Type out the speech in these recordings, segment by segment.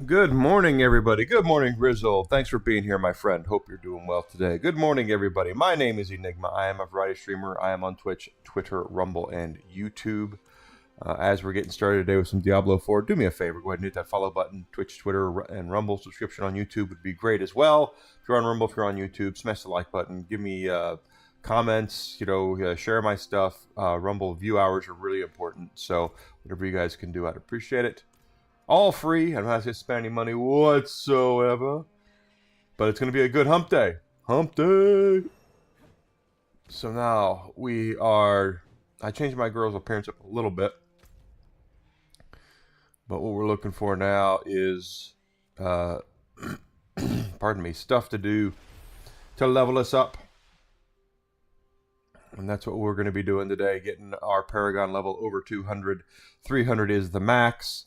Good morning, everybody. Good morning, Grizzle. Thanks for being here, my friend. Hope you're doing well today. Good morning, everybody. My name is Enigma. I am a variety streamer. I am on Twitch, Twitter, Rumble, and YouTube. As we're getting started today with some Diablo 4, do me a favor. Go ahead and hit that follow button. Twitch, Twitter, and Rumble. Subscription on YouTube would be great as well. If you're on Rumble, if you're on YouTube, smash the like button. Give me comments, share my stuff. Rumble view hours are really important. So whatever you guys can do, I'd appreciate it. All free. I'm not going to spend any money whatsoever. But it's going to be a good hump day. Hump day. So now we are... I changed my girl's appearance up a little bit. But what we're looking for now is... pardon me. Stuff to do to level us up. And that's what we're going to be doing today. Getting our Paragon level over 200. 300 is the max.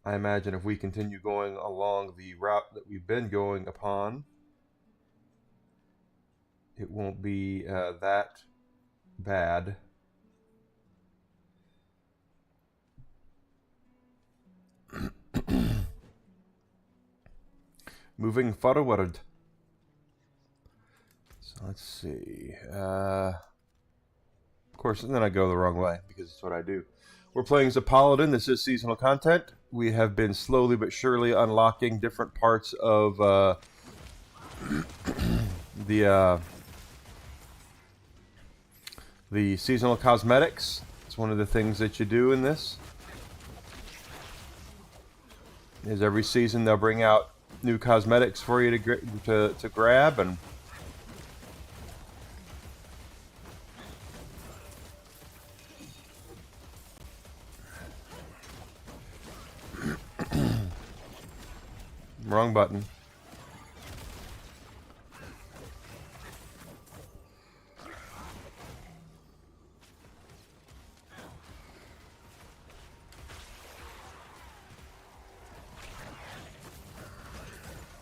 I imagine if we continue going along the route that we've been going upon, it won't be that bad. Moving forward. So let's see. Of course, and then I go the wrong way because it's what I do. We're playing as a paladin. This is seasonal content. We have been slowly but surely unlocking different parts of the seasonal cosmetics. It's one of the things that you do in this. Is every season they'll bring out new cosmetics for you to grab, and wrong button.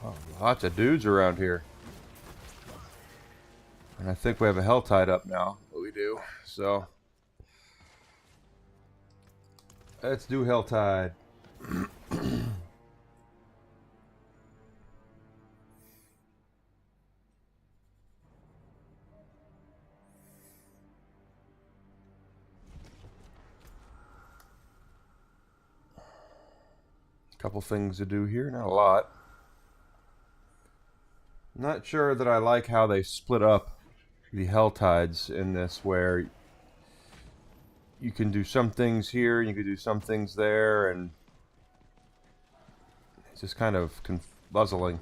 Oh, lots of dudes around here. And I think we have a hell tied up now. We do. So let's do hell tide. Couple things to do here, not a lot. Not sure that I like how they split up the hell tides in this, where you can do some things here, you can do some things there, and it's just kind of puzzling.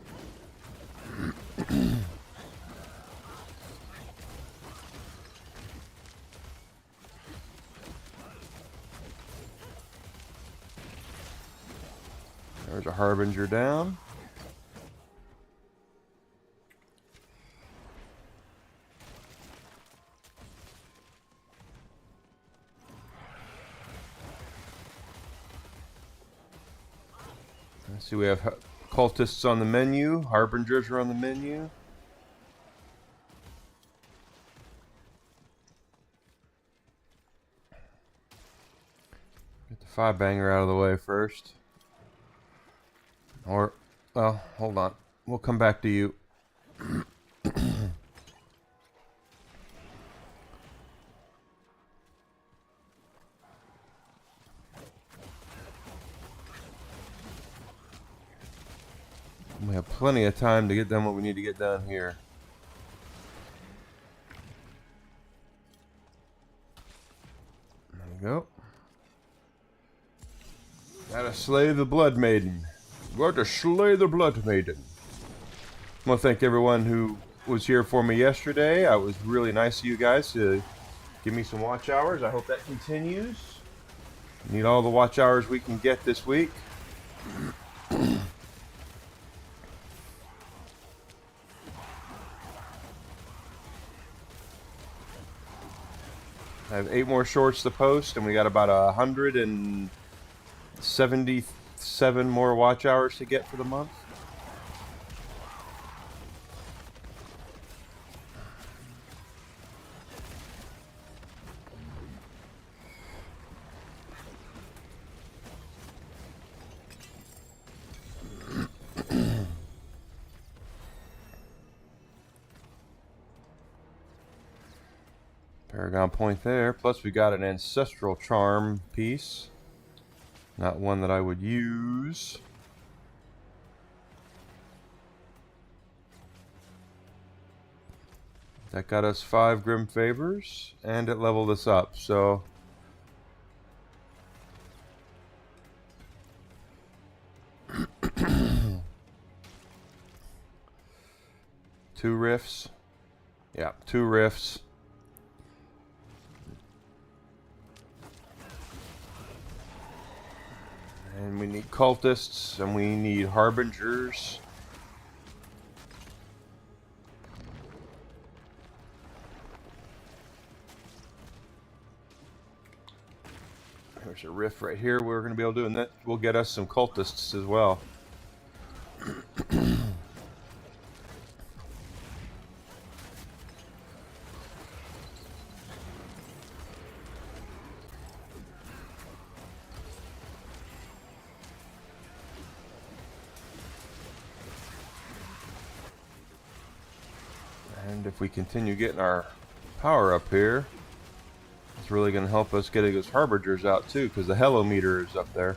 There's a Harbinger down. Let's see, we have cultists on the menu. Harbingers are on the menu. Get the 5-banger out of the way first. Or, well, hold on. We'll come back to you. We have plenty of time to get done what we need to get done here. There we go. Gotta slay the Blood Maiden. Gotta slay the Blood Maiden. I want to thank everyone who was here for me yesterday. I was really nice of you guys to give me some watch hours. I hope that continues. Need all the watch hours we can get this week. I have 8 more shorts to post, and we got about 177 more watch hours to get for the month. Paragon point there. Plus we got an ancestral charm piece. Not one that I would use. That got us 5 Grim Favors, and it leveled us up, so... Two rifts. Yeah, 2 rifts. And we need cultists, and we need harbingers. There's a rift right here we're going to be able to do, and that will get us some cultists as well. And if we continue getting our power up here, it's really going to help us getting those harbingers out too, because the hello meter is up there.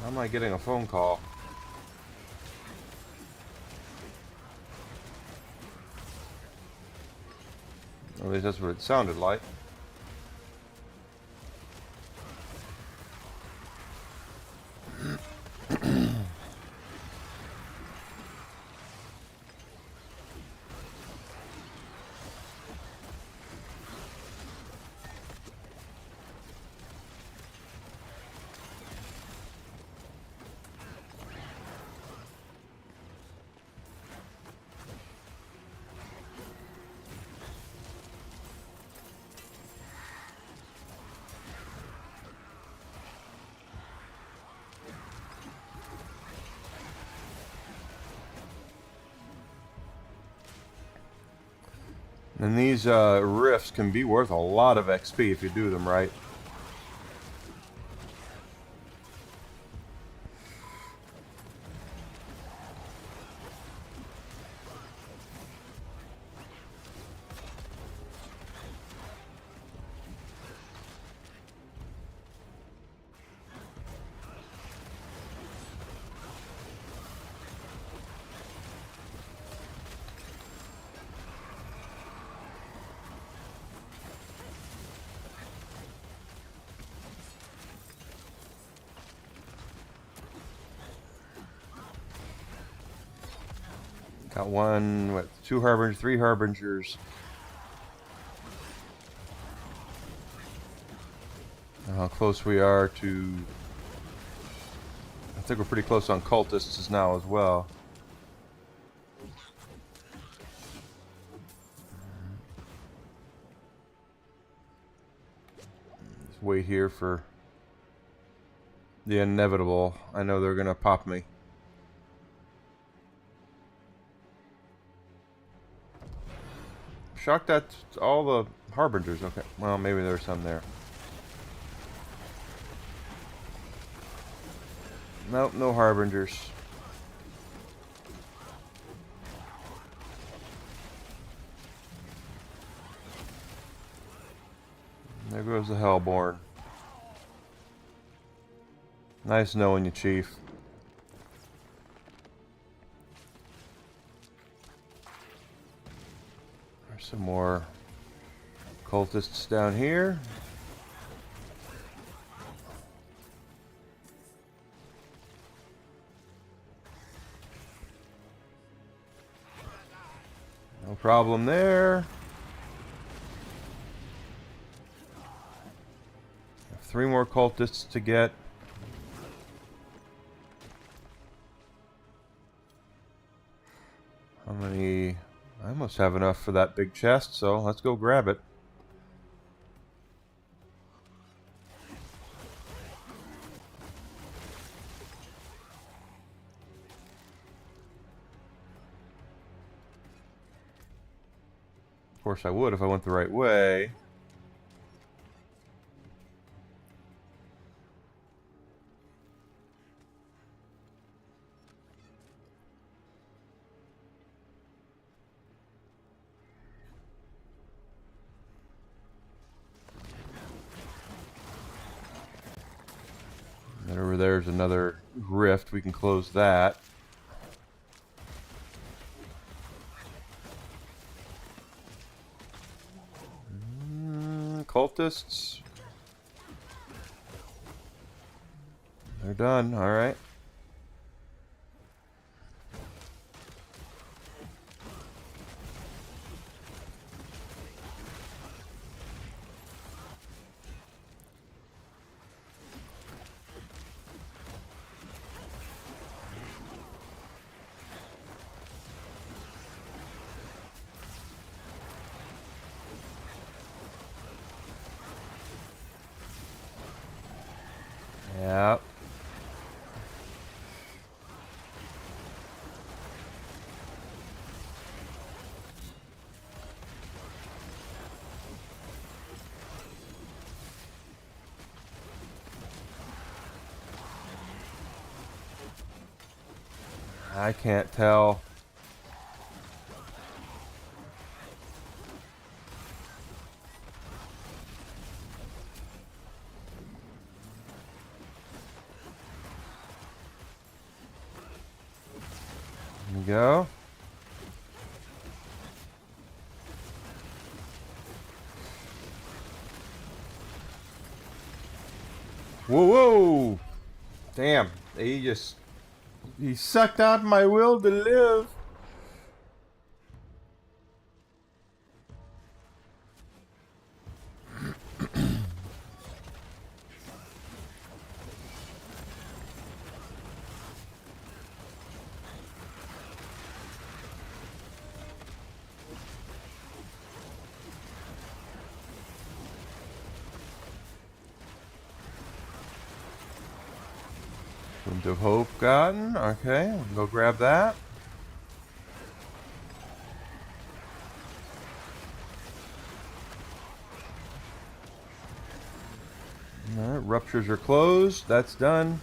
How am I getting a phone call? At least that's what it sounded like. And these rifts can be worth a lot of XP if you do them right. Got one, what, 2 harbingers, 3 harbingers. How close we are to... I think we're pretty close on cultists now as well. Just wait here for the inevitable. I know they're gonna pop me. Shocked that's all the harbingers. Okay, well maybe there's some there. Nope, no harbingers. There goes the Hellborn. Nice knowing you, Chief. There's some more cultists down here. No problem there. 3 more cultists to get. How many? I must have enough for that big chest, so let's go grab it. Of course I would if I went the right way. And over there's another rift. We can close that. Cultists. They're done. All right. Yep. I can't tell. There we go. Whoa, whoa! Damn, he sucked out my will to live. Wind of Hope gotten. Okay, we'll go grab that. Alright, ruptures are closed. That's done.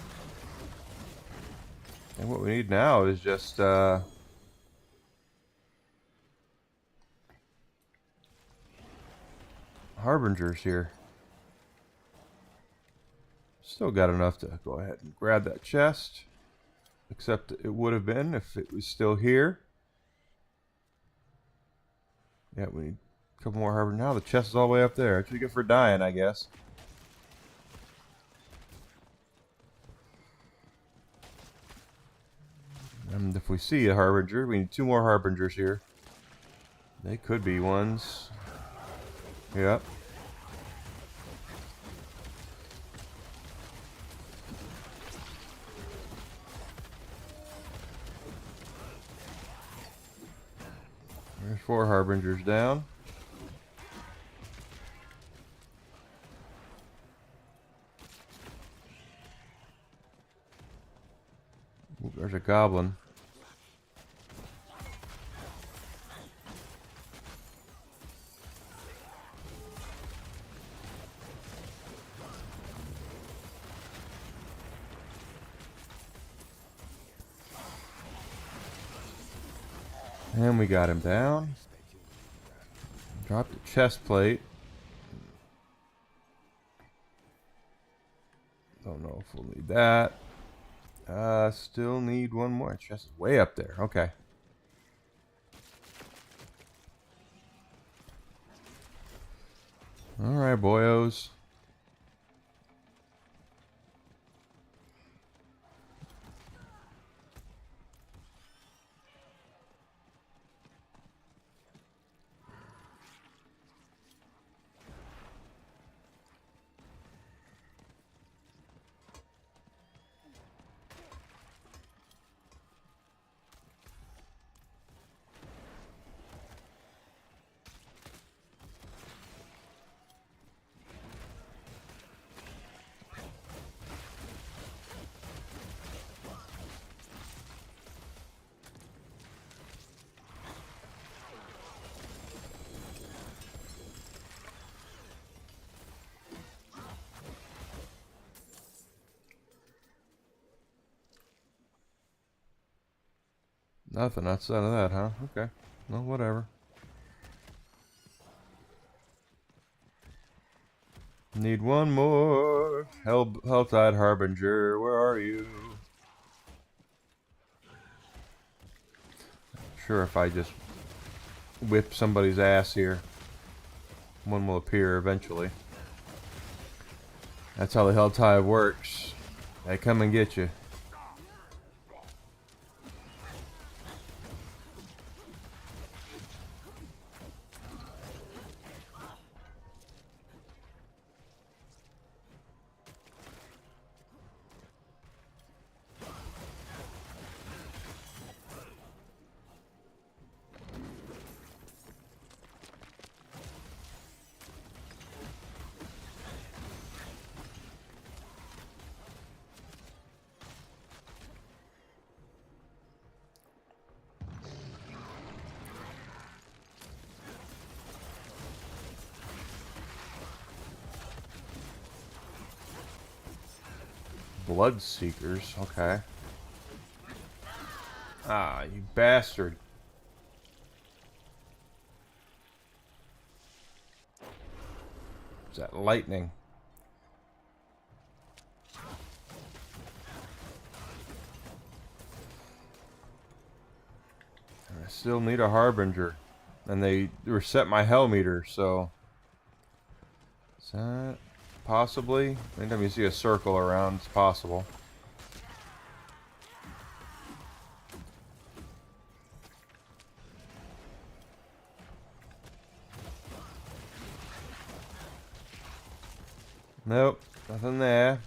And what we need now is just harbingers here. Still got enough to go ahead and grab that chest. Except it would have been if it was still here. Yeah, we need a couple more harbingers. Now the chest is all the way up there. That's what you get for dying, I guess. And if we see a harbinger, we need 2 more harbingers here. They could be ones. Yep. There's 4 harbingers down. Ooh, there's a goblin. And we got him down. Dropped the chest plate. Don't know if we'll need that. Still need 1 more. Chest is way up there. Okay. Alright, boyos. Nothing outside of that, huh? Okay. Well, whatever. Need 1 more. Helltide Harbinger, where are you? Sure, if I just whip somebody's ass here, 1 will appear eventually. That's how the Helltide works. They come and get you. Blood Seekers, okay. Ah, you bastard. Is that lightning? I still need a Harbinger. And they reset my hell meter, so... Is that... possibly? Anytime you see a circle around, it's possible. Nope, nothing there.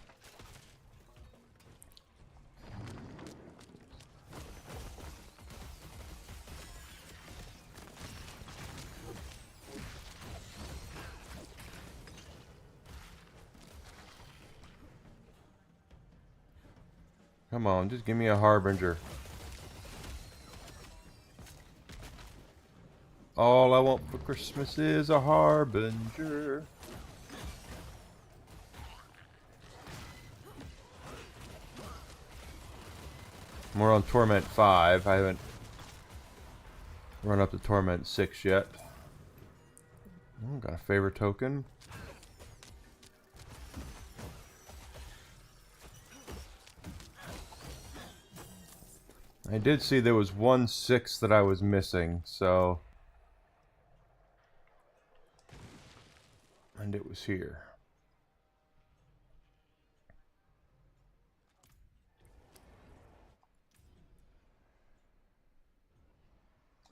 Come on, just give me a Harbinger. All I want for Christmas is a Harbinger. We're on Torment 5. I haven't run up to Torment 6 yet. Oh, got a favor token. I did see there was 1 6 that I was missing, so... And it was here.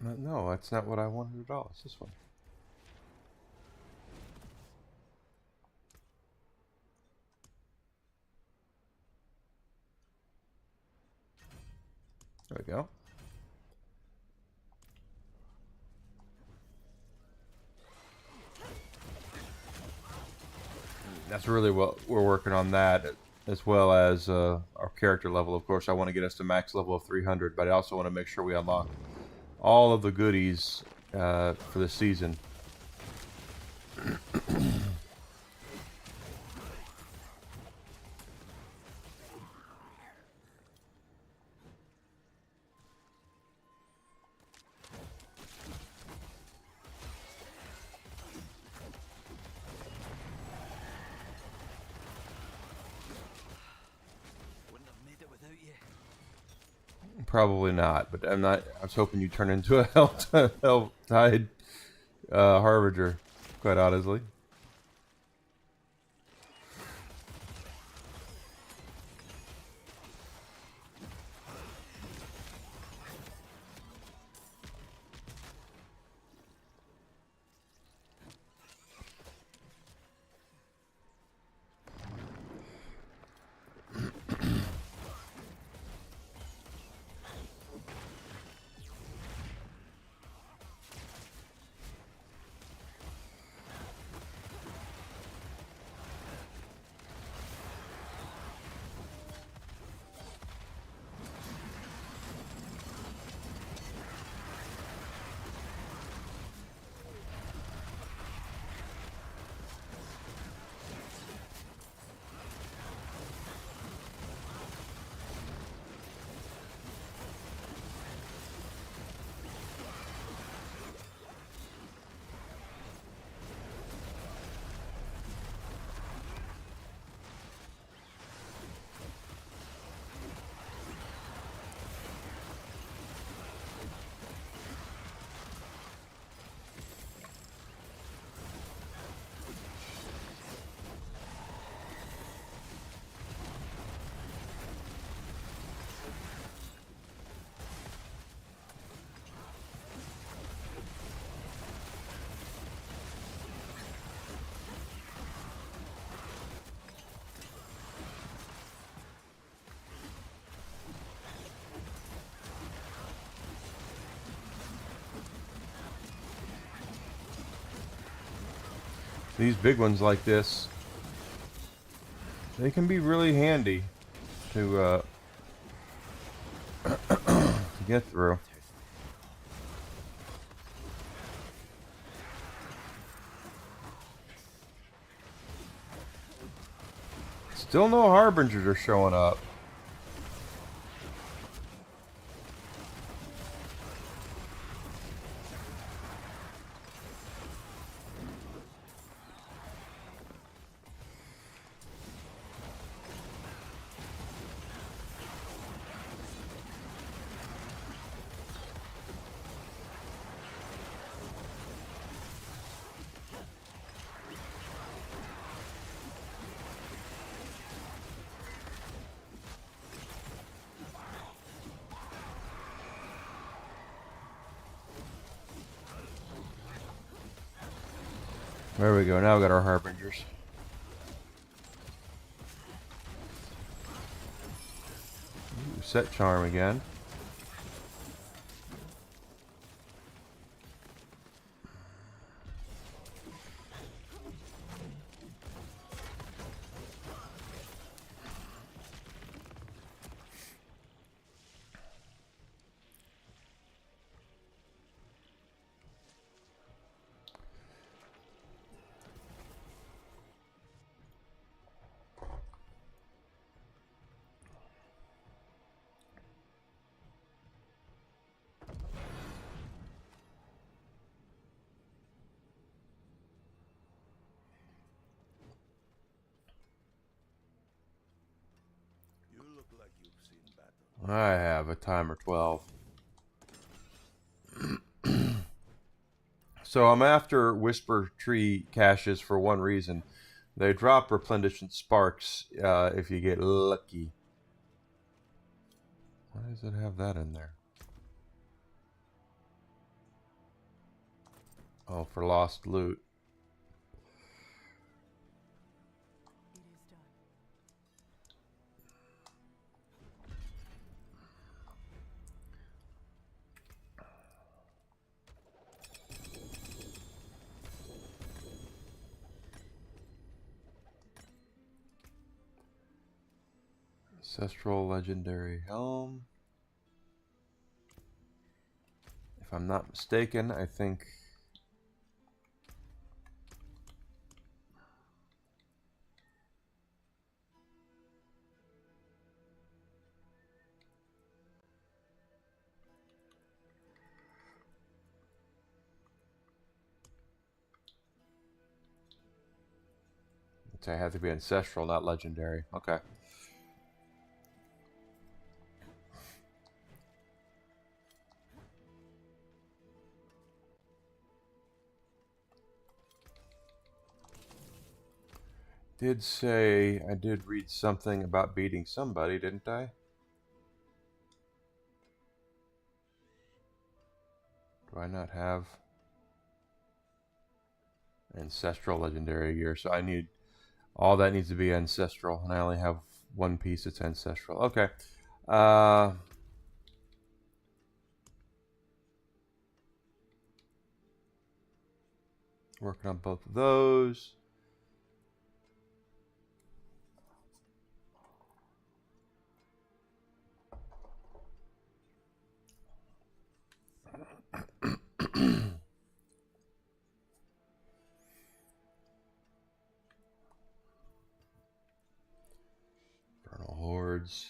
No, that's not what I wanted at all. It's this one. There we go. That's really what we're working on, that, as well as our character level. Of course, I want to get us to max level of 300, but I also want to make sure we unlock all of the goodies for the season. Probably not, but I'm not. I was hoping you turn into a hell-tide harbinger, quite honestly. These big ones like this, they can be really handy to get through. Still no harbingers are showing up. There we go. Now we got our harbingers. Ooh, set charm again. I have a timer 12. So I'm after Whisper Tree caches for one reason. They drop replenishment sparks if you get lucky. Why does it have that in there? Oh, for lost loot. Ancestral Legendary Helm. If I'm not mistaken, I think... I have to be ancestral, not legendary. Okay. Did say I did read something about beating somebody, didn't I? Do I not have ancestral legendary gear? So I need all that needs to be ancestral, and I only have one piece that's ancestral. Okay. Working on both of those. Infernal Hordes.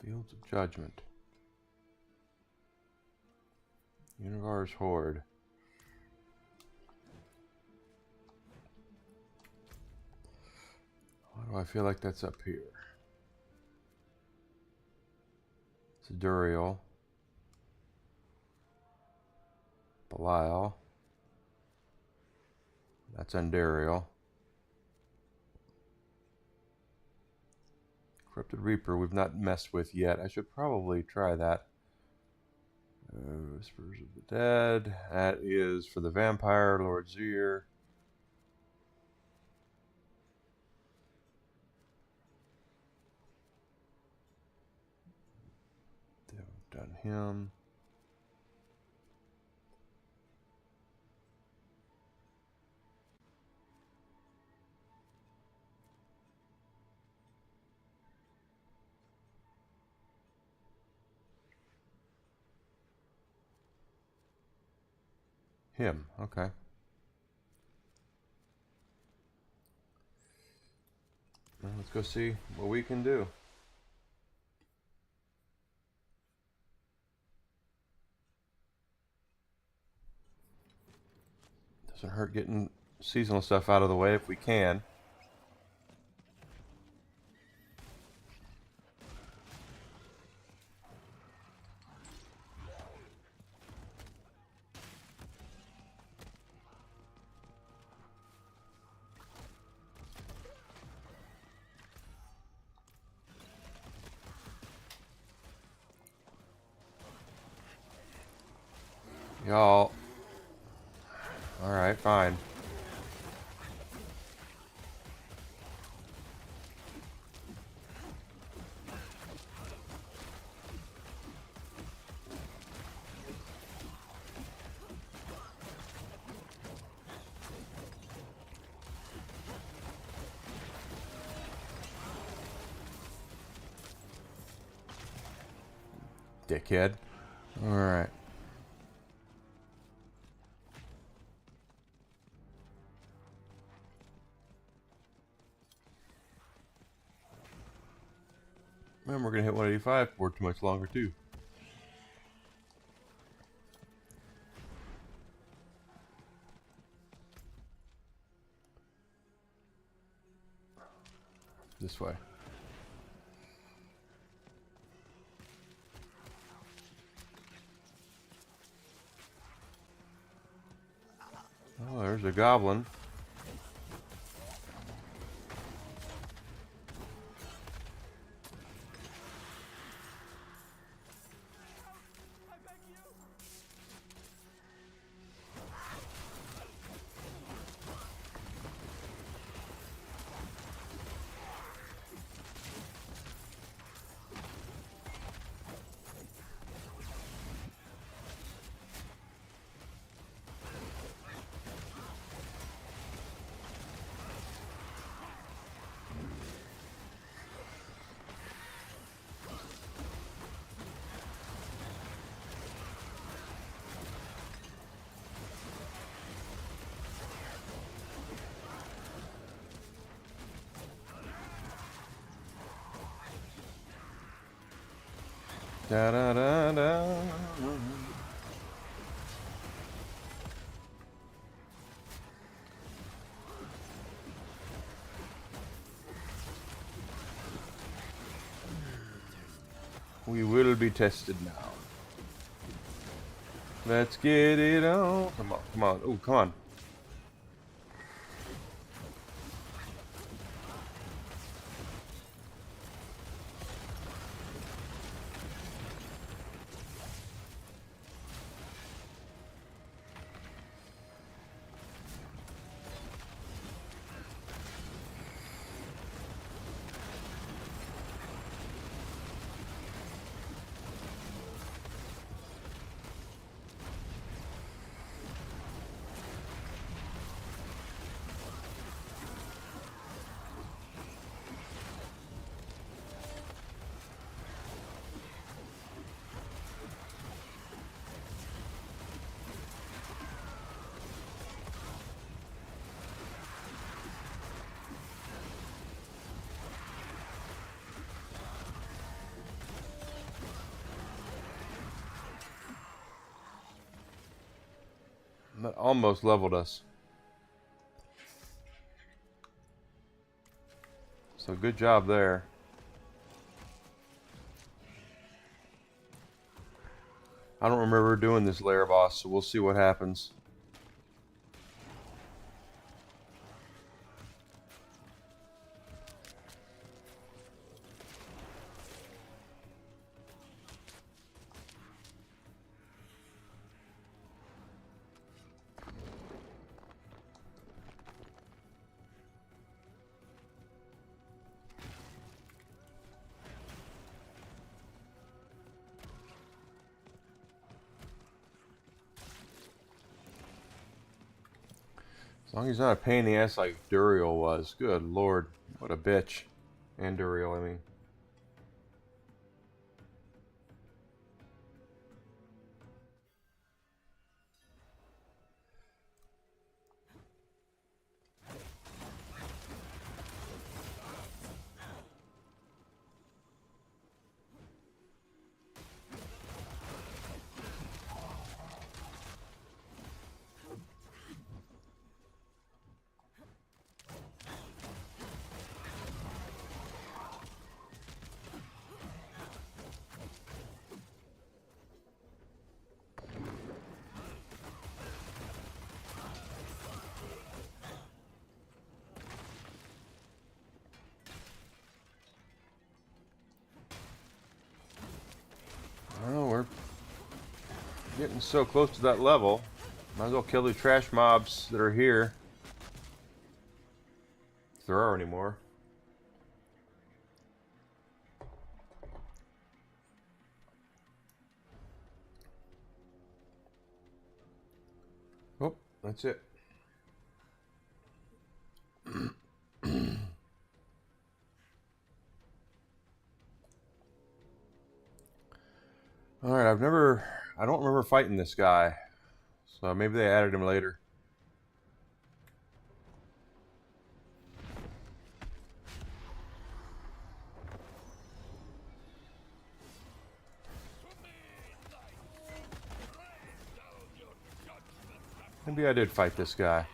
Fields of Judgment. Univar's Horde. Why do I feel like that's up here? It's Duriel. Belial. That's Andariel. Corrupted Reaper we've not messed with yet. I should probably try that. Whispers of the Dead. That is for the Vampire, Lord Zir. They've done him. Him, okay. Well, let's go see what we can do. Doesn't hurt getting seasonal stuff out of the way if we can. Y'all. Alright, fine. Dickhead. Alright. And we're going to hit 185 for too much longer, too. This way. Oh, there's a goblin. Da da da da. We will be tested now. Let's get it on. Come on, come on. Oh, come on. That almost leveled us. So good job there. I don't remember doing this lair boss, so we'll see what happens. As long as he's not a pain in the ass like Duriel was. Good lord. What a bitch. And Duriel, I mean. Well, we're getting so close to that level. Might as well kill the trash mobs that are here. If there are any more. Oh, that's it. Alright, I don't remember fighting this guy. So maybe they added him later. Maybe I did fight this guy.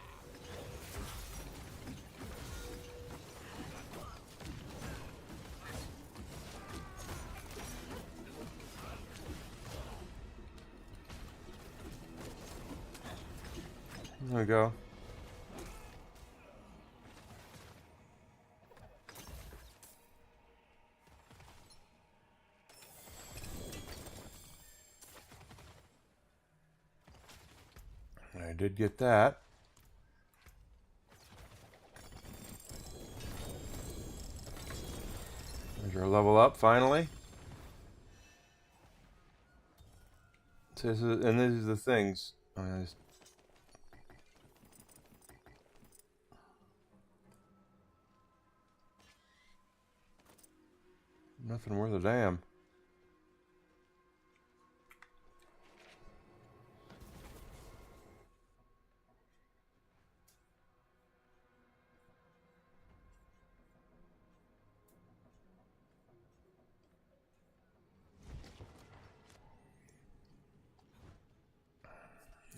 There we go. I did get that. There's our level up finally. So and these are the things. Nothing worth a damn.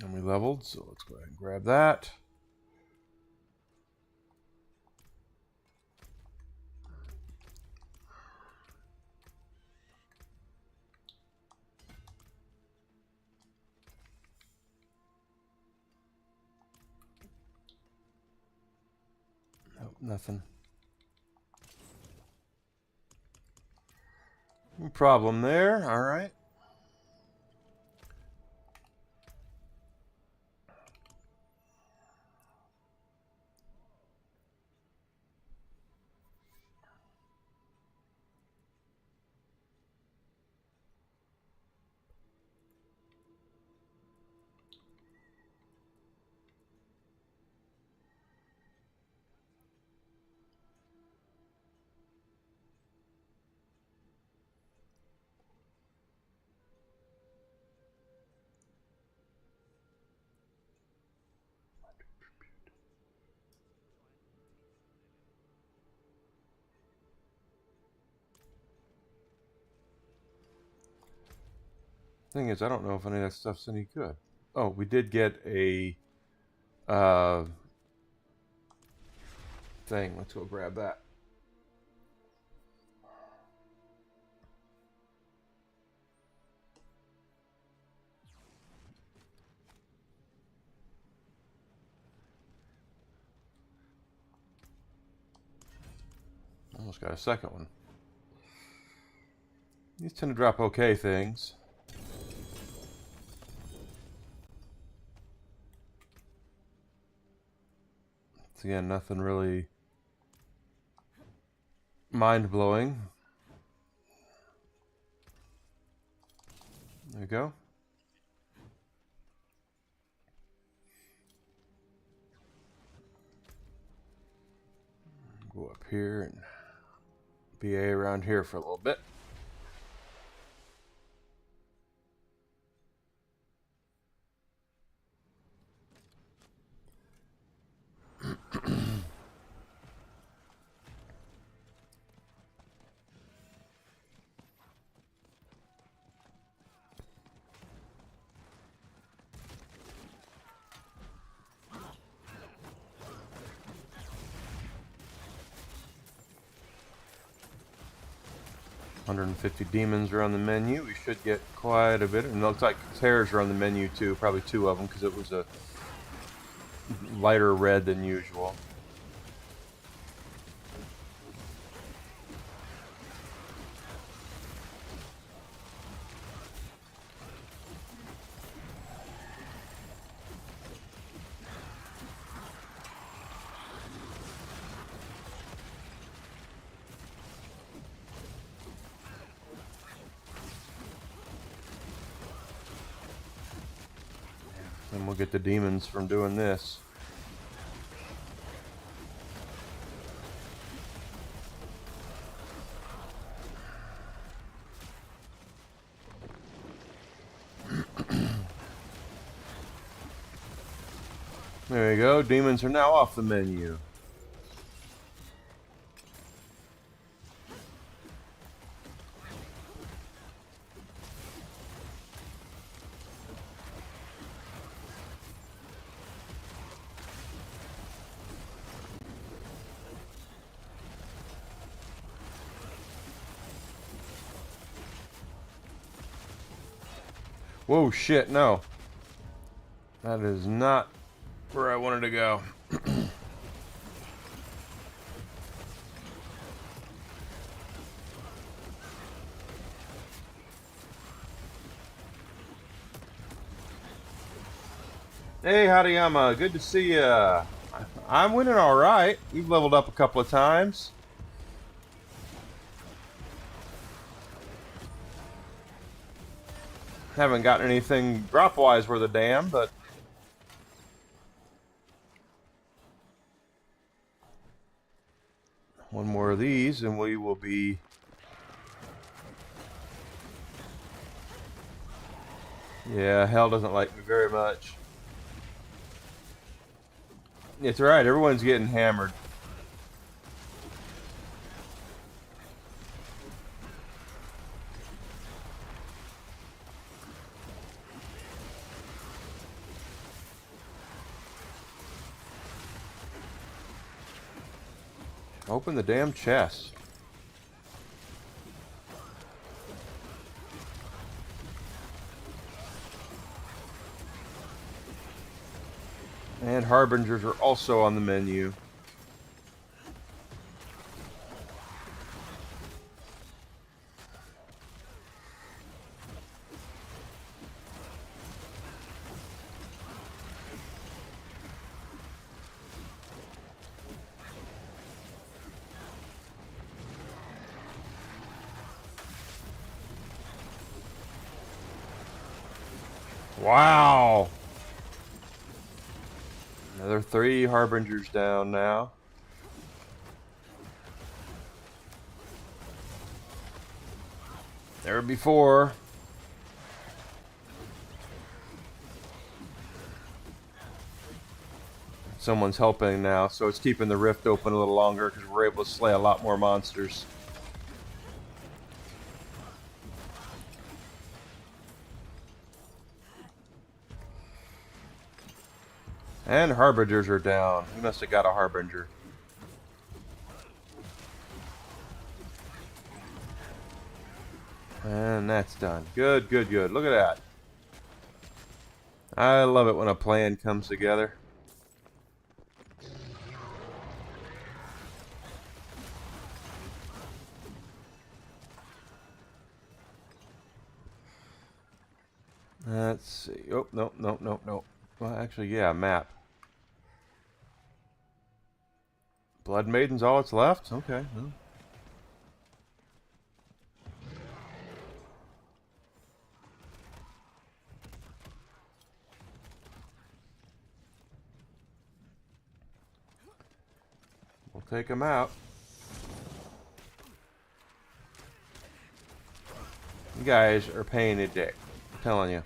And we leveled, so let's go ahead and grab that. Nope, nothing. No problem there. All right. Thing is, I don't know if any of that stuff's any good. Oh, we did get a thing. Let's go grab that. Almost got a second one. These tend to drop okay things. Once again, nothing really mind-blowing. There you go. Go up here and BA around here for a little bit. $150 demons are on the menu. We should get quite a bit. And it looks like tears are on the menu too. Probably 2 of them because it was a lighter red than usual. And we'll get the demons from doing this. There you go. Demons are now off the menu. Whoa, shit, no. That is not where I wanted to go. Hey, Hadayama, good to see ya. I'm winning all right. We've leveled up a couple of times. Haven't gotten anything drop-wise worth a damn, but one more of these and we will be... Yeah, hell doesn't like me very much. It's right, everyone's getting hammered. Open the damn chest. And Harbingers are also on the menu. Wow! Another 3 Harbingers down now. There were before. Someone's helping now, so it's keeping the rift open a little longer because we're able to slay a lot more monsters. And Harbingers are down. He must have got a Harbinger. And that's done. Good, good, good. Look at that. I love it when a plan comes together. Let's see. Oh, no, no, no, no. Well, actually, yeah, map. Blood Maiden's all that's left? Okay. Well. We'll take him out. You guys are paying a dick. I'm telling you.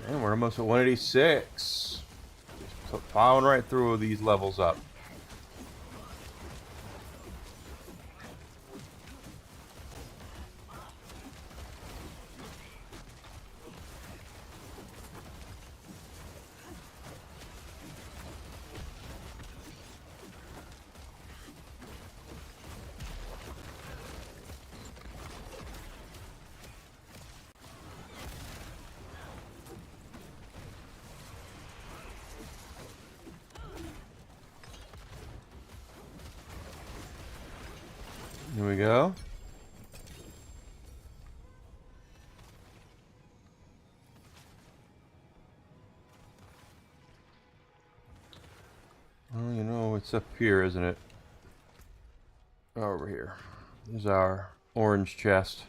And we're almost at 186. Just plowing right through these levels up. Here we go. Well, you know, it's up here, isn't it? Over here. There's our orange chest.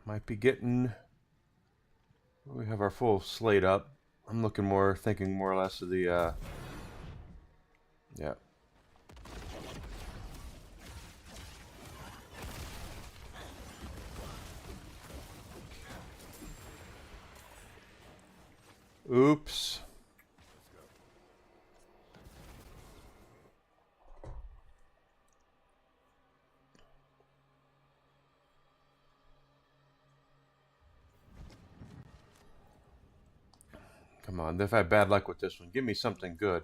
Might be getting... We have our full slate up. I'm looking more, thinking more or less of the, yeah. Oops. Come on, they've had bad luck with this one. Give me something good.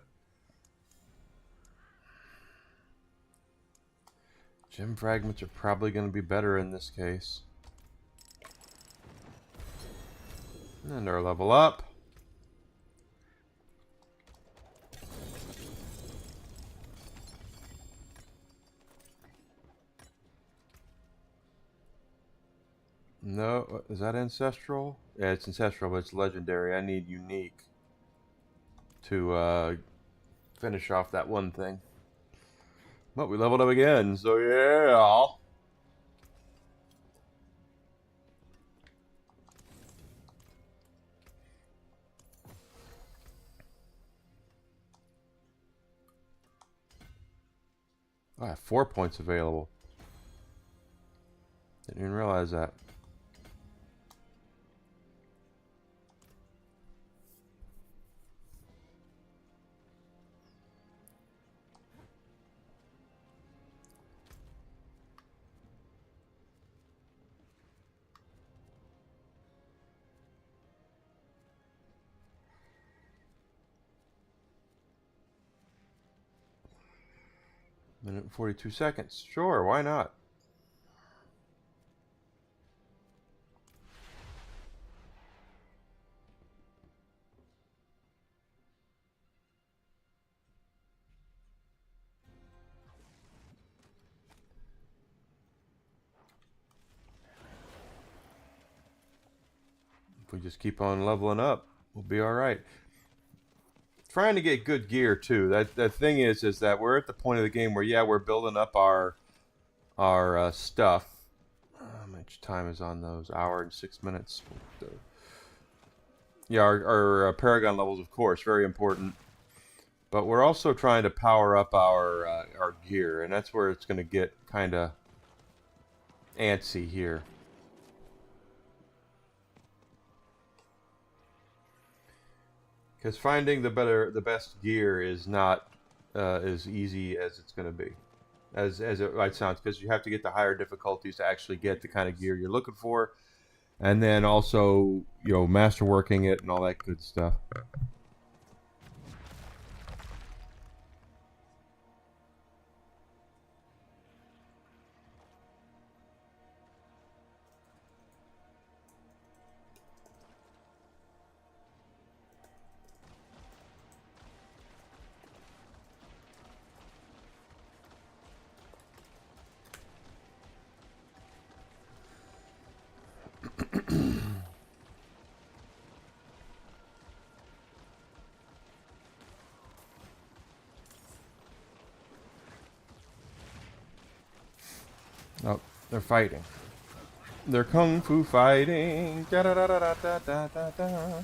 Gem fragments are probably going to be better in this case. And our level up. No, is that ancestral? Yeah, it's ancestral, but it's legendary. I need unique to finish off that one thing. But we leveled up again, so yeah. I have 4 points available. Didn't even realize that. Minute and 42 seconds. Sure, why not? If we just keep on leveling up, we'll be all right. Trying to get good gear too. The thing is that we're at the point of the game where we're building up our stuff. How much time is on those? Hour and 6 minutes. Yeah, our Paragon levels, of course, very important. But we're also trying to power up our gear, and that's where it's going to get kind of antsy here. Because finding the best gear is not as easy as it's going to be, as it might sound. Because you have to get the higher difficulties to actually get the kind of gear you're looking for, and then also masterworking it and all that good stuff. Oh, they're fighting. They're kung fu fighting. Da da da da da da da da.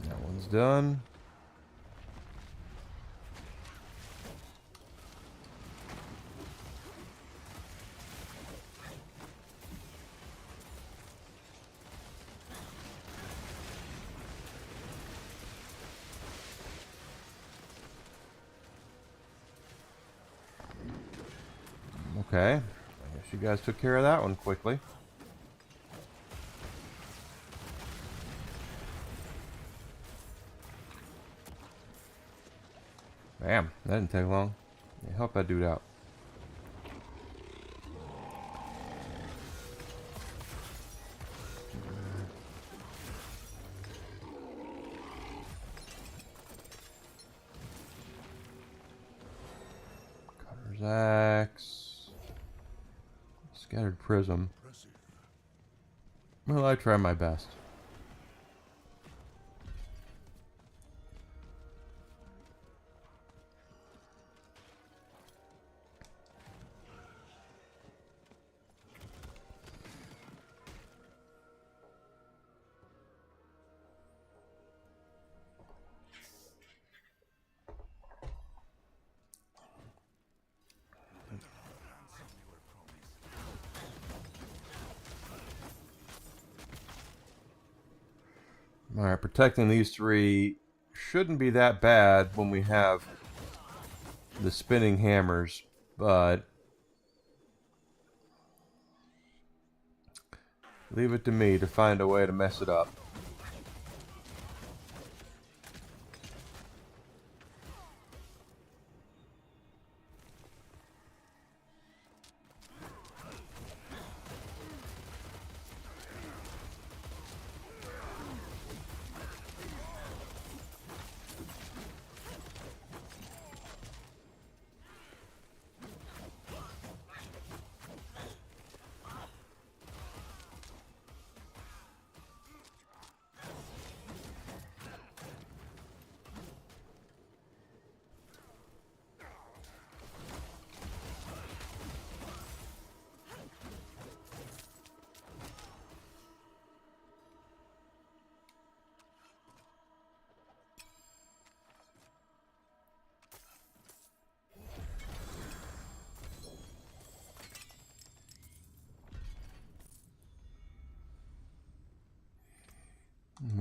That one's done. Okay, I guess you guys took care of that one quickly. Bam, that didn't take long. Help that dude out. Cutter's axe. Scattered prism. Well, I try my best. Alright, protecting these three shouldn't be that bad when we have the spinning hammers, but Leave it to me to find a way to mess it up.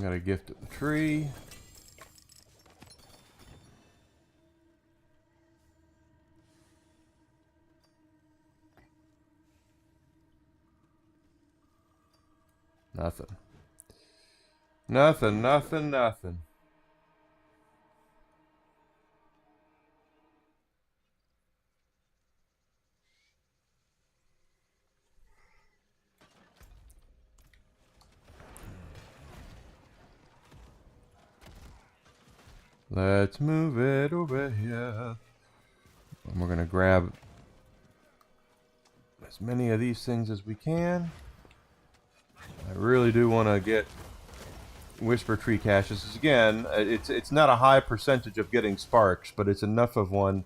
Got a gift at the tree. Nothing. Nothing, nothing, nothing. Let's move it over here. And we're gonna grab as many of these things as we can. I really do want to get Whisper Tree caches. Again, it's not a high percentage of getting sparks, but it's enough of one.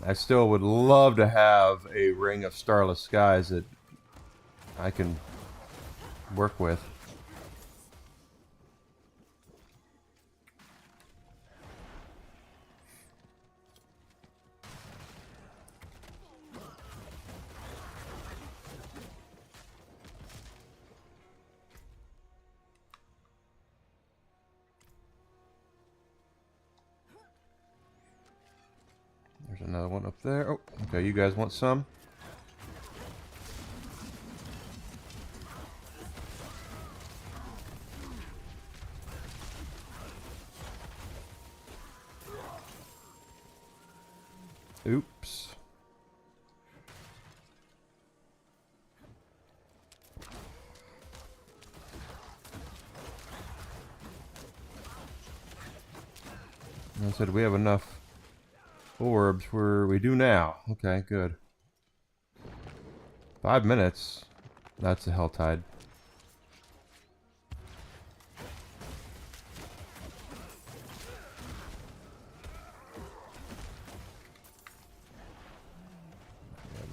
I still would love to have a ring of starless skies that I can work with. There's another one up there. Oh, okay, you guys want some? Oops. I said we have enough orbs where we do now. Okay, good. 5 minutes. That's a hell tide.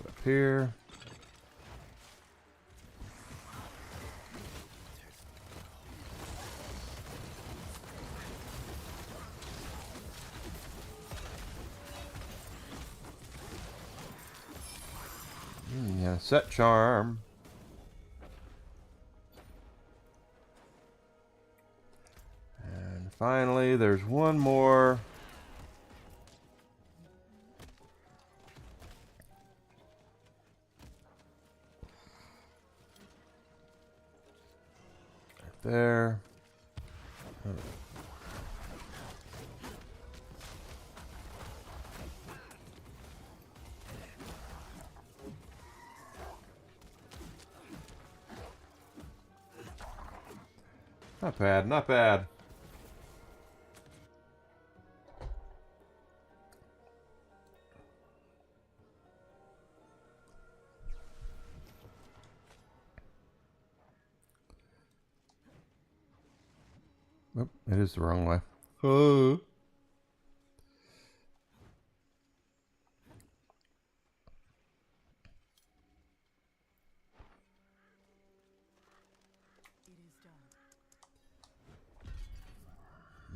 Up here. Yeah, set charm. And finally, there's one more. Right there. Not bad, not bad. Oh, it is the wrong way. Oh.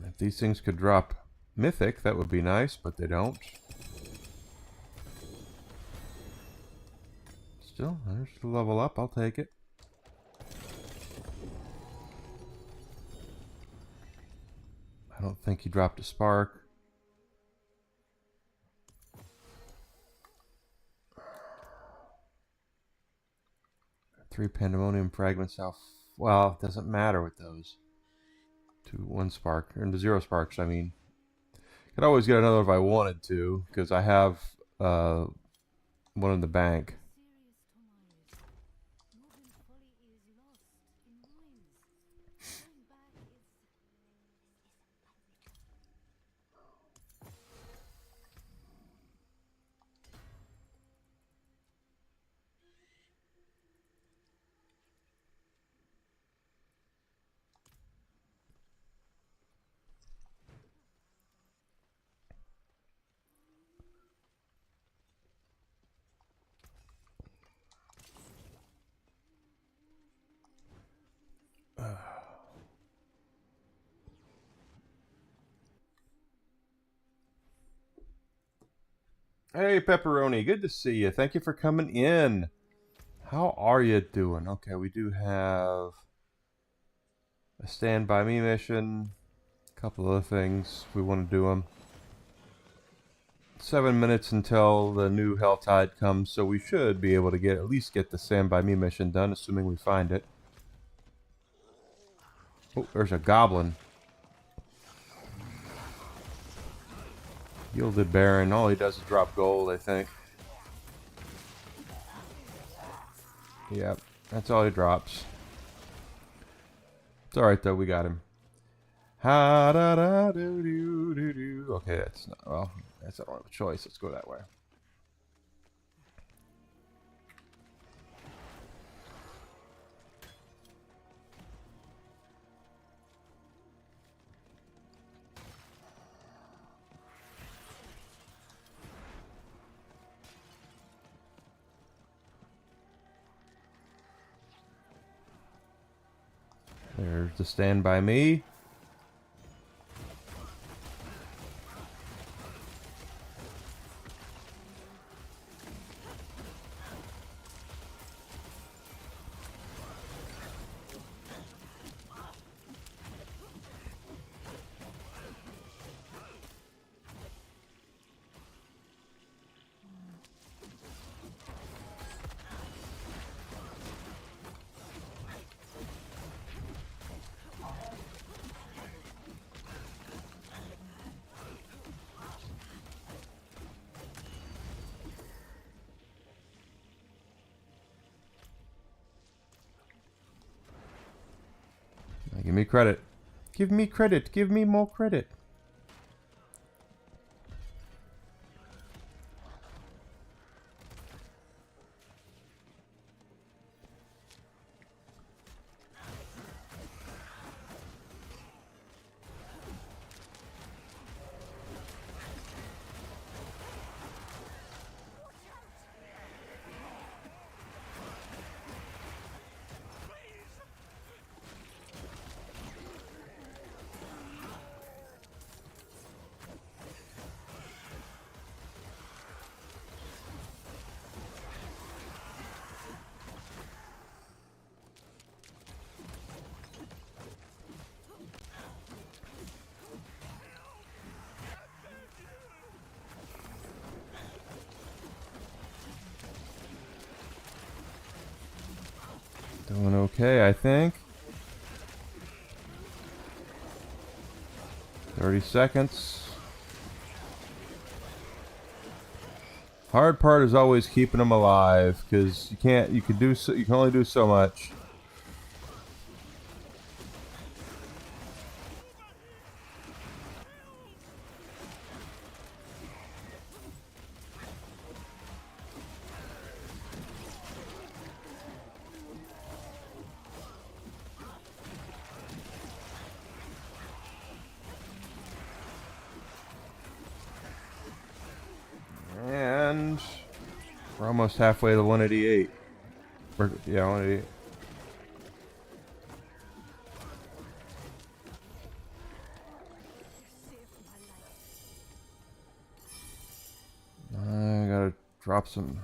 If these things could drop mythic, that would be nice, but they don't. Still, there's the level up. I'll take it. I don't think he dropped a spark. 3 pandemonium fragments. Well, it doesn't matter with those. 1 spark, or 0 sparks, I mean. Could always get another if I wanted to, because I have one in the bank. Hey, Pepperoni, good to see you. Thank you for coming in. How are you doing? Okay, we do have a Stand By Me mission. A couple other things if we want to do them. 7 minutes until the new Helltide comes, so we should be able to at least get the Stand By Me mission done, assuming we find it. Oh, there's a goblin. Gilded Baron. All he does is drop gold, I think. Yep, that's all he drops. It's alright though, we got him. Ha da da do do do do. Okay, that's not, well, that's not a choice. Let's go that way. There's the Stand By Me. Give me credit. Give me credit. Give me more credit. Doing okay, I think. 30 seconds. Hard part is always keeping them alive, because you can only do so much. And we're almost halfway to 188. Yeah, 188. I gotta drop some.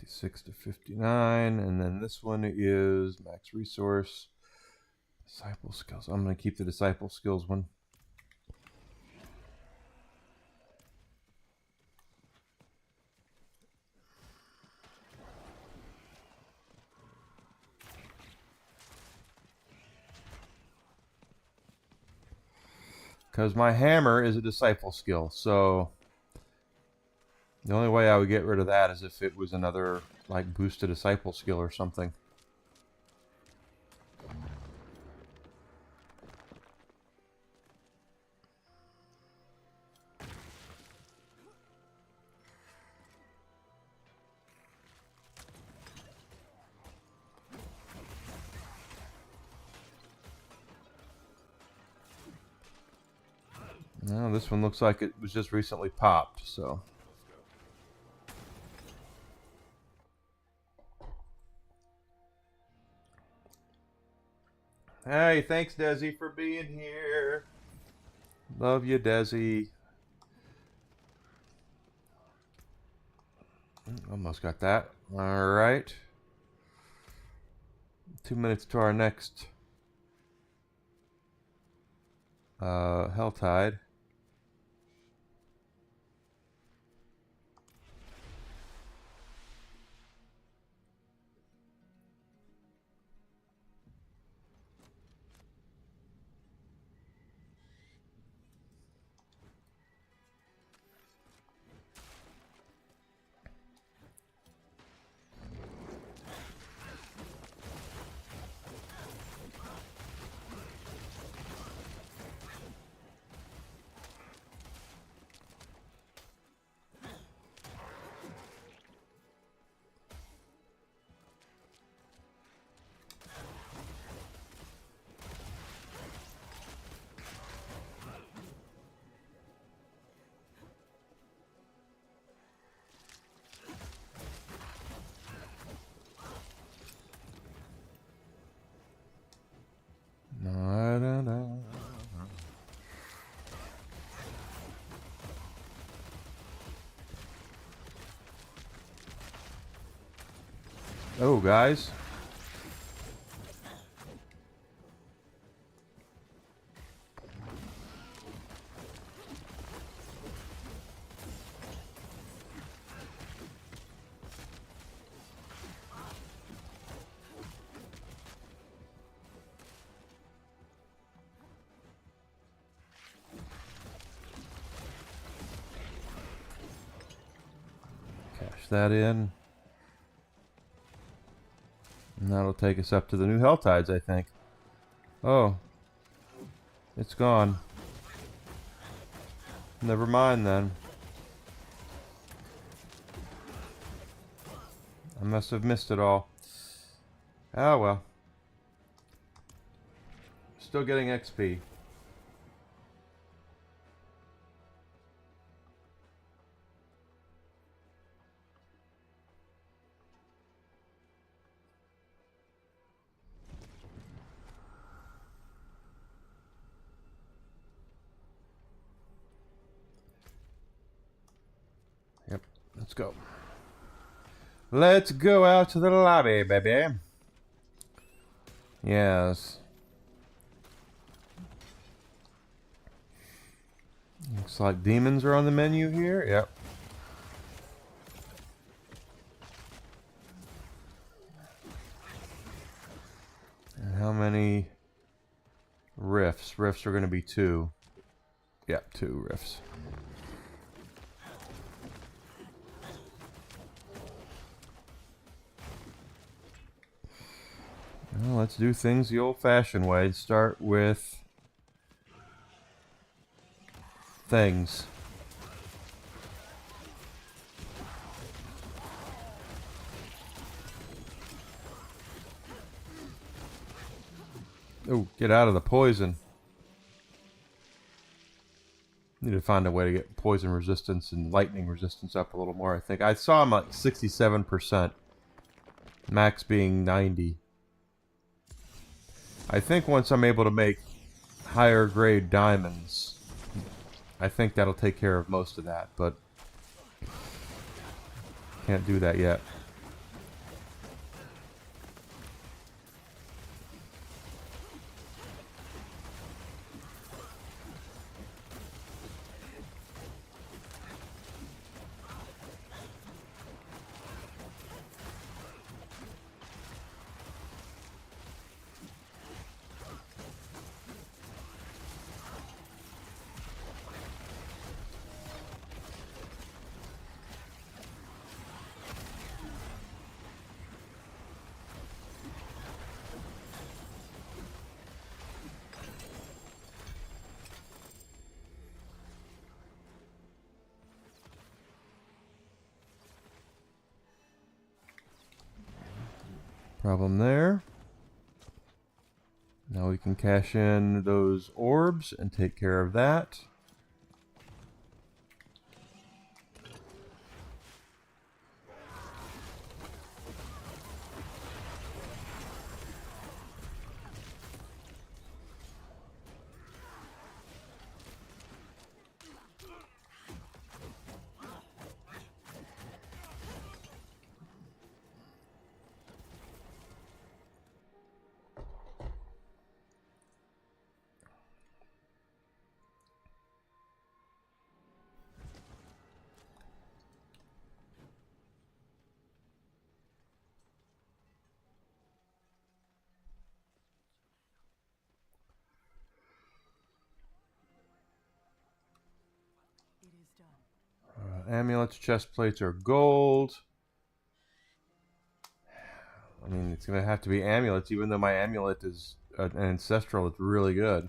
$56 to 59, and then this one is max resource. Disciple skills. I'm gonna keep the disciple skills one. Because my hammer is a disciple skill, so the only way I would get rid of that is if it was another, like, boost to disciple skill or something. No, this one looks like it was just recently popped, so. Hey, thanks, Desi, for being here. Love you, Desi. Almost got that. All right. 2 minutes to our next Helltide. Oh, guys. Cash that in. And that'll take us up to the new Helltides, I think. Oh. It's gone. Never mind then. I must have missed it all. Oh well. Still getting XP. Yep, let's go. Let's go out to the lobby, baby. Yes. Looks like demons are on the menu here. Yep. And how many rifts? Rifts are going to be 2. Yep, 2 rifts. Well, let's do things the old-fashioned way. Start with things. Oh, get out of the poison. Need to find a way to get poison resistance and lightning resistance up a little more, I think. I saw him at 67%. Max being 90. I think once I'm able to make higher grade diamonds, I think that'll take care of most of that, but can't do that yet. problem there. Now we can cash in those orbs and take care of that. Amulets, chest plates are gold. I mean, it's going to have to be amulets, even though my amulet is an ancestral. It's really good.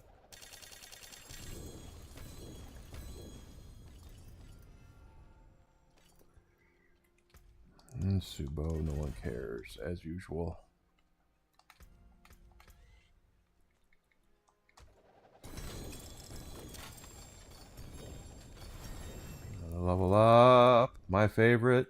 And Subo, no one cares, as usual. Level up, my favorite.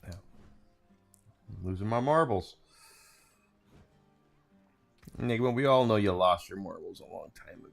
Yeah. I'm losing my marbles. Nigma, we all know you lost your marbles a long time ago.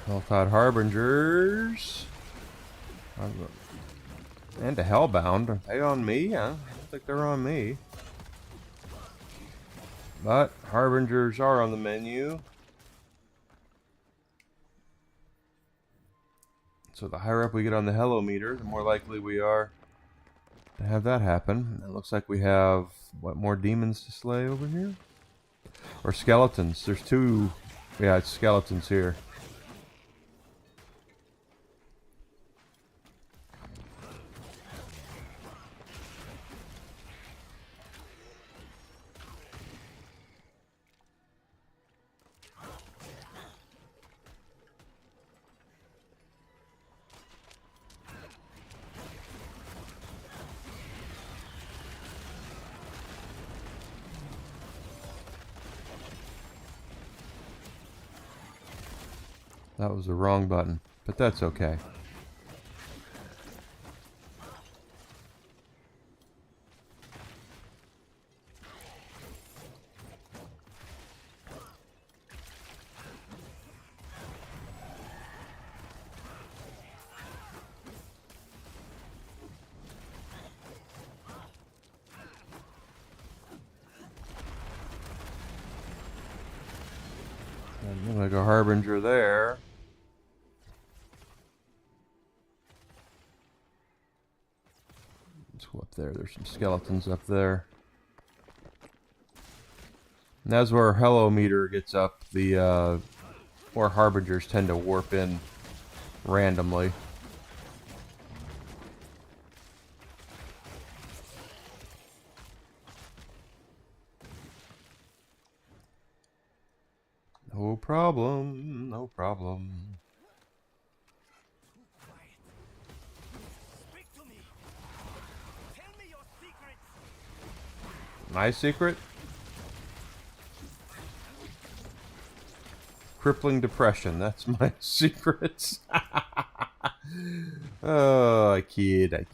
Helltide Harbingers. And a Hellbound. Are they on me? I don't think they're on me. But Harbingers are on the menu. So the higher up we get on the Hello meter, the more likely we are to have that happen. It looks like we have, what, more demons to slay over here? Or skeletons. There's two. Yeah, it's skeletons here. That was the wrong button, but that's okay. Like a Harbinger there. Let's go up there. There's some skeletons up there. And that's where Hello meter gets up. The where Harbingers tend to warp in randomly. No problem. No problem. My secret? Crippling depression. That's my secret. Oh, I kid. I kid.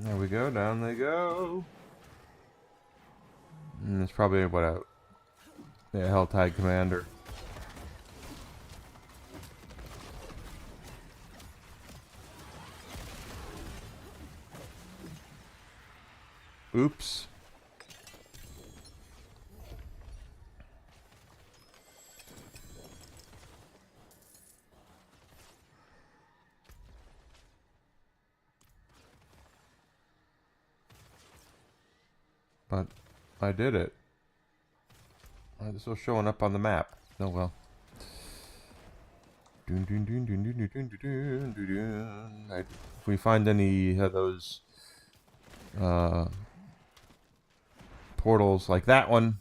There we go, down they go. And it's probably what a Helltide Commander. Oops. But I did it. It's still showing up on the map. Oh well. If we find any of those portals like that one,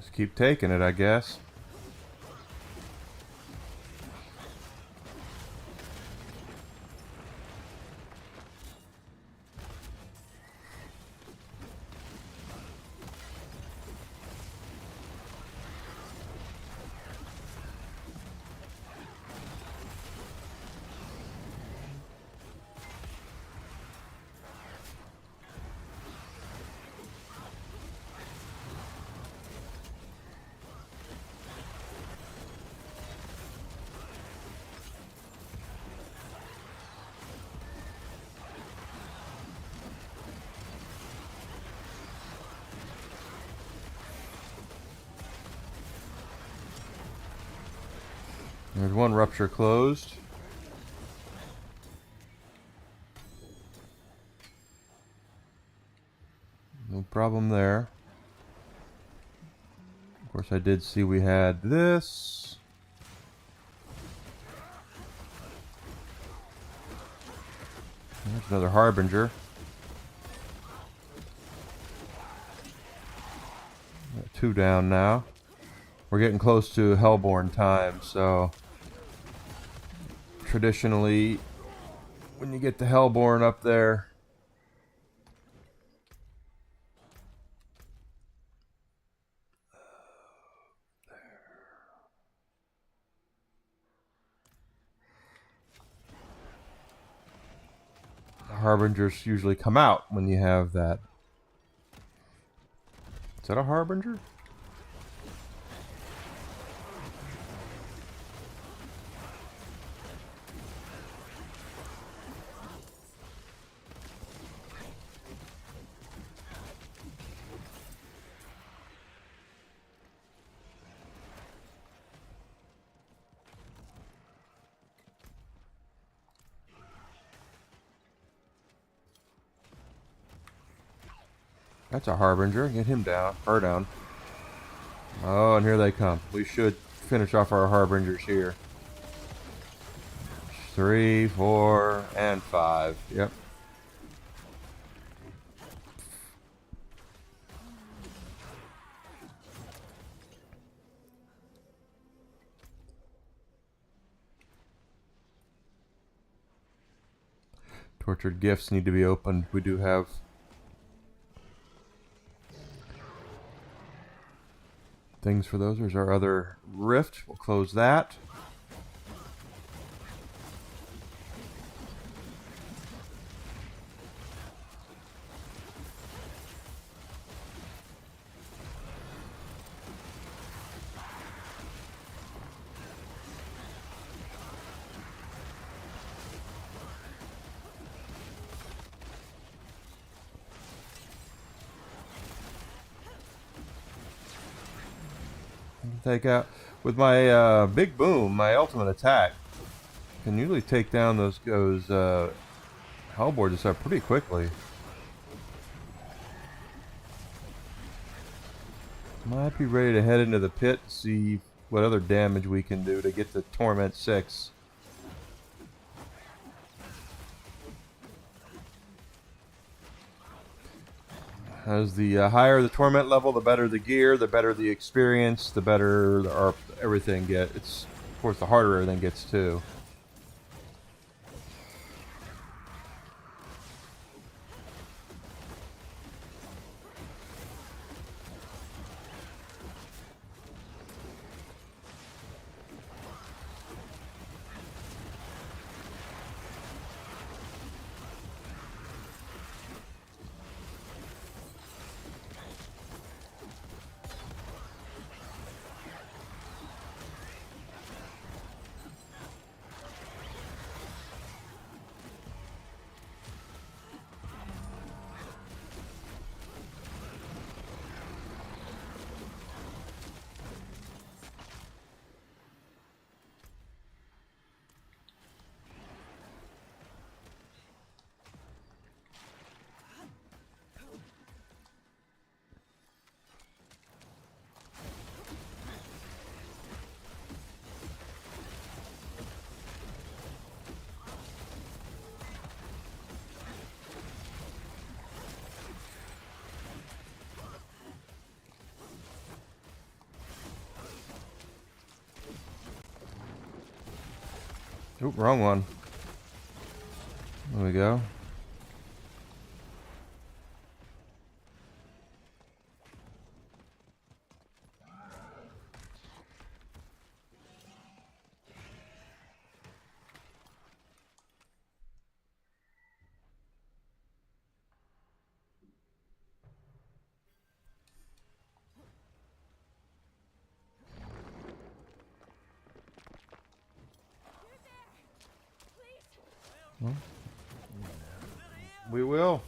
just keep taking it, I guess. There's one rupture closed. No problem there. Of course, I did see we had this. There's another Harbinger. Got 2 down now. We're getting close to Hellborn time, so traditionally, when you get the Hellborn up there, the Harbingers usually come out when you have that. Is that a Harbinger? That's a harbinger. Get him down. Her down. Oh, and here they come. We should finish off our harbingers here. 3, 4, and 5. Yep. Tortured gifts need to be opened. We do have things for those. There's our other rift. We'll close that. Take out with my big boom, my ultimate attack can usually take down those hellboards and stuff pretty quickly. Might be ready to head into the pit and see what other damage we can do to get the Torment 6. As the higher the torment level, the better the gear, the better the experience, the better everything gets. It's, of course, the harder everything gets too. Oop, wrong one. There we go. Well, we will.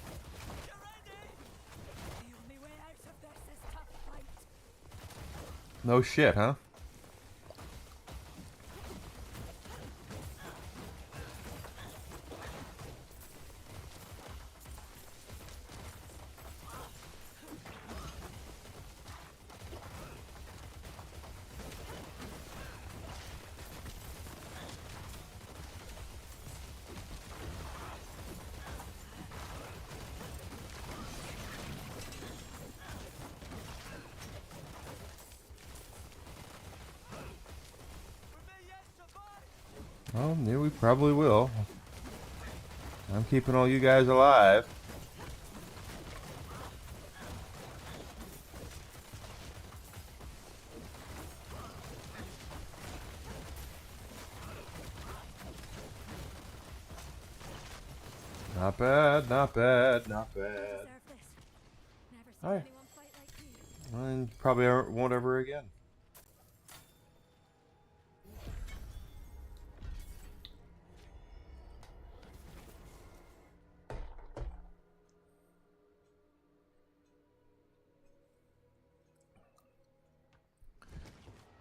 No shit, huh? Well, yeah, we probably will. I'm keeping all you guys alive. Not bad, not bad, not bad. Alright. And probably won't ever again.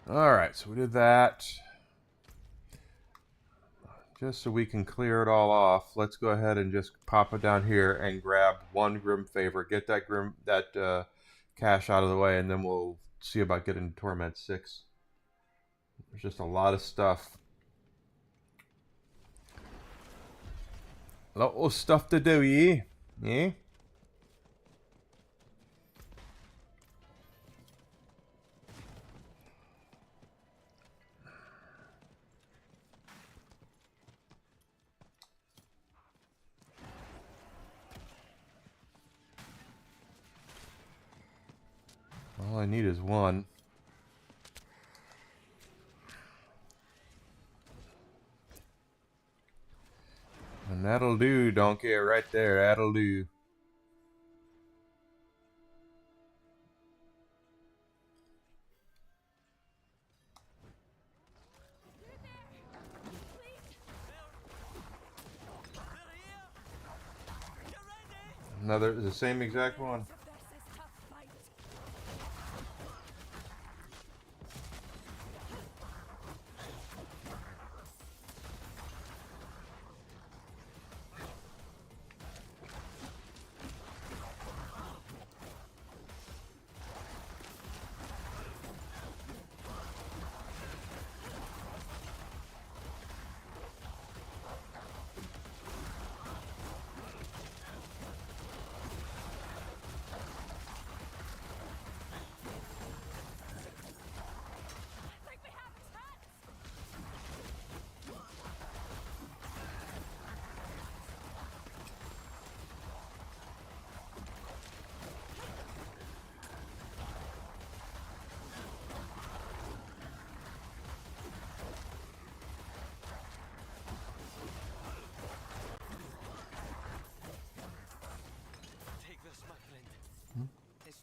Alright, so we did that. just so we can clear it all off, let's go ahead and just pop it down here and grab one Grim Favor. Get that cash out of the way, and then we'll see about getting Torment 6. There's just a lot of stuff. A lot of stuff to do, yeah? Yeah? All I need is one. And that'll do, donkey, right there. That'll do. Another, the same exact one.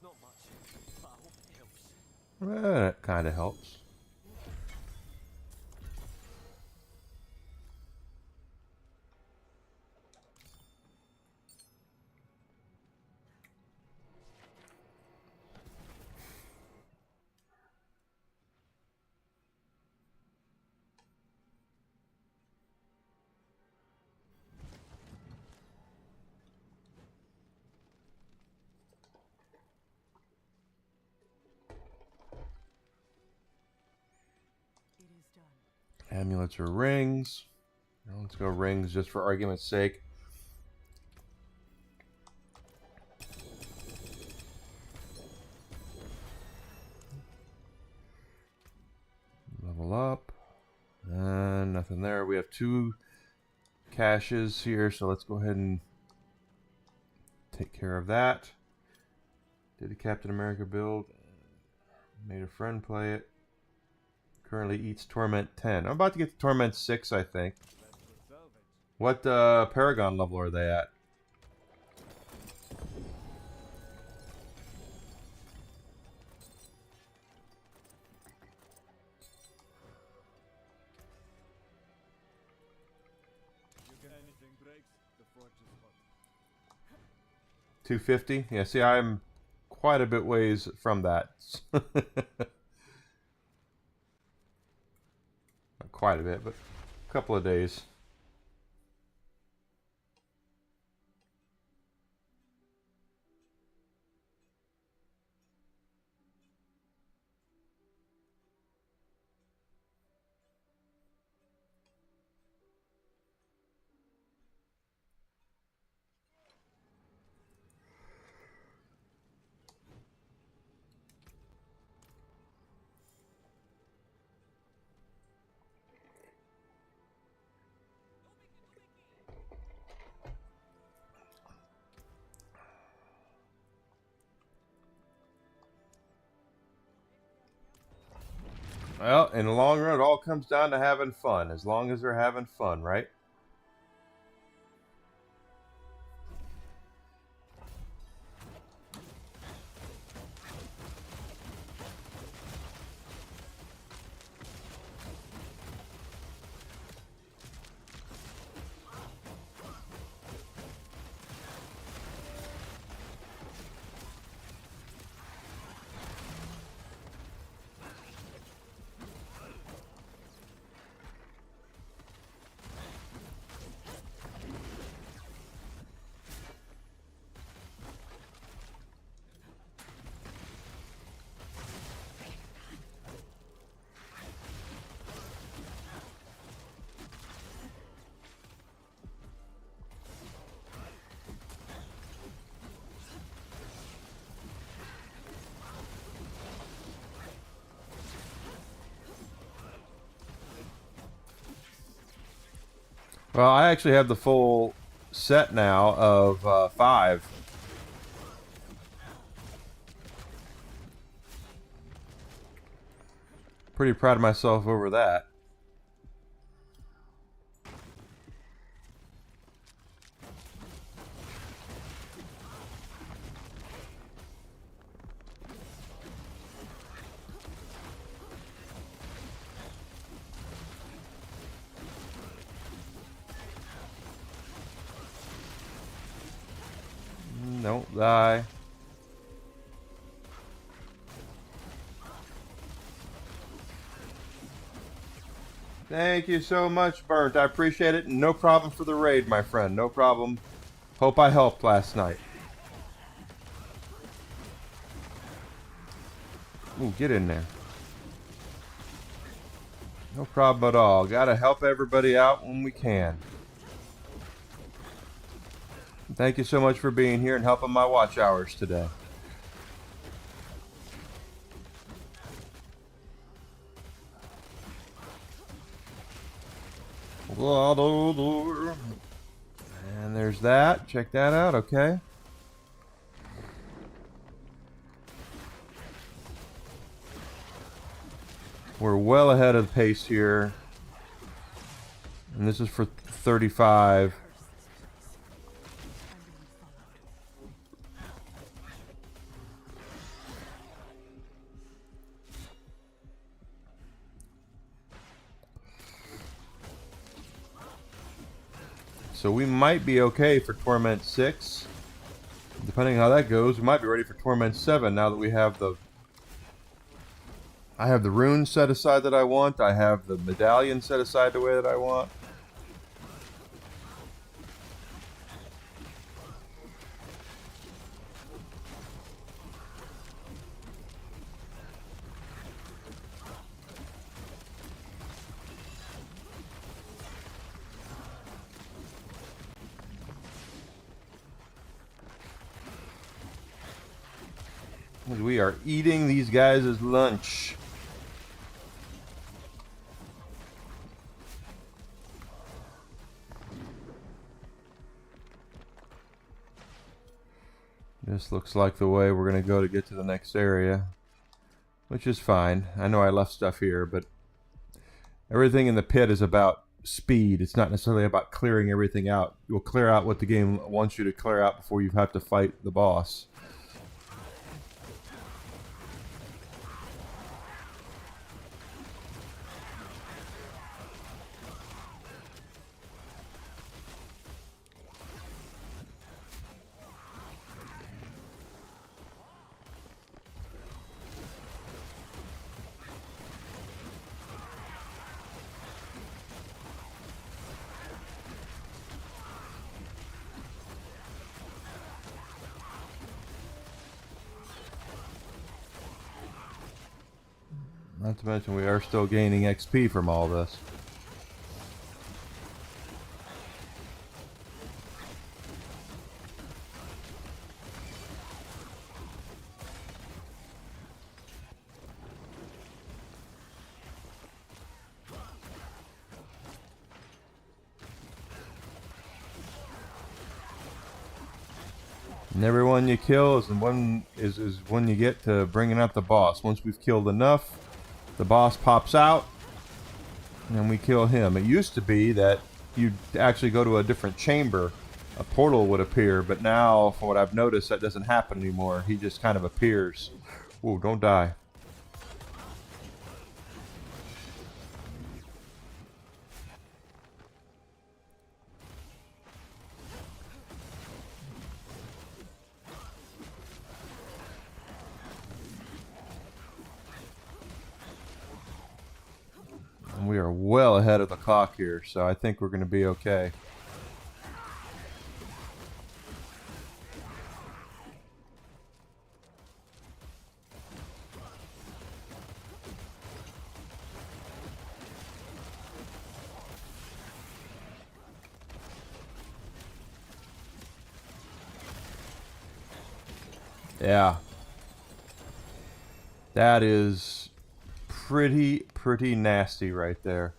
Not much, but I hope it helps. Well, that kind of helps. Amulets or rings. Now let's go rings just for argument's sake. Level up. And nothing there. We have 2 caches here, so let's go ahead and take care of that. Did a Captain America build. Made a friend play it. Currently eats Torment 10. I'm about to get to Torment 6, I think. What Paragon level are they at? Anything breaks, the forge is hot. 250? Yeah, see, I'm quite a bit ways from that. Not quite a bit, but a couple of days. Well, in the long run, it all comes down to having fun. As long as they're having fun, right? Well, I actually have the full set now of 5. Pretty proud of myself over that. Don't die. Thank you so much, Burnt. I appreciate it. No problem for the raid, my friend. No problem. Hope I helped last night. Ooh, get in there. No problem at all. Gotta help everybody out when we can. Thank you so much for being here and helping my watch hours today. And there's that. Check that out, okay? We're well ahead of the pace here. And this is for 35. So we might be okay for Torment 6. Depending on how that goes, we might be ready for Torment 7 now that we have the... I have the runes set aside that I want. I have the medallion set aside the way that I want. We are eating these guys as lunch. This looks like the way we're going to go to get to the next area, which is fine. I know I left stuff here, but everything in the pit is about speed. It's not necessarily about clearing everything out. You'll clear out what the game wants you to clear out before you have to fight the boss. Not to mention we are still gaining XP from all this. And every one you kill is when you get to bringing out the boss. Once we've killed enough, the boss pops out, and we kill him. It used to be that you'd actually go to a different chamber. A portal would appear, but now, from what I've noticed, that doesn't happen anymore. He just kind of appears. Ooh, don't die. And we are well ahead of the clock here, so I think we're going to be okay. Yeah. That is pretty nasty right there.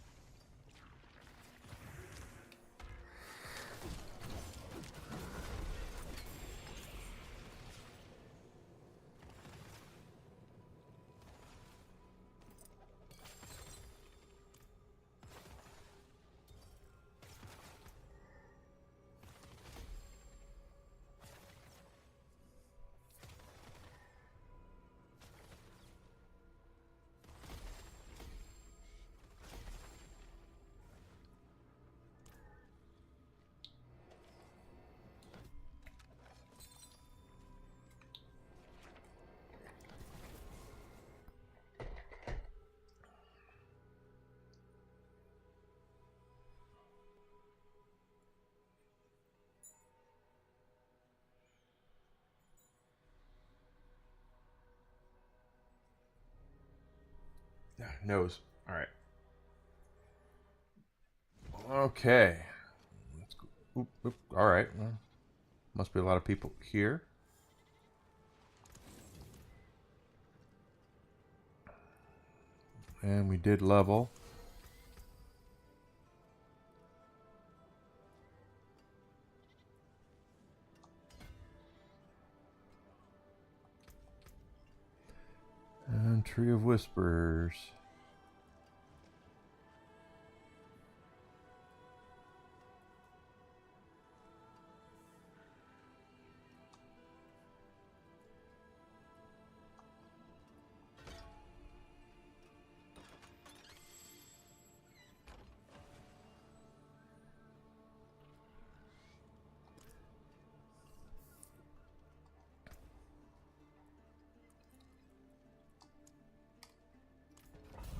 Nose. All right. Okay. Let's go. Oop, oop. All right. Well, must be a lot of people here. And we did level. And Tree of Whispers.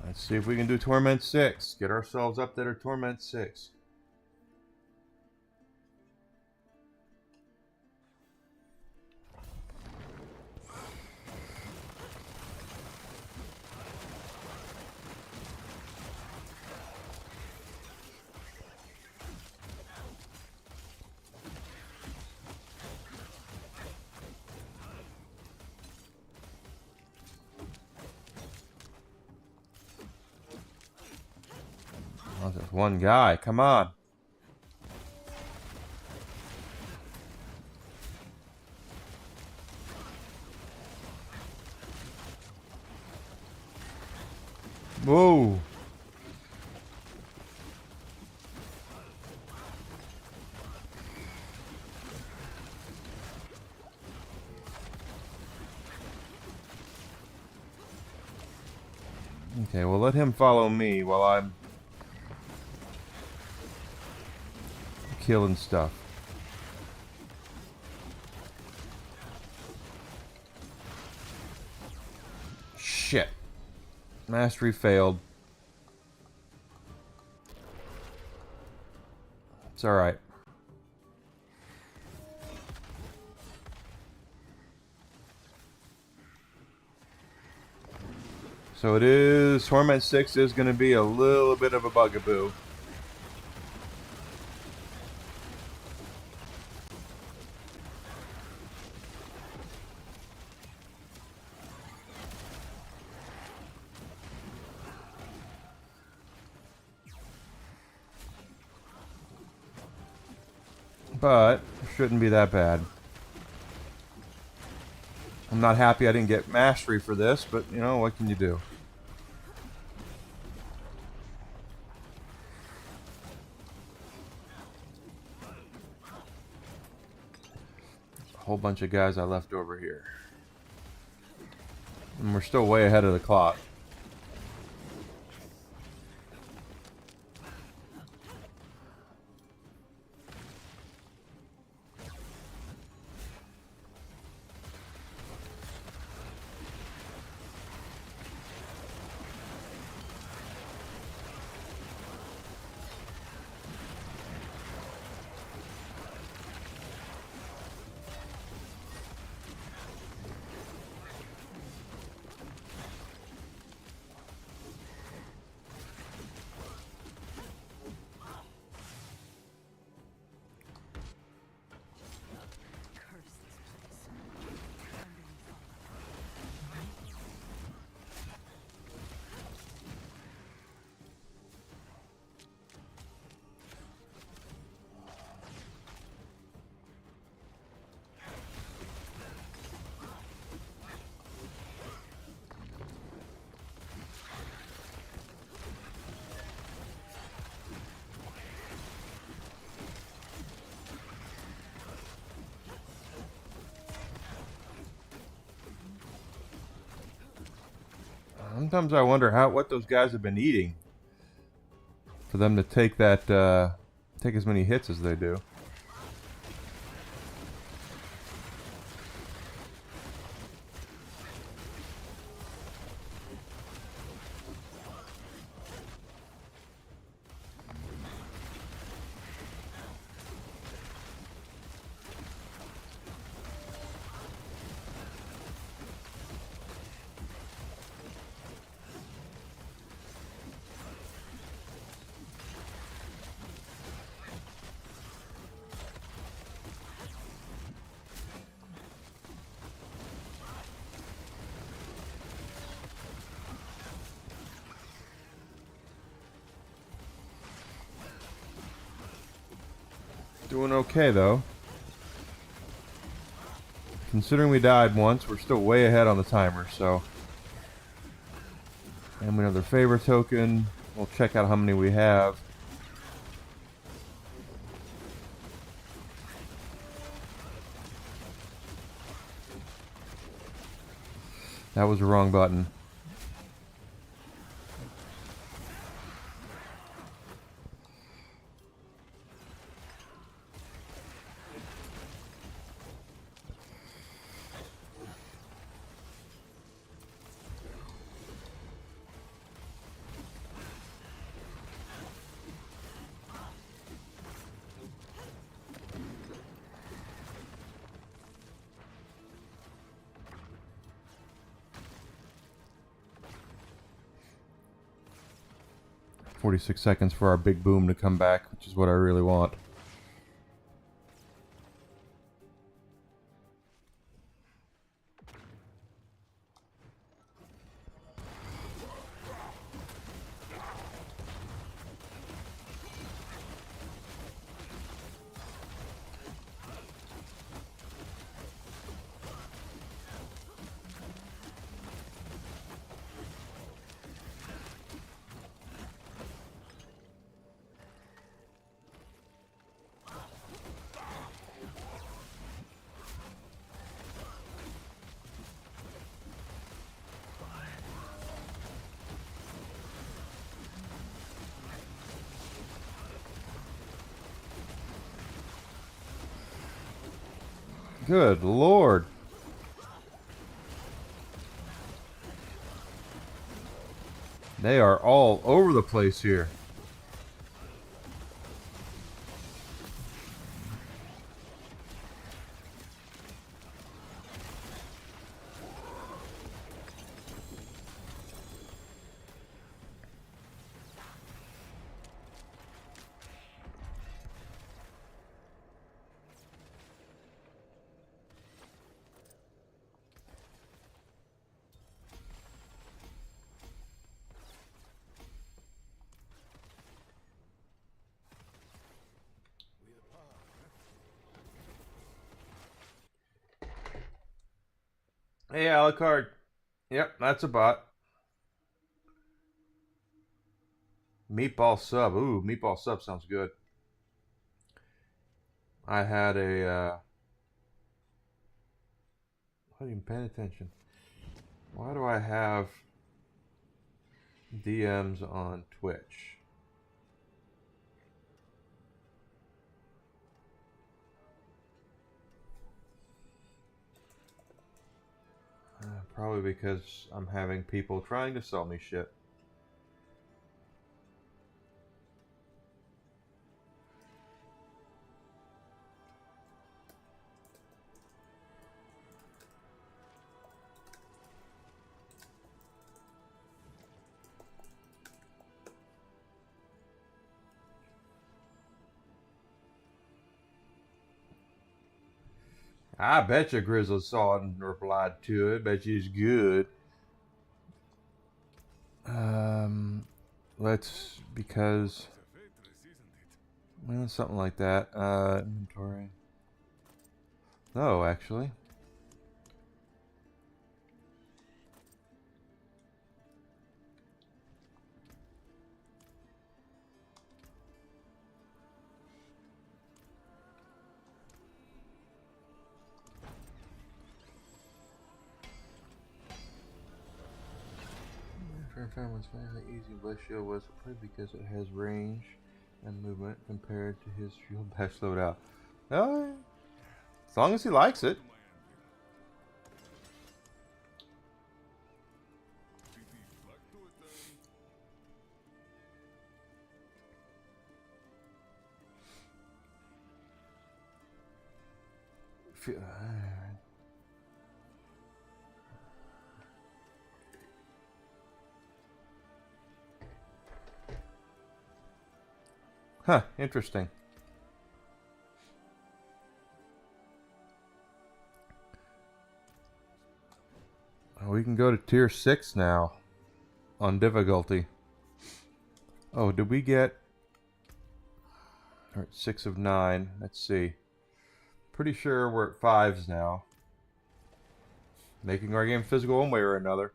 Let's see if we can do Torment 6. Get ourselves up there to Torment 6. Oh, there's one guy. Come on. Whoa. Okay, well, let him follow me while I'm killing stuff. Shit. Mastery failed. It's alright. So it is... Torment 6 is going to be a little bit of a bugaboo. But it shouldn't be that bad. I'm not happy I didn't get mastery for this, but you know, what can you do? A whole bunch of guys I left over here. And we're still way ahead of the clock. Sometimes I wonder what those guys have been eating for them to take that take as many hits as they do. Doing okay, though. Considering we died once, we're still way ahead on the timer, so... And another favor token. We'll check out how many we have. That was the wrong button. "46 seconds for our big boom to come back, which is what I really want." Good lord. They are all over the place here. Hey, Alucard. Yep, that's a bot. Meatball sub. Ooh, meatball sub sounds good. I had a, not even paying attention. Why do I have DMs on Twitch? Probably because I'm having people trying to sell me shit. I bet you Grizzly saw it and replied to it. Bet you it's good. Because well, something like that. Inventory. No, actually. Was finally easy. Bless Shield was probably because it has range and movement compared to his Shield Bash loadout. As long as he likes it. Huh, interesting. We can go to tier 6 now on difficulty. Oh, did we get... All right, 6 of 9. Let's see. Pretty sure we're at 5s now. Making our game physical one way or another.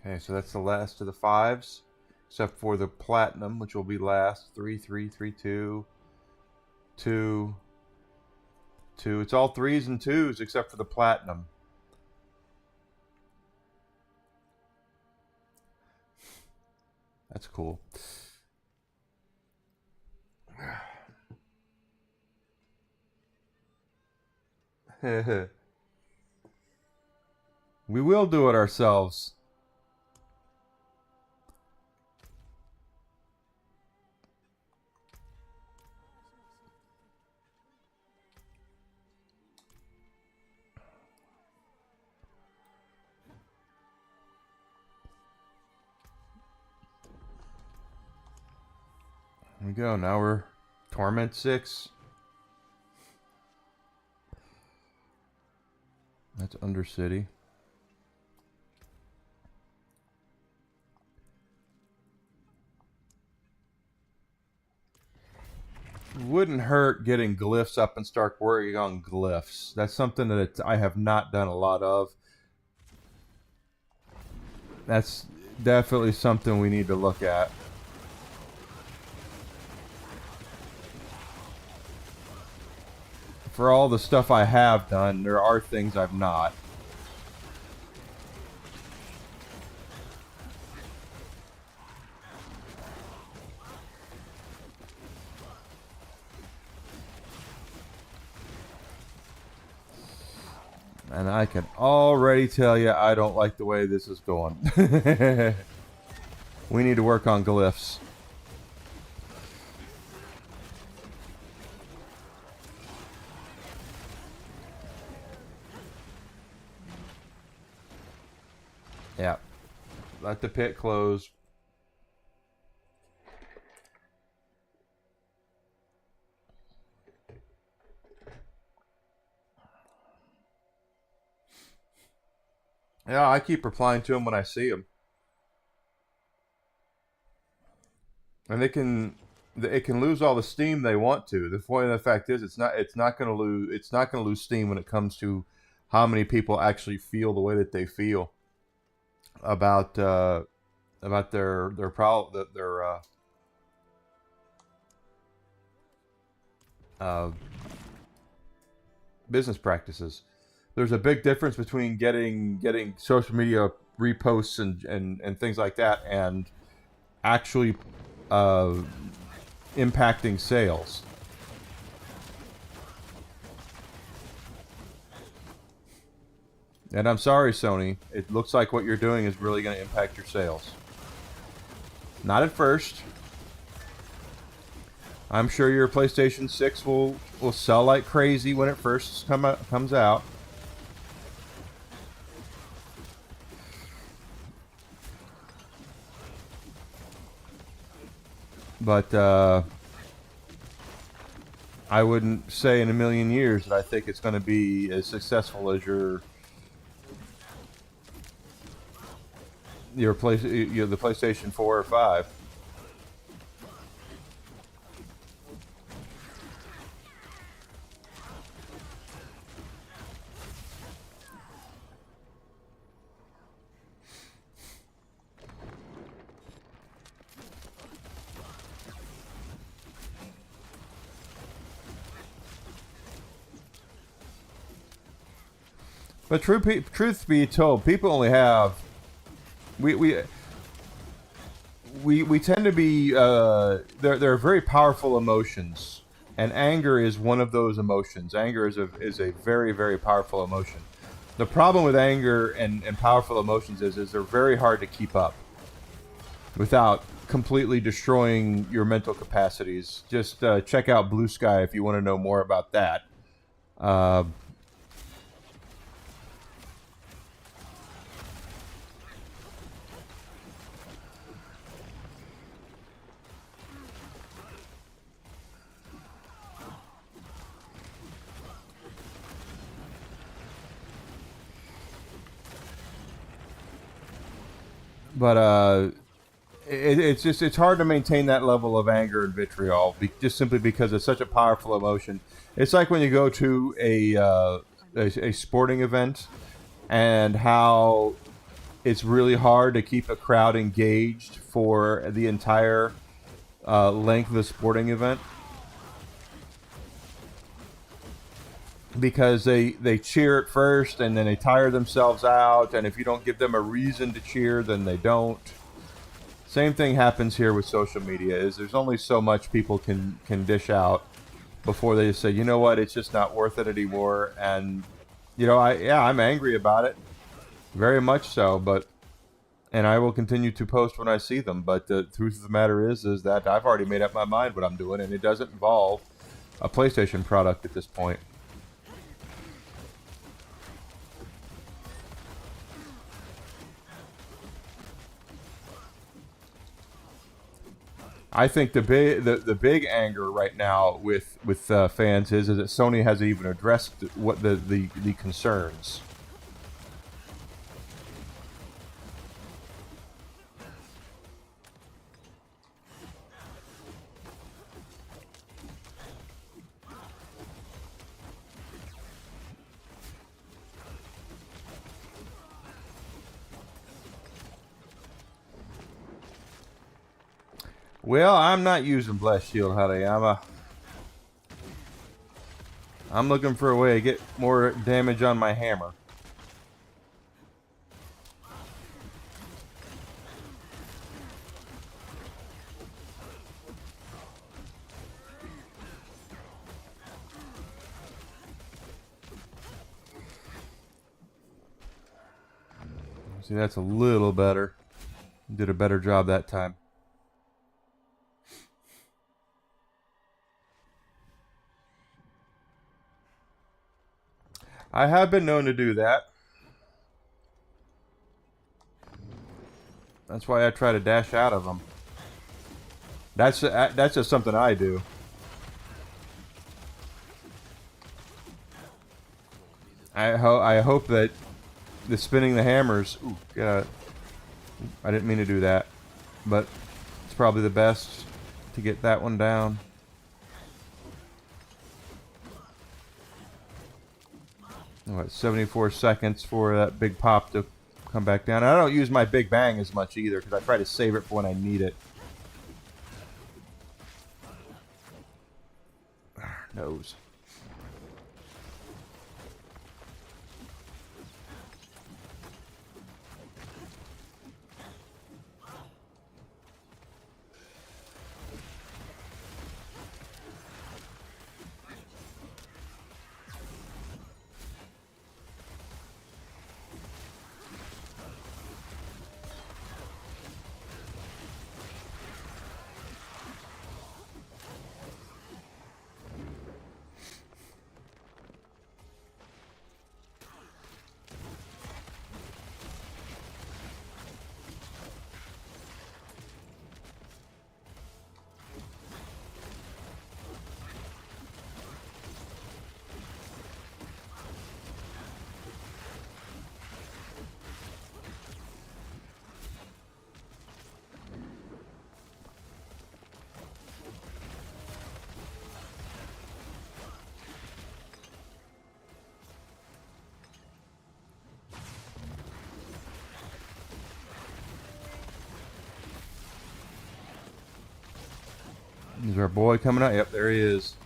Okay, so that's the last of the 5s. Except for the platinum, which will be last. 3, 3, 3, 2. 2. 2. It's all 3s and 2s except for the platinum. That's cool. We will do it ourselves. Here we go. Now we're Torment 6. That's Undercity. Wouldn't hurt getting glyphs up and start working on glyphs. That's something that I have not done a lot of. That's definitely something we need to look at. For all the stuff I have done, there are things I've not. And I can already tell you I don't like the way this is going. We need to work on glyphs. Yeah. Let the pit close. Yeah, I keep replying to them when I see them. And it can lose all the steam they want to. The point of the fact is it's not going to lose steam when it comes to how many people actually feel the way that they feel about their business practices. There's a big difference between getting social media reposts and things like that and actually impacting sales. And I'm sorry, Sony. It looks like what you're doing is really going to impact your sales. Not at first. I'm sure your PlayStation 6 will sell like crazy when it first comes out. But I wouldn't say in a million years that I think it's going to be as successful as the PlayStation 4 or 5. But truth be told, people only have we tend to be they're very powerful emotions, and anger is one of those emotions. Anger is a very, very powerful emotion. The problem with anger and powerful emotions is they're very hard to keep up without completely destroying your mental capacities. Just check out Blue Sky if you want to know more about that. but it's hard to maintain that level of anger and vitriol, just simply because it's such a powerful emotion. It's like when you go to a sporting event, and how it's really hard to keep a crowd engaged for the entire length of the sporting event, because they cheer at first and then they tire themselves out, and if you don't give them a reason to cheer, then they don't. Same thing happens here with social media. Is there's only so much people can dish out before they just say, you know what, it's just not worth it anymore. And I'm angry about it, very much so, but and I will continue to post when I see them. But the truth of the matter is that I've already made up my mind what I'm doing, and it doesn't involve a PlayStation product at this point. I think the big anger right now with fans is that Sony hasn't even addressed what the concerns. Well, I'm not using Blessed Shield, honey. I'm looking for a way to get more damage on my hammer. See, that's a little better. Did a better job that time. I have been known to do that. That's why I try to dash out of them. That's just something I do. I hope that the spinning the hammers. Ooh, God, I didn't mean to do that, but it's probably the best to get that one down. What, 74 seconds for that big pop to come back down. And I don't use my big bang as much either, because I try to save it for when I need it. Nose. Is our boy coming out? Yep, there he is.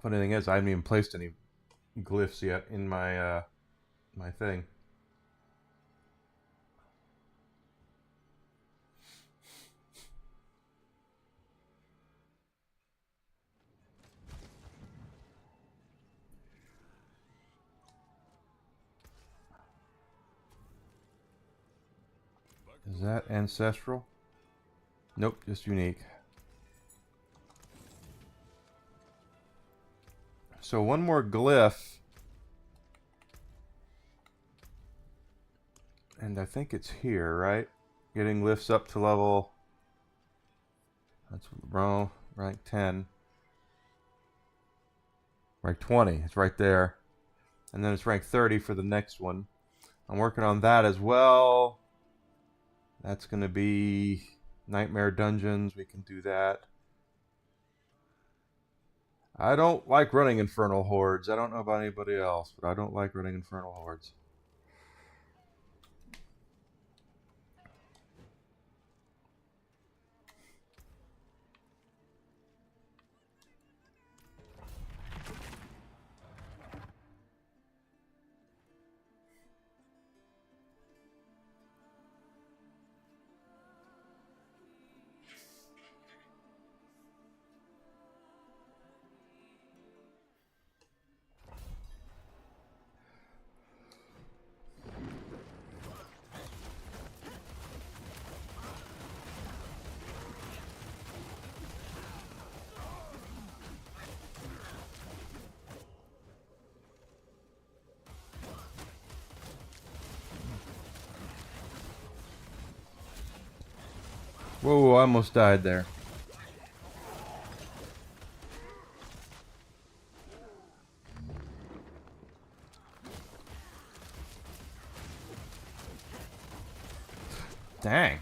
Funny thing is, I haven't even placed any glyphs yet in my my thing. Is that ancestral? Nope, just unique. So one more glyph. And I think it's here, right? Getting glyphs up to level... That's wrong. Rank 10. Rank 20. It's right there. And then it's rank 30 for the next one. I'm working on that as well. That's going to be Nightmare Dungeons. We can do that. I don't like running Infernal Hordes. I don't know about anybody else, but I don't like running Infernal Hordes. Whoa, I almost died there. Dang.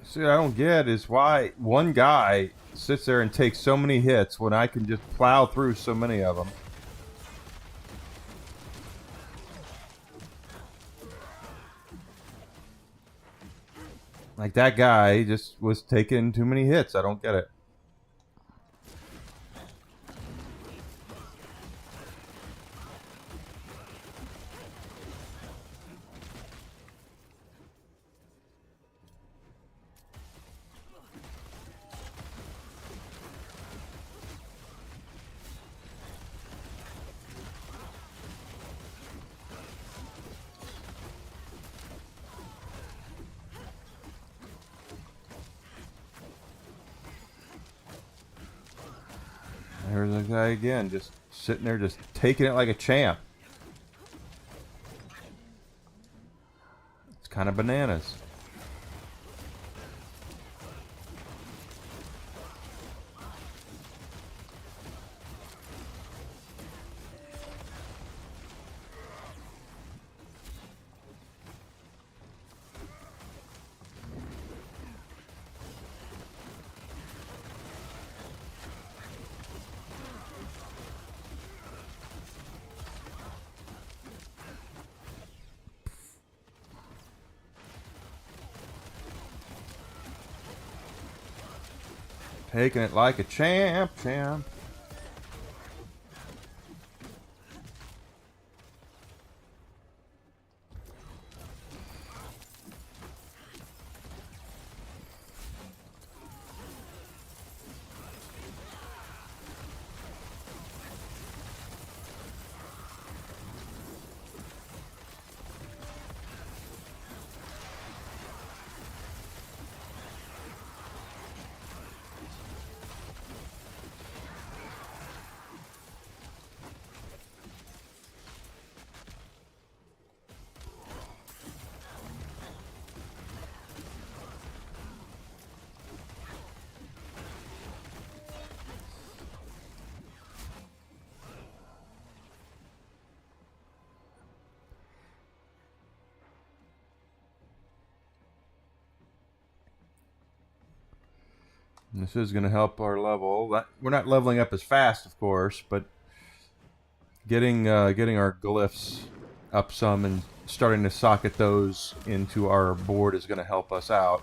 See, what I don't get is why one guy sits there and takes so many hits when I can just plow through so many of them. Like that guy just was taking too many hits. I don't get it. There's a guy again, just sitting there, just taking it like a champ. It's kind of bananas. Taking it like a champ. And this is going to help our level. We're not leveling up as fast, of course, but getting our glyphs up some and starting to socket those into our board is going to help us out.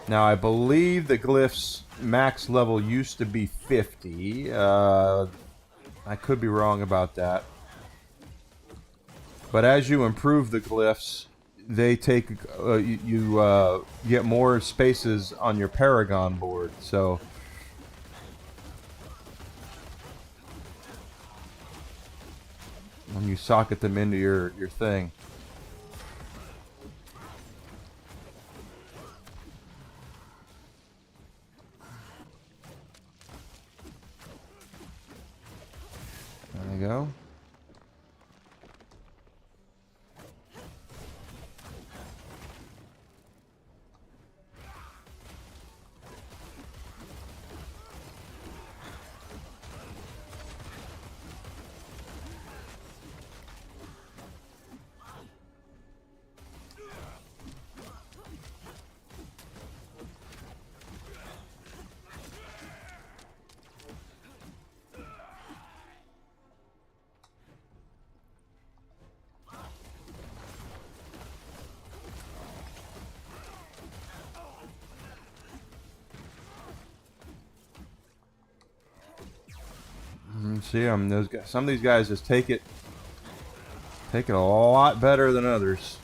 Now, I believe the glyphs max level used to be 50. I could be wrong about that. But as you improve the glyphs, they take you get more spaces on your Paragon board. So when you socket them into your thing. There you go. See, those guys, some of these guys just take it a lot better than others.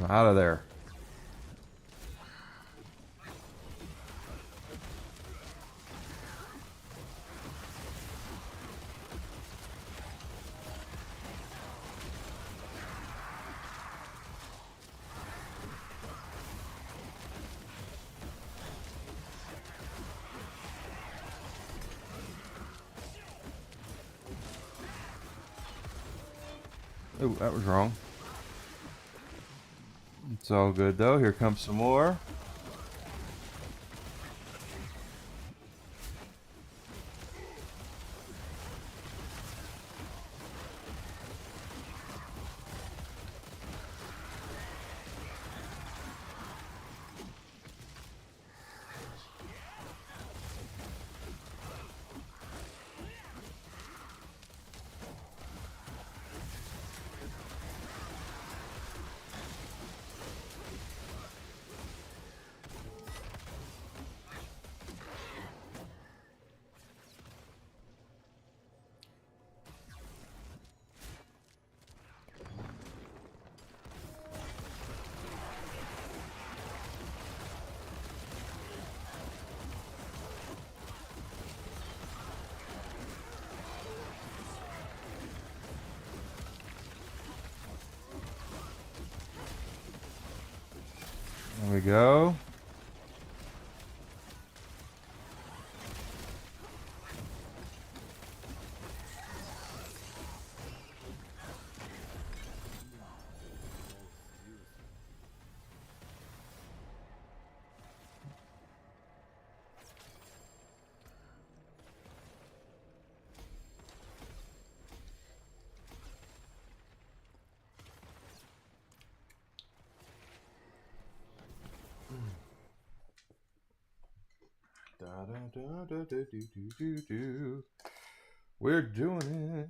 Out of there. Oh, that was wrong. It's all good though. Here comes some more. There we go. Da, da, da, da, da, do, do, do, do. We're doing it.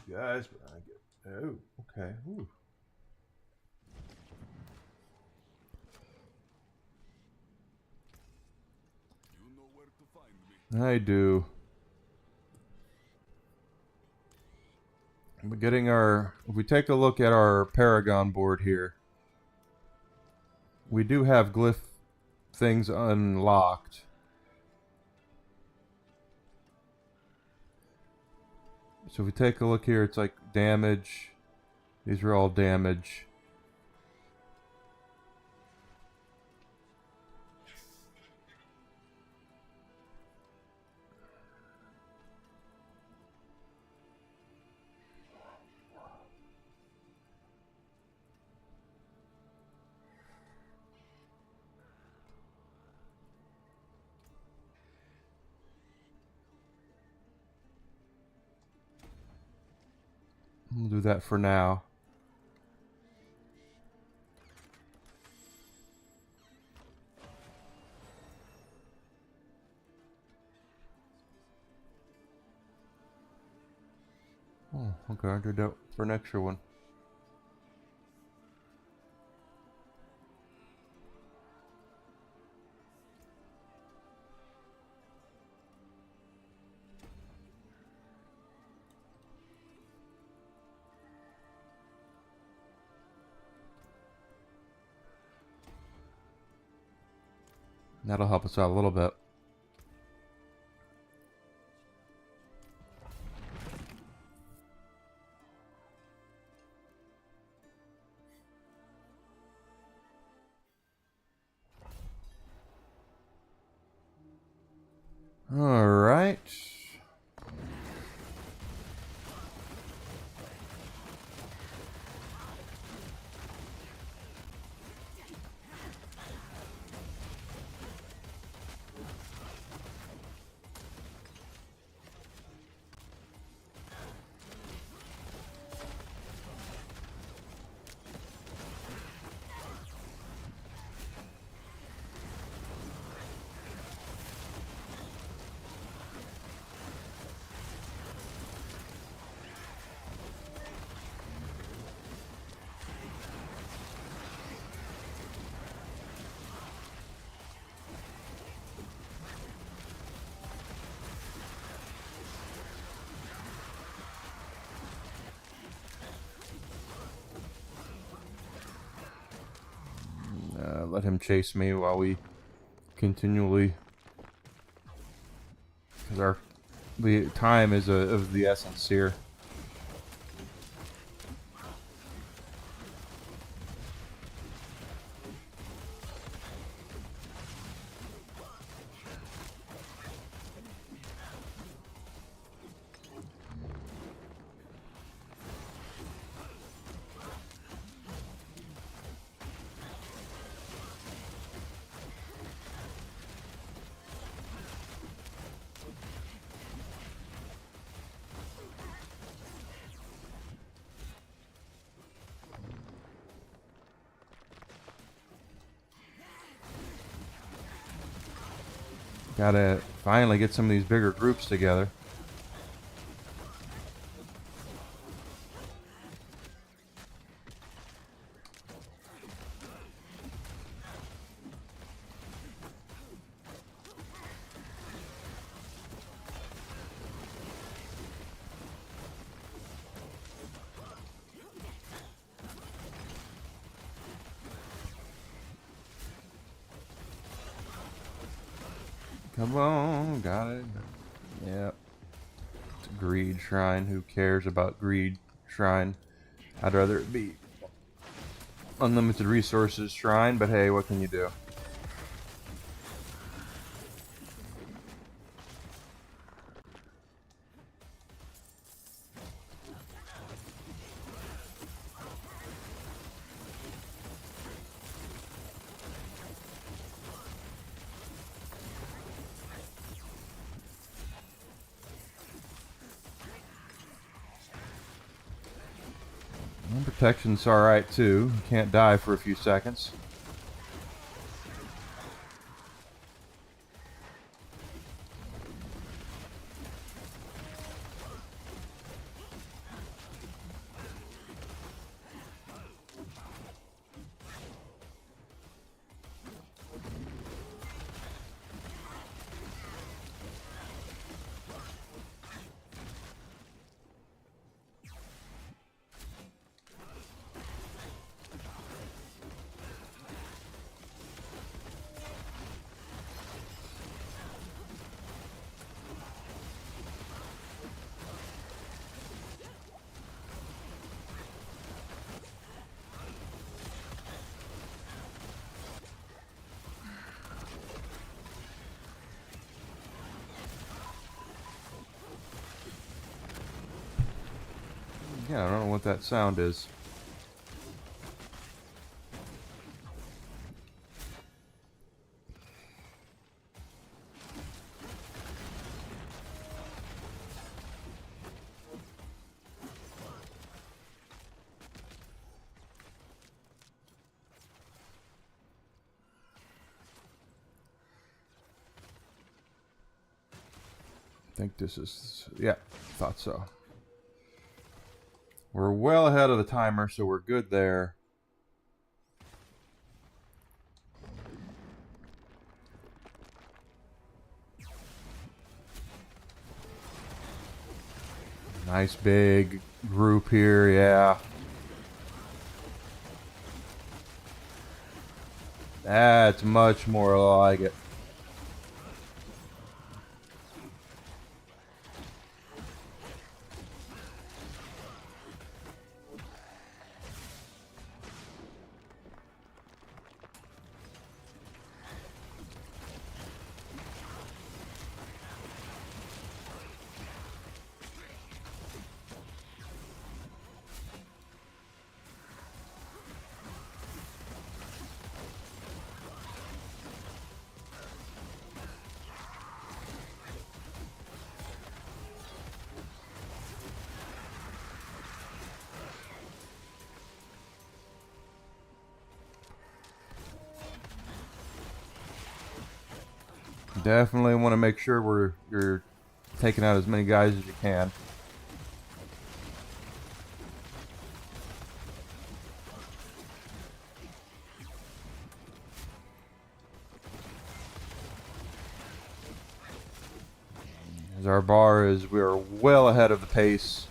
You guys, but I get. Oh, okay. Ooh. You know where to find me. I do. We're getting our. If we take a look at our Paragon board here, we do have glyph things unlocked. So if we take a look here, it's like damage. These are all damage. We'll do that for now. Oh, okay, I did that for an extra one. That'll help us out a little bit. All right. Let him chase me while we continually, because the time is of the essence here. Gotta finally get some of these bigger groups together. Come on, got it. Yep. It's a greed shrine. Who cares about greed shrine? I'd rather it be unlimited resources shrine, but hey, what can you do? And protection's alright too. You can't die for a few seconds. Yeah, I don't know what that sound is. I think this is... Yeah, thought so. We're well ahead of the timer, so we're good there. Nice big group here, yeah. That's much more like it. Definitely want to make sure you're taking out as many guys as you can. As our bar is, we are well ahead of the pace.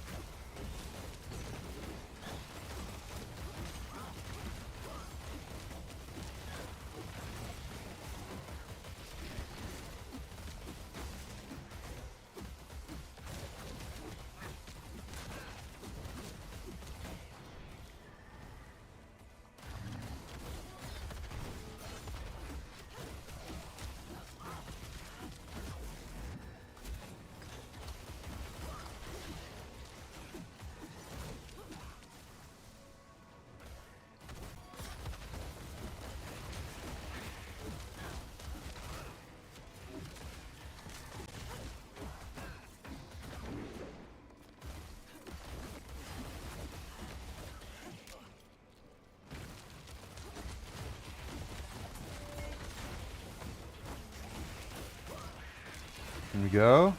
Here we go.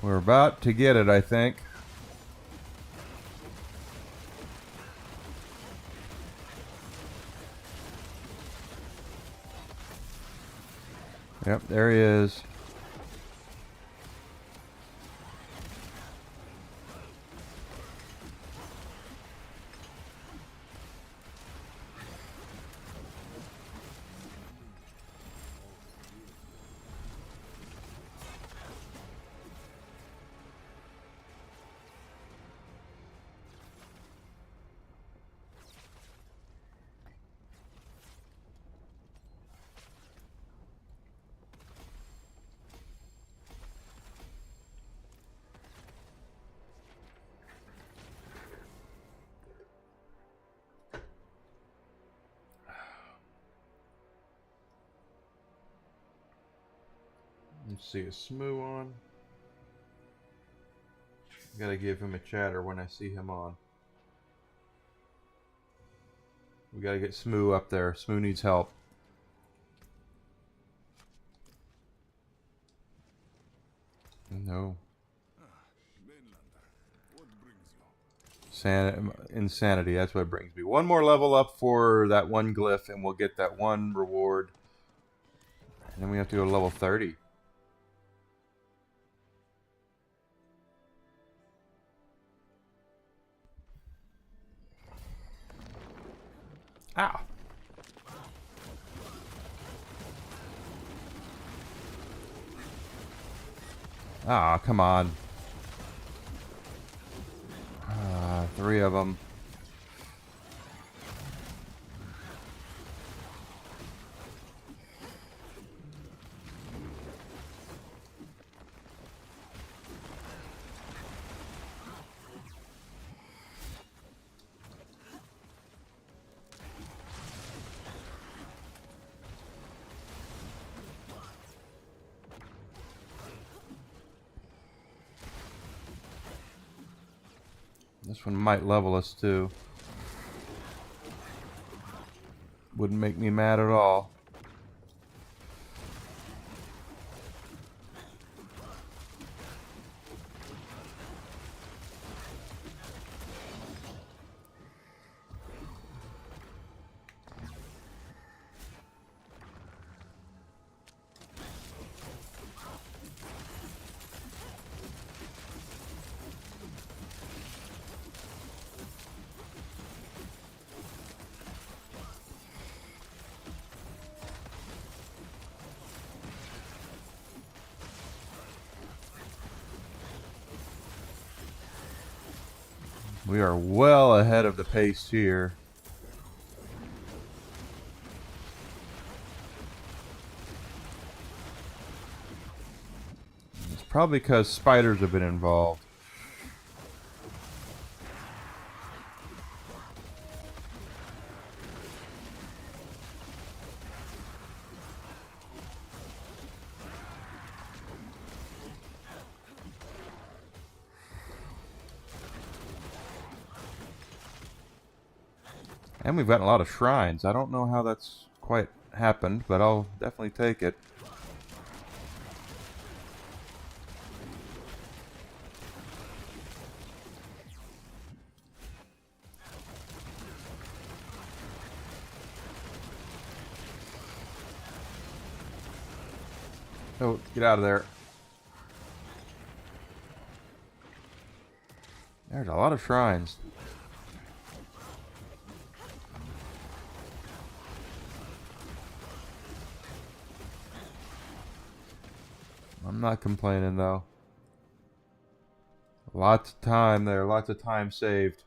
We're about to get it, I think. Yep, there he is. Let's see, is Smoo on? Gotta give him a chatter when I see him on. We gotta get Smoo up there. Smoo needs help. No. Insanity, that's what brings me. One more level up for that one glyph and we'll get that one reward. And then we have to go to level 30. Ow. Ah, come on. Three of them. This one might level us too. Wouldn't make me mad at all. We are well ahead of the pace here. It's probably because spiders have been involved. And we've gotten a lot of shrines. I don't know how that's quite happened, but I'll definitely take it. Oh, get out of there. There's a lot of shrines. I'm not complaining though. Lots of time there, lots of time saved.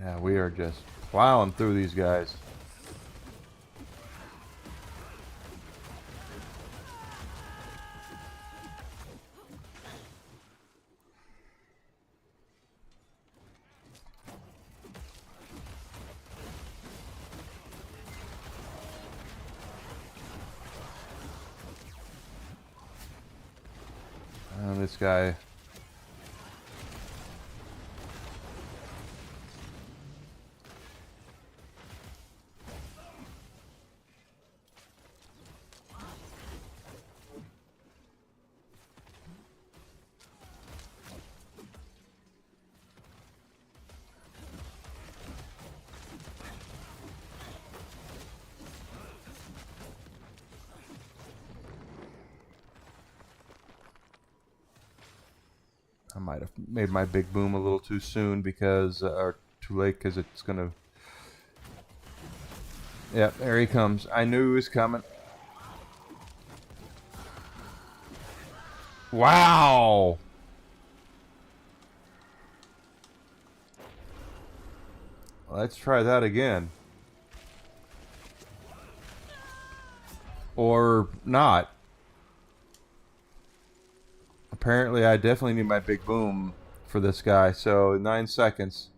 Yeah, we are just plowing through these guys. This guy. I might have made my big boom a little too soon because, or too late because it's gonna. Yeah, there he comes. I knew he was coming. Wow! Let's try that again. Or not. Apparently, I definitely need my big boom for this guy. So 9 seconds.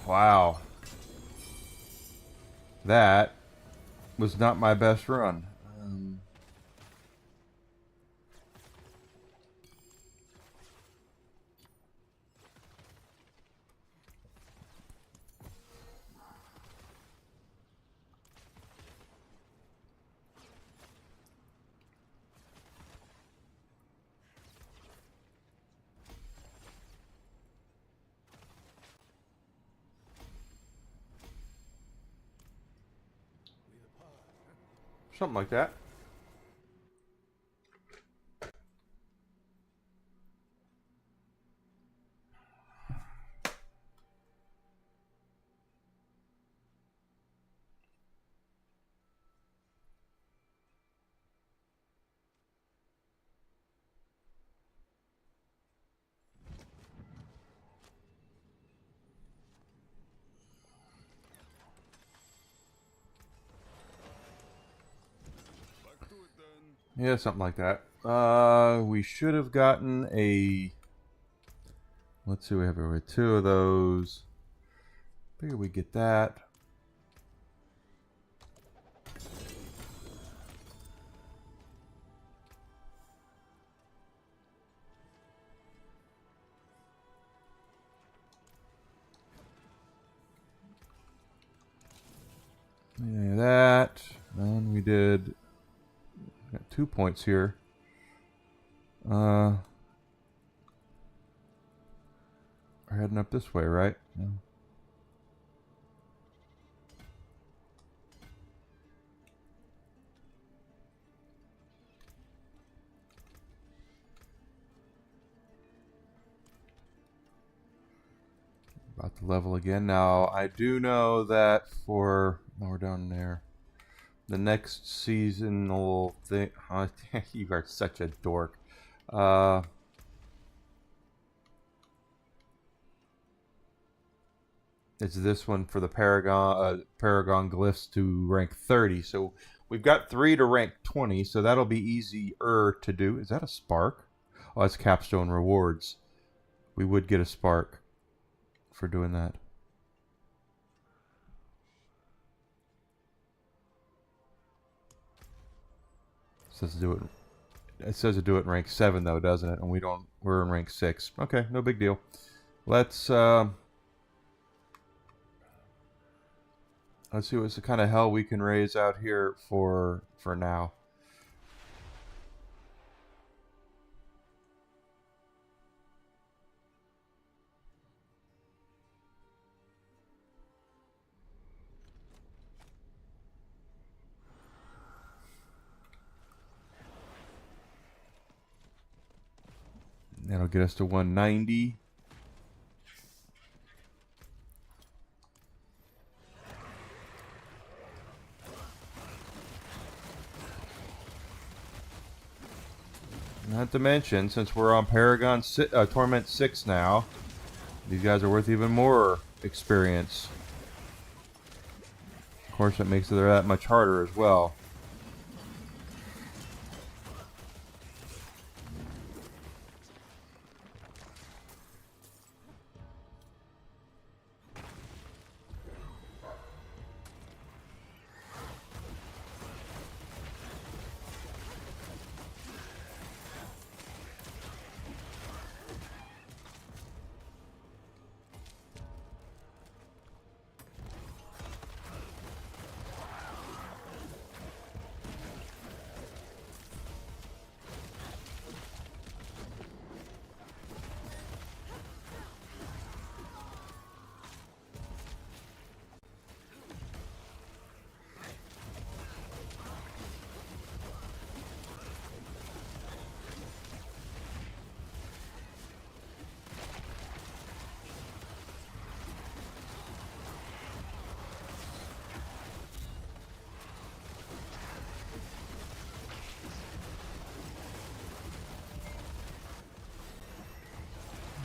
Wow. That was not my best run. Something like that. Back to it then. Yeah, something like that. We should have gotten a... Let's see, we have two of those. Figure we get that. Yeah, that. And we did... Got 2 points here. We're heading up this way, right? Yeah. About to level again. Now, I do know that for... Oh, we're down there. The next seasonal thing... Oh, you are such a dork. It's this one for the Paragon glyphs to rank 30. So we've got 3 to rank 20, so that'll be easier to do. Is that a spark? Oh, that's capstone rewards. We would get a spark for doing that. It says to do it. It says to do it in rank 7 though, doesn't it? And we don't. We're in rank 6. Okay, no big deal. Let's see what's the kind of hell we can raise out here for now. That'll get us to 190. Not to mention, since we're on Paragon Torment 6 now, these guys are worth even more experience. Of course, it makes it that much harder as well.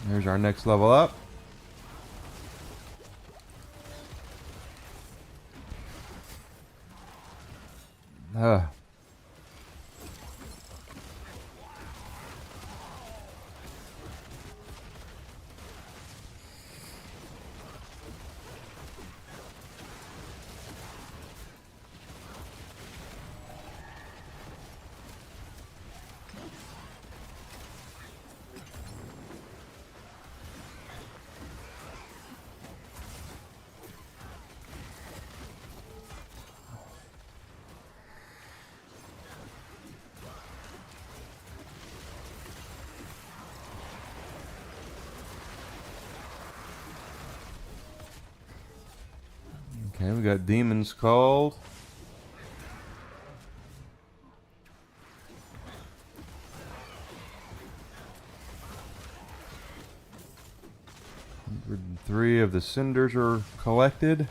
There's our next level up. Okay, we got Demon's Called. 103 of the cinders are collected.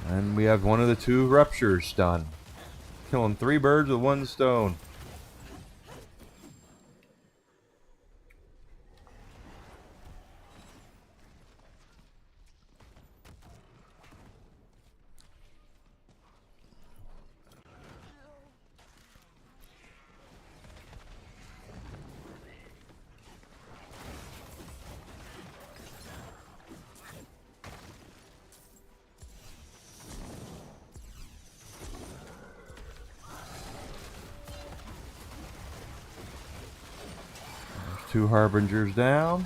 And we have one of the 2 ruptures done. Killing 3 birds with 1 stone. There's 2 harbingers down.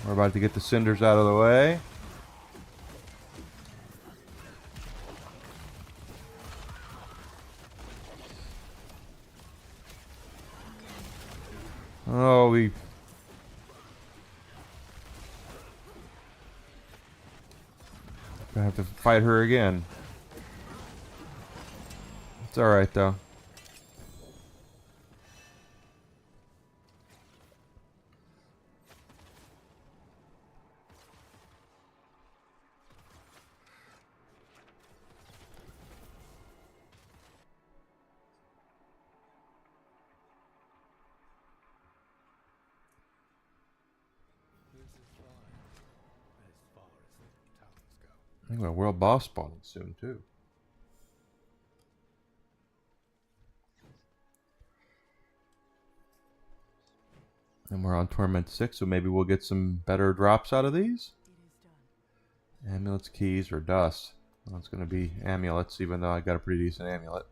We're about to get the cinders out of the way. Oh, we... I have to fight her again. It's alright, though. I think a world boss spawning soon, too. And we're on Torment 6, so maybe we'll get some better drops out of these. Amulets, keys, or dust. Well, it's going to be amulets, even though I got a pretty decent amulet.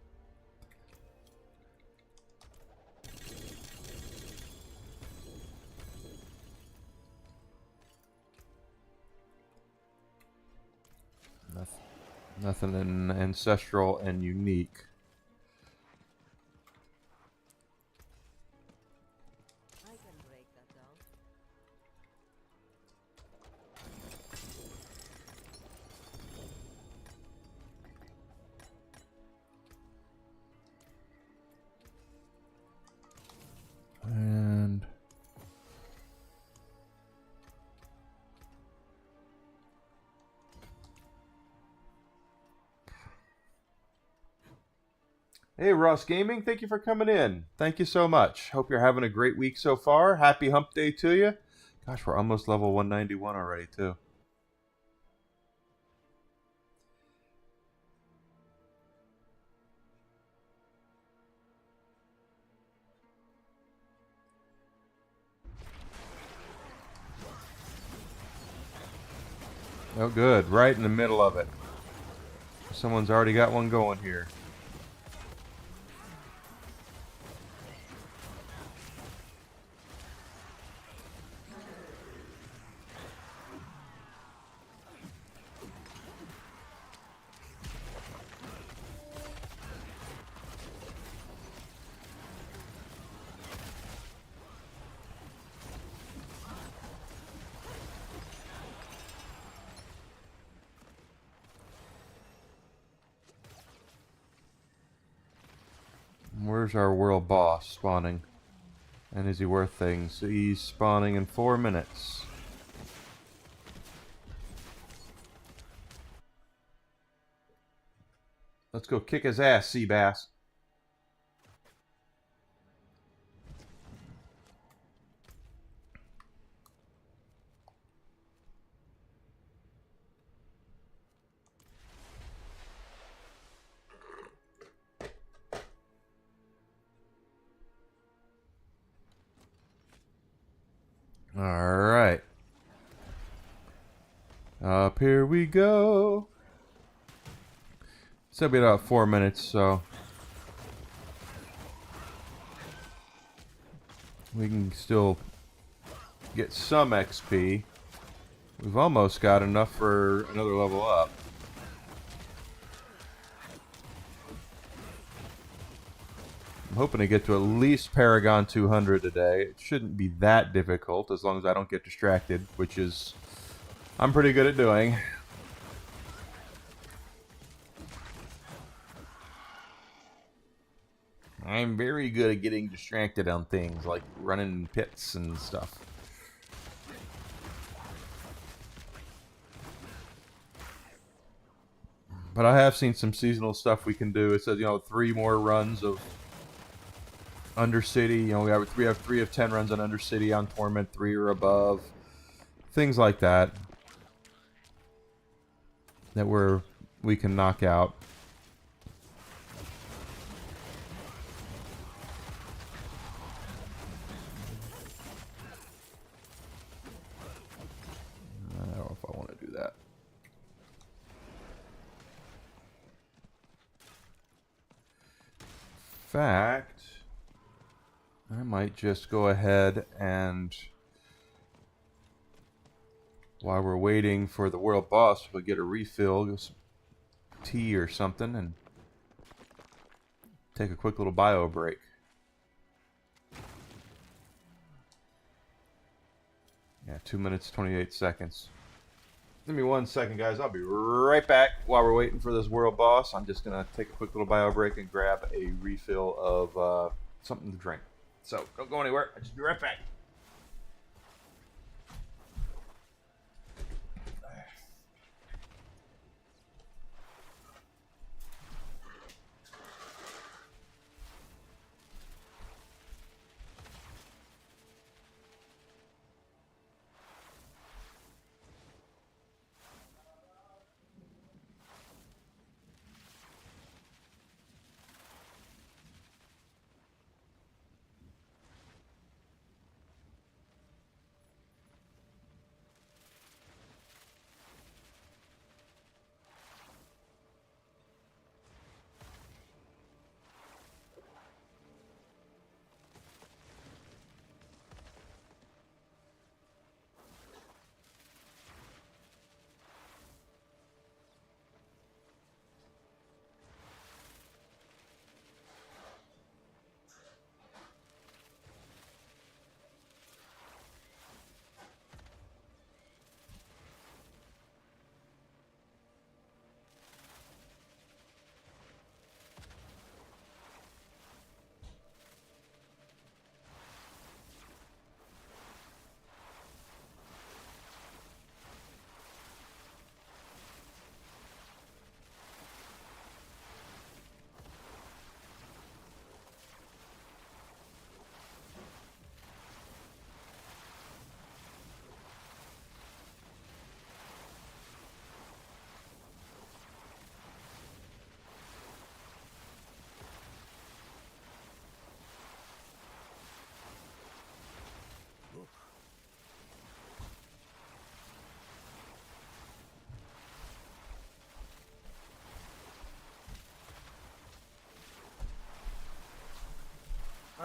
Nothing in ancestral and unique. I can break that down. And hey, Ross Gaming, thank you for coming in. Thank you so much. Hope you're having a great week so far. Happy Hump Day to you. Gosh, we're almost level 191 already, too. Oh, good. Right in the middle of it. Someone's already got one going here. Where's our world boss spawning? And is he worth things? He's spawning in 4 minutes. Let's go kick his ass, sea bass. Alright. Up here we go. It's gonna be about 4 minutes, so we can still get some XP. We've almost got enough for another level up. I'm hoping to get to at least Paragon 200 today. It shouldn't be that difficult as long as I don't get distracted, which is I'm pretty good at doing. I'm very good at getting distracted on things like running pits and stuff. But I have seen some seasonal stuff we can do. It says, 3 more runs of Undercity. We have 3 of 10 runs on Undercity on Torment, 3 or above. Things like that. That we can knock out. I don't know if I want to do that. In fact, I might just go ahead and, while we're waiting for the world boss, we'll get a refill, get some tea or something, and take a quick little bio break. Yeah, 2 minutes, 28 seconds. Give me 1 second, guys. I'll be right back while we're waiting for this world boss. I'm just going to take a quick little bio break and grab a refill of something to drink. So, don't go anywhere. I'll just be right back.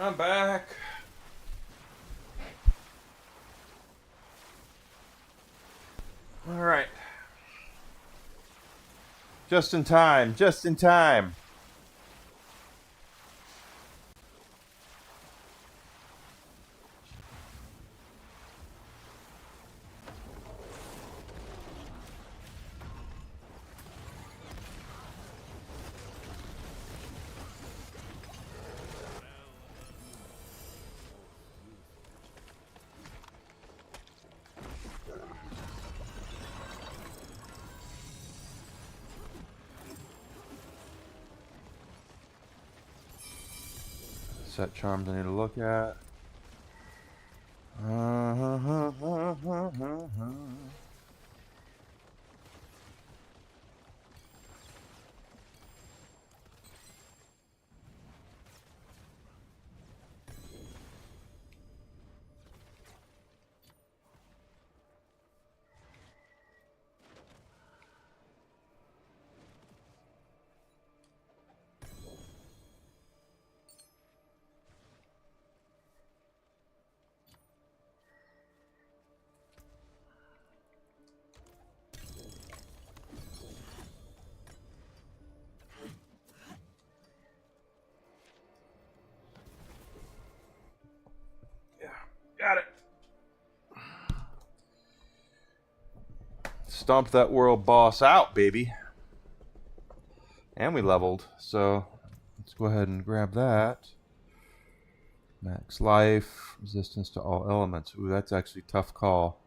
I'm back. All right. Just in time. Just in time. Set charms I need to look at. stomped that world boss out, baby. And we leveled, so let's go ahead and grab that. Max life, resistance to all elements. Ooh, that's actually a tough call.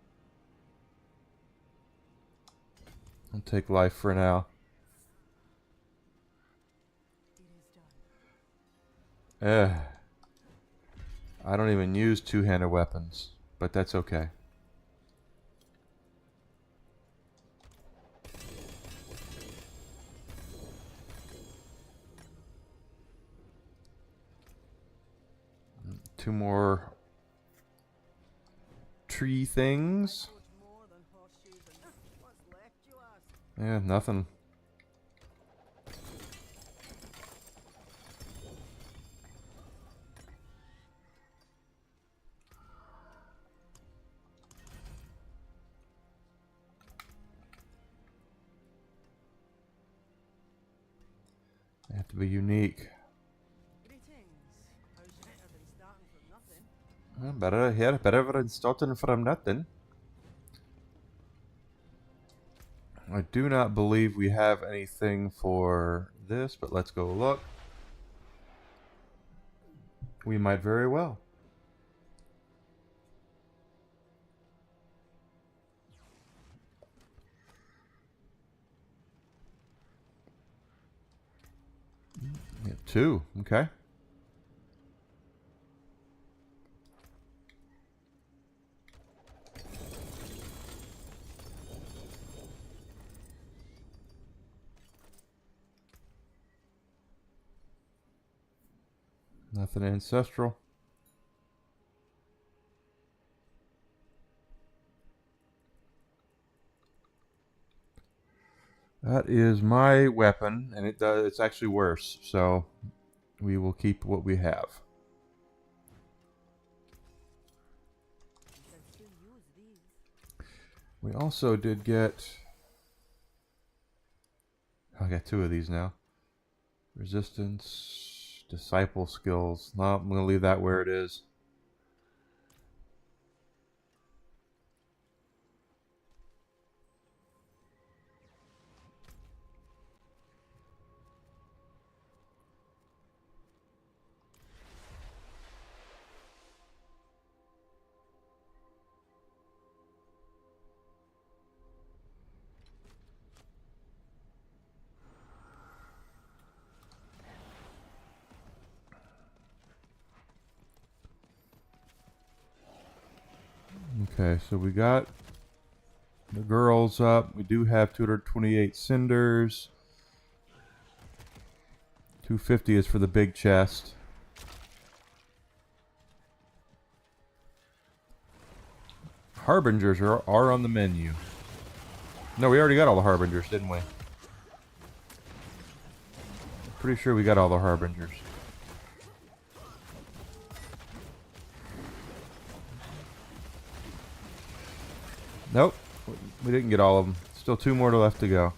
I'll take life for now. I don't even use two-handed weapons, but that's okay. Two more tree things. Yeah, nothing. They have to be unique. Better here, better than starting from nothing. I do not believe we have anything for this, but let's go look. We might very well. We have two, okay. Nothing ancestral. That is my weapon, and it's actually worse, so we will keep what we have. We also did get... I got two of these now. Resistance, disciple skills. No, I'm going to leave that where it is. Okay, so we got the girls up. We do have 228 cinders. 250 is for the big chest. Harbingers are on the menu. No, we already got all the Harbingers, didn't we? Pretty sure we got all the Harbingers. Nope, we didn't get all of them. Still two more left to go.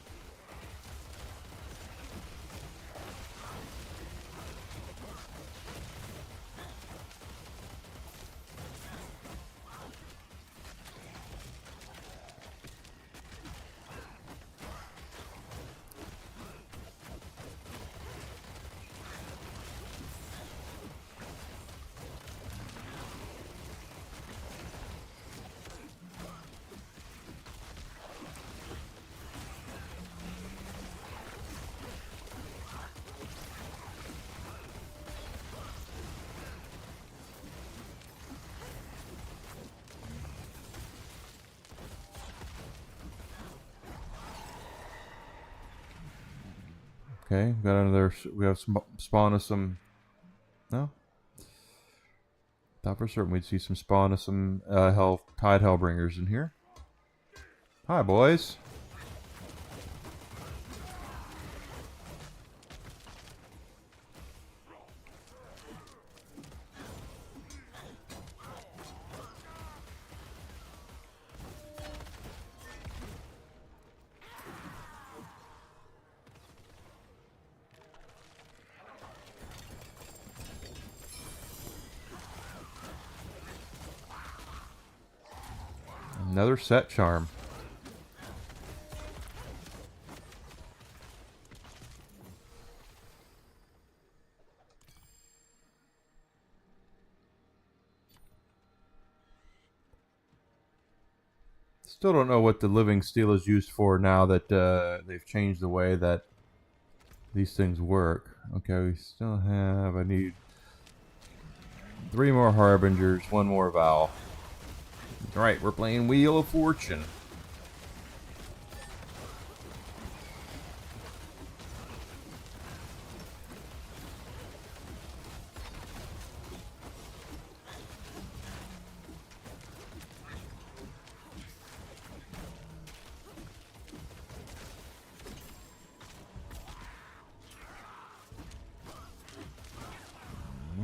Okay, got another. We have spawn of some. No. Thought for certain we'd see some spawn of some Tide Hellbringers in here. Hi, boys. Another set charm. Still don't know what the living steel is used for now that they've changed the way that these things work. Okay, we still have... I need 3 more Harbingers, 1 more Vow. Alright, we're playing Wheel of Fortune.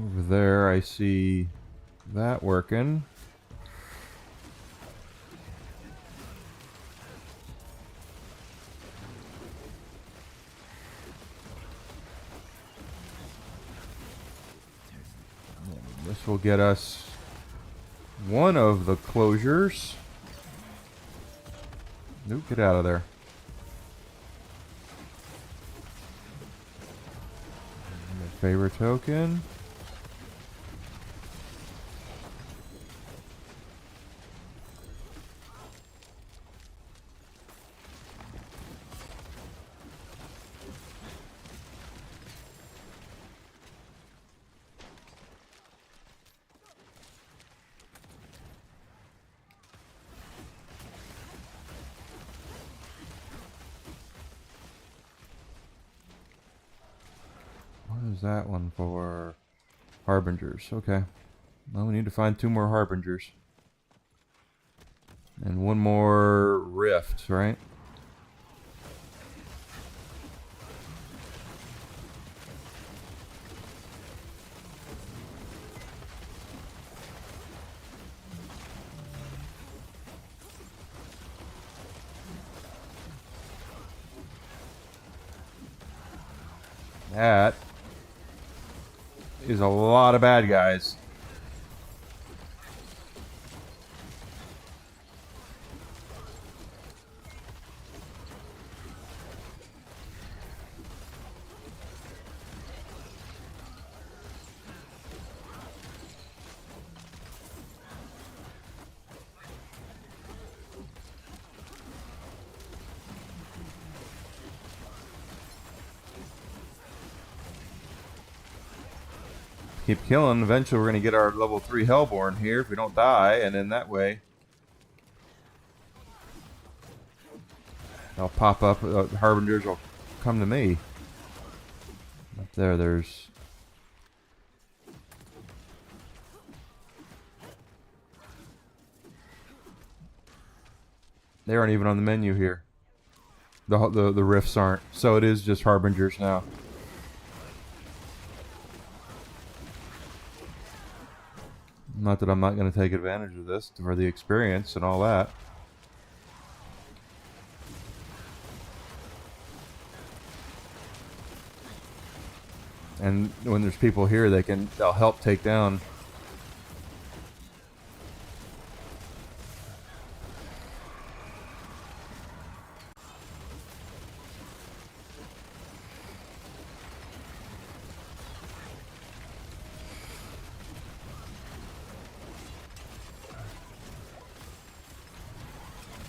Over there, I see that working. This will get us one of the closures. Nope, get out of there. Favorite token. What is that one for? Harbingers. Okay. Well, we need to find 2 more Harbingers. And 1 more Rift, right? That is a lot of bad guys. Keep killing. Eventually we're going to get our level 3 Hellborn here if we don't die, and then that way they'll pop up. Harbingers will come to me. Up there, there's... They aren't even on the menu here. The rifts aren't. So it is just Harbingers now. Not that I'm not going to take advantage of this for the experience and all that. And when there's people here, they'll help take down.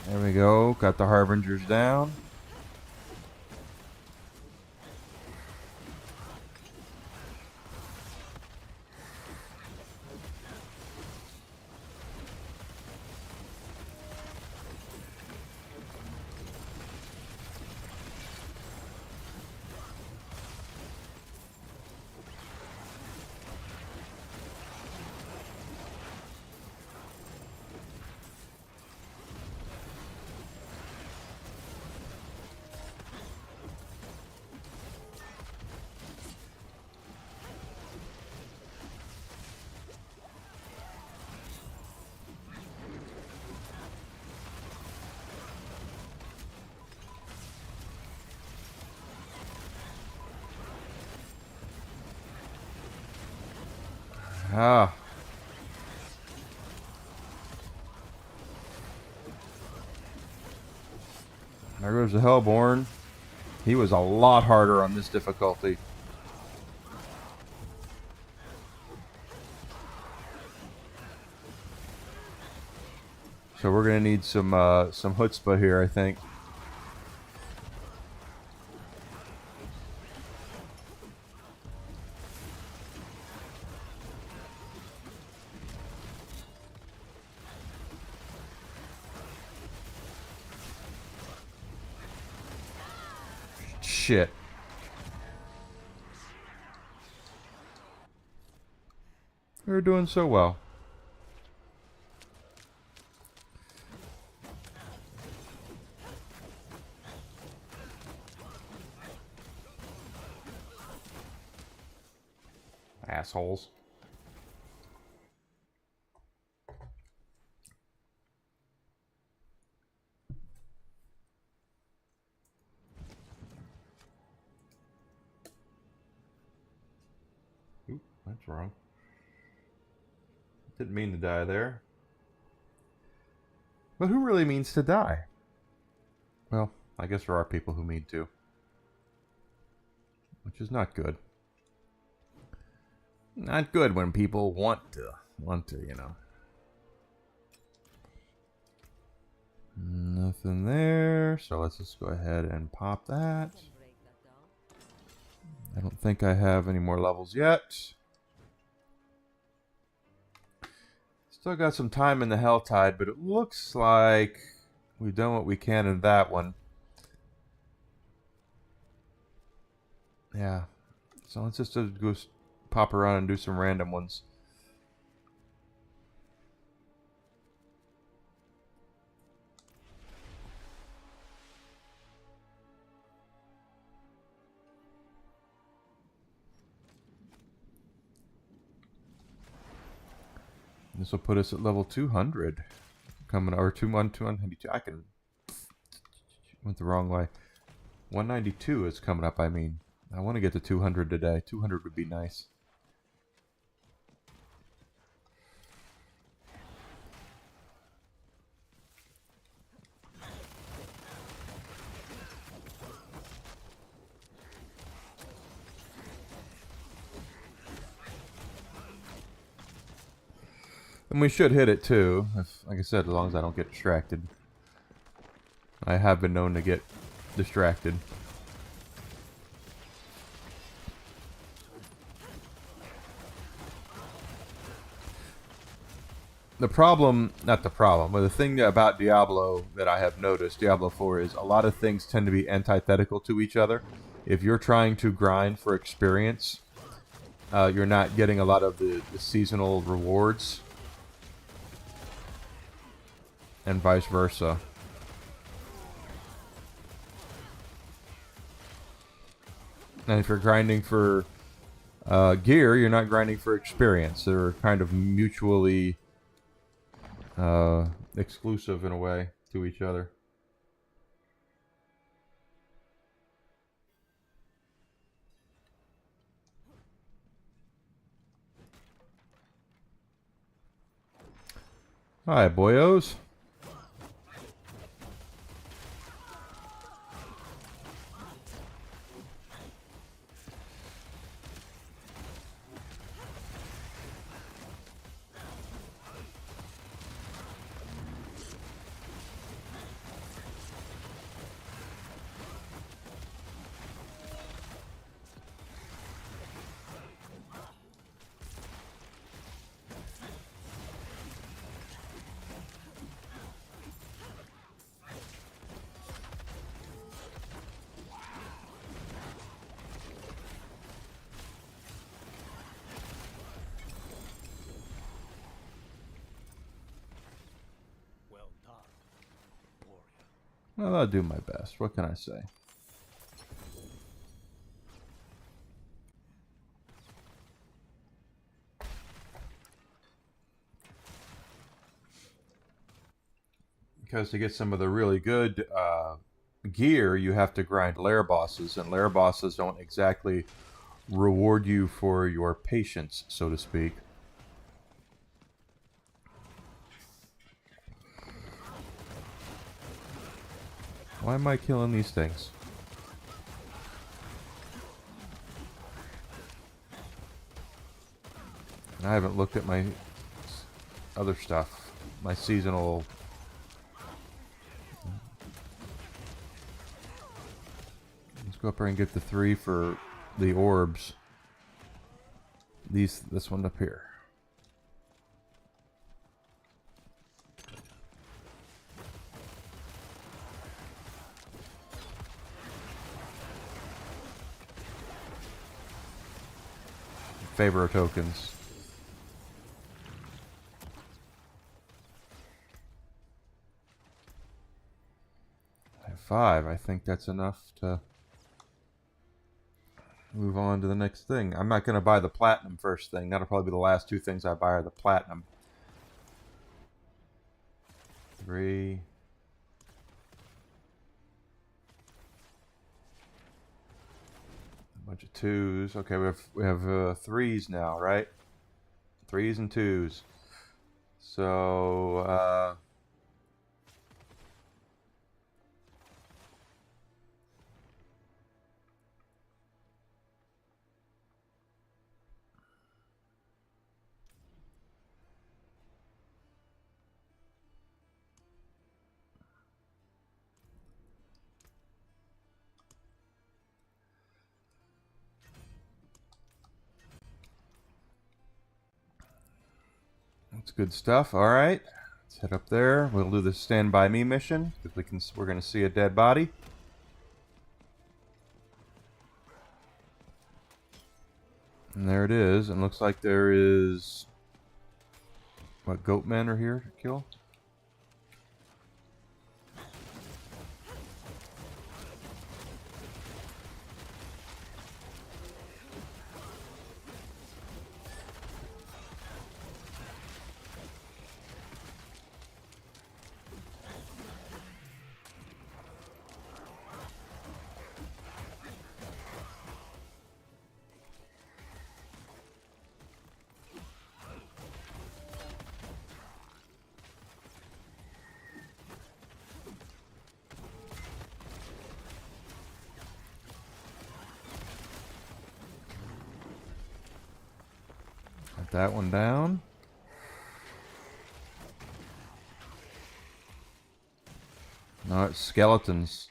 There we go. Got the Harbingers down. Ah. There goes the Hellborn. He was a lot harder on this difficulty. So we're gonna need some chutzpah here, I think. Shit. We were doing so well. Assholes. Oop, that's wrong. Didn't mean to die there. But who really means to die? Well, I guess there are people who mean to. Which is not good. Not good when people want to, you know. Nothing there, so let's just go ahead and pop that. Can break that down. I don't think I have any more levels yet. Still got some time in the Helltide, but it looks like we've done what we can in that one. Yeah. So let's just go pop around and do some random ones. This will put us at level 200. Coming, or 292. I can... Went the wrong way. 192 is coming up, I mean. I want to get to 200 today. 200 would be nice. And we should hit it too, if, like I said, as long as I don't get distracted. I have been known to get distracted. The problem, not the problem, but the thing about Diablo that I have noticed, Diablo 4, is a lot of things tend to be antithetical to each other. If you're trying to grind for experience, you're not getting a lot of the seasonal rewards. And vice versa. And if you're grinding for gear, you're not grinding for experience. They're kind of mutually exclusive in a way to each other. Hi, boyos. Well, I'll do my best. What can I say? Because to get some of the really good gear, you have to grind lair bosses, and lair bosses don't exactly reward you for your patience, so to speak. Why am I killing these things? I haven't looked at my other stuff. My seasonal go up here and get the 3 for the orbs. This one up here. Favor tokens. I have 5. I think that's enough to move on to the next thing. I'm not going to buy the platinum first thing. That'll probably be the last 2 things I buy are the platinum. 3. A bunch of 2s. Okay, we have 3s now, right? 3s and 2s. So that's good stuff. All right, let's head up there. We'll do the Stand By Me mission because we're going to see a dead body. And there it is. And looks like there is what goat men are here to kill. Got that one down. No, it's skeletons.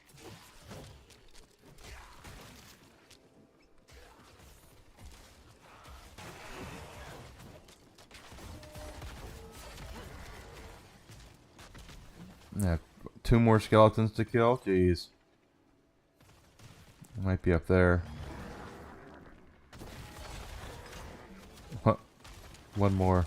Yeah, 2 more skeletons to kill. Jeez. It might be up there. One more.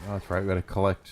Oh, that's right. We gotta collect.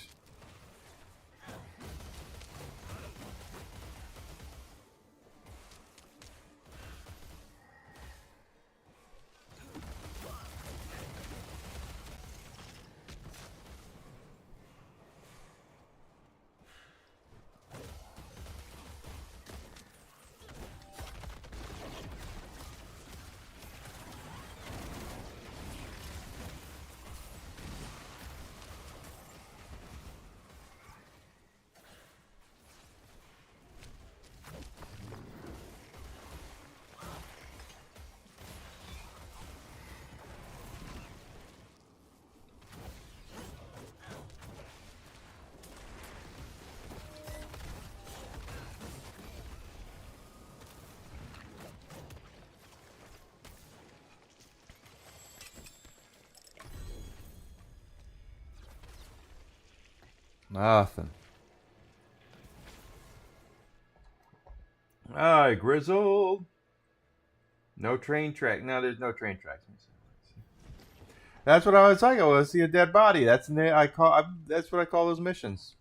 Nothing. Alright, Grizzled. No train track. No, there's no train tracks. That's what I was talking about. See a dead body. That's what I call those missions.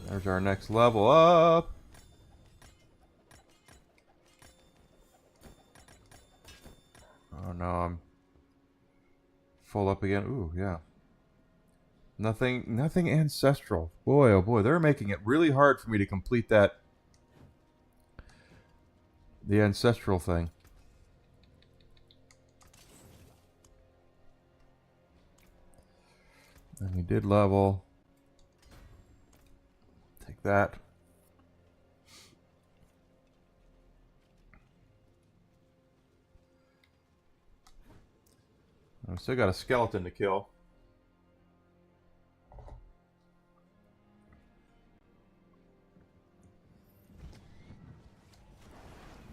There's our next level up. Oh no, I'm full up again. Ooh, yeah. Nothing ancestral. Boy, oh boy, they're making it really hard for me to complete that The ancestral thing. And we did level. Take that. I've still got a skeleton to kill.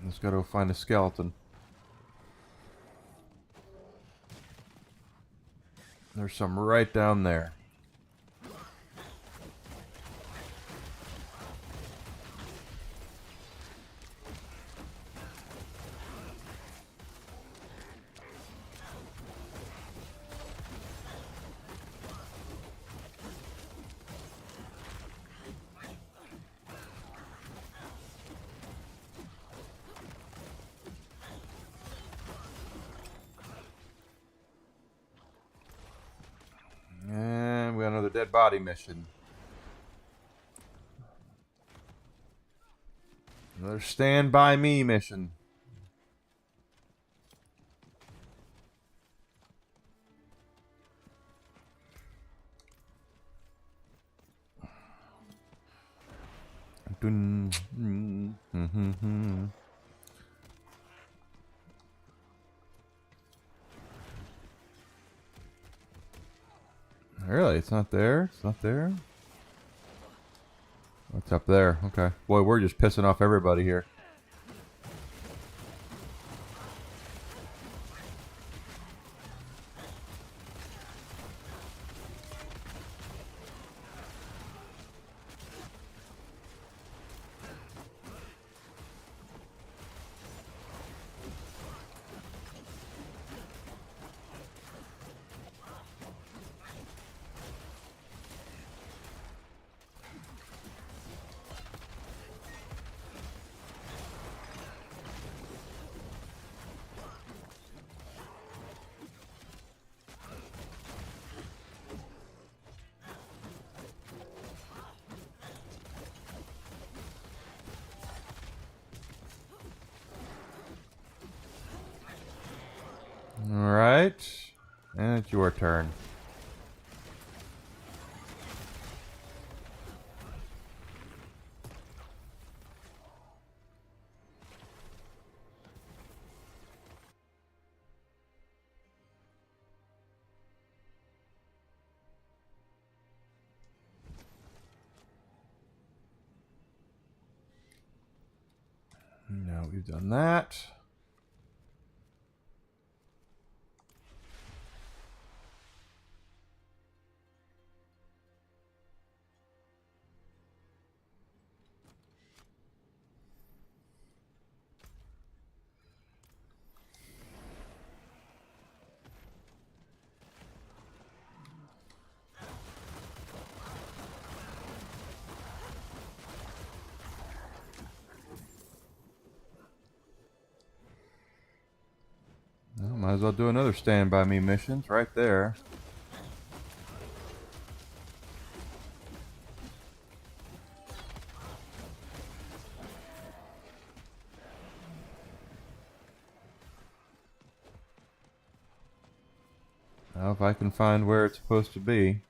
Let's go find a skeleton. There's some right down there. And we got another dead body mission. Another stand by me mission. Really? It's not there? It's not there? What's up there? Okay. Boy, we're just pissing off everybody here. Alright. And it's your turn. Now we've done that. Well, might as well do another stand by me missions right there. Now if I can find where it's supposed to be.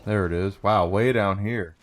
There it is. Wow, way down here.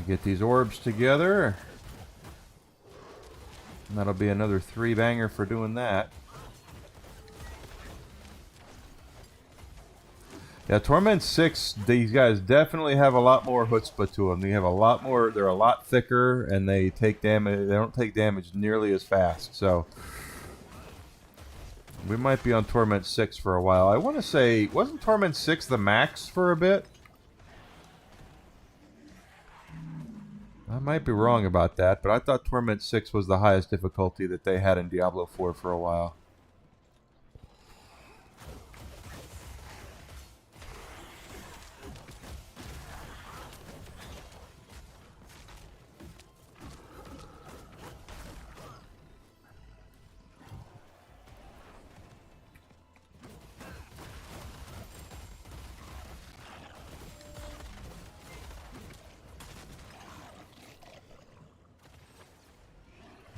Get these orbs together. And that'll be another 3-banger for doing that. Yeah, Torment 6, these guys definitely have a lot more chutzpah to them. They have a lot more, they're a lot thicker, and they take damage, they don't take damage nearly as fast. So we might be on Torment 6 for a while. I want to say, wasn't Torment 6 the max for a bit? I might be wrong about that, but I thought Torment 6 was the highest difficulty that they had in Diablo 4 for a while.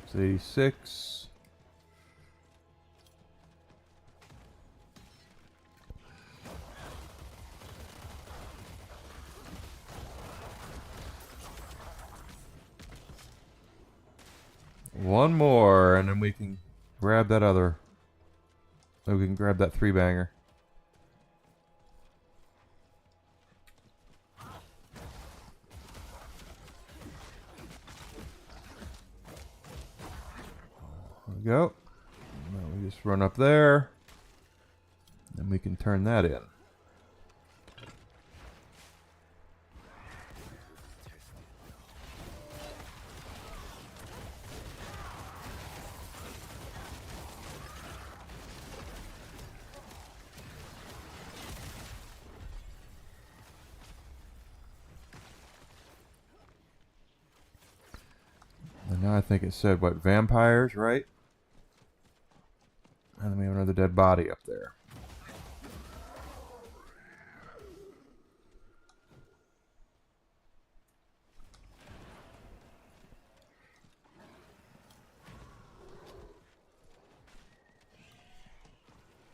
It's 86. One more, and then we can grab that other. We can grab that 3-banger. There we go. Now we just run up there, and we can turn that in. And now I think it said, what, vampires, right? And then we have another dead body up there.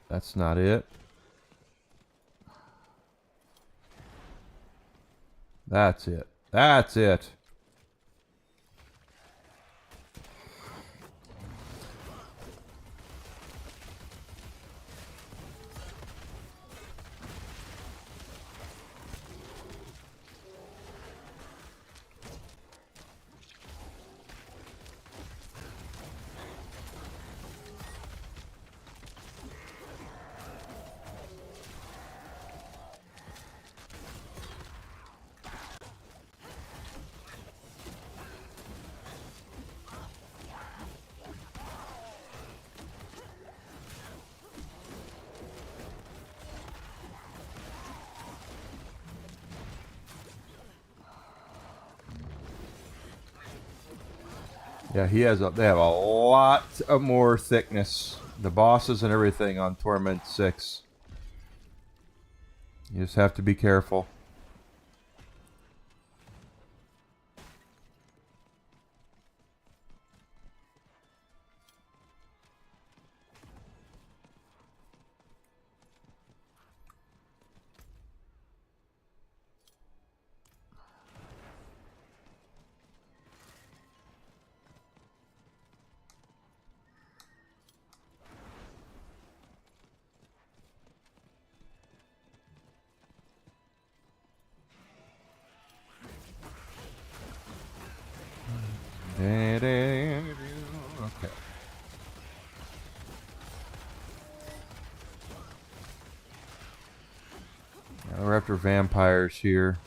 That's not it. That's it. That's it. Yeah, he has. They have a lot of more thickness. The bosses and everything on Torment 6. You just have to be careful. Okay. Now we're after vampires here.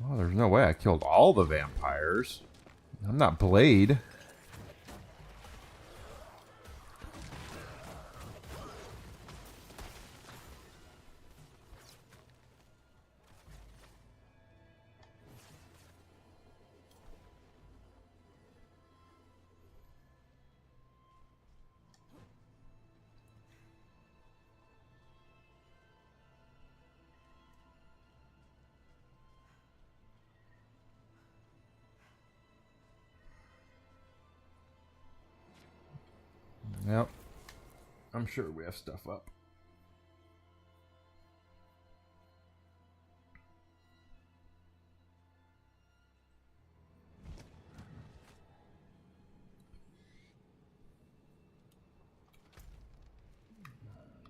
Well, there's no way I killed all the vampires. I'm not Blade. Yep. I'm sure we have stuff up.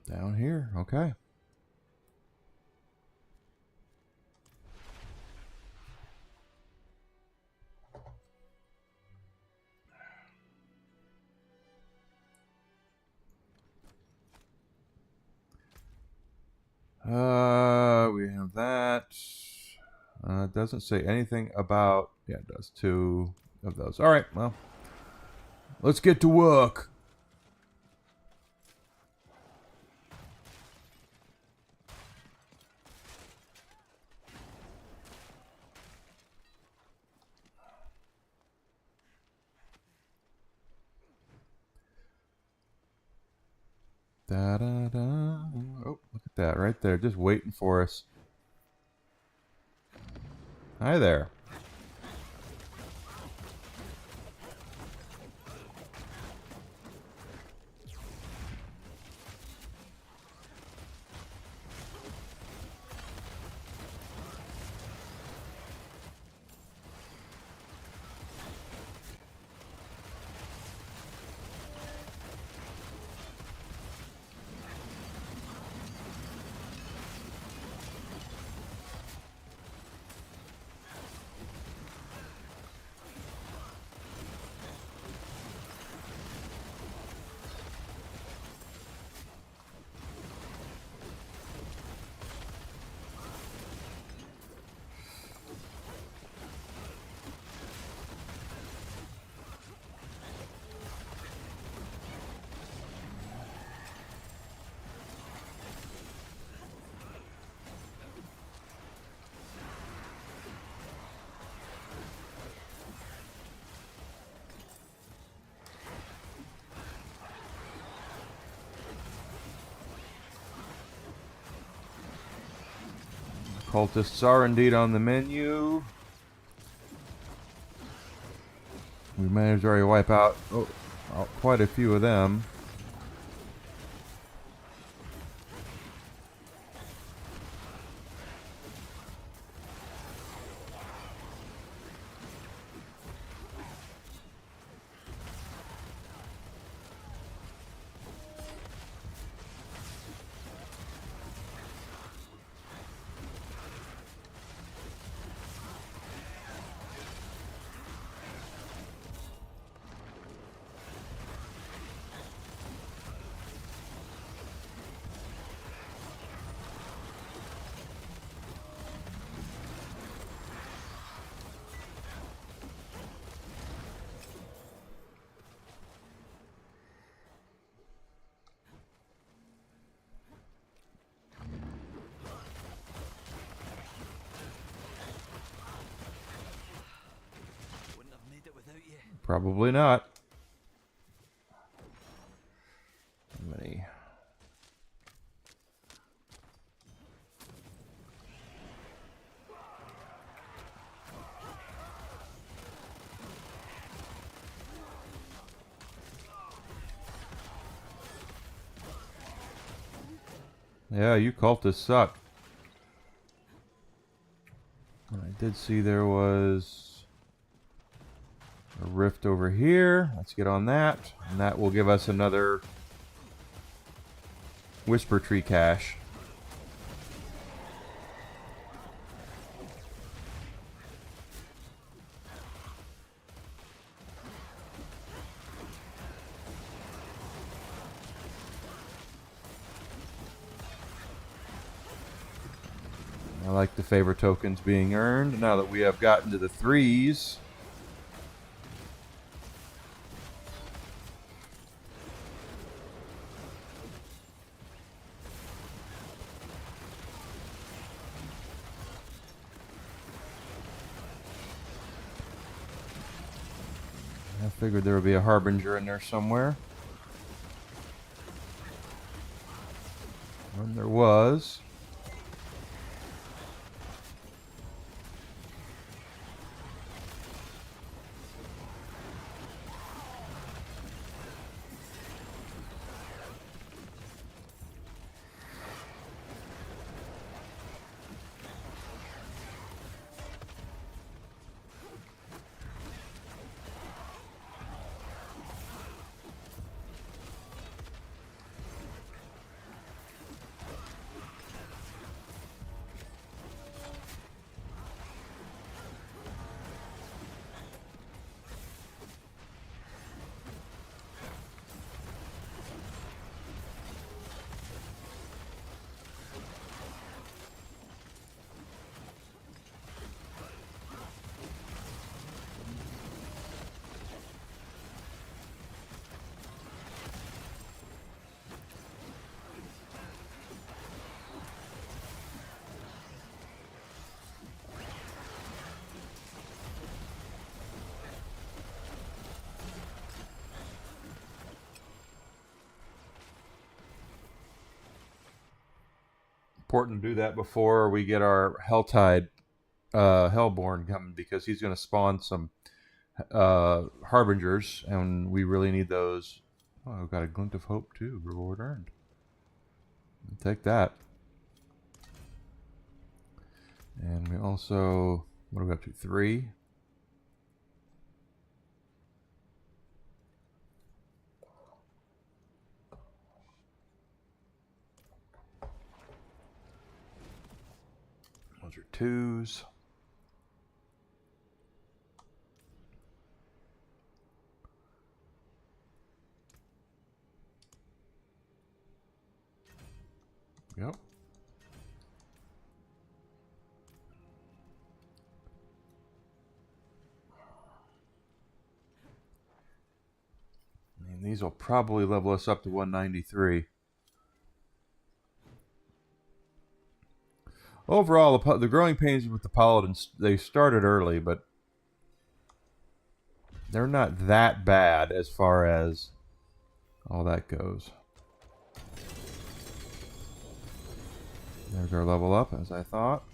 Down here, okay. We have that. It doesn't say anything about. Yeah, it does. 2 of those. All right, well, let's get to work. Da da da. Oh, look at that right there, just waiting for us. Hi there. Cultists are indeed on the menu. We managed to already wipe out quite a few of them. Wouldn't have made it without you. Probably not. How many? Yeah, you cultists suck. I did see there was a rift over here. Let's get on that. And that will give us another Whisper Tree cache. I like the favor tokens being earned now that we have gotten to the 3s. I figured there would be a harbinger in there somewhere. And there was. important to do that before we get our Helltide Hellborn coming, because he's going to spawn some Harbingers, and we really need those. Oh, I've got a glint of hope too. Reward earned. I'll take that. And we also, what are we up to? 3. Those are 2s. Yep. And these will probably level us up to 193. Overall, the growing pains with the Paladins, they started early, but they're not that bad as far as all that goes. There's our level up, as I thought.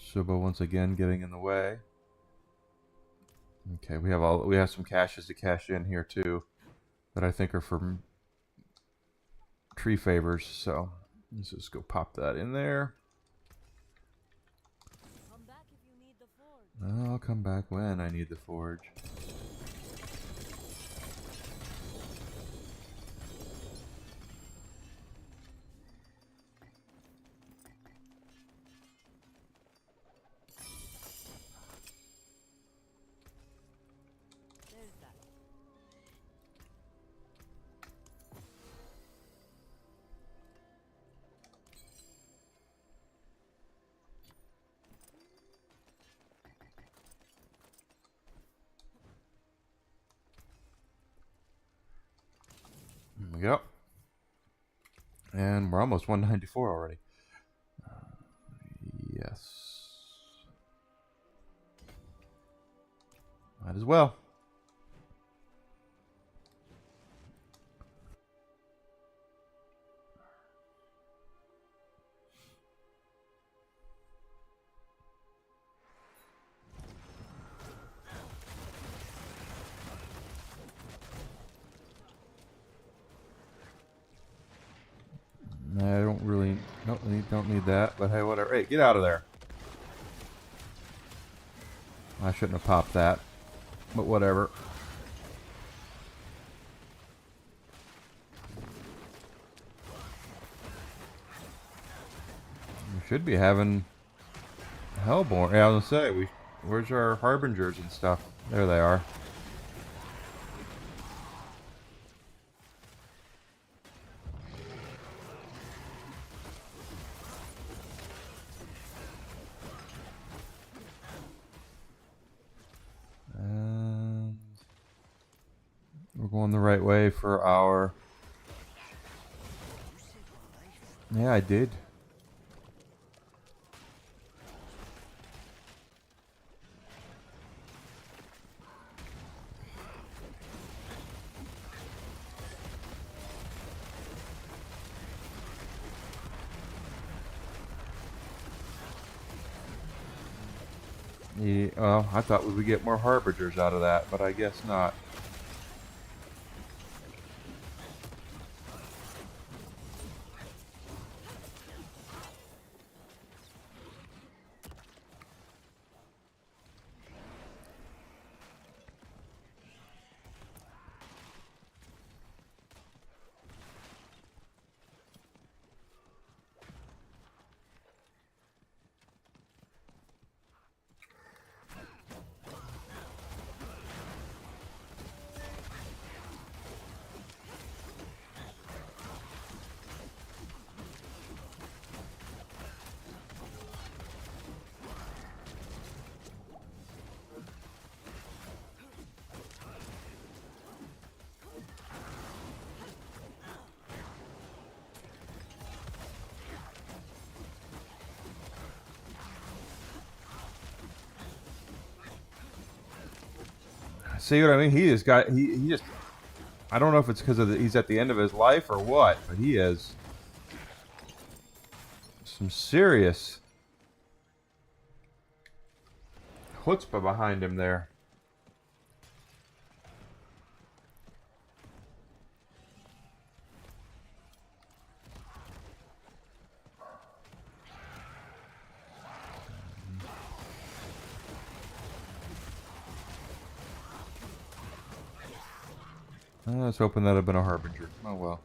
Shuba once again getting in the way. Okay, we have some caches to cash in here too, that I think are for tree favors. So let's just go pop that in there. Come back if you need the forge. I'll come back when I need the forge. There's that. There we go. And we're almost 194 already. Yes. Might as well. I don't really, don't need that, but hey, whatever. Hey, get out of there. I shouldn't have popped that, but whatever. We should be having Hellborn. Yeah, I was gonna say, where's our Harbingers and stuff? There they are. And we're going the right way for our... Yeah, I did. Yeah, well, I thought we would get more Harbingers out of that, but I guess not. See what I mean? He just got he just I don't know if it's because of he's at the end of his life or what, but he has some serious chutzpah behind him there. I was hoping that'd have been a harbinger. Oh well.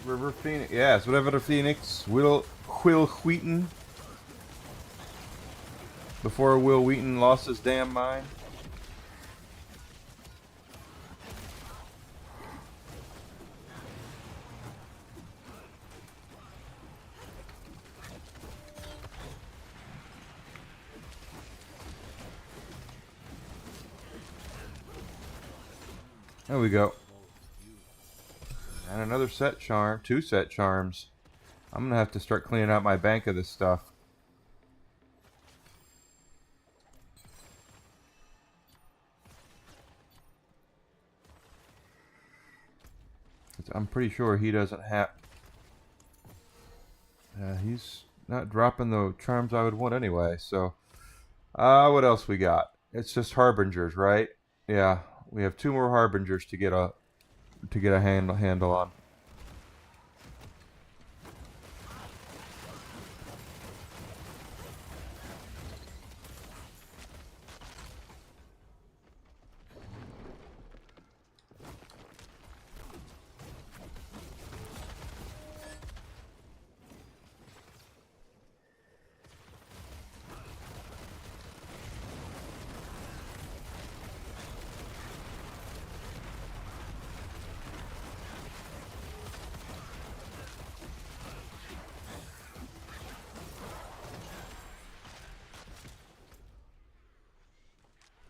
River Phoenix. Yes, whatever the Phoenix. Will Wheaton. Before Will Wheaton lost his damn mind. There we go. And another set charm. 2 set charms. I'm going to have to start cleaning out my bank of this stuff. I'm pretty sure he doesn't have... he's not dropping the charms I would want anyway, so... what else we got? It's just harbingers, right? Yeah, we have 2 more harbingers to get a handle on.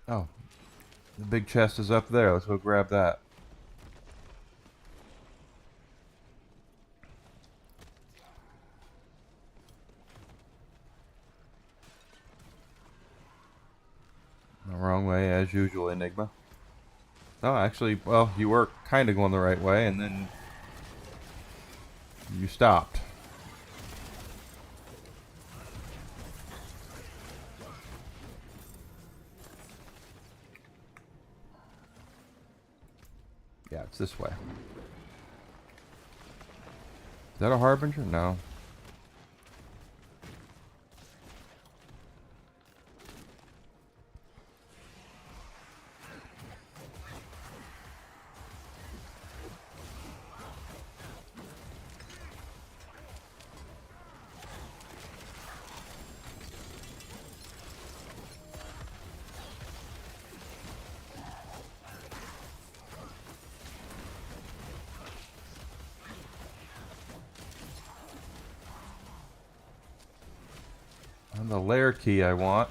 Oh, the big chest is up there. Let's go grab that. The wrong way, as usual, Enigma. Oh, actually, well, you were kind of going the right way, and then you stopped. Yeah, it's this way. Is that a harbinger? No. And the lair key I want.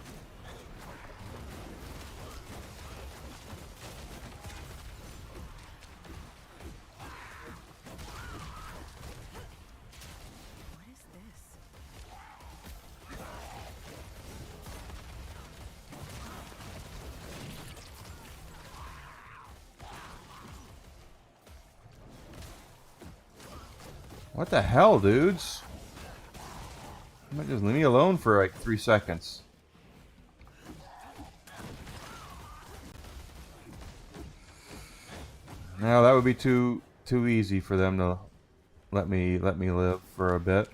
What is this? What the hell, dudes? You might just leave me alone for like 3 seconds. Now that would be too easy for them to let me live for a bit.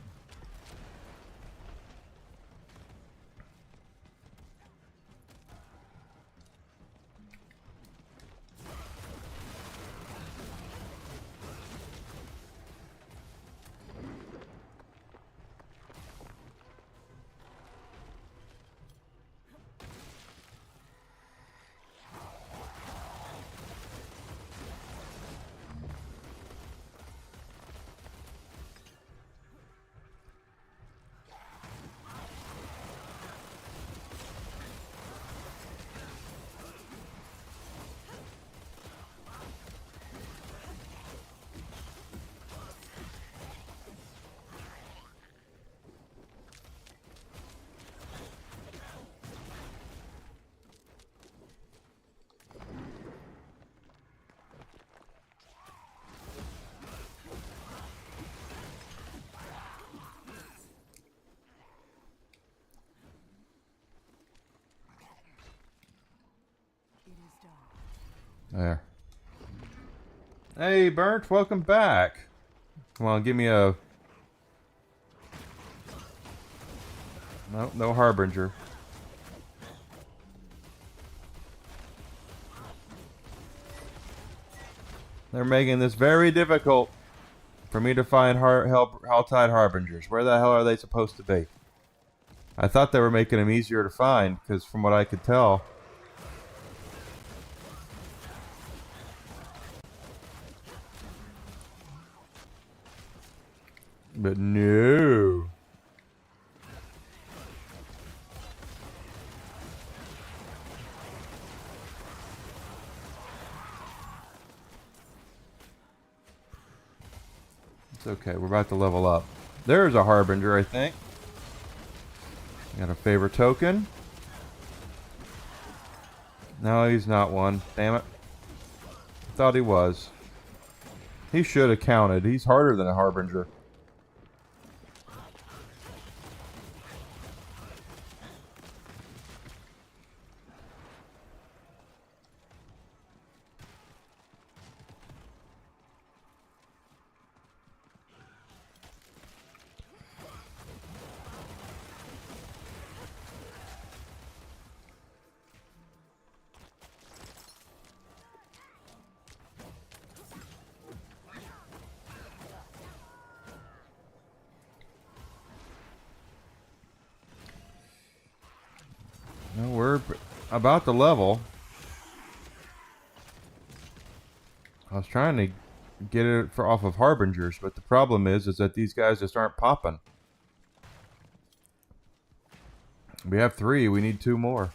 stone. There. Hey, Burnt, welcome back. Come on, give me a... No, no Harbinger. They're making this very difficult for me to find Helltide Harbingers. Where the hell are they supposed to be? I thought they were making them easier to find, because from what I could tell... But no. It's okay. We're about to level up. There's a Harbinger, I think. Got a favor token. No, he's not one. Damn it. I thought he was. He should have counted. He's harder than a Harbinger. No, we're about to level. I was trying to get it for off of Harbingers, but the problem is that these guys just aren't popping. We have 3. We need 2 more.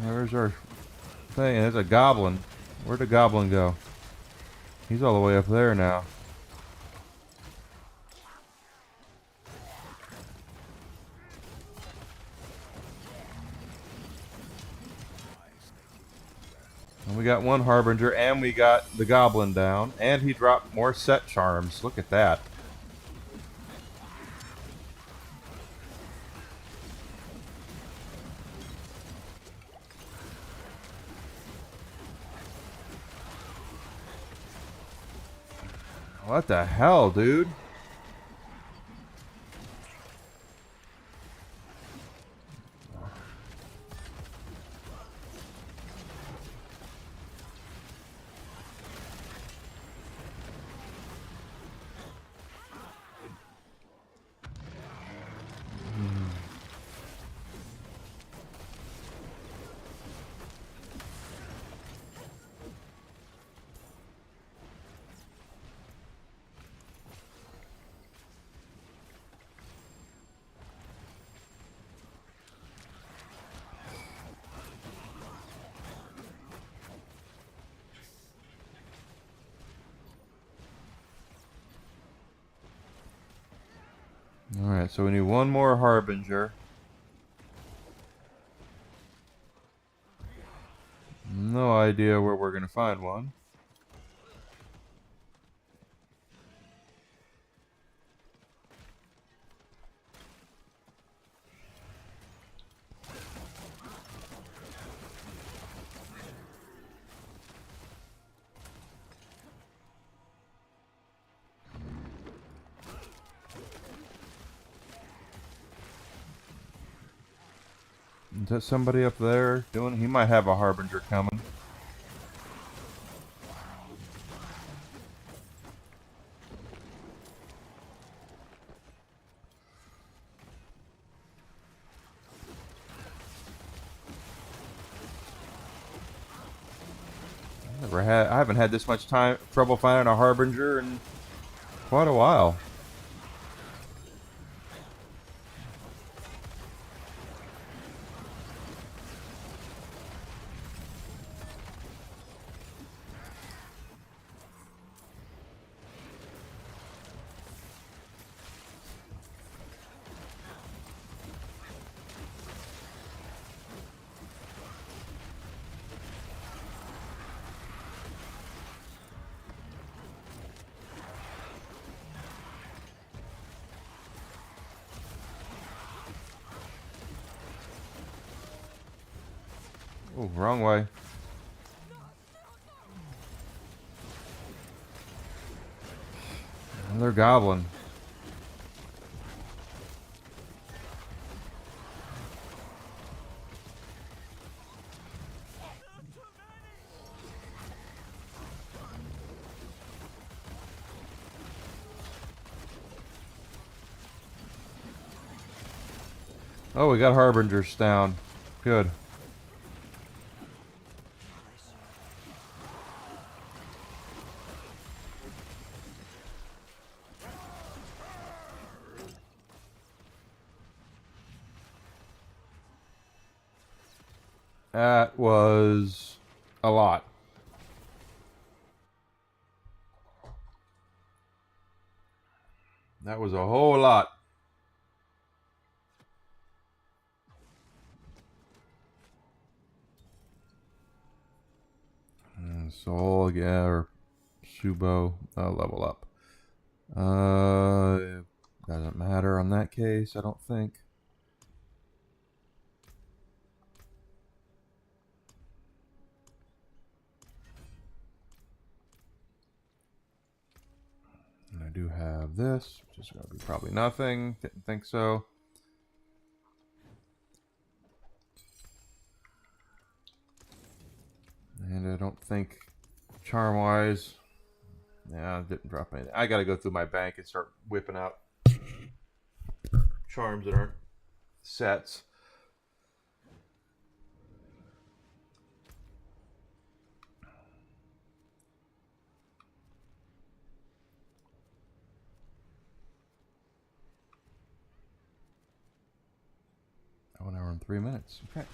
There's our thing. There's a goblin. Where'd the goblin go? He's all the way up there now. And we got 1 Harbinger, and we got the goblin down, and he dropped more set charms. Look at that. What the hell, dude? Alright, so we need 1 more Harbinger. No idea where we're going to find one. Is that somebody up there doing? He might have a Harbinger coming. I haven't had this much trouble finding a Harbinger in quite a while. Oh, wrong way. Another goblin. Oh, we got Harbingers down. Good. That was a lot. That was a whole lot. Soul, yeah, or Shubo, level up. Doesn't matter on that case, I don't think. And I do have this, which is going to be probably nothing. Didn't think so. And I don't think charm-wise, yeah, didn't drop anything. I got to go through my bank and start whipping out charms that aren't sets. Oh, 1 hour and 3 minutes. Okay.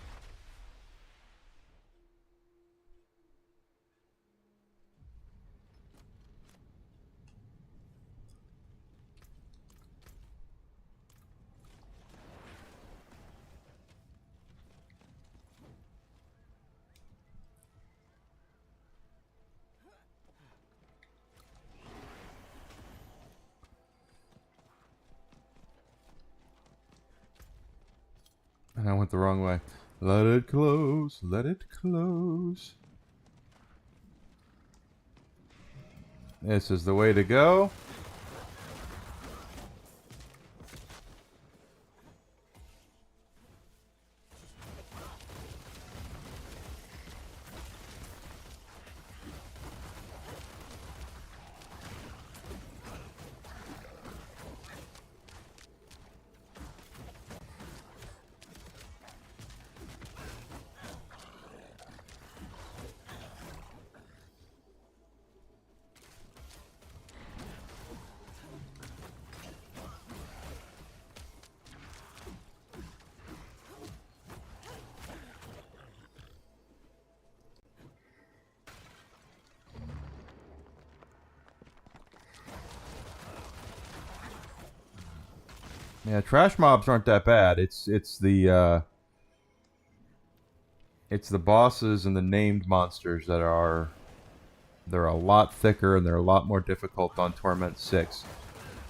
And I went the wrong way. Let it close. Let it close. This is the way to go. Yeah, trash mobs aren't that bad. It's the bosses and the named monsters that are they're a lot thicker and they're a lot more difficult on Torment 6.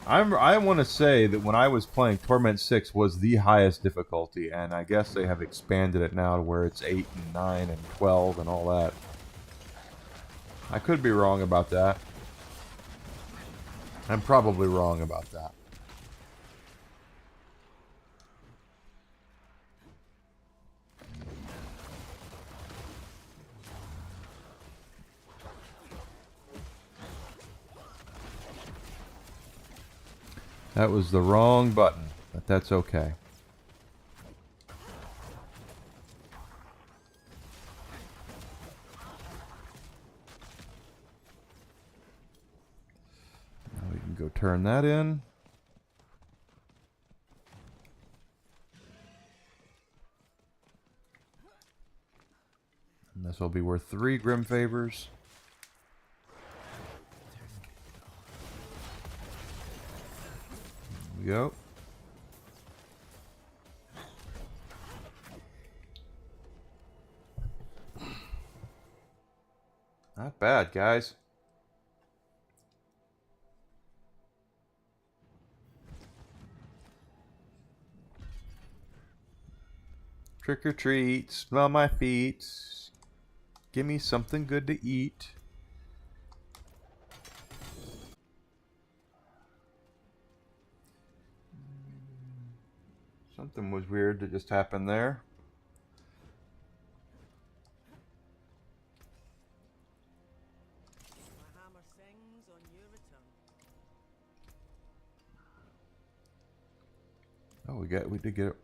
I want to say that when I was playing, Torment 6 was the highest difficulty, and I guess they have expanded it now to where it's 8 and 9 and 12 and all that. I could be wrong about that. I'm probably wrong about that. That was the wrong button, but that's okay. Now we can Go turn that in. And this will be worth 3 Grim Favors. There we go. Not bad, guys. Trick or treat, smell my feet. Give me something good to eat. Something was weird that just happened there. My hammer sings on your return. Oh, we did get it.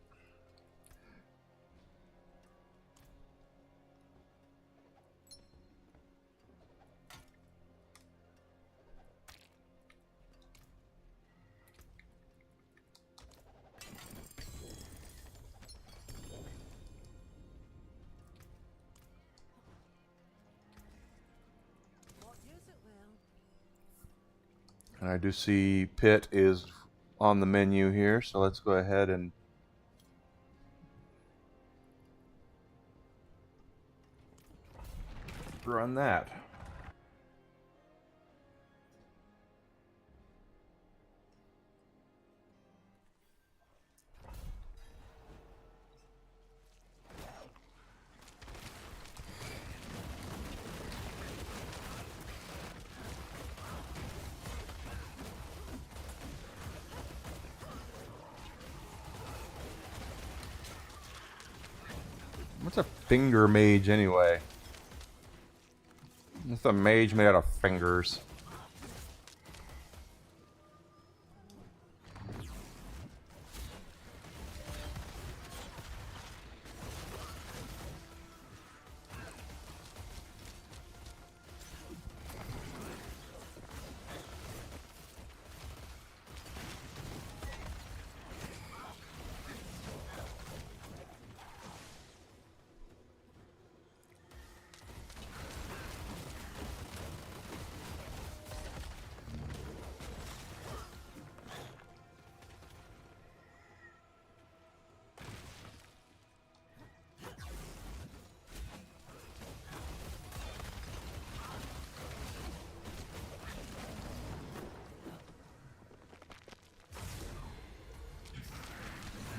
What use it well? And I do see Pit is on the menu here, so let's go ahead and run that. What's a finger mage anyway? It's a mage made out of fingers.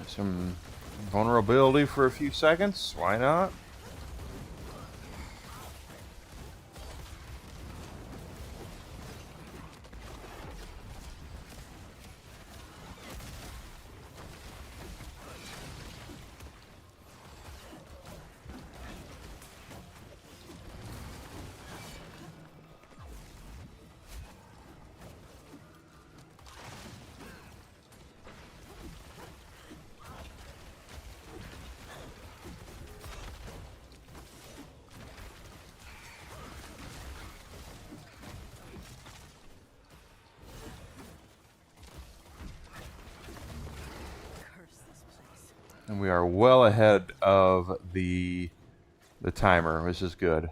Some vulnerability for a few seconds. Why not? Curse this place. And we are well ahead of the timer, which is good.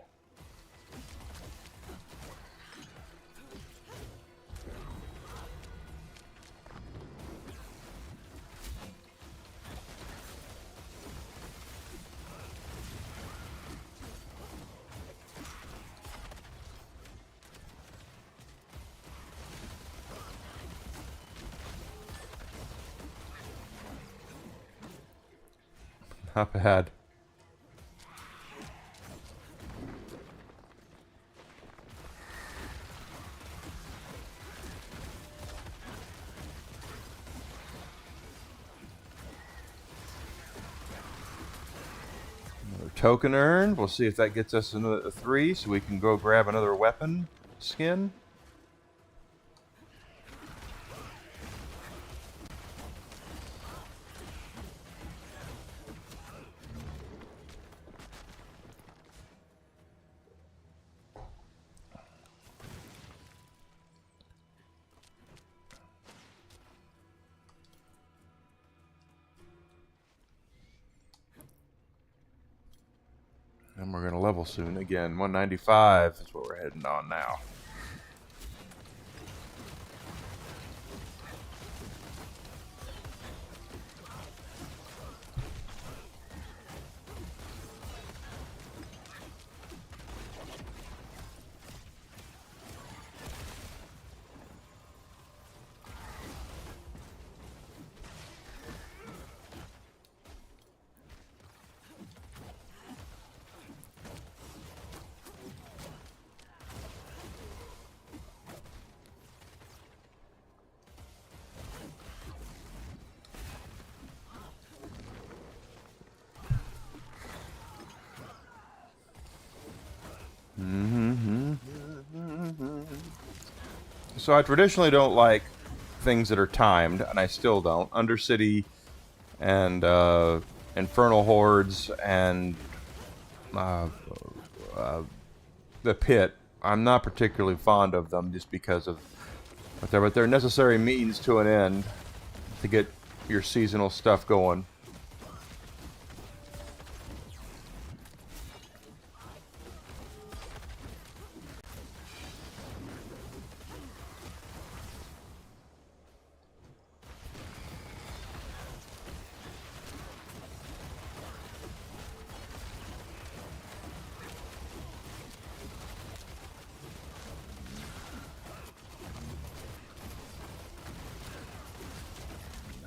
Not bad. Another token earned. We'll see if that gets us a 3 so we can go grab another weapon skin. we're gonna level soon again. 195 is what we're heading on now. So I traditionally don't like things that are timed, and I still don't. Undercity and Infernal Hordes and the Pit. I'm not particularly fond of them just because of whatever. But they're necessary means to an end to get your seasonal stuff going.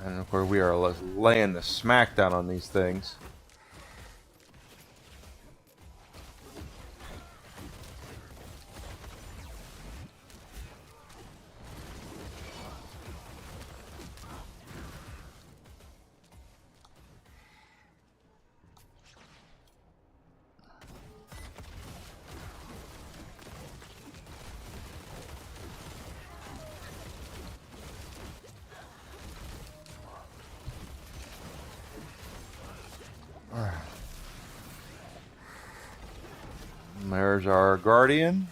And of course, we are laying the smackdown on these things. There's our Guardian.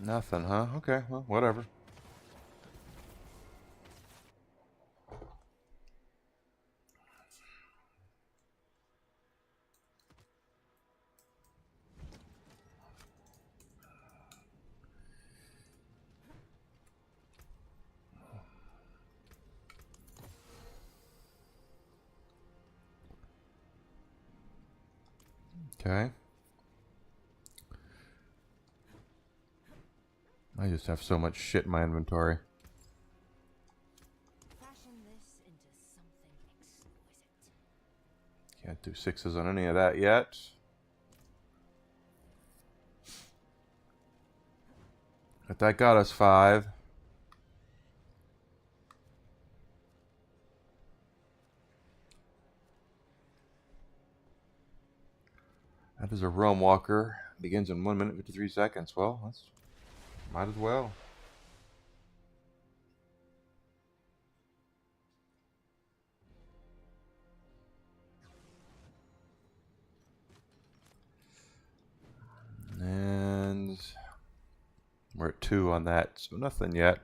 Nothing, huh? Okay, well, whatever. Okay. I just have so much shit in my inventory. Fashion this into something exquisite. Can't do sixes on any of that yet. But that got us 5. That is a Realm Walker. Begins in 1 minute 53 seconds. Well, that's might as well. And we're at 2 on that, so nothing yet.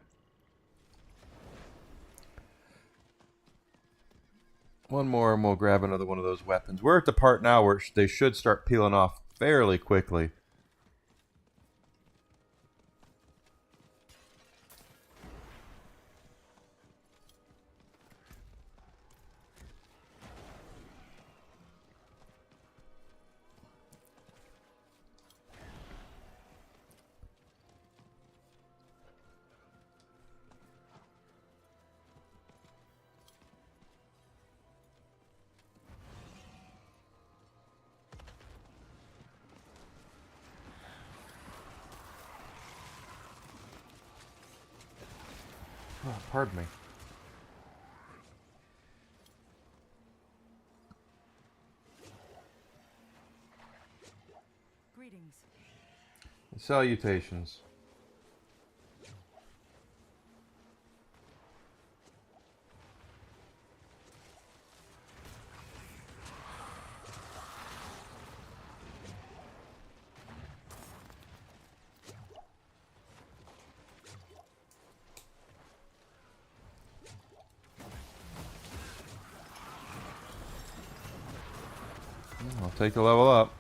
One more and we'll grab another one of those weapons. We're at the part now where they should start peeling off fairly quickly. Oh, pardon me. Greetings. Salutations. I'll take the level up.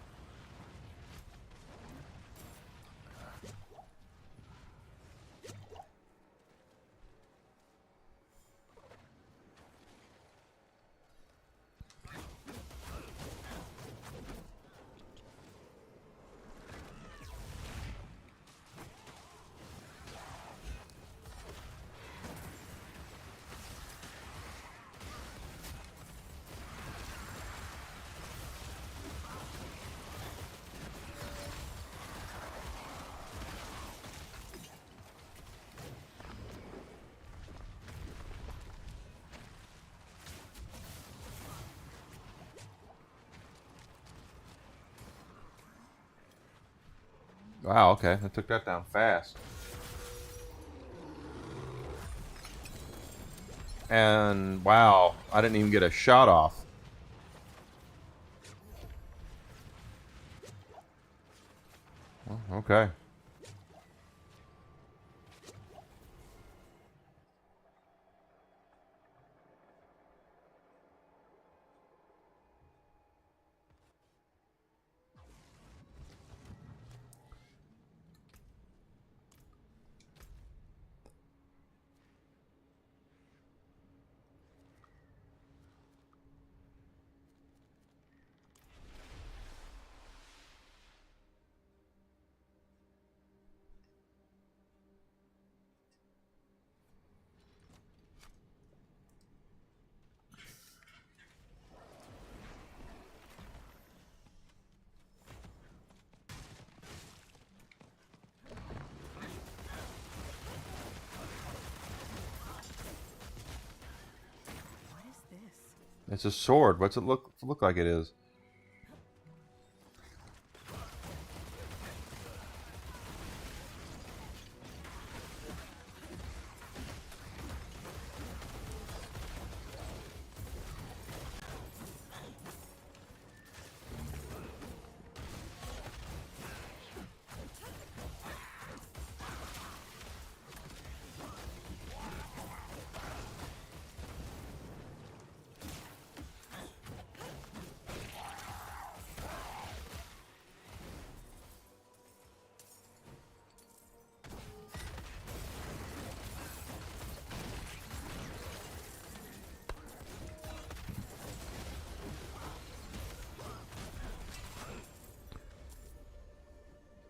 Wow, okay. I took that down fast. And wow, I didn't even get a shot off. Well, okay. What is this? It's a sword. What's it look like it is?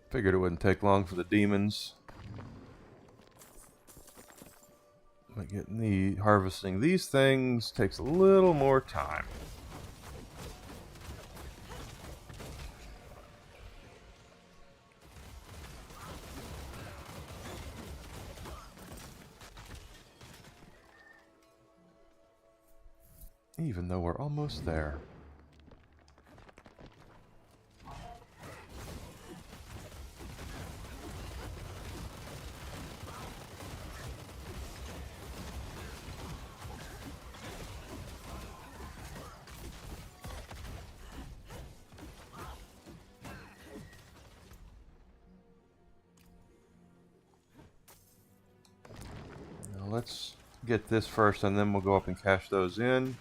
Figured it wouldn't take long for the demons. But harvesting these things takes a little more time. Even though we're almost there. Now let's get this first and then we'll go up and cash those in.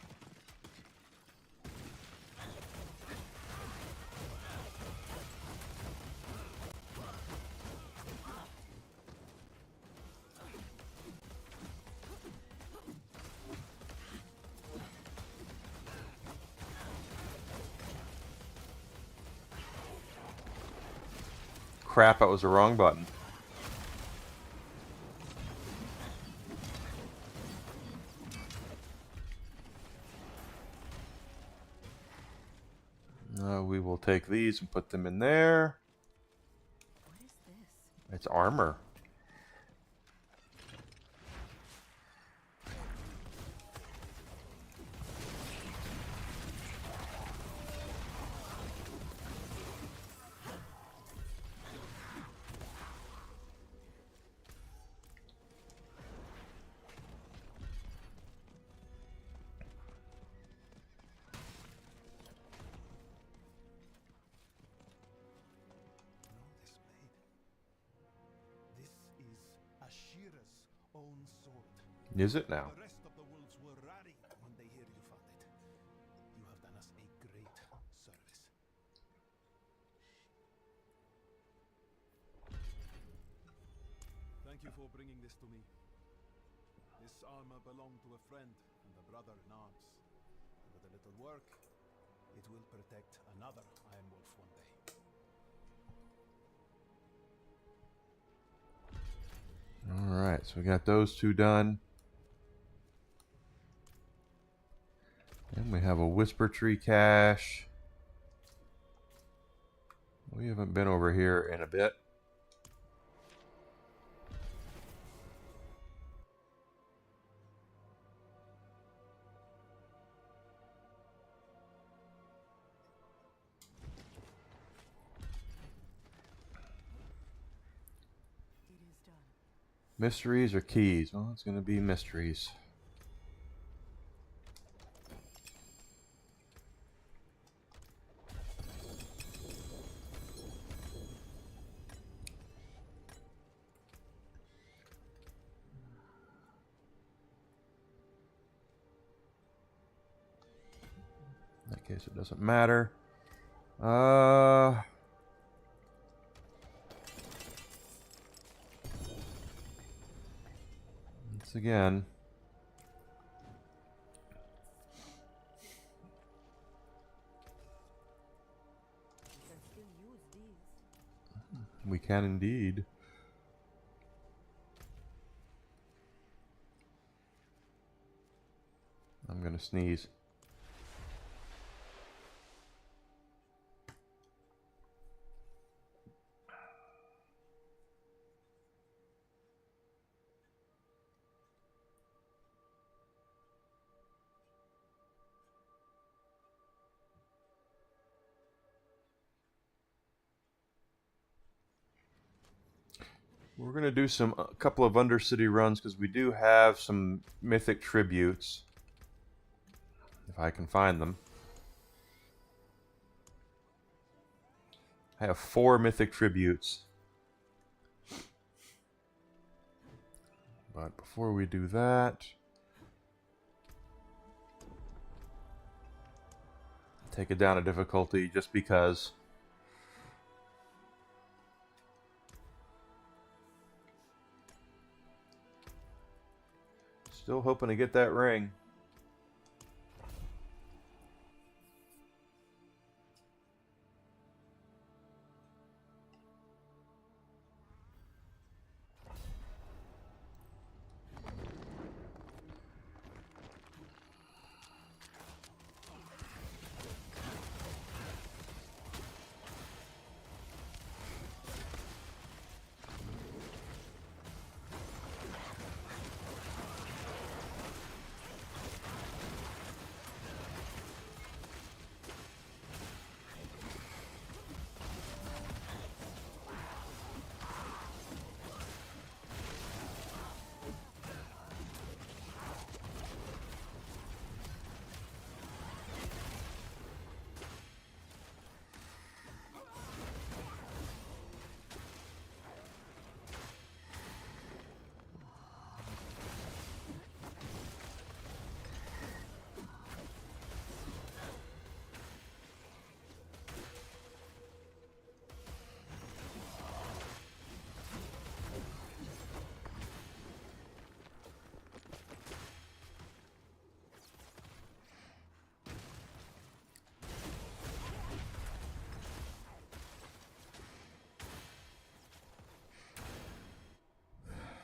Crap, that was the wrong button. We will take these and put them in there. What is this? It's armor. sword. Is it now? The rest of the wolves were rallying when they hear you found it. You have done us a great service. Thank you for bringing this to me. This armor belonged to a friend and a brother in arms. And with a little work, it will protect another Iron Wolf one day. Alright, so we got those two done. And we have a Whisper Tree cache. We haven't been over here in a bit. It is done. Mysteries or keys? Well, it's going to be mysteries. In that case, it doesn't matter. Once again. We can still use these. We can indeed. I'm gonna sneeze. We're going to do a couple of Undercity runs because we do have some mythic tributes. If I can find them. I have 4 mythic tributes. But before we do that, take it down a difficulty just because. Still hoping to get that ring.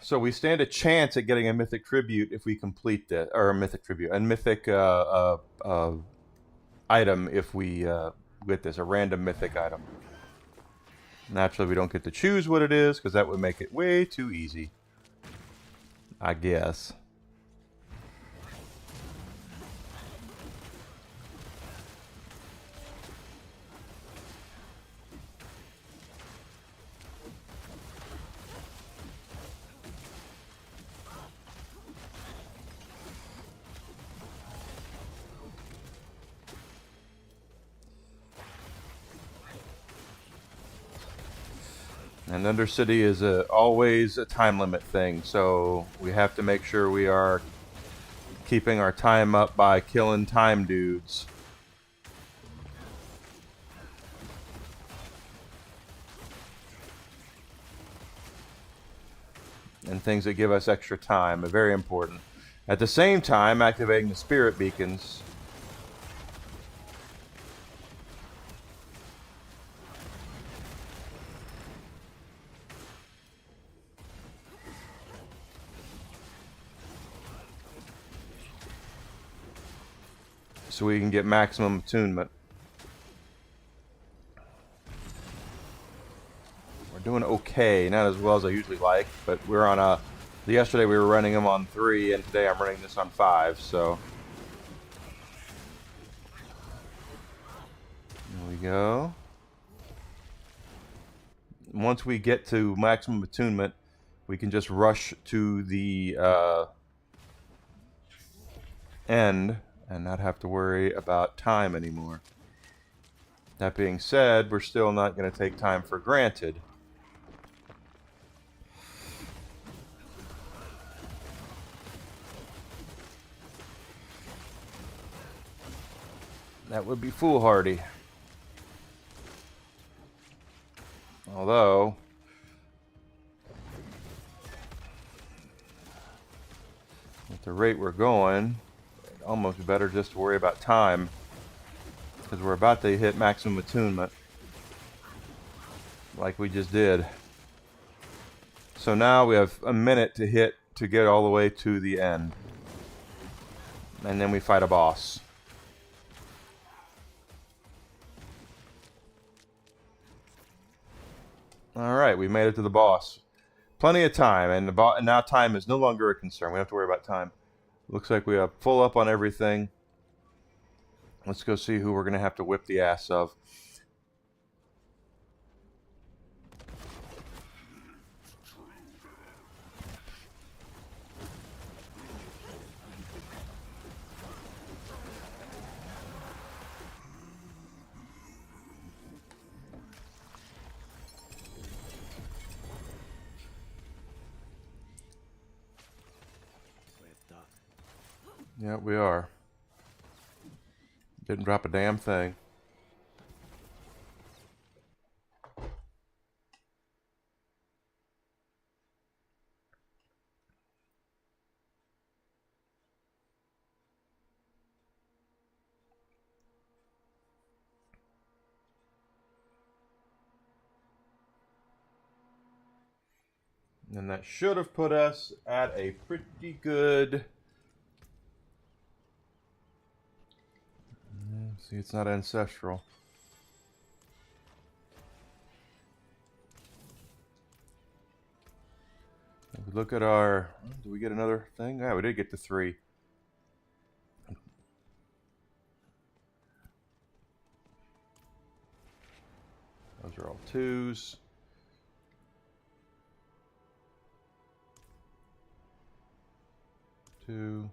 So we stand a chance at getting a mythic tribute if we complete this, or a mythic tribute, a mythic item if we get this, a random mythic item. Naturally, we don't get to choose what it is because that would make it way too easy, I guess. And Undercity is always a time limit thing, so we have to make sure we are keeping our time up by killing time dudes. And things that give us extra time are very important. At the same time, activating the spirit beacons. So we can get maximum attunement. We're doing okay, not as well as I usually like, but we're on a... Yesterday we were running them on 3, and today I'm running this on 5, so... There we go. Once we get to maximum attunement, we can just rush to the end and not have to worry about time anymore. That being said, we're still not going to take time for granted. That would be foolhardy. Although, at the rate we're going, it'd almost be better just to worry about time. Because we're about to hit maximum attunement. Like we just did. So now we have a minute to hit to get all the way to the end. And then we fight a boss. Alright, we made it to the boss. Plenty of time, and now time is no longer a concern. We don't have to worry about time. Looks like we are full up on everything. Let's go see who we're going to have to whip the ass of. Yeah, we are. Didn't drop a damn thing. And that should have put us at a pretty good... See, it's not ancestral. If we look at our... Do we get another thing? Yeah, we did get to 3. Those are all 2s. 2,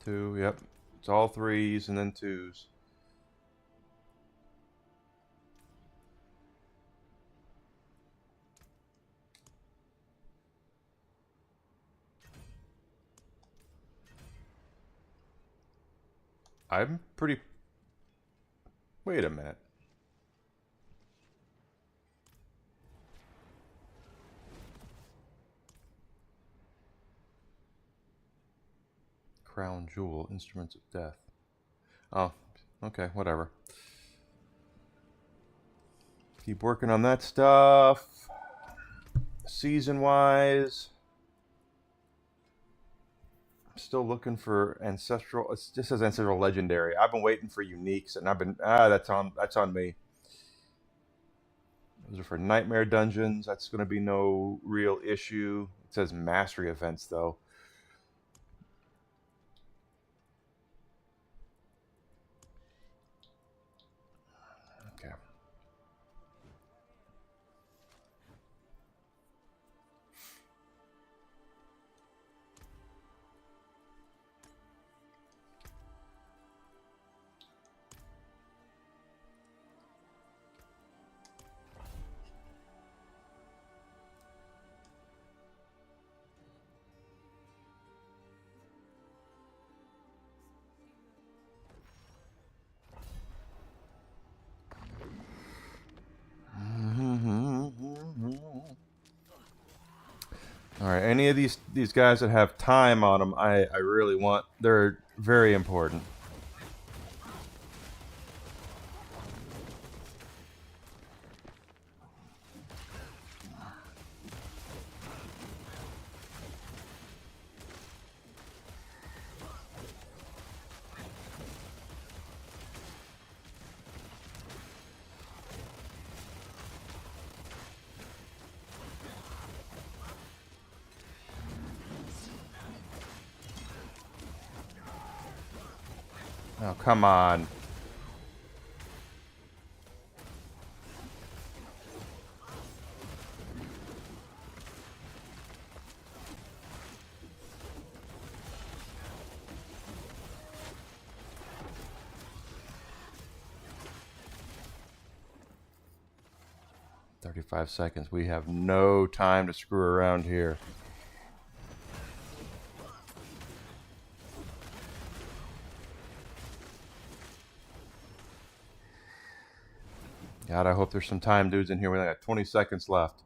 2, yep. It's all 3s and then 2s. I'm pretty... Wait a minute. Crown Jewel, Instruments of Death. Oh, okay, whatever. Keep working on that stuff. Season-wise... Still looking for ancestral. It just says ancestral legendary. I've been waiting for uniques, and I've been that's on me. Those are for nightmare dungeons. That's going to be no real issue. It says mastery events though. Okay. All right, any of these guys that have time on them, I really want. They're very important. Oh, come on. $35. We have no time to screw around here. God, I hope there's some time dudes in here. We only got 20 seconds left.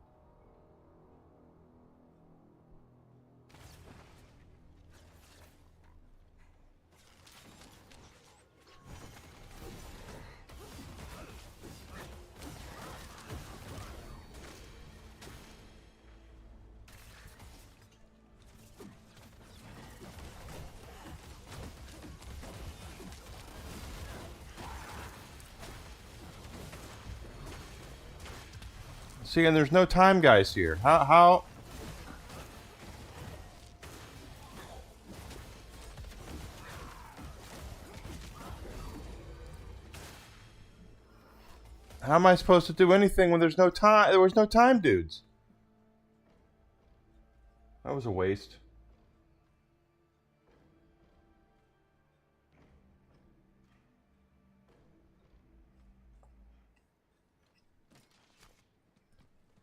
See, and there's no time guys here. How am I supposed to do anything when there's no time? There was no time, dudes. That was a waste.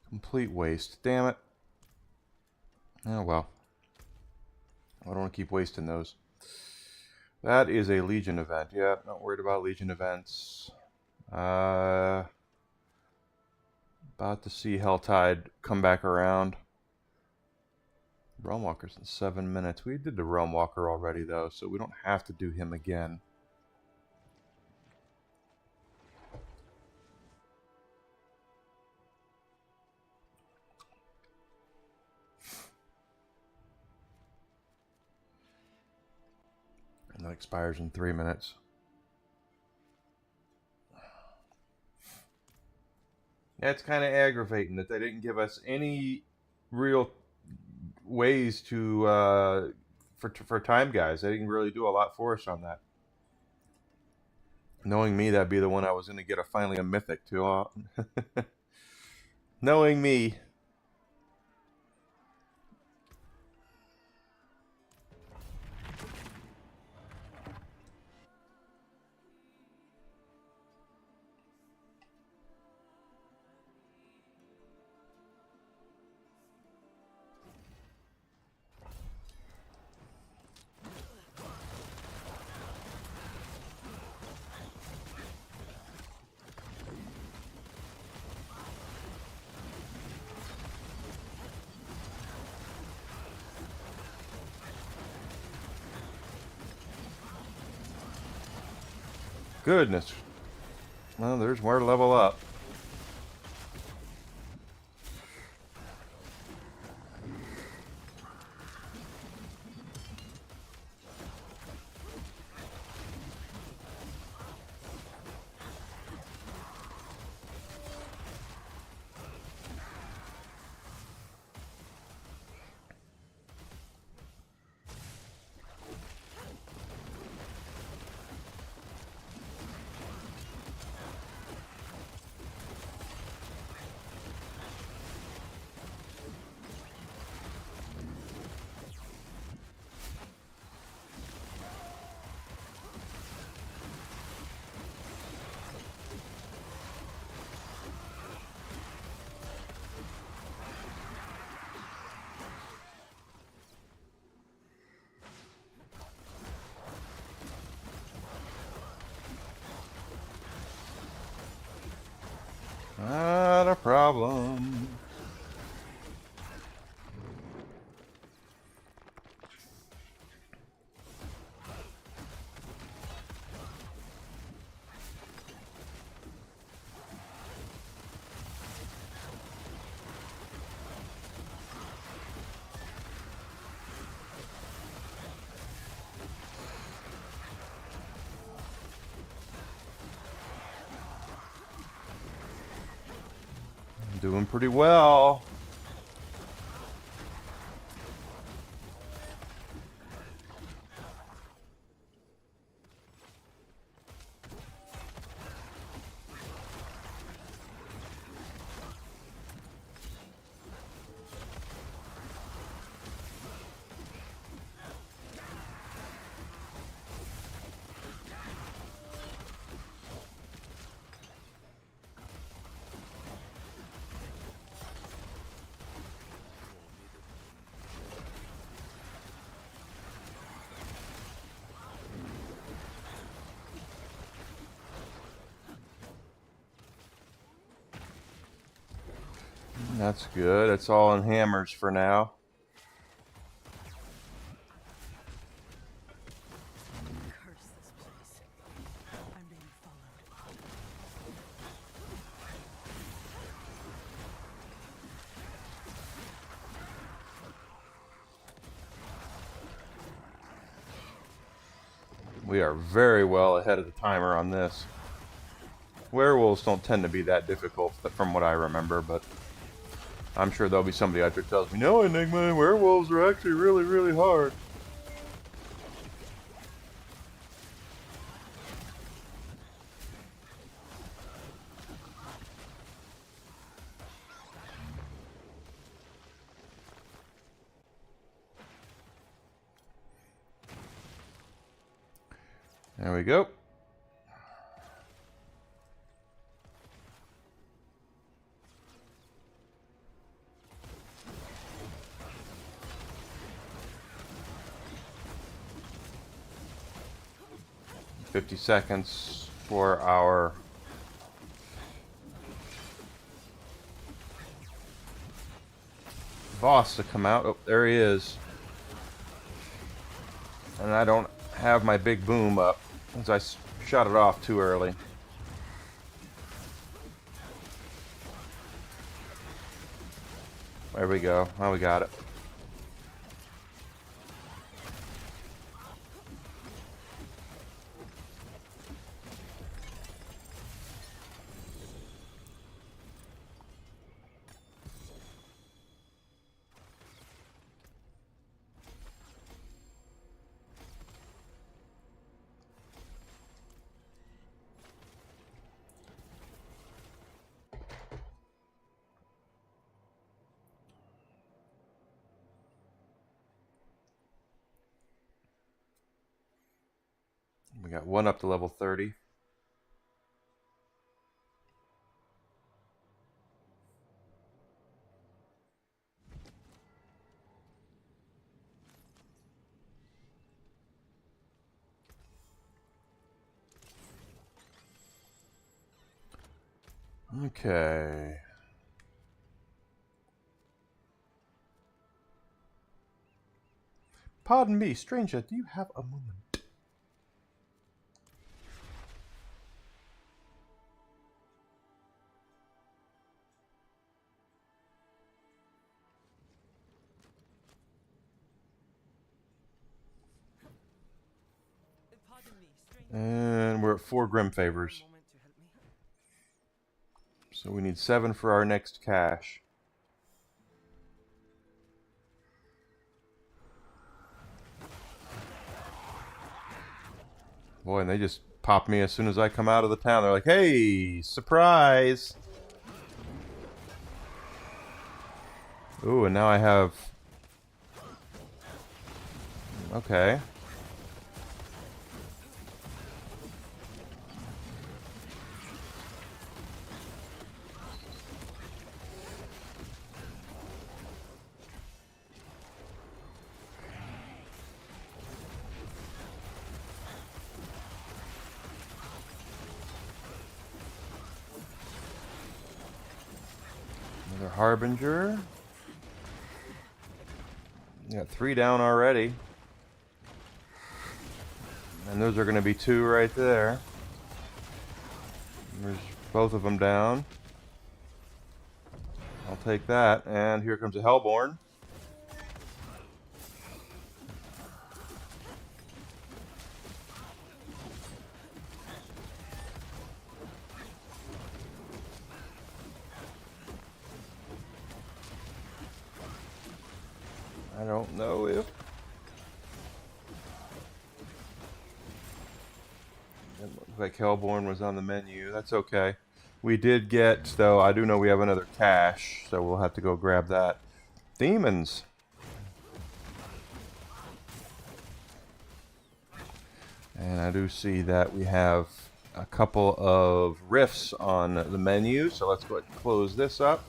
Complete waste. Damn it. Oh well. I don't want to keep wasting those. That is a Legion event. Yeah, not worried about Legion events. About to see Helltide come back around. Realm Walker's in 7 minutes. We did the Realm Walker already, though, so we don't have to do him again. And that expires in 3 minutes. Yeah, it's kind of aggravating that they didn't give us any real ways to for time guys. They didn't really do a lot for us on that. Knowing me, that'd be the one I was going to get finally a mythic to. Knowing me. Goodness. Well, there's more to level up. Not a problem. Doing pretty well. That's good. It's all in hammers for now. Curse this place. I'm being followed. We are very well ahead of the timer on this. Werewolves don't tend to be that difficult from what I remember, but I'm sure there'll be somebody out there tells me, no, Enigma, werewolves are actually really, really hard. There we go. $50 seconds for our boss to come out. Oh, there he is. And I don't have my big boom up, as I shot it off too early. There we go. Oh, we got it. We got one up to level 30. Okay. Pardon me, stranger, do you have a moment? Pardon me, stranger. And we're at 4 Grim Favors. Moment to help me. So we need 7 for our next cache. Boy, and they just pop me as soon as I come out of the town. They're like, hey, surprise! Ooh, and now I have... Okay. Another Harbinger. Got 3 down already. And those are going to be 2 right there. There's both of them down. I'll take that. And here comes a Hellborn. don't know if... It looked like Hellborn was on the menu. That's okay. We did get, though, I do know we have another cache, so we'll have to go grab that. Demons. And I do see that we have a couple of rifts on the menu, so let's go ahead and close this up.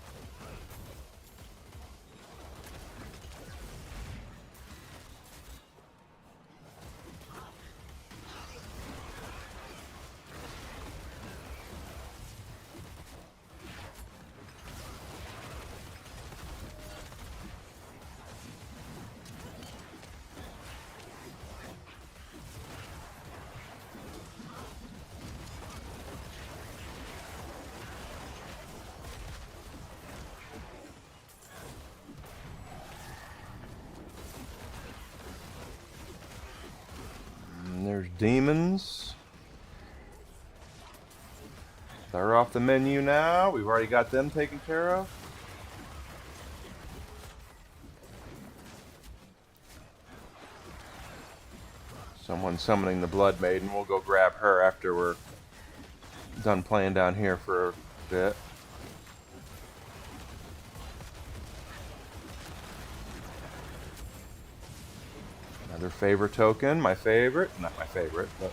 There's demons. They're off the menu now. We've already got them taken care of. Someone's summoning the Blood Maiden. We'll go grab her after we're done playing down here for a bit. Another favor token. My favorite. Not my favorite, but...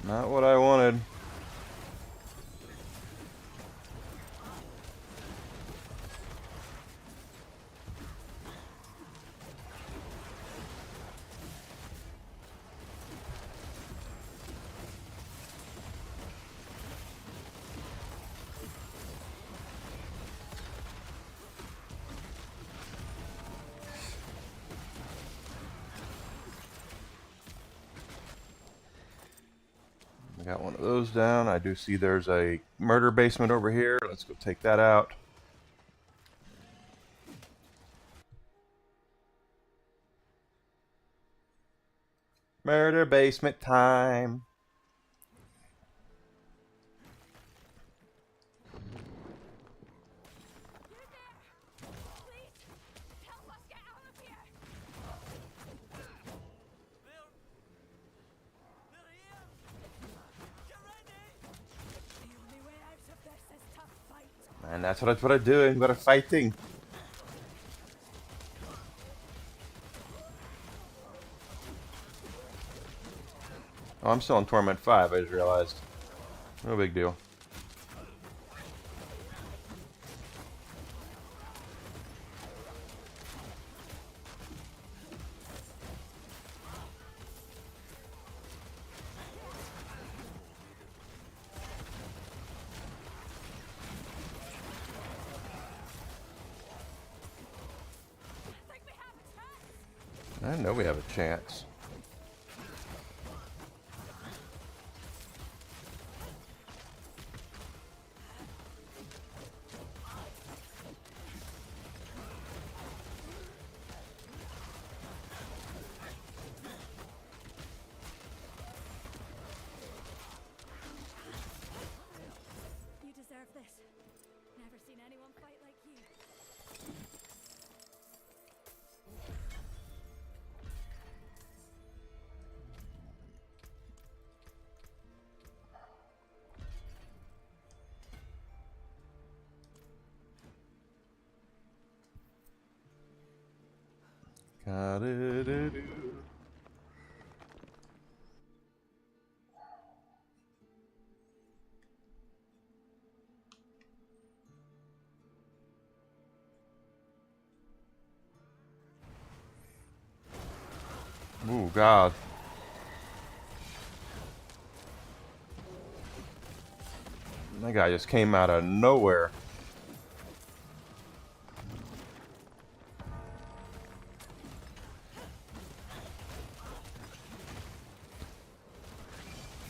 Not what I wanted. I got one of those down. I do see there's a murder basement over here. Let's go take that out. Murder basement time. And that's what I'm doing. We're fighting. Oh, I'm still in Torment 5, I just realized. No big deal. I know we have a chance. You deserve this. Never seen anyone fight like you. Ooh, God. That guy just came out of nowhere.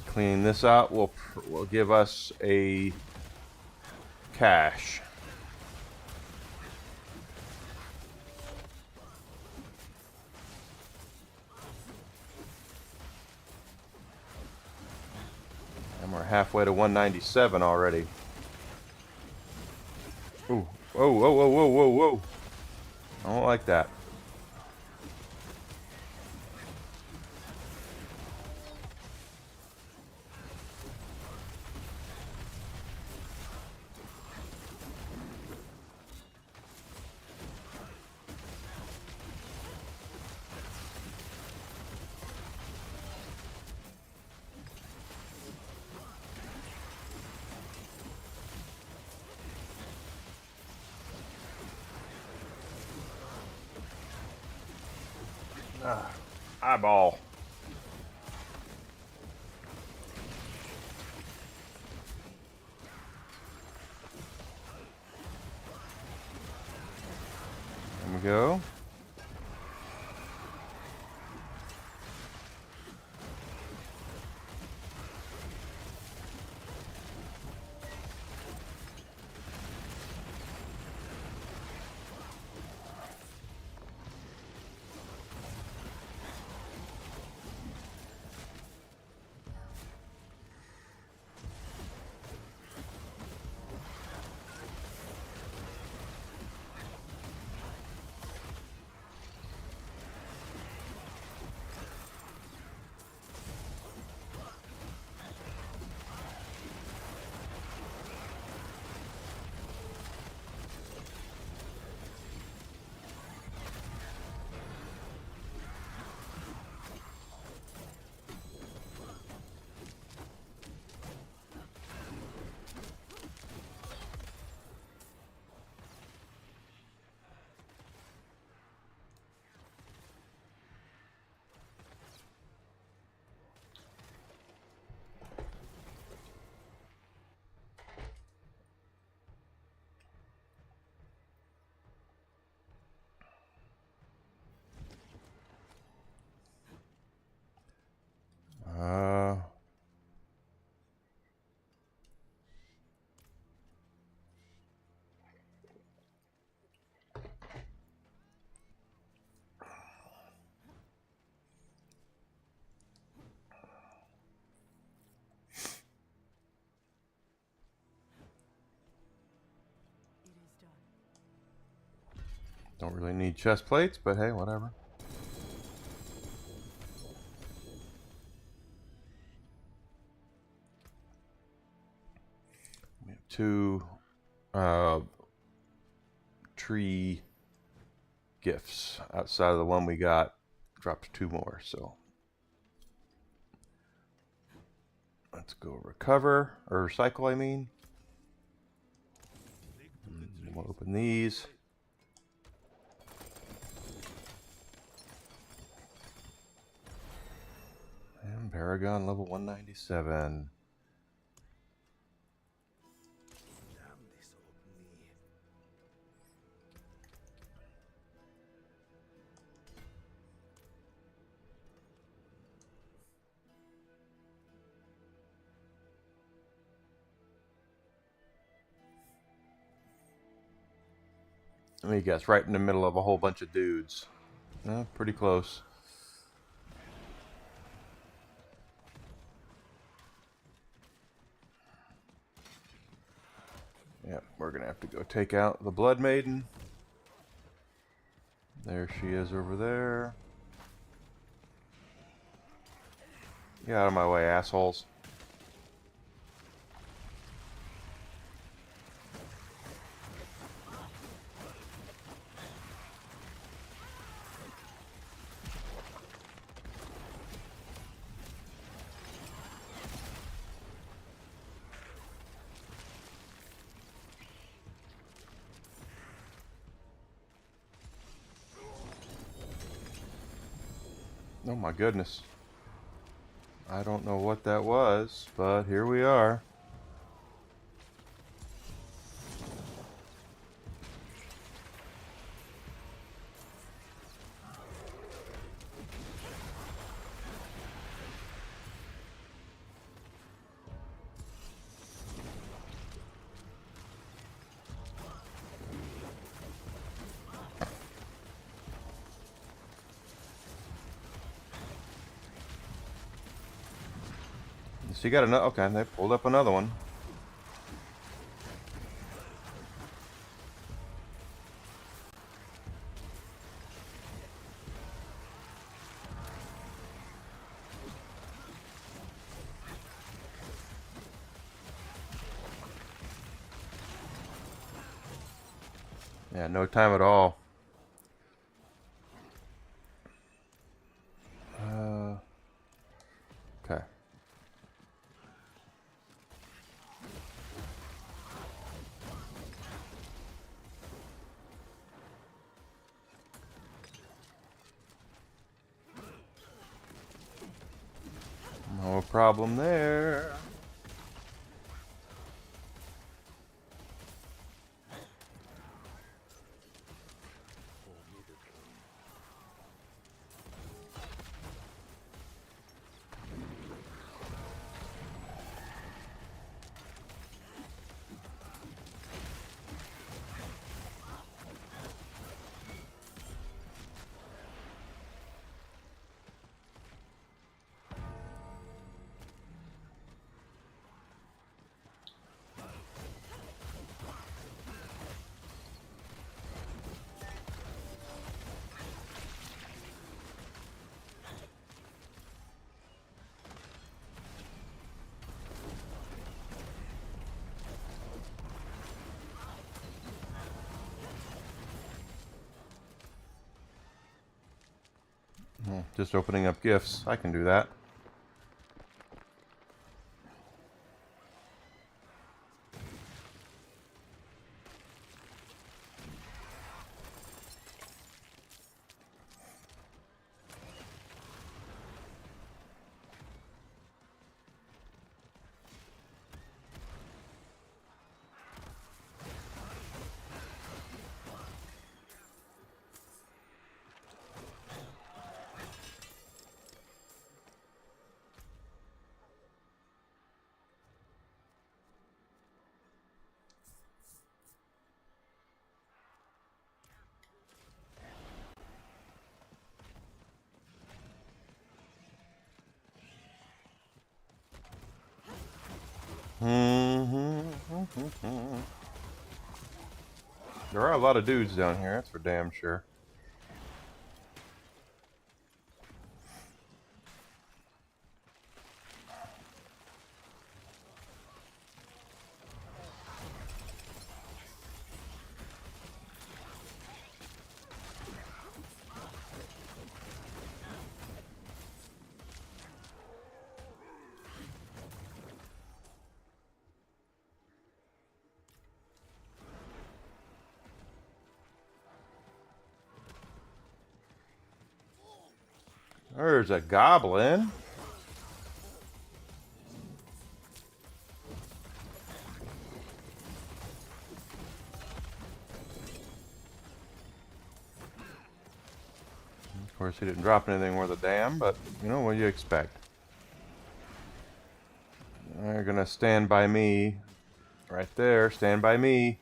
Clean this out will give us a cache. halfway to 197 already. Ooh. Whoa, whoa, whoa, whoa, whoa, whoa. I don't like that. Eyeball. There we go. Don't really need chest plates, but hey, whatever. We have 2 tree gifts outside of the one we got. Dropped 2 more, so let's go recover or recycle. I mean, and we'll open these. And Paragon level 197. Let me guess, right in the middle of a whole bunch of dudes. Pretty close. Yep, we're gonna have to go take out the Blood Maiden. There she is over there. Get out of my way, assholes. Oh my goodness. I don't know what that was, but here we are. so you got another. Okay, they pulled up another one. Yeah, no time at all. Okay. No problem there. Just opening up gifts. I can do that. There are a lot of dudes down here, that's for damn sure. There's a goblin. Of course, he didn't drop anything worth a damn, but you know, what do you expect? They're gonna stand by me. Right there, stand by me.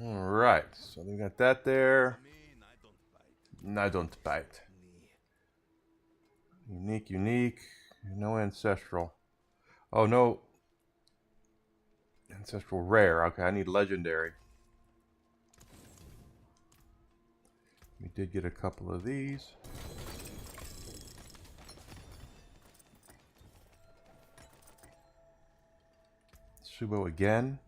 Alright, so we got that there. I don't bite. Unique, unique. No ancestral. Oh, no. Ancestral rare. Okay, I need legendary. We did get a couple of these. Subo again.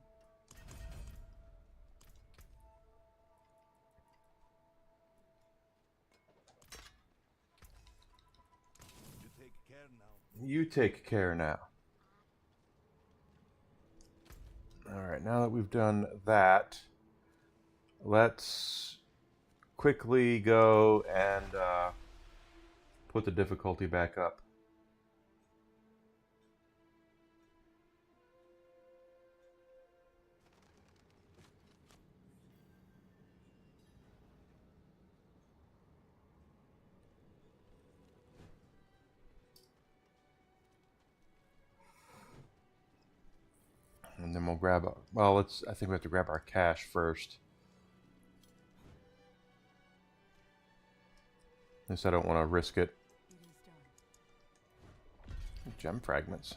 You take care care now. You take care now. Alright, now that we've done that, let's quickly go and put the difficulty back up. And then we'll grab, I think we have to grab our cash first. Since I don't want to risk it. Gem fragments.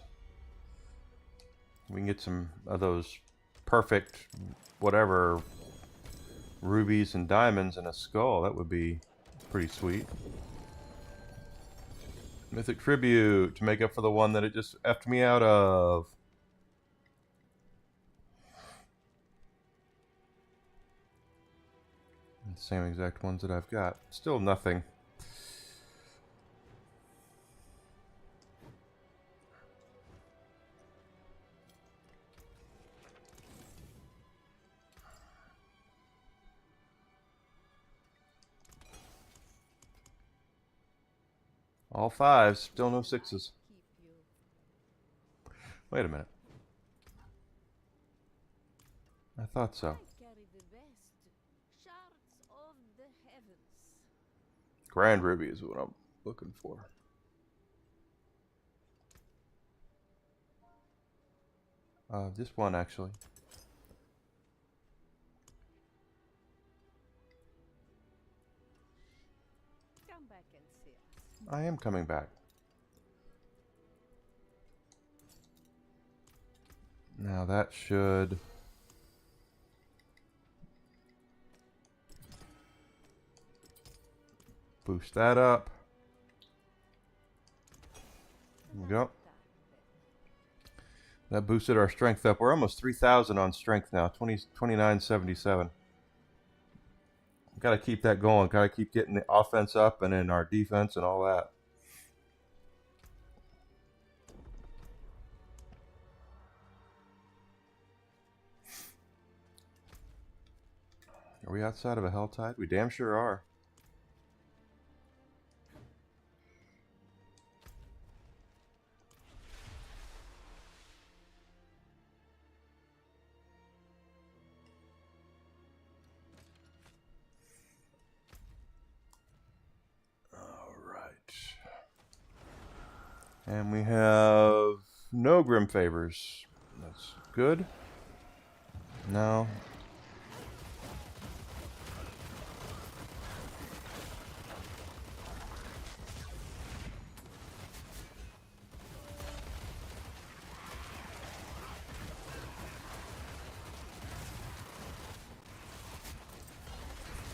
We can get some of those perfect, whatever, rubies and diamonds and a skull. That would be pretty sweet. Mythic tribute to make up for the one that it just effed me out of. The same exact ones that I've got. Still nothing. All fives, still no sixes. Wait a minute. I thought so. Grand ruby is what I'm looking for. Just one actually. Come back and see us. I am coming back. Now that should... boost that up. There we go. That boosted our strength up. We're almost 3,000 on strength now. 2977. Got to keep that going. Got to keep getting the offense up and then our defense and all that. Are we outside of a hell tide? We damn sure are. And we have no Grim Favors. That's good. No.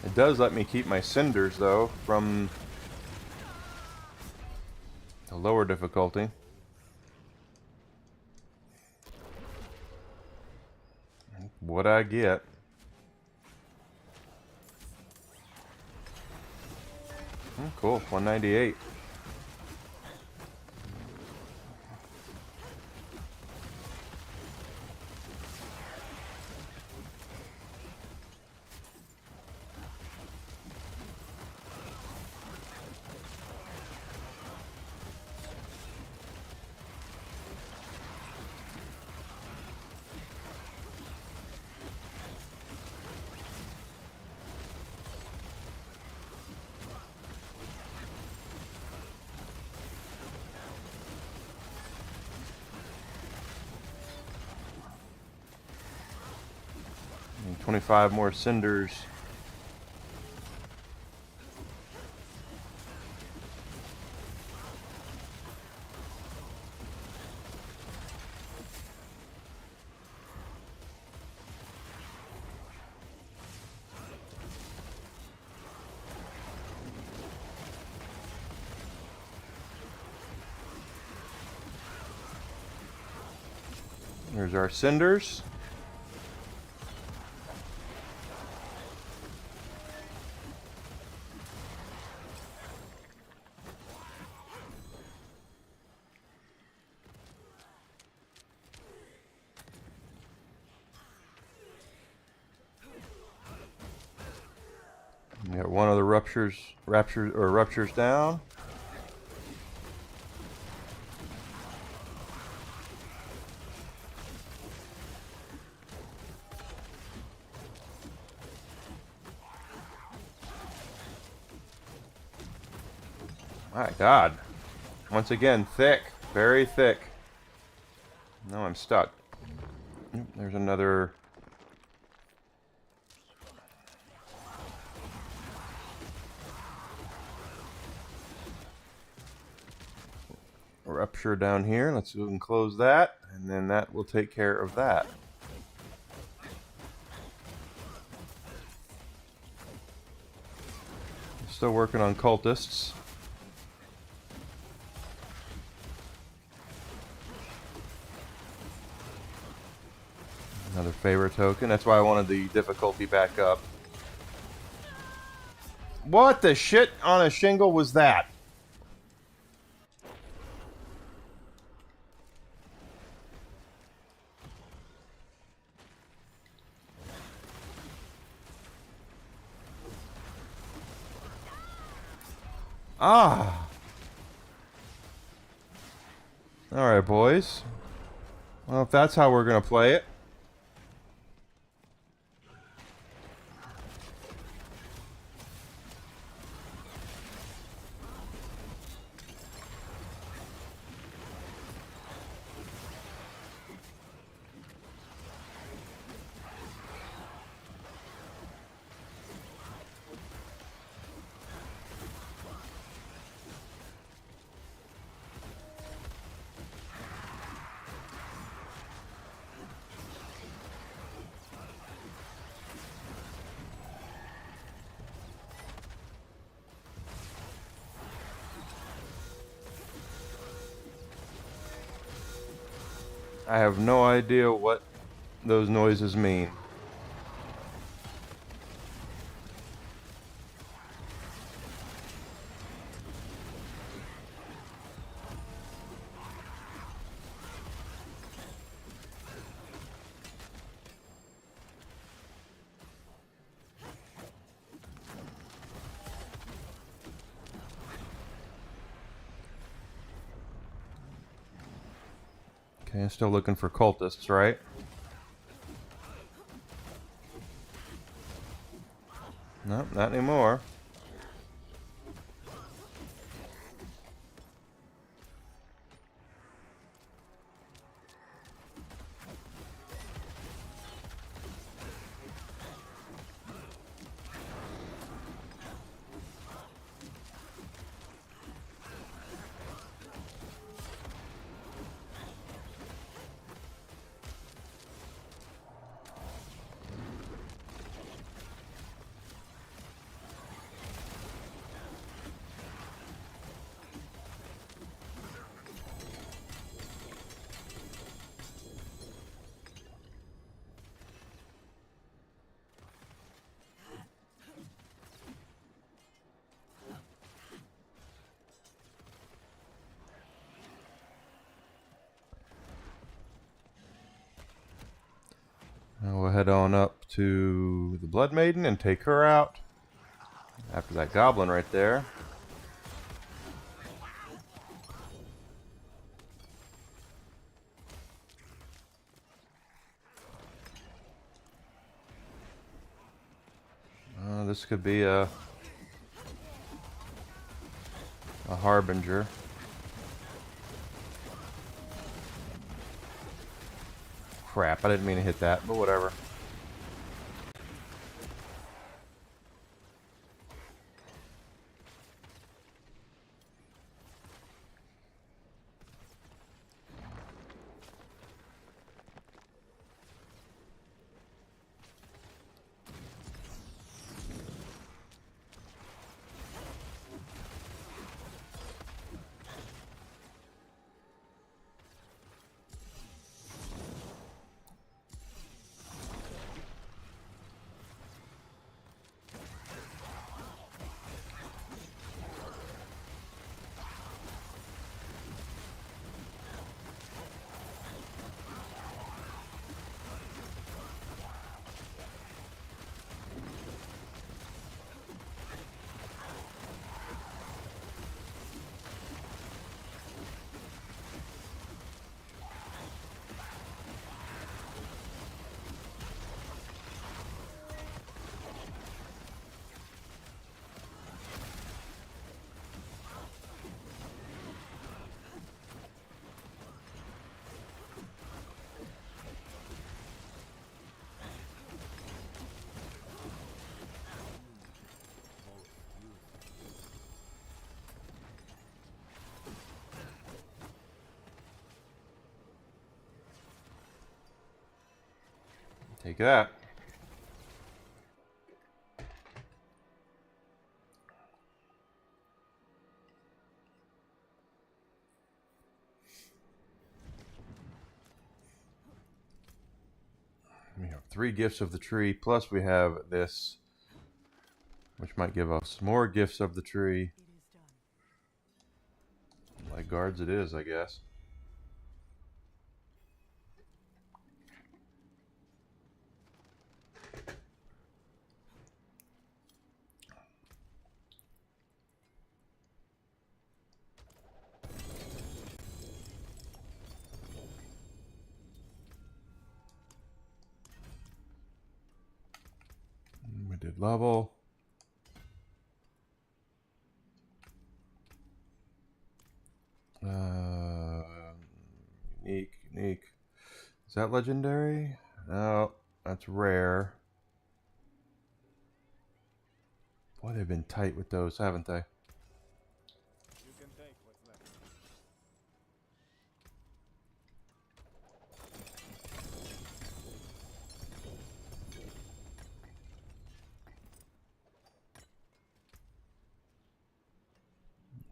It does let me keep my cinders, though, from the lower difficulty. What I get. Cool, 198. And 25 more cinders. There's our cinders. one of the ruptures down. My God. Once again, thick. Very thick. No, I'm stuck. There's another... rupture down here. Let's go and close that. And then that will take care of that. Still working on cultists. Another favor token. That's why I wanted the difficulty back up. What the shit on a shingle was that? Ah. Alright, boys. Well, if that's how we're going to play it. I have no idea what those noises mean. Okay, still looking for cultists, right? Nope, not anymore. Now we'll head on up to the Blood Maiden and take her out. After that goblin right there. This could be a harbinger. Crap, I didn't mean to hit that, but whatever. Take that. We have 3 gifts of the tree, plus we have this, which might give us more gifts of the tree. Like guards it is, I guess. We did level. Unique. Is that legendary? No, that's rare. Boy, they've been tight with those, haven't they? You can take what's left.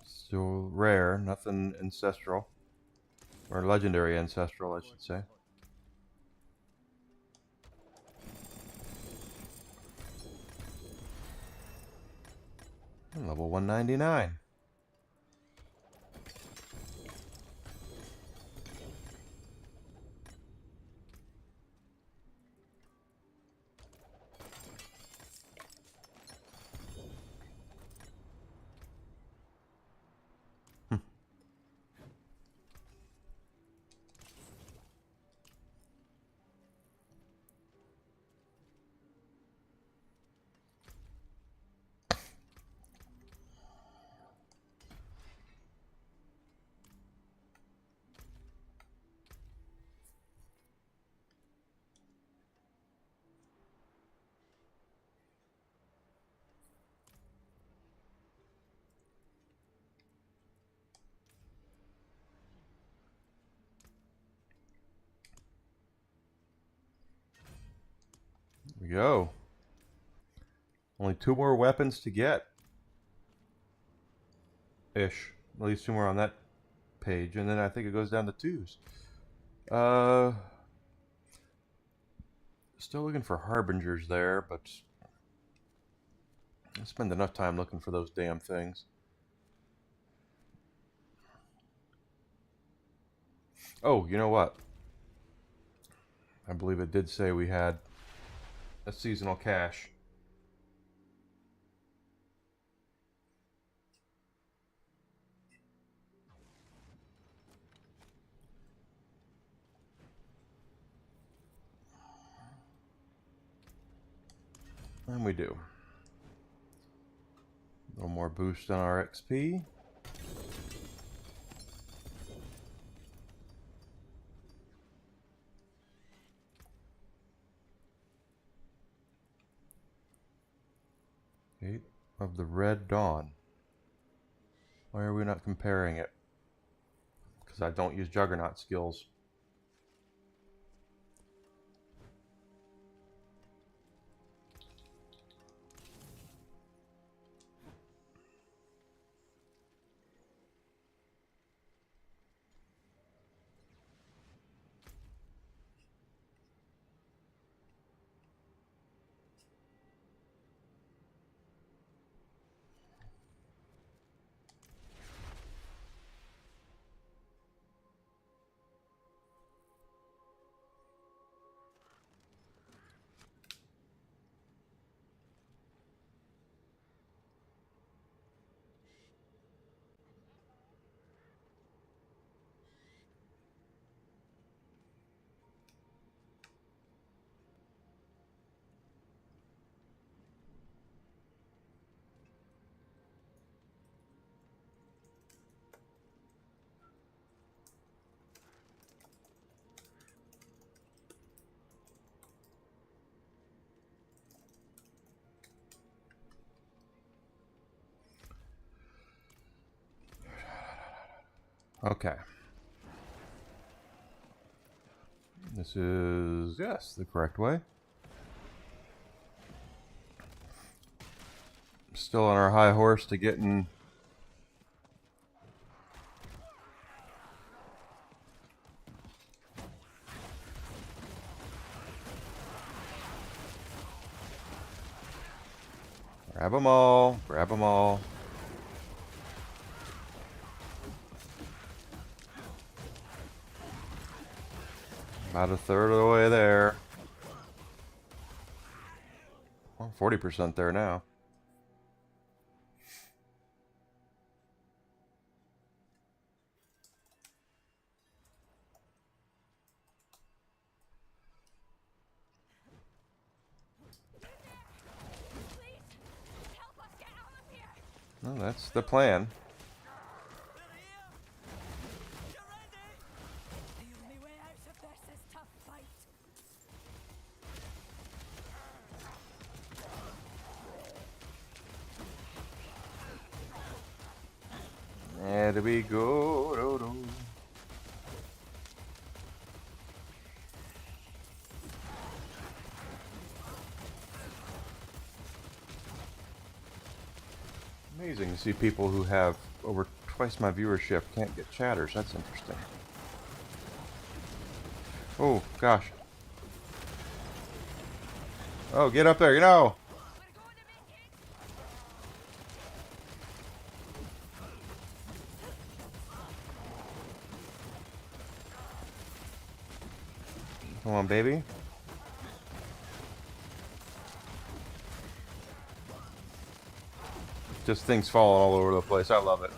Still rare, nothing ancestral. Or legendary ancestral, I should say. And level 199. Here we go. Only 2 more weapons to get. Ish. At least 2 more on that page. And then I think it goes down to 2s. Still looking for harbingers there, but I spend enough time looking for those damn things. Oh, you know what? I believe it did say we had a seasonal cache. And we do. A little more boost on our XP. Gate of the Red Dawn. Why are we not comparing it? Because I don't use Juggernaut skills. Okay. This is, yes, the correct way. Still on our high horse to getting... Grab them all. Grab them all. About a third of the way there. Well, 40% there now. Well, that's the plan. The only way out of this is to fight. There we go. Amazing to see people who have over twice my viewership can't get chatters. That's interesting. Oh, gosh. Oh, get up there, you know! Come on, baby. Just things falling all over the place. I love it.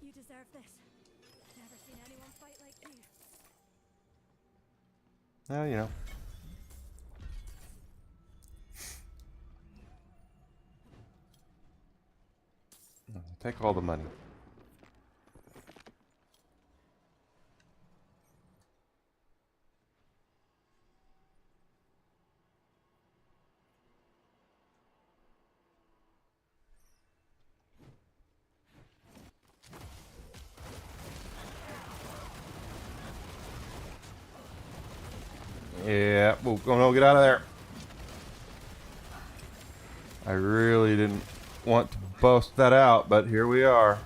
You deserve this. Never seen anyone fight like you. Well, you know. Take all the money. Yeah, oh no, get out of there. I really didn't want to bust that out, but here we are.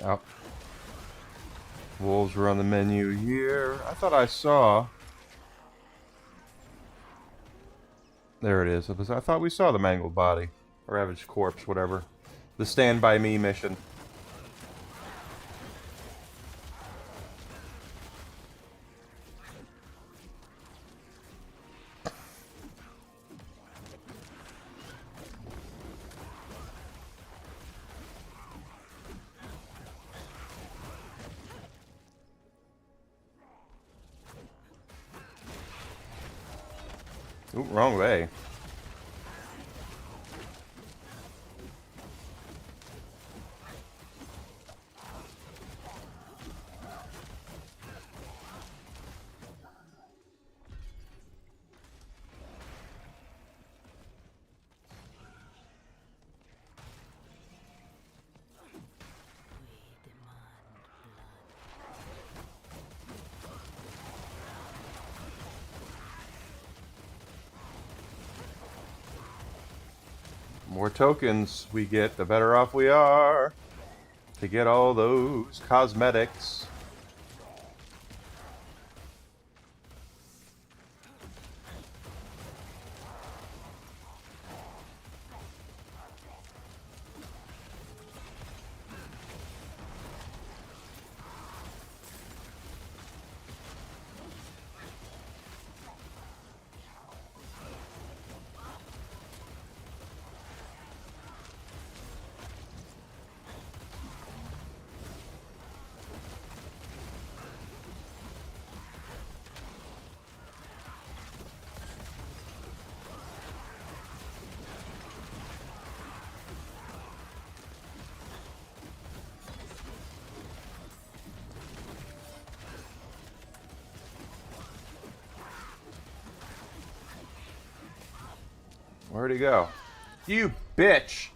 Oh. Wolves were on the menu here. I thought I saw... There it is. I thought we saw the mangled body. Or ravaged corpse, whatever. The Stand By Me mission. Ooh, wrong way. More tokens we get, the better off we are to get all those cosmetics. Where'd he go? You bitch!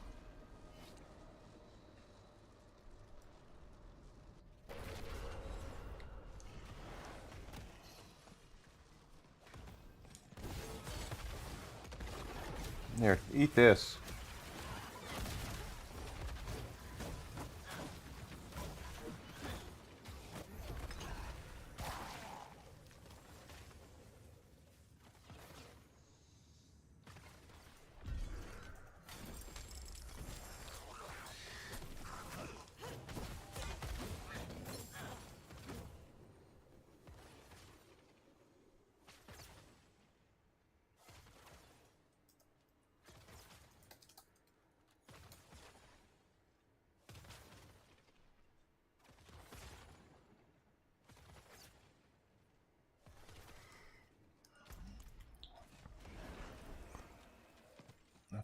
Here, eat this.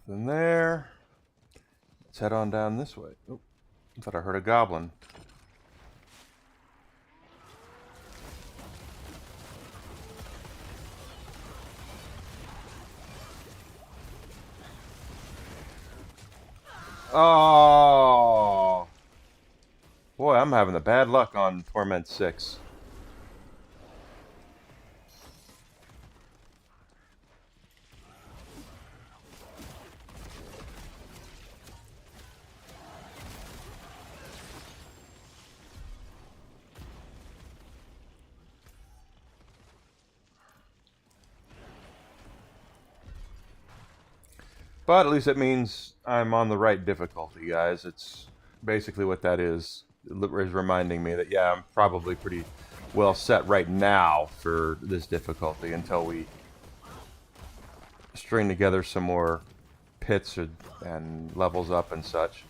Nothing there. Let's head on down this way. Oh, I thought I heard a goblin. Oh! Boy, I'm having the bad luck on Torment 6. But at least it means I'm on the right difficulty, guys. It's basically what that is. It is reminding me that, yeah, I'm probably pretty well set right now for this difficulty until we string together some more pits and levels up and such.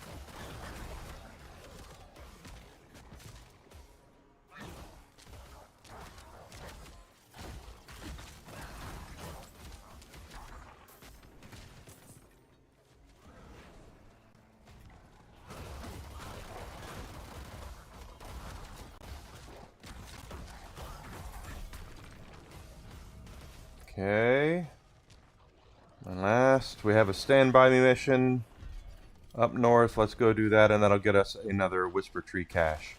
Okay. And last, we have a Stand By Me mission up north. Let's go do that, and that'll get us another Whisper Tree cache.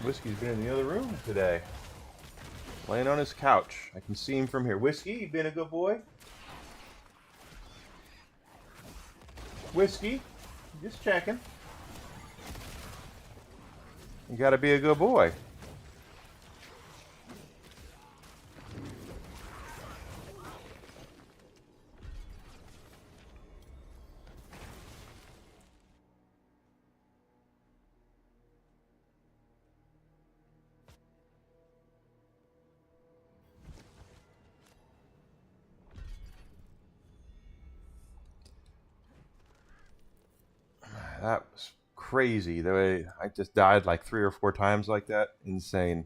Whiskey's been in the other room today. Laying on his couch. I can see him from here. Whiskey, you been a good boy? Whiskey, just checking. You gotta be a good boy. That was crazy. The way I just died like 3 or 4 times like that. Insane.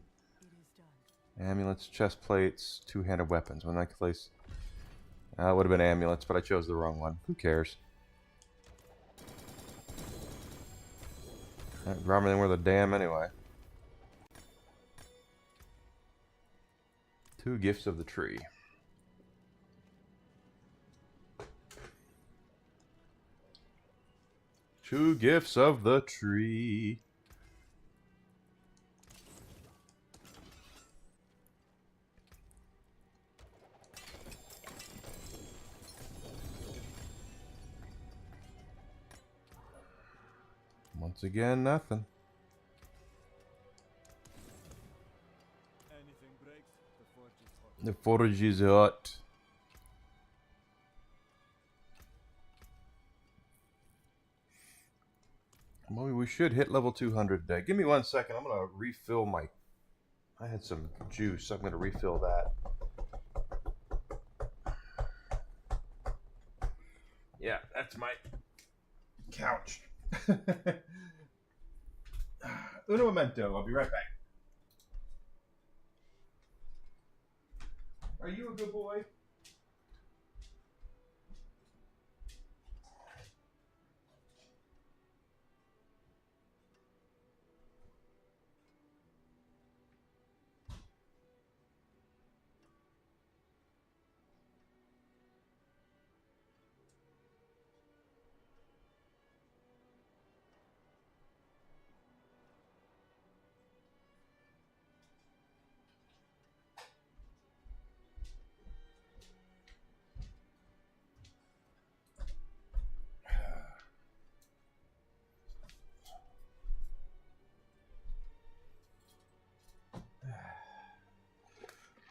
Amulets, chest plates, two-handed weapons. When that place, it would have been amulets, but I chose the wrong one. Who cares? Drop everything worth a damn anyway. 2 gifts of the tree. Two gifts of the tree. Once again, nothing. Anything breaks, the forge is hot. The forage is hot. Well, we should hit level 200 today. Give me 1 second. I'm going to refill my... I had some juice. I'm going to refill that. That's my couch. Uno momento. I'll be right back. Are you a good boy?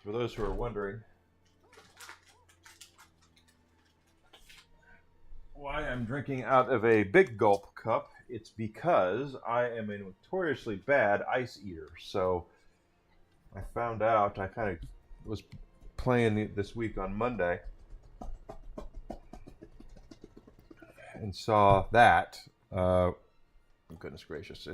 For those who are wondering why I'm drinking out of a big gulp cup, it's because I am a notoriously bad ice eater. So I found out, I kind of was playing this week on Monday and saw that. Goodness gracious.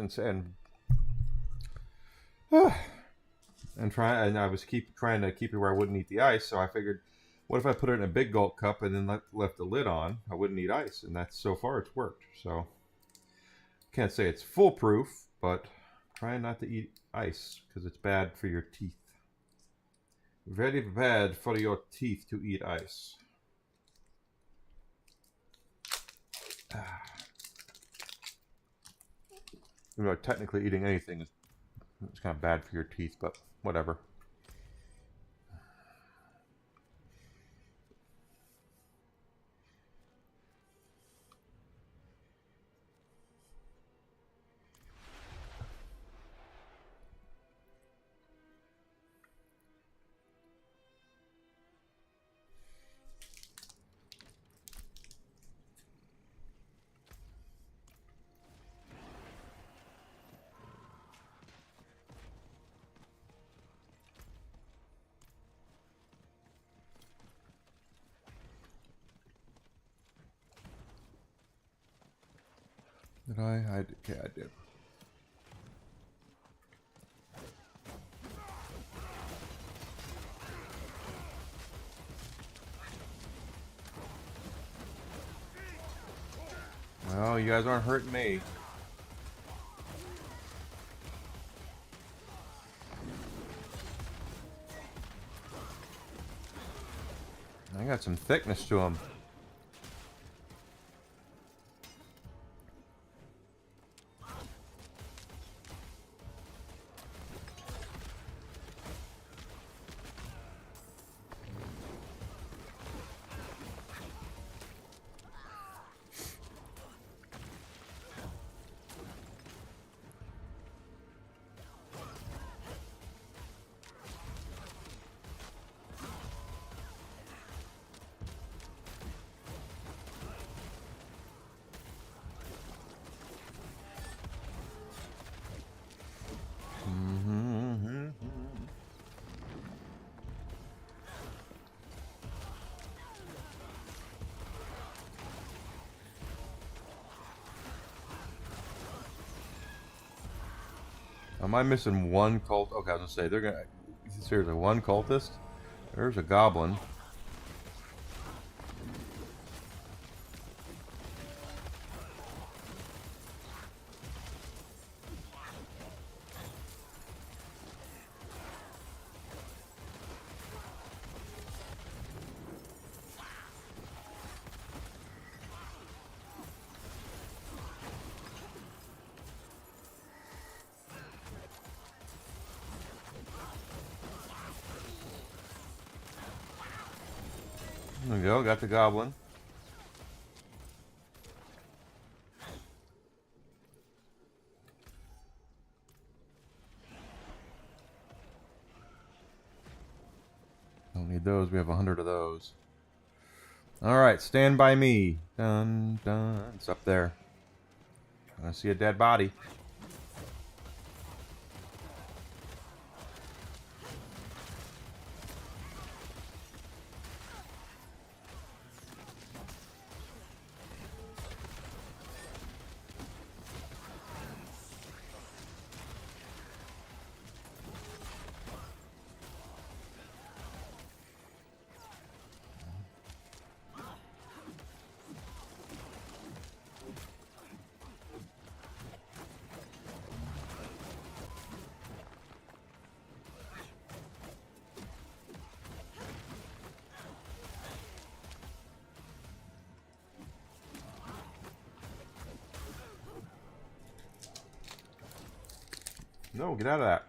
And I was trying to keep it where I wouldn't eat the ice. So I figured, what if I put it in a big gulp cup and then left the lid on? I wouldn't eat ice, and that's so far it's worked. So can't say it's foolproof, but try not to eat ice because it's bad for your teeth. Very bad for your teeth to eat ice. You know, technically eating anything is kind of bad for your teeth, but whatever. Did I? Okay, I did. Well, you guys aren't hurting me. I got some thickness to them. Am I missing one cult? Okay, I was gonna say they're gonna. Seriously, one cultist? There's a goblin. There we go, got the goblin. Don't need those, we have 100 of those. Alright, stand by me. Dun dun. It's up there. I see a dead body. No, get out of that.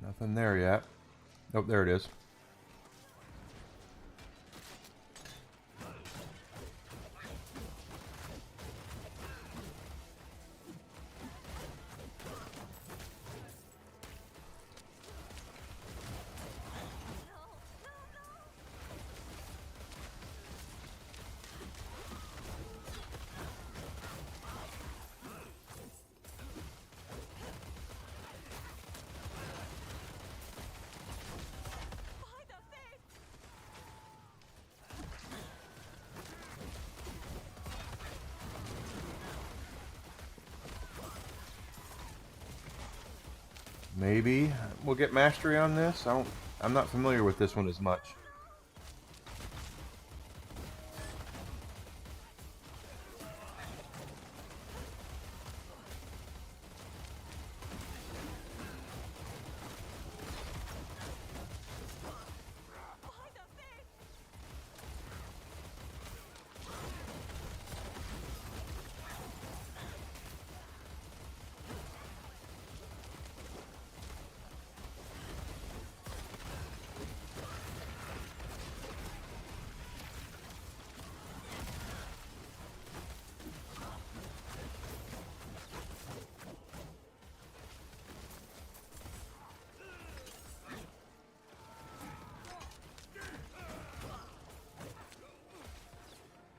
Nothing there yet. Nope, there it is. Maybe we'll get mastery on this. I'm not familiar with this one as much.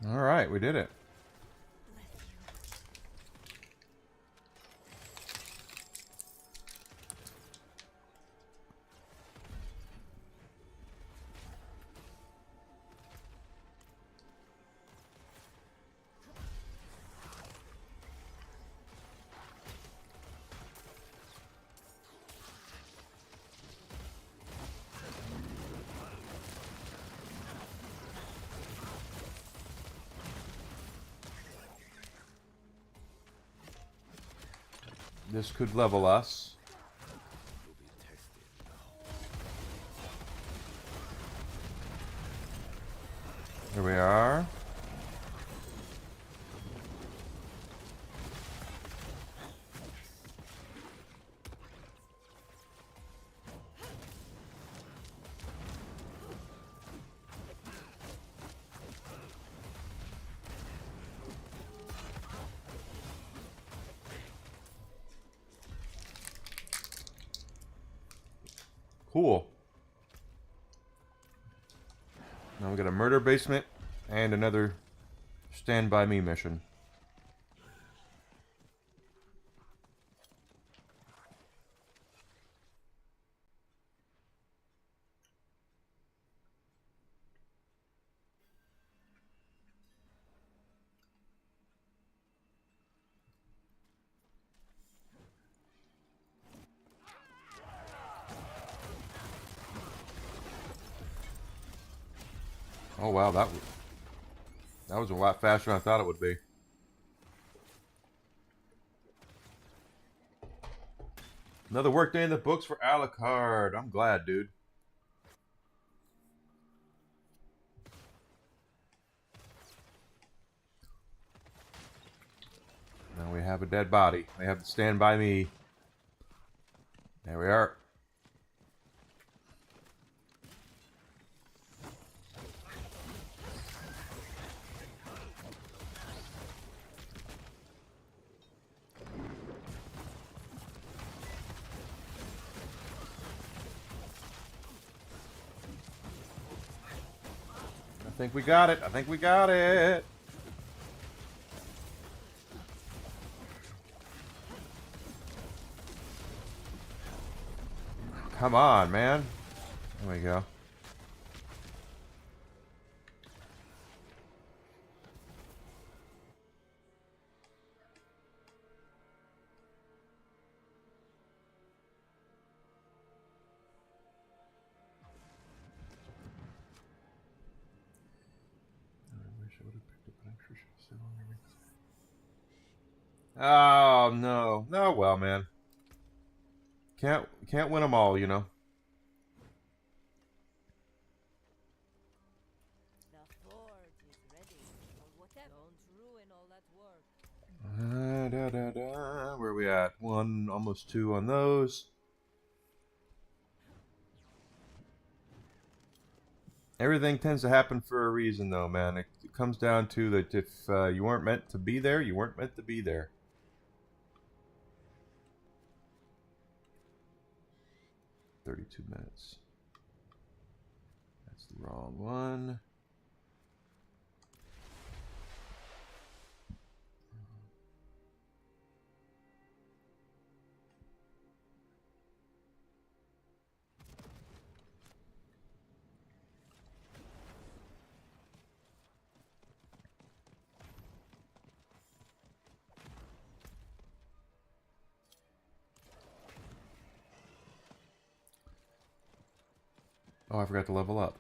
All right, we did it. This could level us. Here we are. Cool. Now we got a murder basement and another Stand By Me mission. Oh wow, that was a lot faster than I thought it would be. Another workday in the books for Alucard. I'm glad, dude. Now we have a dead body. We have to Stand By Me. There we are. I think we got it. I think we got it. Come on, man. There we go. Oh no. Oh well, man. Can't win them all, you know. The forge is ready, or whatever. Don't ruin all that work. Where are we at? One, almost two on those. Everything tends to happen for a reason, though, man. It comes down to that if you weren't meant to be there, you weren't meant to be there. 32 minutes. That's the wrong one. Oh, I forgot to level up.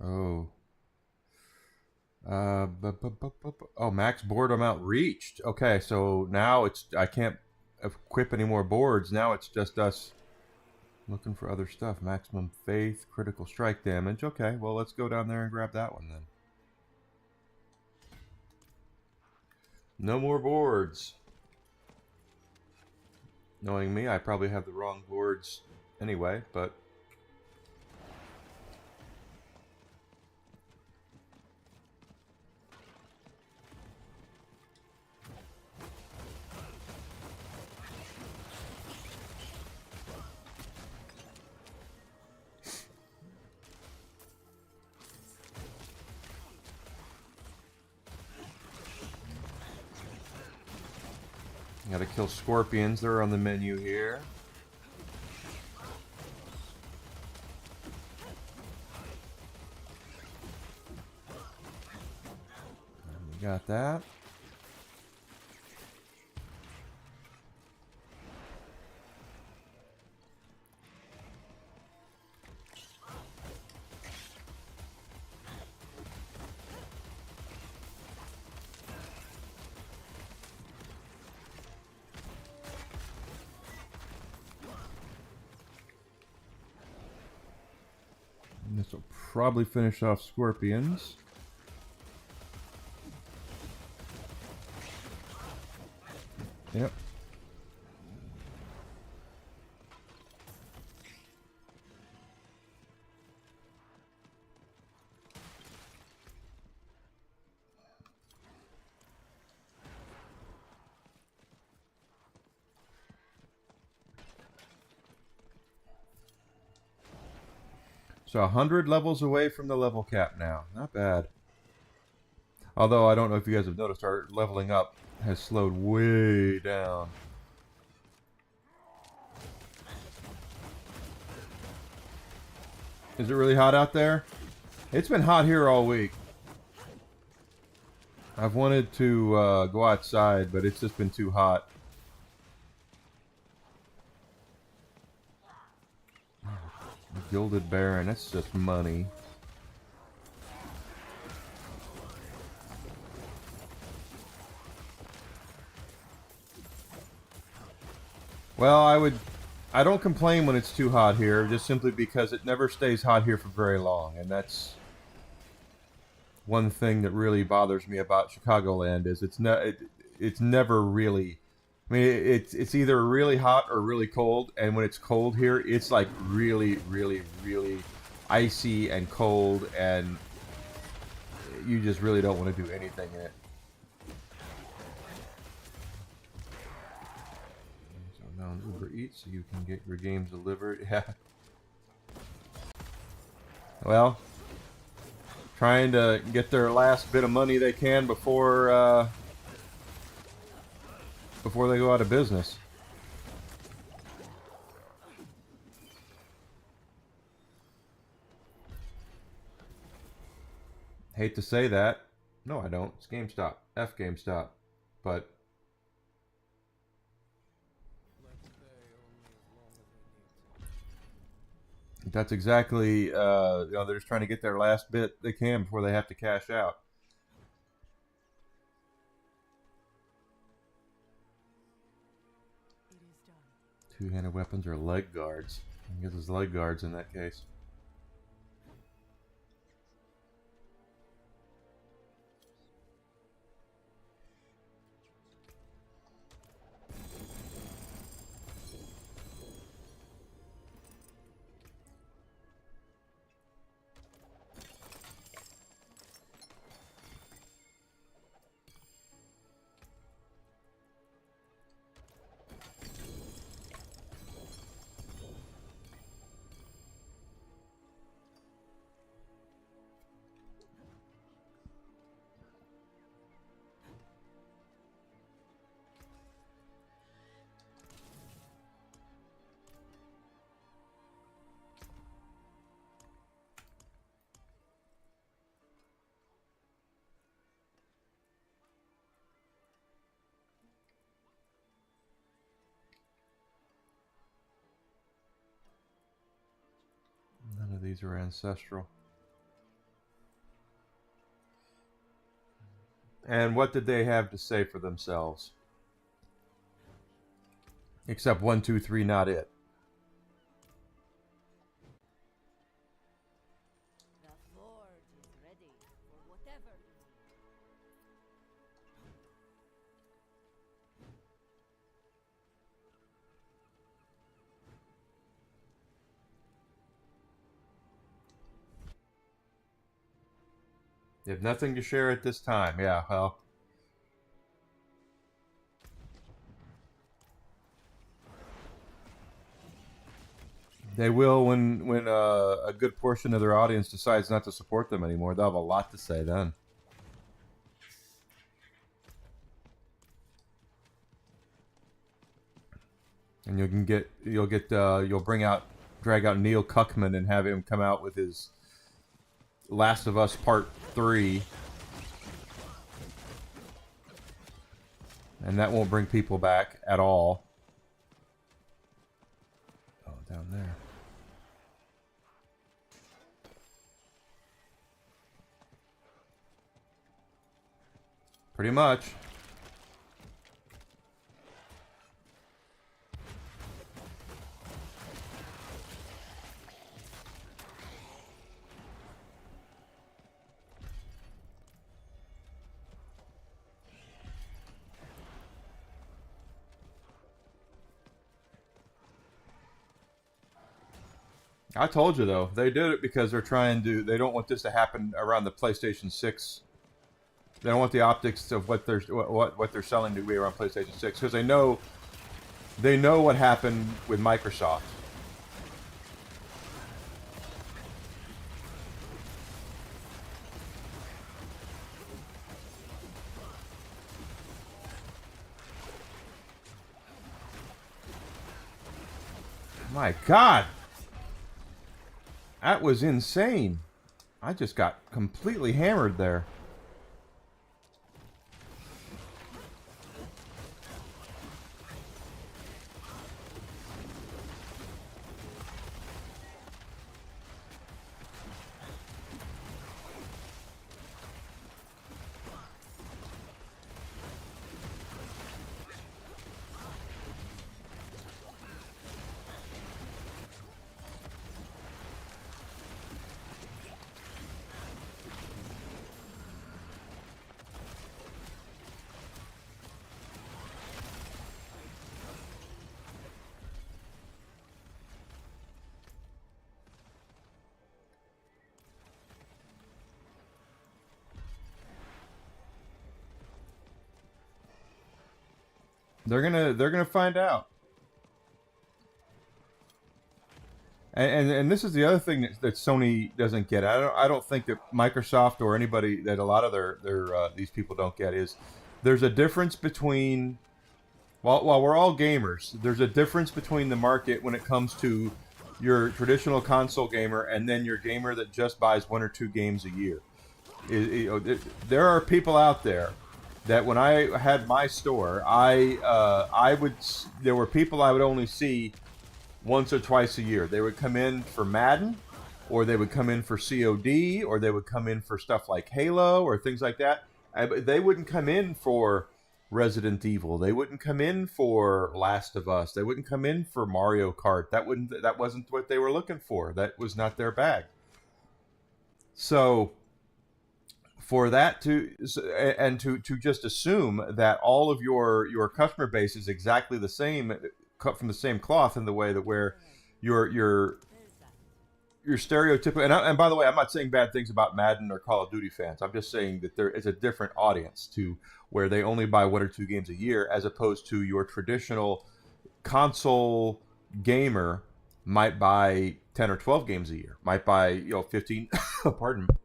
Oh. Oh, max board amount reached. Okay, so now I can't equip any more boards. Now it's just us looking for other stuff. Maximum faith, critical strike damage. Okay, well, let's go down there and grab that one then. No more boards. Knowing me, I probably have the wrong boards anyway, but... Gotta kill scorpions. They're on the menu here. We got that. This will probably finish off scorpions. Yep. So 100 levels away from the level cap now. Not bad. Although I don't know if you guys have noticed, our leveling up has slowed way down. Is it really hot out there? It's been hot here all week. I've wanted to go outside, but it's just been too hot. Gilded Baron, that's just money. Well, I don't complain when it's too hot here, just simply because it never stays hot here for very long, and that's one thing that really bothers me about Chicagoland is it's never really. I mean, it's either really hot or really cold, and when it's cold here, it's like really, really, really icy and cold, and you just really don't want to do anything in it. So now on Uber Eats, so you can get your games delivered. Yeah. Well, trying to get their last bit of money they can before they go out of business. Hate to say that. No, I don't. It's GameStop. F GameStop. But that's exactly, they're just trying to get their last bit they can before they have to cash out. Two-handed weapons or leg guards. I guess it's leg guards in that case. None of these are ancestral. And what did they have to say for themselves? Except 1, 2, 3, not it. The forge is ready for whatever. You have nothing to share at this time. Yeah, well. They will when a good portion of their audience decides not to support them anymore. They'll have a lot to say then. And you'll drag out Neil Cuckman and have him come out with his Last of Us Part 3. And that won't bring people back at all. Oh, down there. Pretty much. I told you though, they did it because they don't want this to happen around the PlayStation 6. They don't want the optics of what they're selling to be around PlayStation 6 because they know what happened with Microsoft. My God. That was insane. I just got completely hammered there. They're gonna find out. And this is the other thing that Sony doesn't get. I don't think that Microsoft or anybody that a lot of their these people don't get is there's a difference between while we're all gamers, there's a difference between the market when it comes to your traditional console gamer and then your gamer that just buys 1 or 2 games a year. There are people out there that when I had my store, there were people I would only see once or twice a year. They would come in for Madden, or they would come in for COD, or they would come in for stuff like Halo or things like that. They wouldn't come in for Resident Evil. They wouldn't come in for Last of Us. They wouldn't come in for Mario Kart. That wasn't what they were looking for. That was not their bag. So for that to and to just assume that all of your customer base is exactly the same, cut from the same cloth, in the way that where your your There's that. your stereotypical, and by the way, I'm not saying bad things about Madden or Call of Duty fans. I'm just saying that there is a different audience to where they only buy 1 or 2 games a year, as opposed to your traditional console gamer might buy 10 or 12 games a year, might buy 15. Pardon me.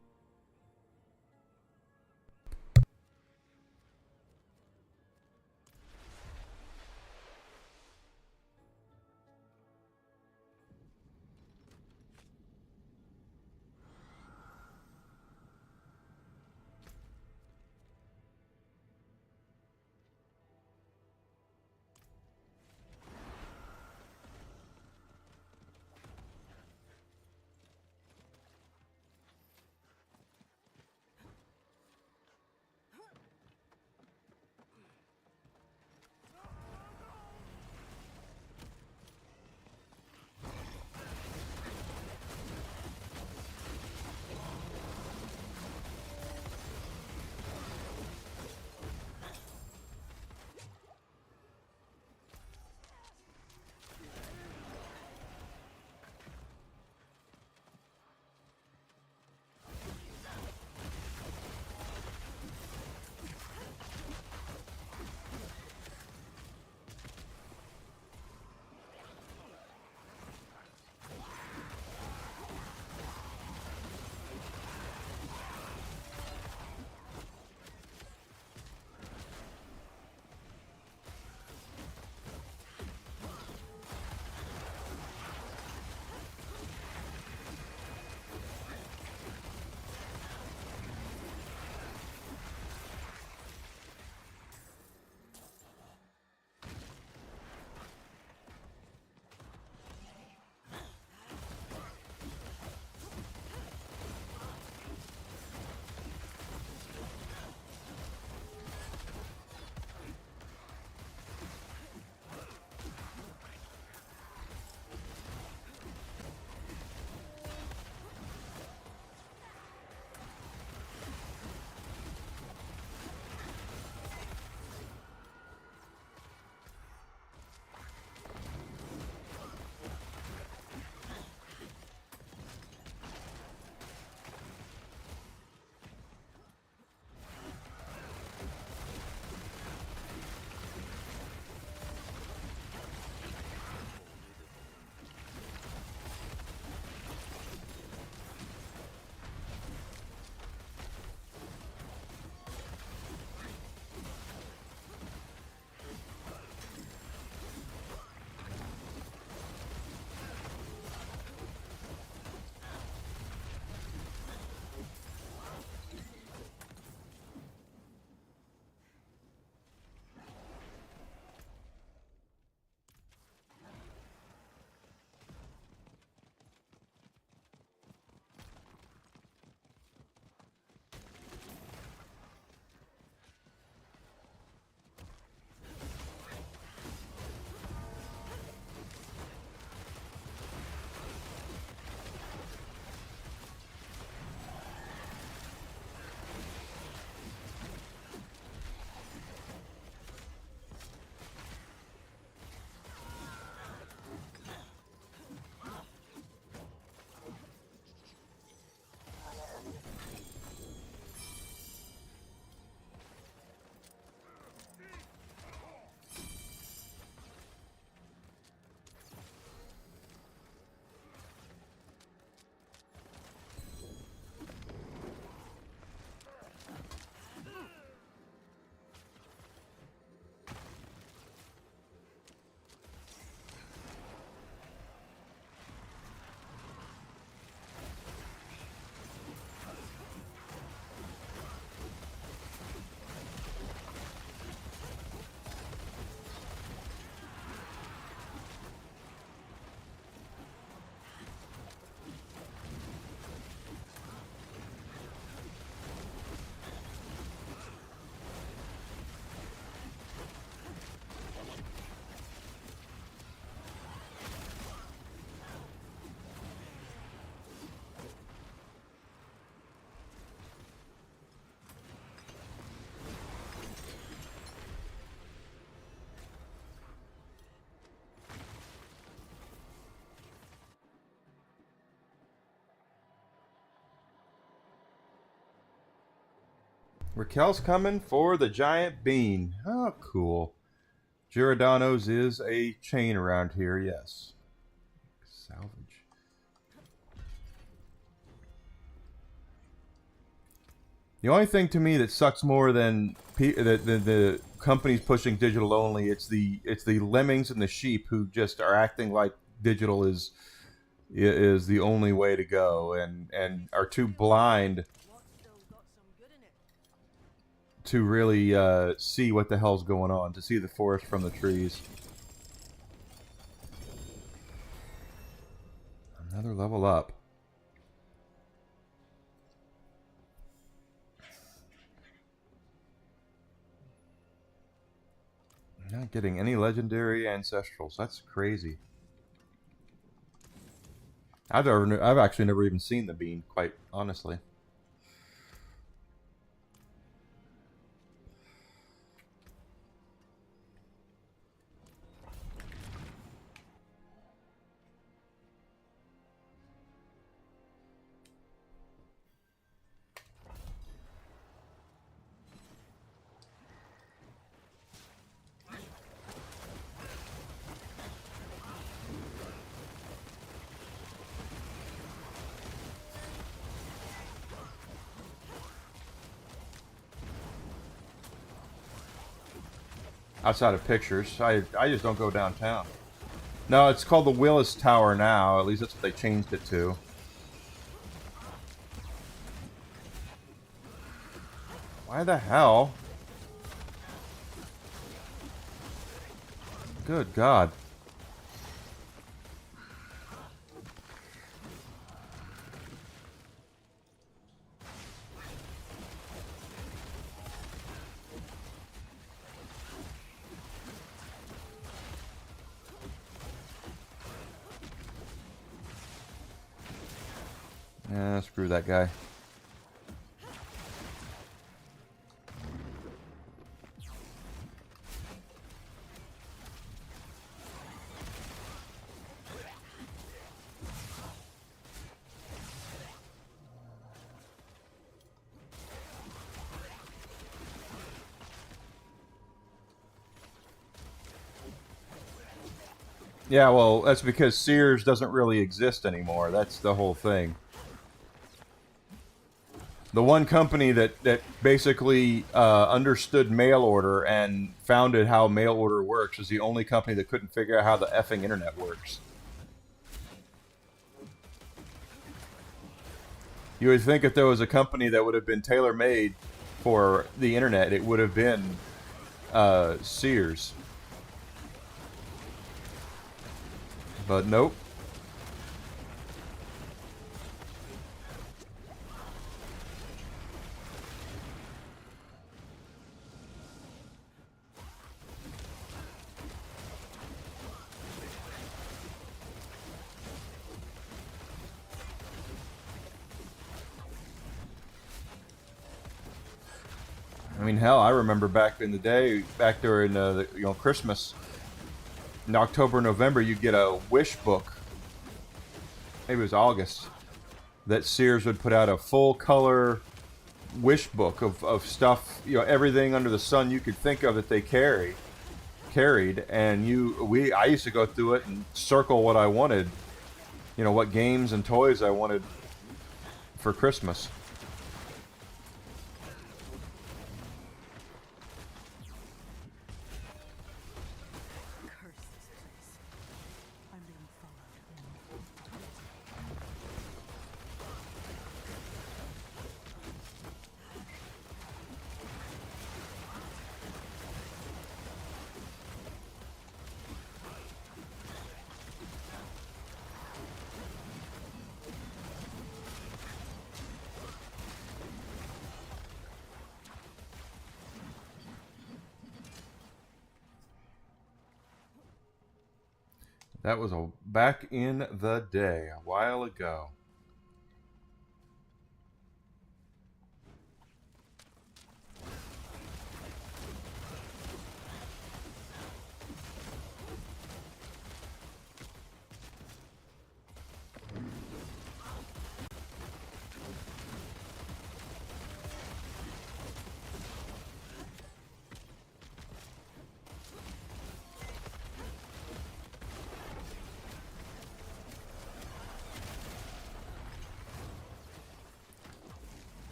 Raquel's coming for the giant bean. Oh, cool. Giordano's is a chain around here, yes. Salvage. The only thing to me that sucks more than the companies pushing digital only, it's the lemmings and the sheep who just are acting like digital is the only way to go, and are too blind to really see what the hell's going on, to see the forest from the trees. Another level up. Not getting any legendary ancestrals. That's crazy. I've actually never even seen the bean, quite honestly. Outside of pictures, I just don't go downtown. No, it's called the Willis Tower now. At least that's what they changed it to. Why the hell? Good God. Yeah, screw that guy. Yeah, well, that's because Sears doesn't really exist anymore. That's the whole thing. The one company that basically understood mail order and founded how mail order works is the only company that couldn't figure out how the effing internet works. You would think if there was a company that would have been tailor-made for the internet, it would have been Sears. But nope. I mean, hell, I remember back in the day, back during Christmas, in October, November, you'd get a wish book. Maybe it was August. That Sears would put out a full color wish book of stuff, everything under the sun you could think of that they carried, and I used to go through it and circle what I wanted, what games and toys I wanted for Christmas. That was back in the day, a while ago.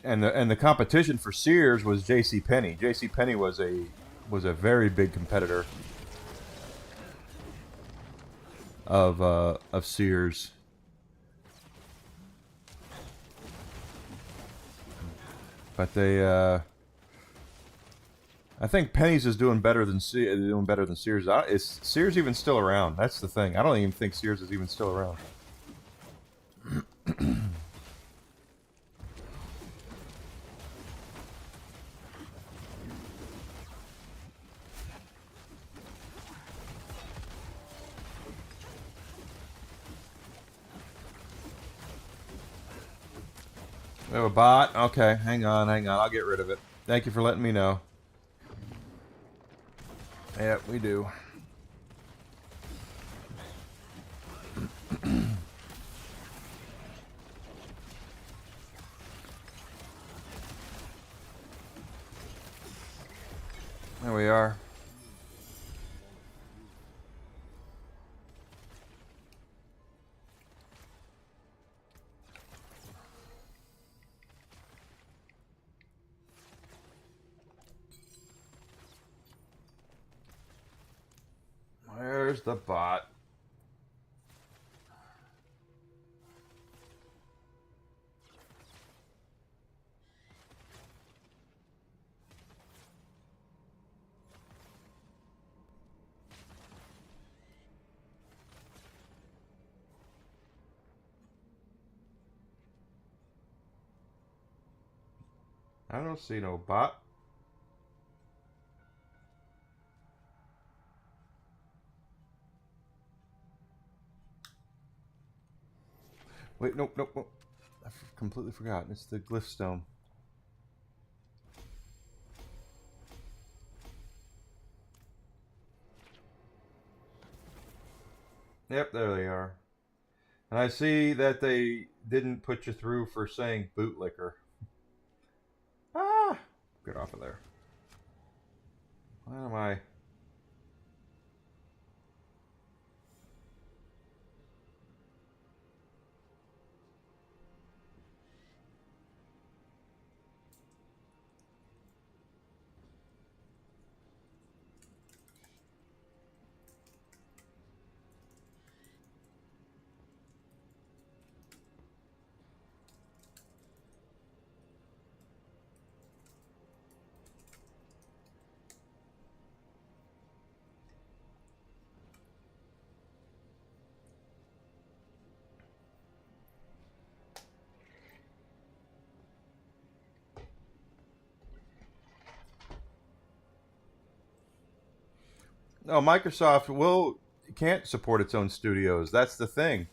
And the competition for Sears was J.C. Penney. J.C. Penney was a very big competitor of Sears. But they I think Penny's is doing better than Sears. Is Sears even still around? That's the thing. I don't even think Sears is even still around. We have a bot? Okay, hang on. I'll get rid of it. Thank you for letting me know. Yep, we do. There we are. Where's the bot? I don't see no bot. Wait, nope. I completely forgot. It's the glyph stone. Yep, there they are. And I see that they didn't put you through for saying bootlicker. Ah! Get off of there. Why am I... No, Microsoft can't support its own studios. That's the thing.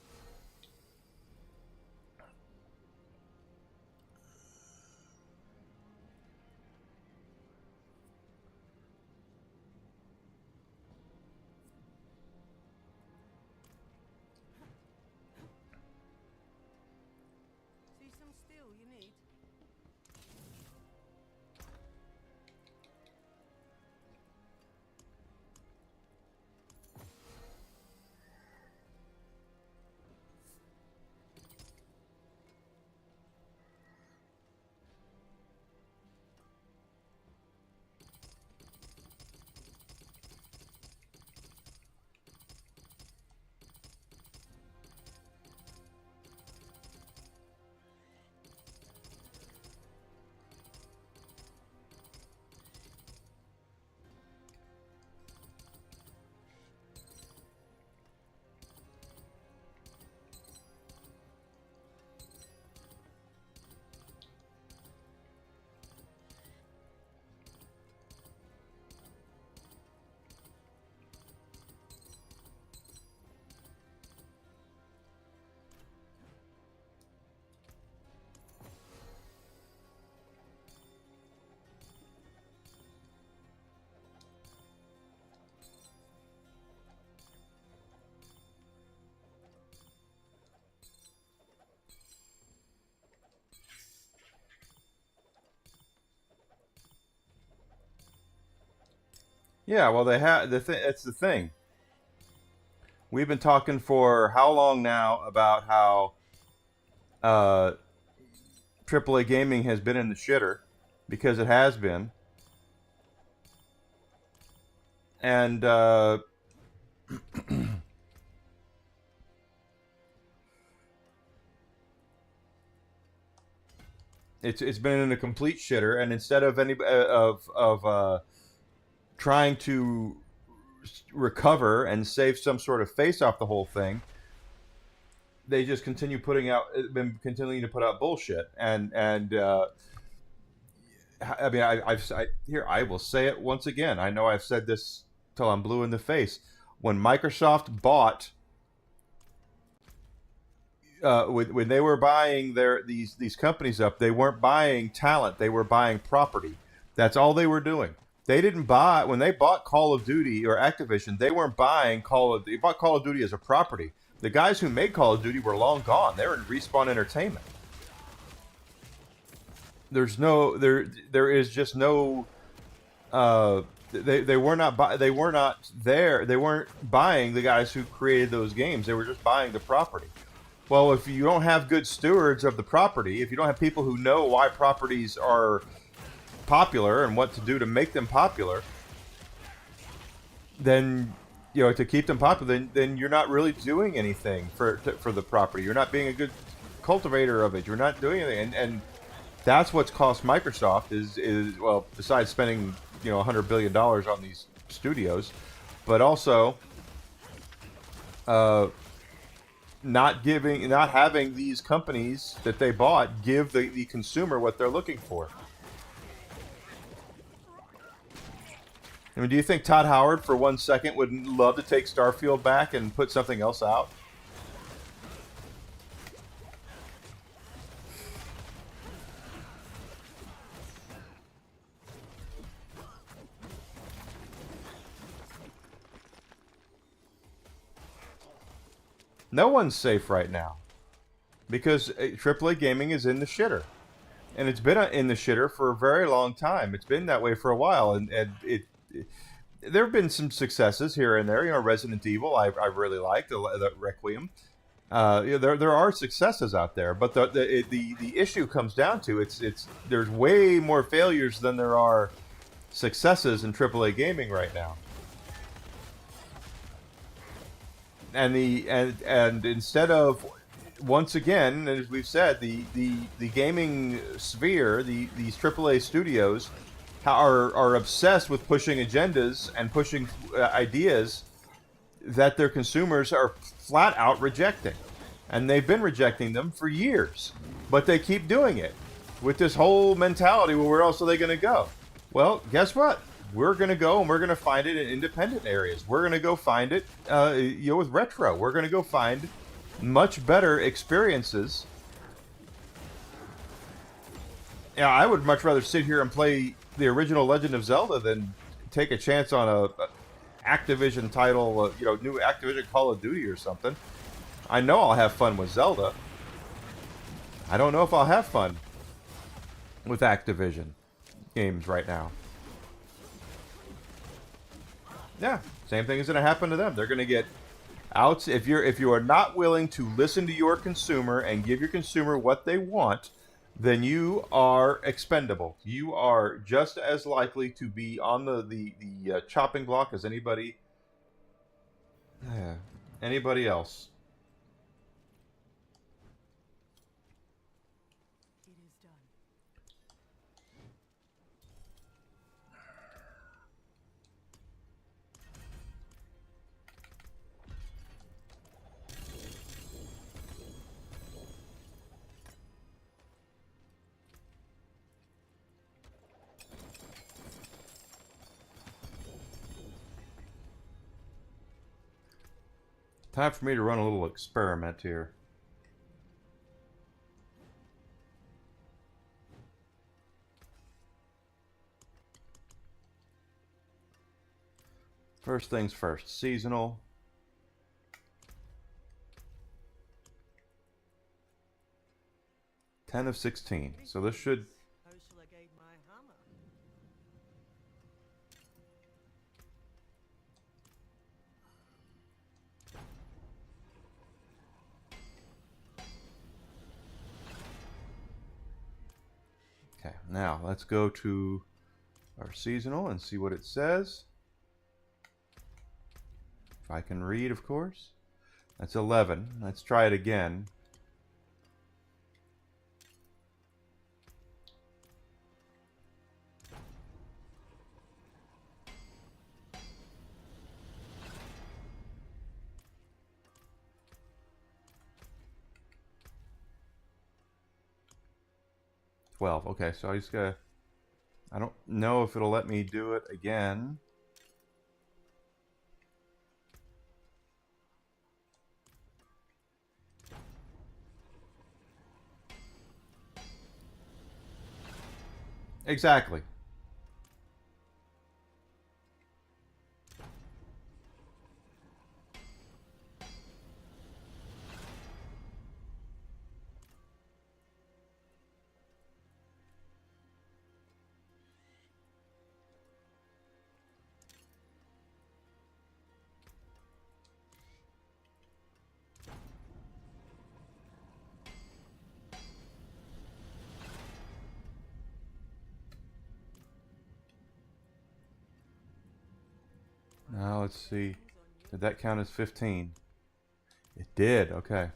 See some steel you need? Yeah, well, they have It's the thing. We've been talking for how long now about how AAA gaming has been in the shitter, because it has been. And it's been in a complete shitter. And instead of trying to recover and save some sort of face off the whole thing, they just been continuing to put out bullshit. And I mean, I will say it once again. I know I've said this till I'm blue in the face. When Microsoft bought, when they were buying these companies up, they weren't buying talent. They were buying property. That's all they were doing. They didn't buy when they bought Call of Duty or Activision. They weren't buying They bought Call of Duty as a property. The guys who made Call of Duty were long gone. They were in Respawn Entertainment. There is just no. They were not there. They weren't buying the guys who created those games. They were just buying the property. Well, if you don't have good stewards of the property, if you don't have people who know why properties are popular and what to do to make them popular, then to keep them popular, then you're not really doing anything for the property. You're not being a good cultivator of it. You're not doing anything, and that's what's cost Microsoft is well, besides spending $100 billion on these studios, but also not having these companies that they bought give the consumer what they're looking for. I mean, do you think Todd Howard for 1 second would love to take Starfield back and put something else out? No one's safe right now because AAA gaming is in the shitter, and it's been in the shitter for a very long time. It's been that way for a while, and there have been some successes here and there. Resident Evil, I really liked the Requiem. There are successes out there, but the issue comes down to there's way more failures than there are successes in AAA gaming right now. And instead of, once again, as we've said, the gaming sphere, these AAA studios are obsessed with pushing agendas and pushing ideas that their consumers are flat out rejecting. And they've been rejecting them for years. But they keep doing it with this whole mentality, well, where else are they going to go? Well, guess what? We're going to go and we're going to find it in independent areas. We're going to go find it with retro. We're going to go find much better experiences. Yeah, I would much rather sit here and play the original Legend of Zelda than take a chance on a Activision title, new Activision Call of Duty or something. I know I'll have fun with Zelda. I don't know if I'll have fun with Activision games right now. Yeah, same thing is going to happen to them. They're going to get out. If you are not willing to listen to your consumer and give your consumer what they want, then you are expendable. You are just as likely to be on the chopping block as anybody else. It is done. Time for me to run a little experiment here. First things first, seasonal. Ten of 16. So this should. How shall I guide my hammer? Now, let's go to our seasonal and see what it says. If I can read, of course. That's 11. Let's try it again. Okay, so I just gotta... I don't know if it'll let me do it again. Exactly. Now let's see. Did that count as 15? It did. Okay.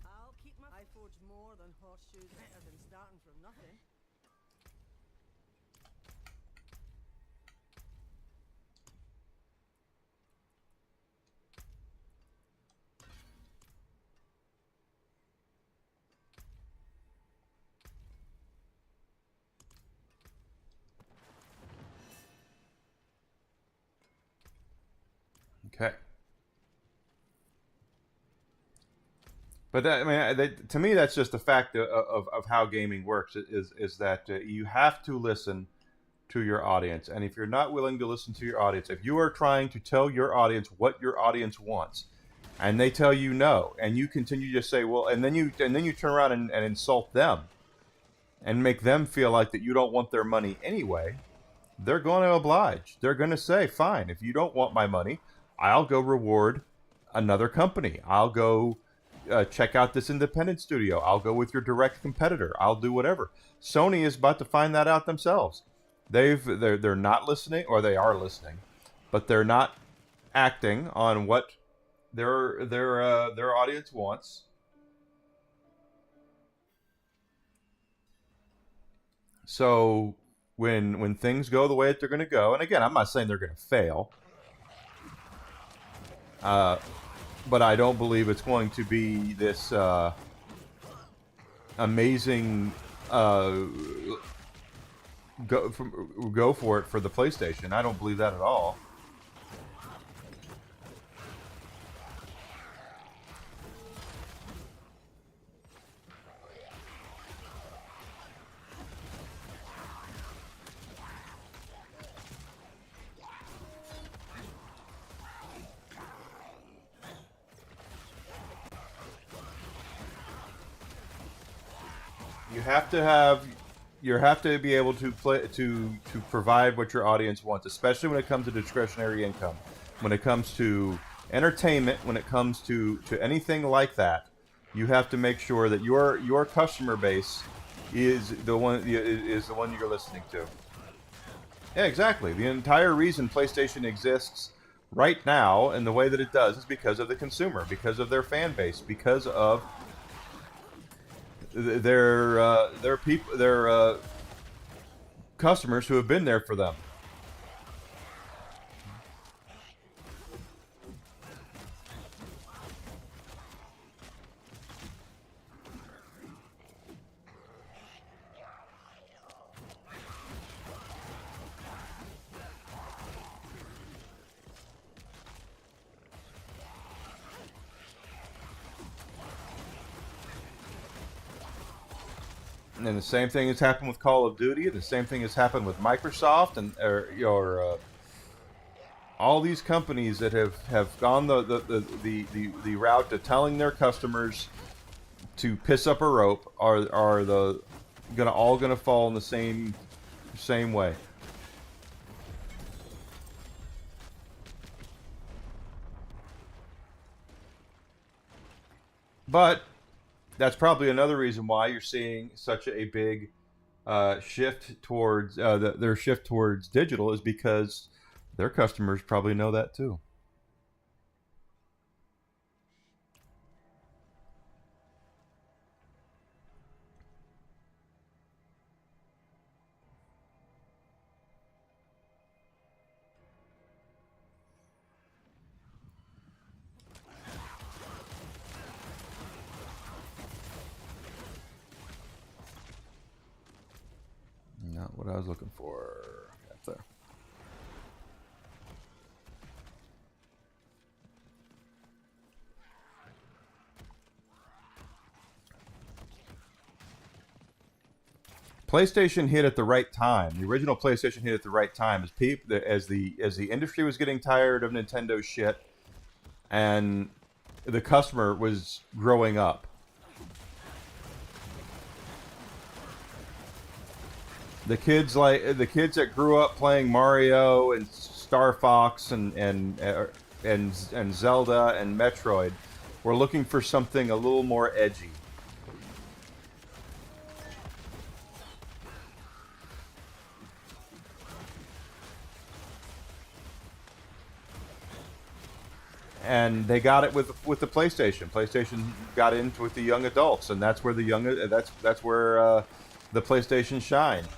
I'll keep my... I forge more than horseshoes better than starting from nothing. Okay. But that, I mean, to me, that's just a fact of how gaming works. Is that you have to listen to your audience, and if you're not willing to listen to your audience, if you are trying to tell your audience what your audience wants, and they tell you no, and you continue to say, well, and then you turn around and insult them, and make them feel like that you don't want their money anyway, they're going to oblige. They're going to say, fine, if you don't want my money, I'll go reward another company. I'll go check out this independent studio. I'll go with your direct competitor. I'll do whatever. Sony is about to find that out themselves. They're not listening, or they are listening, but they're not acting on what their audience wants. So when things go the way that they're going to go, and again, I'm not saying they're going to fail, but I don't believe it's going to be this amazing go for it for the PlayStation. I don't believe that at all. You have to be able to provide what your audience wants, especially when it comes to discretionary income, when it comes to entertainment, when it comes to anything like that. You have to make sure that your customer base is the one you're listening to. Yeah, exactly. The entire reason PlayStation exists right now and the way that it does is because of the consumer, because of their fan base, because of their people, their customers who have been there for them. And the same thing has happened with Call of Duty. The same thing has happened with Microsoft and all these companies that have gone the route to telling their customers to piss up a rope are the all gonna fall in the same way. But that's probably another reason why you're seeing such a big shift towards their shift towards digital, is because their customers probably know that too. Not what I was looking for. Got there. PlayStation hit at the right time. The original PlayStation hit at the right time as the industry was getting tired of Nintendo shit, and the customer was growing up. The kids that grew up playing Mario and Star Fox and Zelda and Metroid were looking for something a little more edgy. And they got it with the PlayStation. PlayStation got into with the young adults, and that's where that's where the PlayStation shined.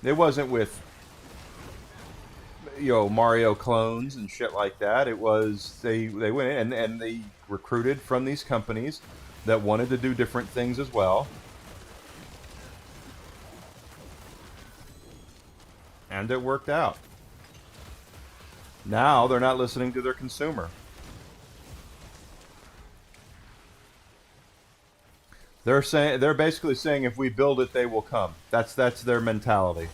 It wasn't with Mario clones and shit like that. It was they went in and they recruited from these companies that wanted to do different things as well. And it worked out. Now they're not listening to their consumer. They're basically saying if we build it, they will come. That's their mentality.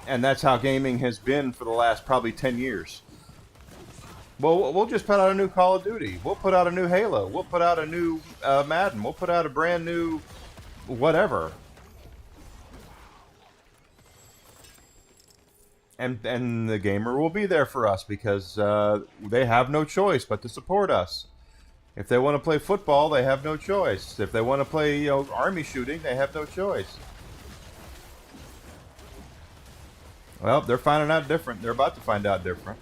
And that's how gaming has been for the last probably 10 years. Well, we'll just put out a new Call of Duty. We'll put out a new Halo. We'll put out a new Madden. We'll put out a brand new whatever. And the gamer will be there for us because they have no choice but to support us. If they want to play football, they have no choice. If they want to play, army shooting, they have no choice. Well, they're finding out different. They're about to find out different.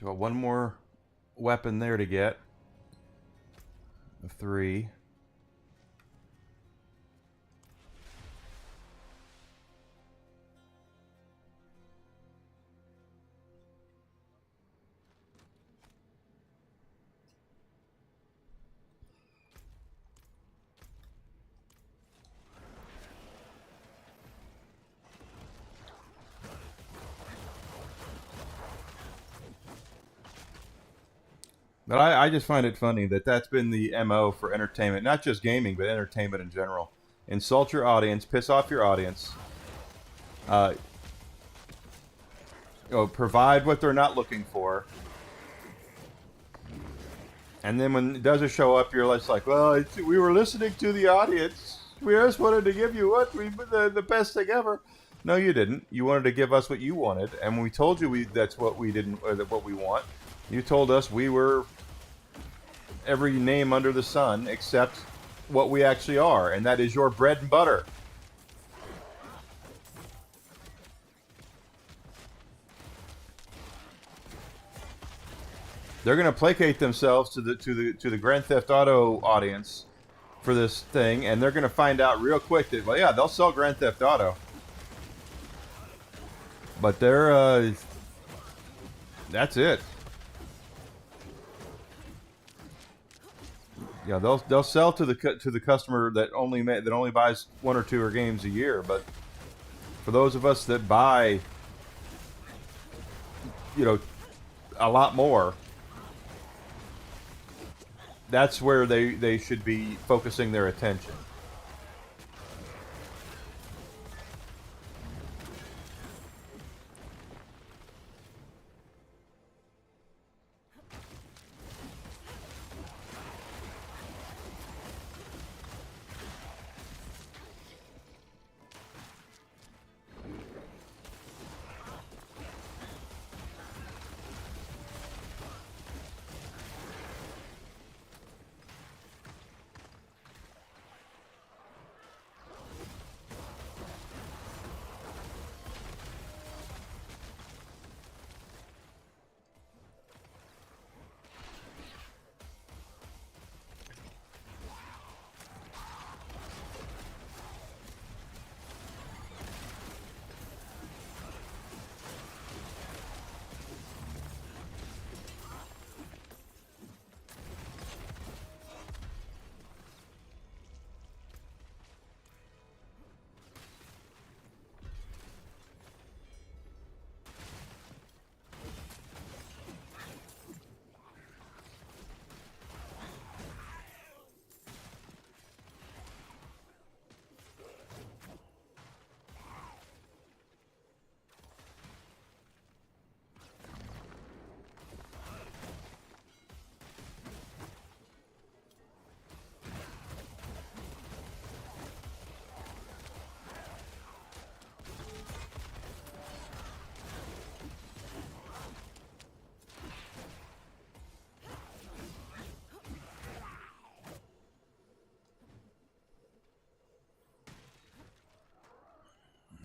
So one more weapon there to get. 3. But I just find it funny that that's been the MO for entertainment, not just gaming, but entertainment in general. Insult your audience, piss off your audience. provide what they're not looking for. And then when it doesn't show up, you're just like, well, we were listening to the audience. We just wanted to give you the best thing ever. No, you didn't. You wanted to give us what you wanted, and when we told you that's what we didn't, or what we want, you told us we were every name under the sun except what we actually are, and that is your bread and butter. They're going to placate themselves to the Grand Theft Auto audience for this thing, and they're going to find out real quick that, well, yeah, they'll sell Grand Theft Auto, but that's it. Yeah, they'll sell to the customer that only buys 1 or 2 games a year, but for those of us that buy, a lot more, that's where they should be focusing their attention.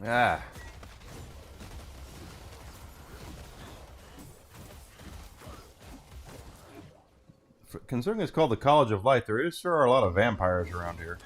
Ah. Considering it's called the College of Light, there sure are a lot of vampires around here.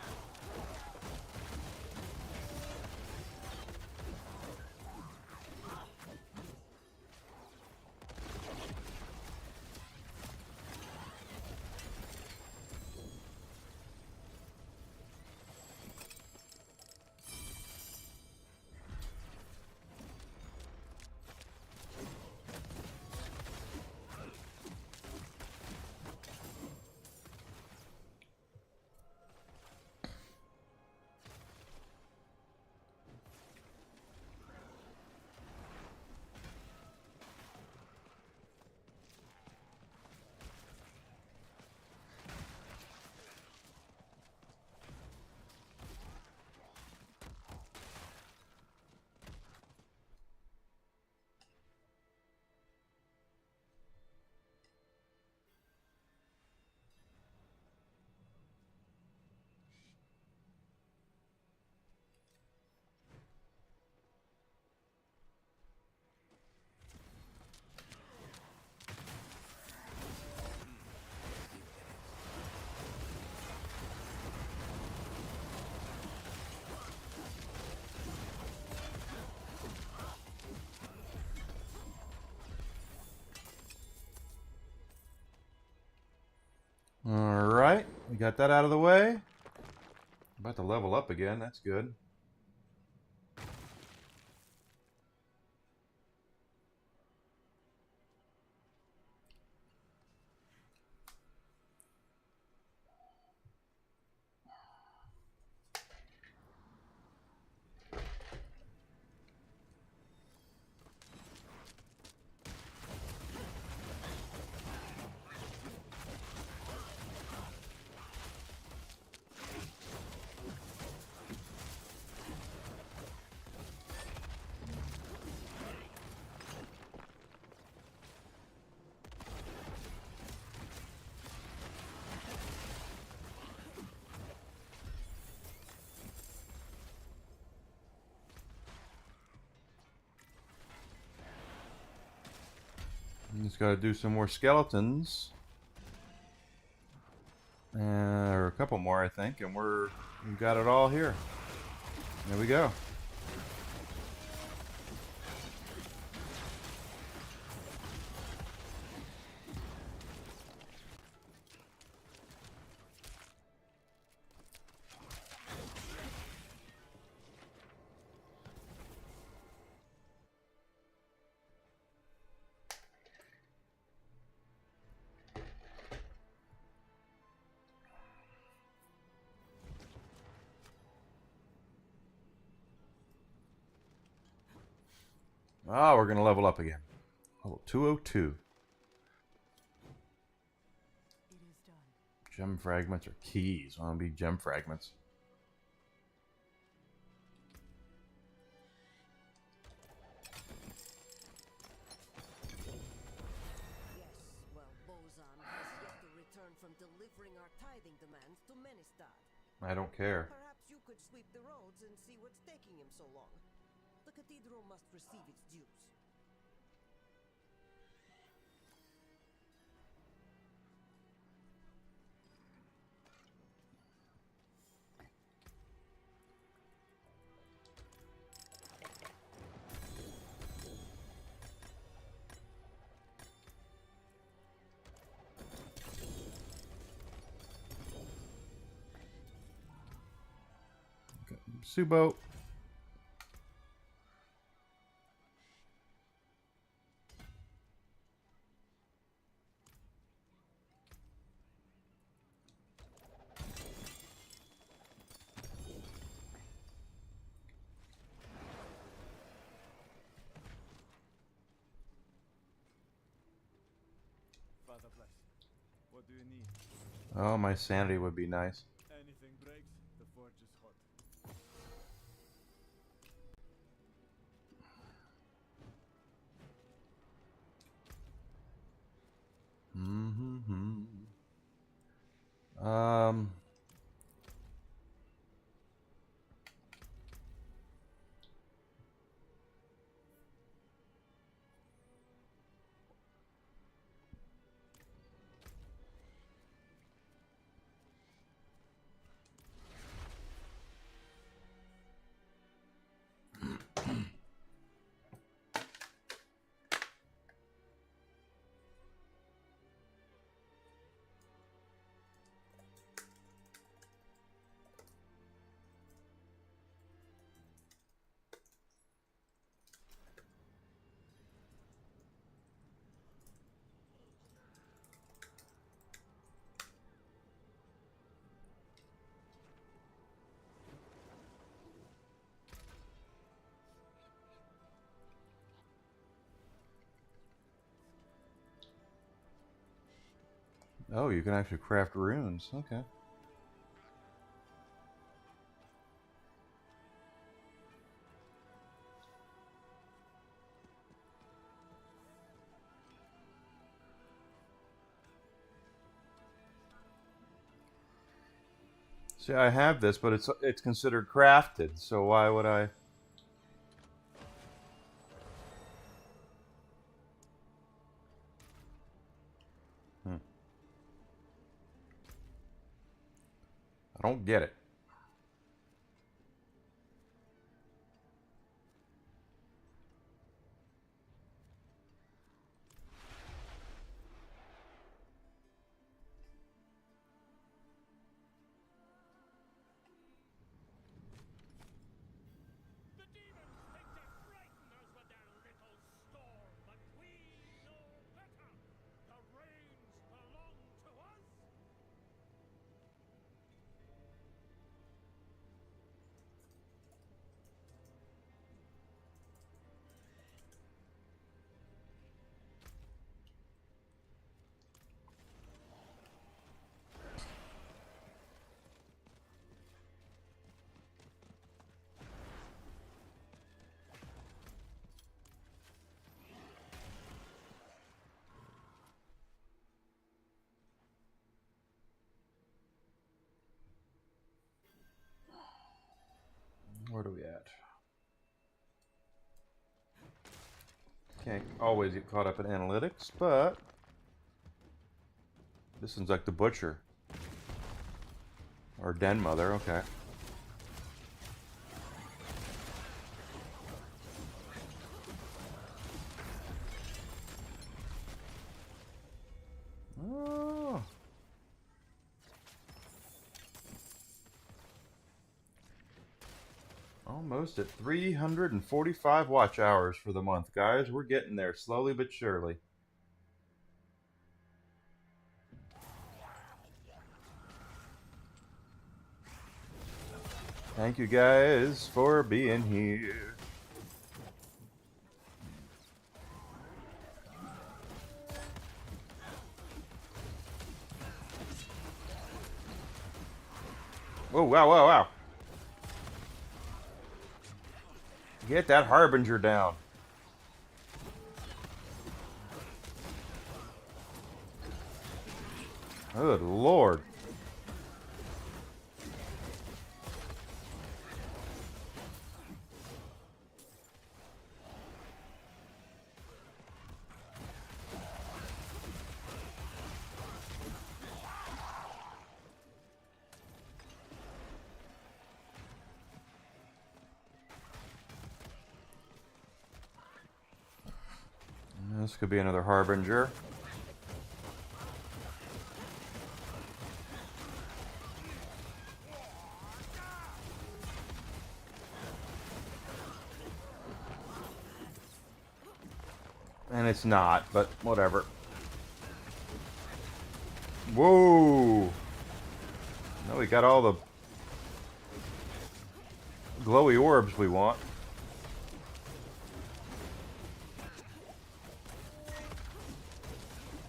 Alright, we got that out of the way. About to level up again, that's good. Just got to do some more skeletons. Or a couple more, I think, and we got it all here. There we go. Ah, we're going to level up again. Level 202. It is done. Gem fragments or keys. Want to be gem fragments. Yes, well, Bozan has yet to return from delivering our tithing demands to Menestad. I don't care. Perhaps you could sweep the roads and see what's taking him so long. The cathedral must receive its dues. Subo. Father bless. What do you need? Oh, my sanity would be nice. Anything breaks, the forge is hot. Mm-hmm. Um. Oh, you can actually craft runes. Okay. See, I have this, but it's considered crafted, so why would I? Hmm. I don't get it. The demons think to frighten us with their little storm, but we know better. The reins belong to us. Where are we at? Can't always get caught up in analytics, but this one's like the butcher. Or den mother, okay. Oh. Almost at 345 watch hours for the month, guys. We're getting there slowly but surely. Thank you guys for being here. Whoa, wow, wow, wow. Get that Harbinger down. Good Lord. This could be another Harbinger. And it's not, but whatever. Whoa! Now we got all the glowy orbs we want.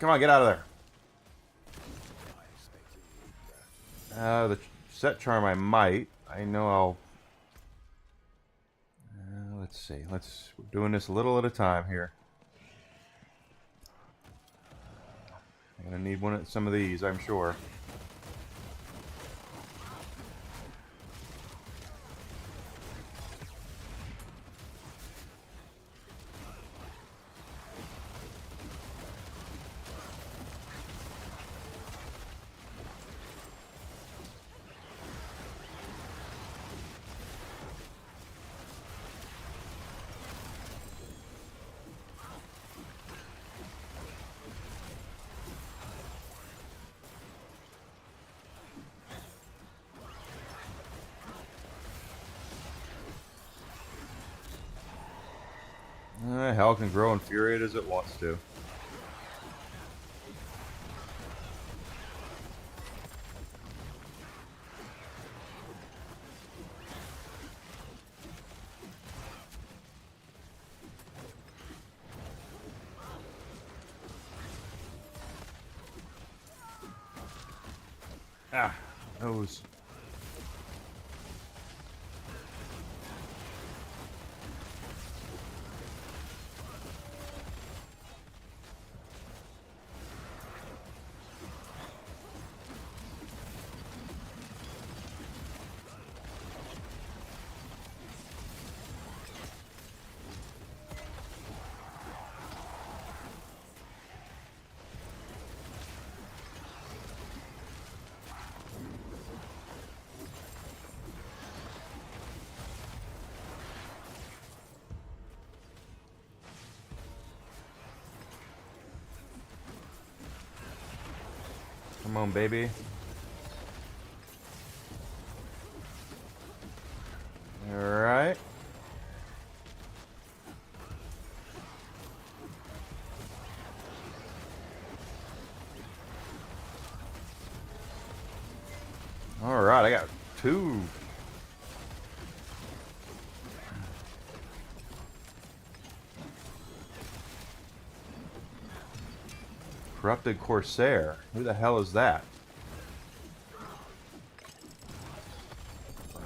Come on, get out of there. The set charm I might. I know I'll... let's see. We're doing this a little at a time here. I'm gonna need some of these, I'm sure. Hell can grow infuriate as it wants to. Ah, those. Come on, baby. Alright. Alright, I got two. Corrupted Corsair. Who the hell is that?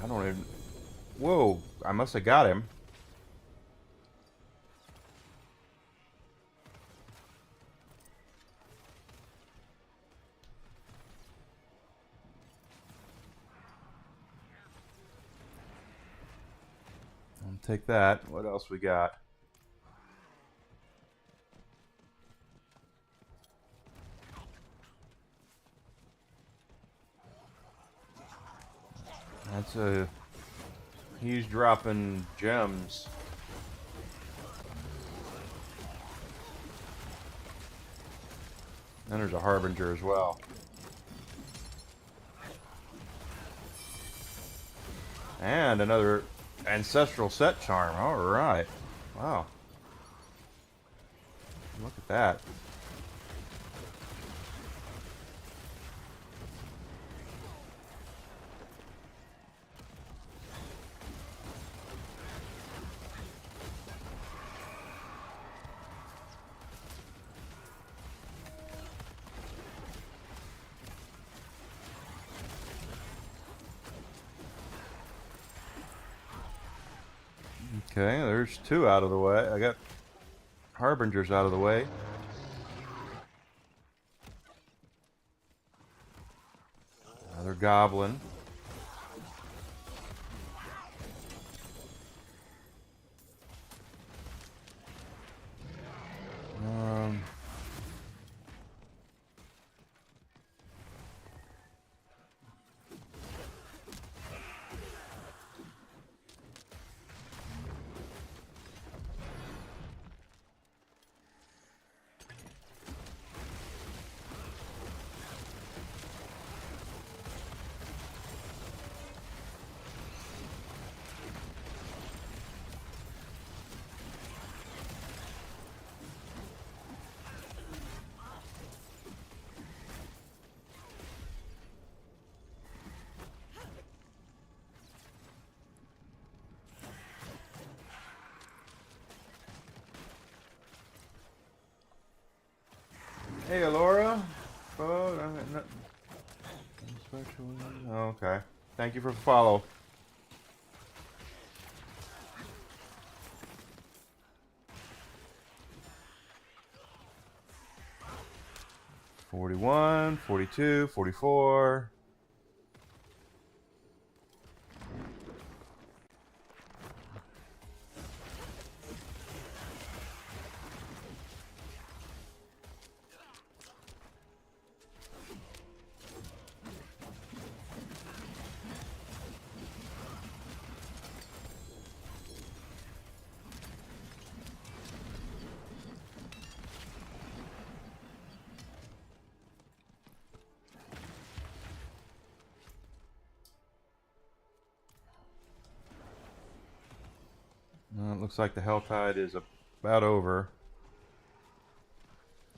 I don't even... Whoa, I must have got him. I'll take that. What else we got? That's a... He's dropping gems. And there's a Harbinger as well. And another ancestral set charm. Alright. Wow. Look at that. Okay, there's two out of the way. I got Harbingers out of the way. Another goblin. Hey, Alora. Oh, okay. Thank you for the follow. $41, $42, $44. It looks like the Helltide is about over.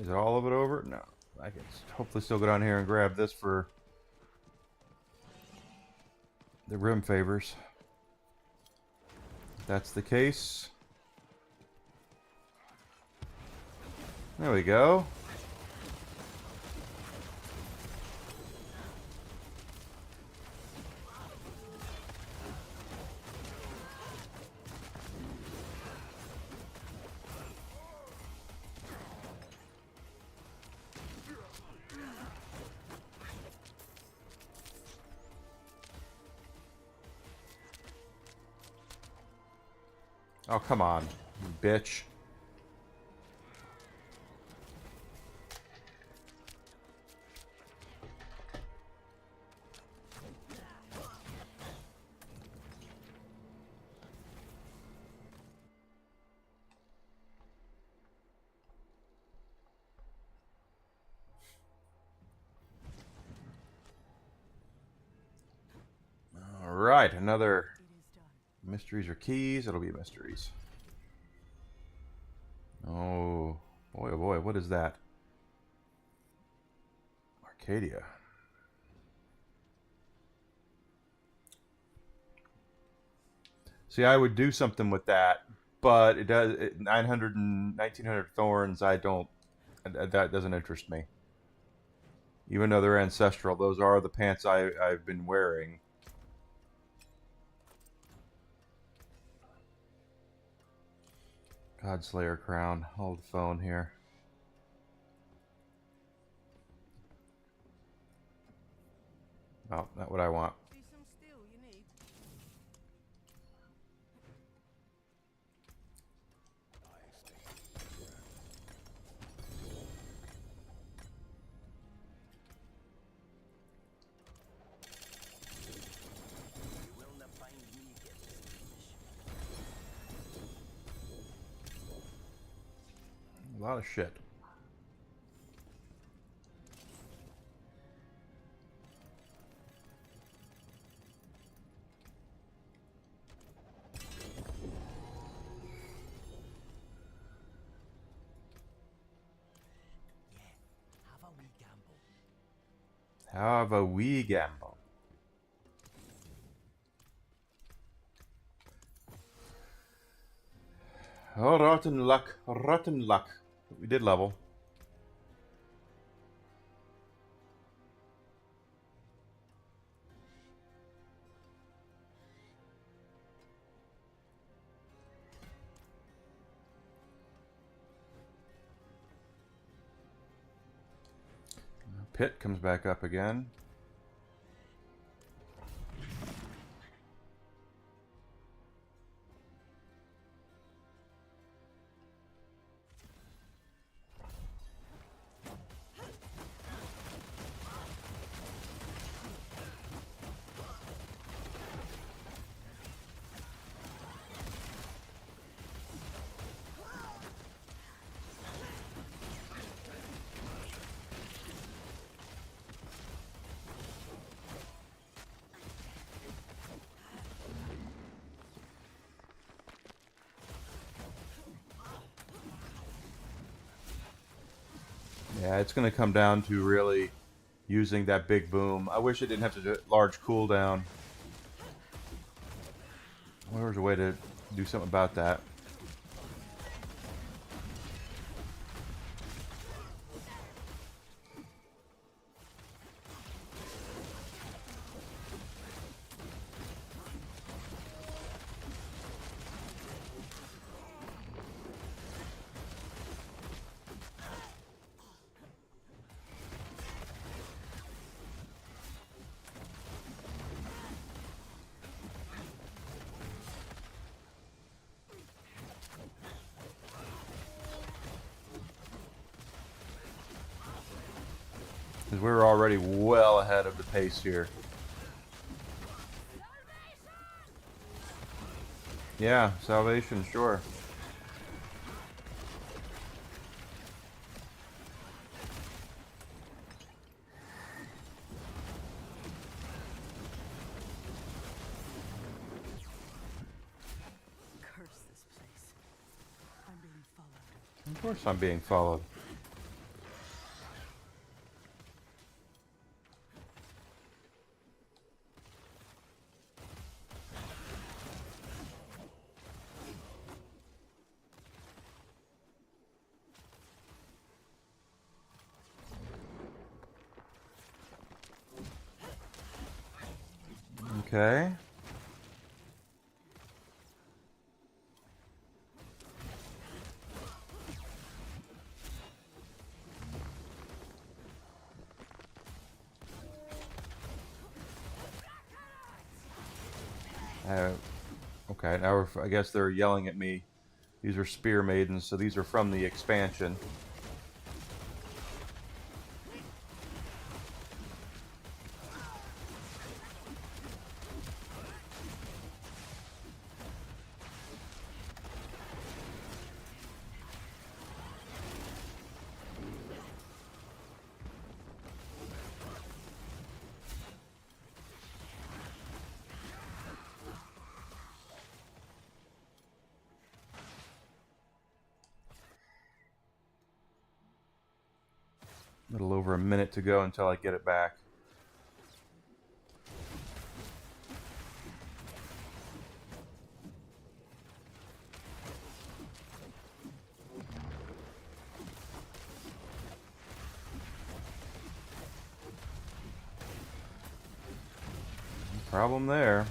Is it all of it over? No. I can hopefully still go down here and grab this for the rim favors. If that's the case. There we go. Oh, come on, you bitch. All right, another mysteries or keys. It'll be mysteries. Oh boy, what is that? Arcadia. See, I would do something with that, but it does 900 and 1900 thorns. I don't. That doesn't interest me. Even though they're ancestral, those are the pants I've been wearing. Godslayer crown. Hold the phone here. Oh, not what I want. See some steel you need. lot of shit. Have a wee gamble. Have a wee gamble. Oh, rotten luck. Rotten luck. We did level. Pit comes back up again. Yeah, it's going to come down to really using that big boom. I wish it didn't have to do large cooldown. Well, there's a way to do something about that. Because we're already well ahead of the pace here. Yeah, salvation, sure. Curse this place. I'm being followed. Of course I'm being followed. Okay. Okay, now I guess they're yelling at me. These are spear maidens, so these are from the expansion. A little over a minute to go until I get it back. No problem there.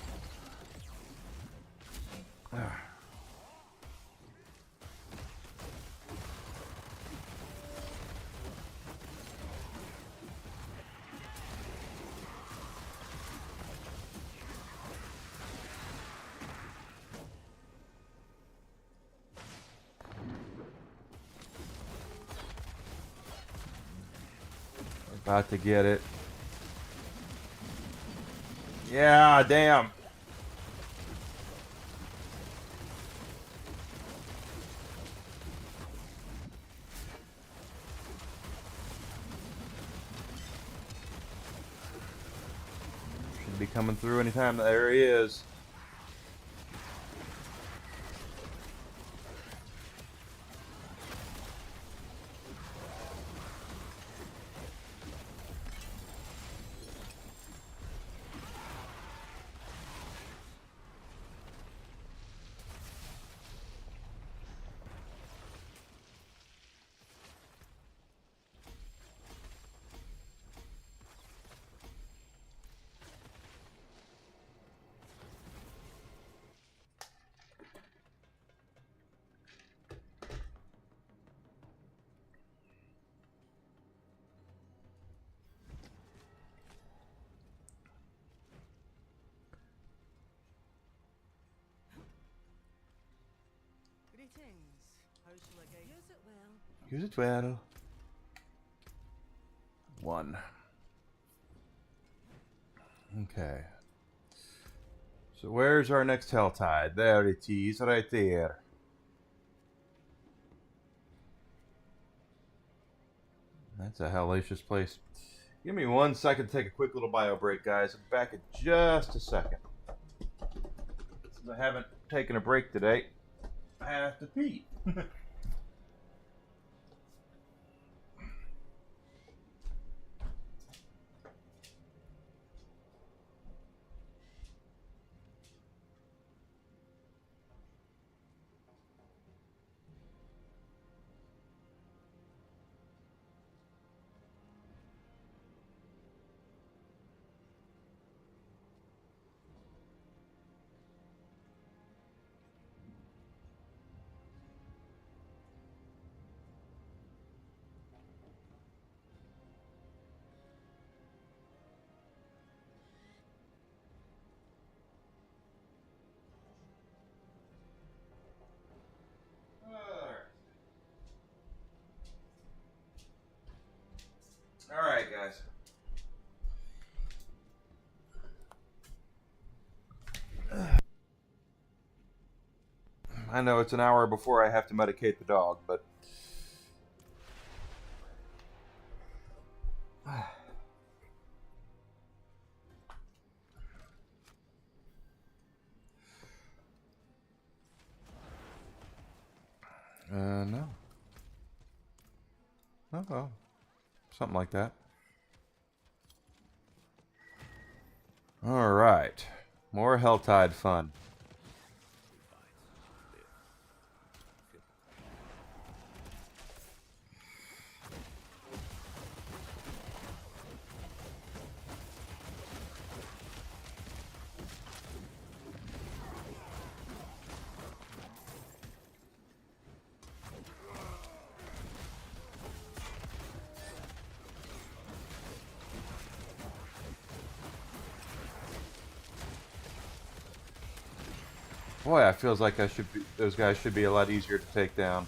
About to get it. Yeah, damn. Be coming through anytime. There he is. Greetings. How shall I get? Use it well. Use it well. 1. Okay. So where's our next Helltide? There it is, right there. That's a hellacious place. Give me 1 second to take a quick little bio break, guys. I'm back in just a second. Since I haven't taken a break today, I have to pee. All right, guys. I know it's an hour before I have to medicate the dog, but no. Oh, well, something like that. All right, more Helltide fun. Boy, it feels like those guys should be a lot easier to take down.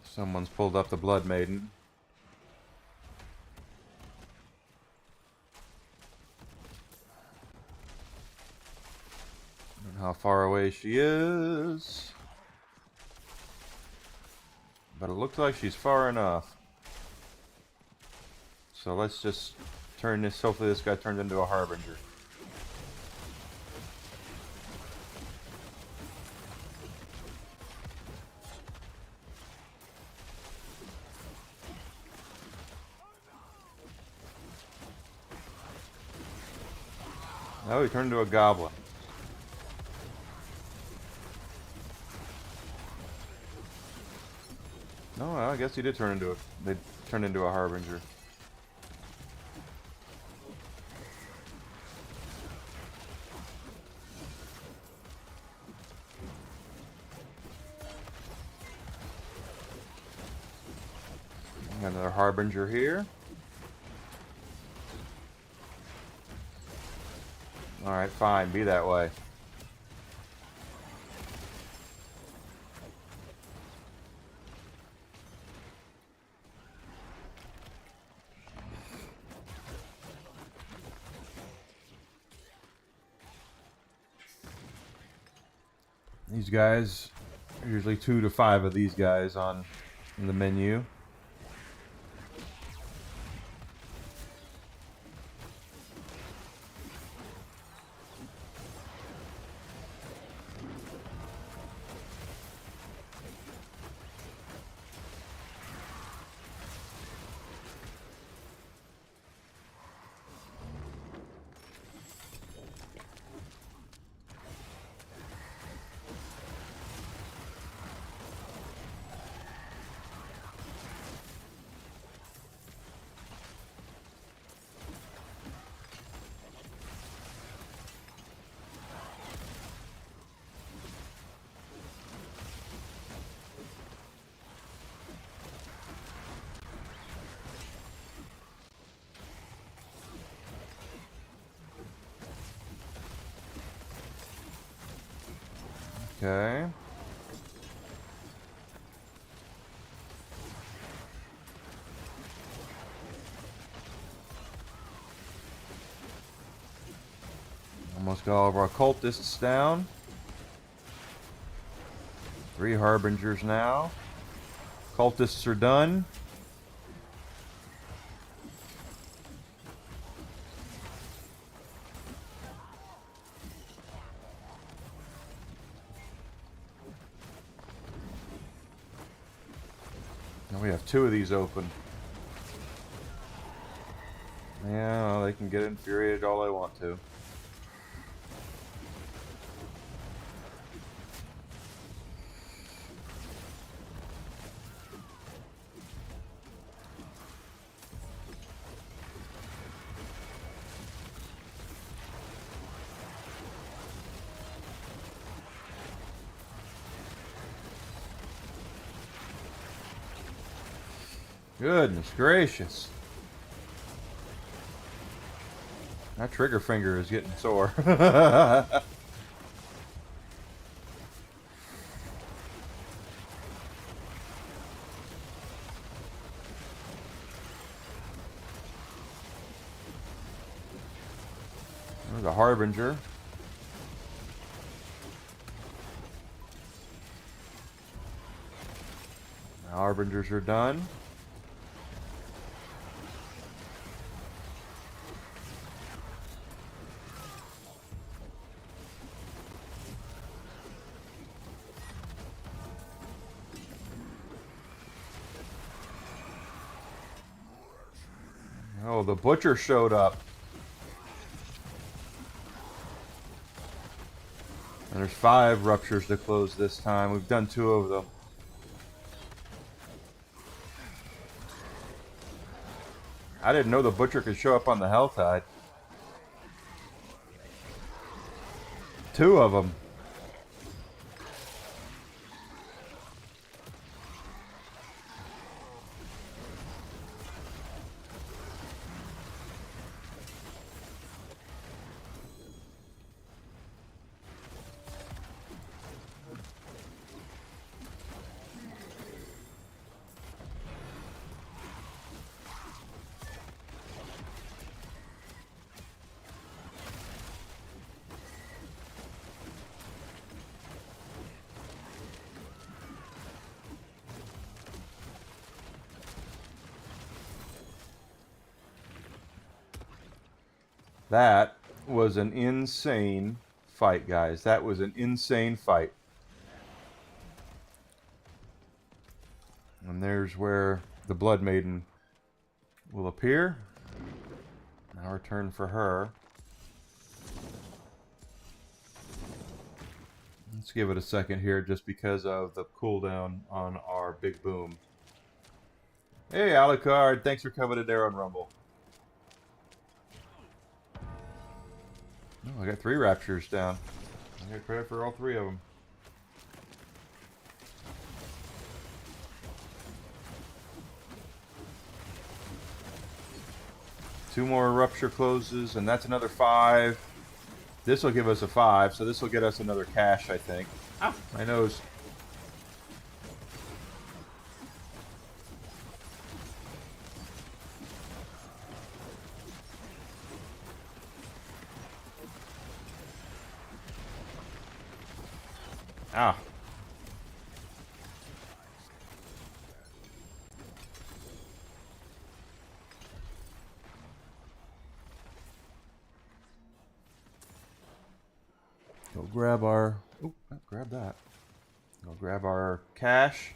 Someone's pulled up the Blood Maiden. And how far away she is. But it looks like she's far enough. So let's just turn this, hopefully this guy turns into a Harbinger. Oh, he turned into a Goblin. No, I guess he did turn into they turned into a Harbinger. Got another Harbinger here. Alright, fine, be that way. These guys, usually 2 to 5 of these guys on the menu. Okay. Almost got all of our cultists down. 3 harbingers now. Cultists are done. Now we have 2 of these open. Yeah, well, they can get infuriated all they want to. Goodness gracious. That trigger finger is getting sore. There's a harbinger. The harbingers are done. Oh, the butcher showed up. And there's 5 ruptures to close this time. We've done 2 of them. I didn't know the butcher could show up on the hell tide. 2 of them. That was an insane fight, guys. That was an insane fight. And there's where the Blood Maiden will appear. Now our turn for her. Let's give it a second here just because of the cooldown on our big boom. Hey, Alucard, thanks for coming in there on Rumble. Oh, I got 3 raptures down. I got credit for all 3 of them. Two more rupture closes, and that's another 5. This will give us a 5, so this will get us another cash, I think. Ow, my nose. Ah. Go grab our... Oh, grab that. Go grab our cash.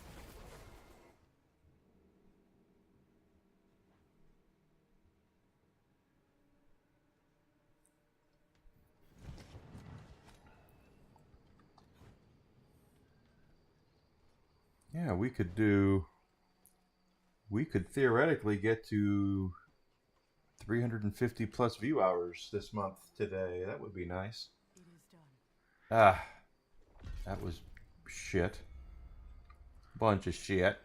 Yeah, we could do... We could theoretically get to 350 plus view hours this month today. That would be nice. It is done. Ah, that was shit. Bunch of shit.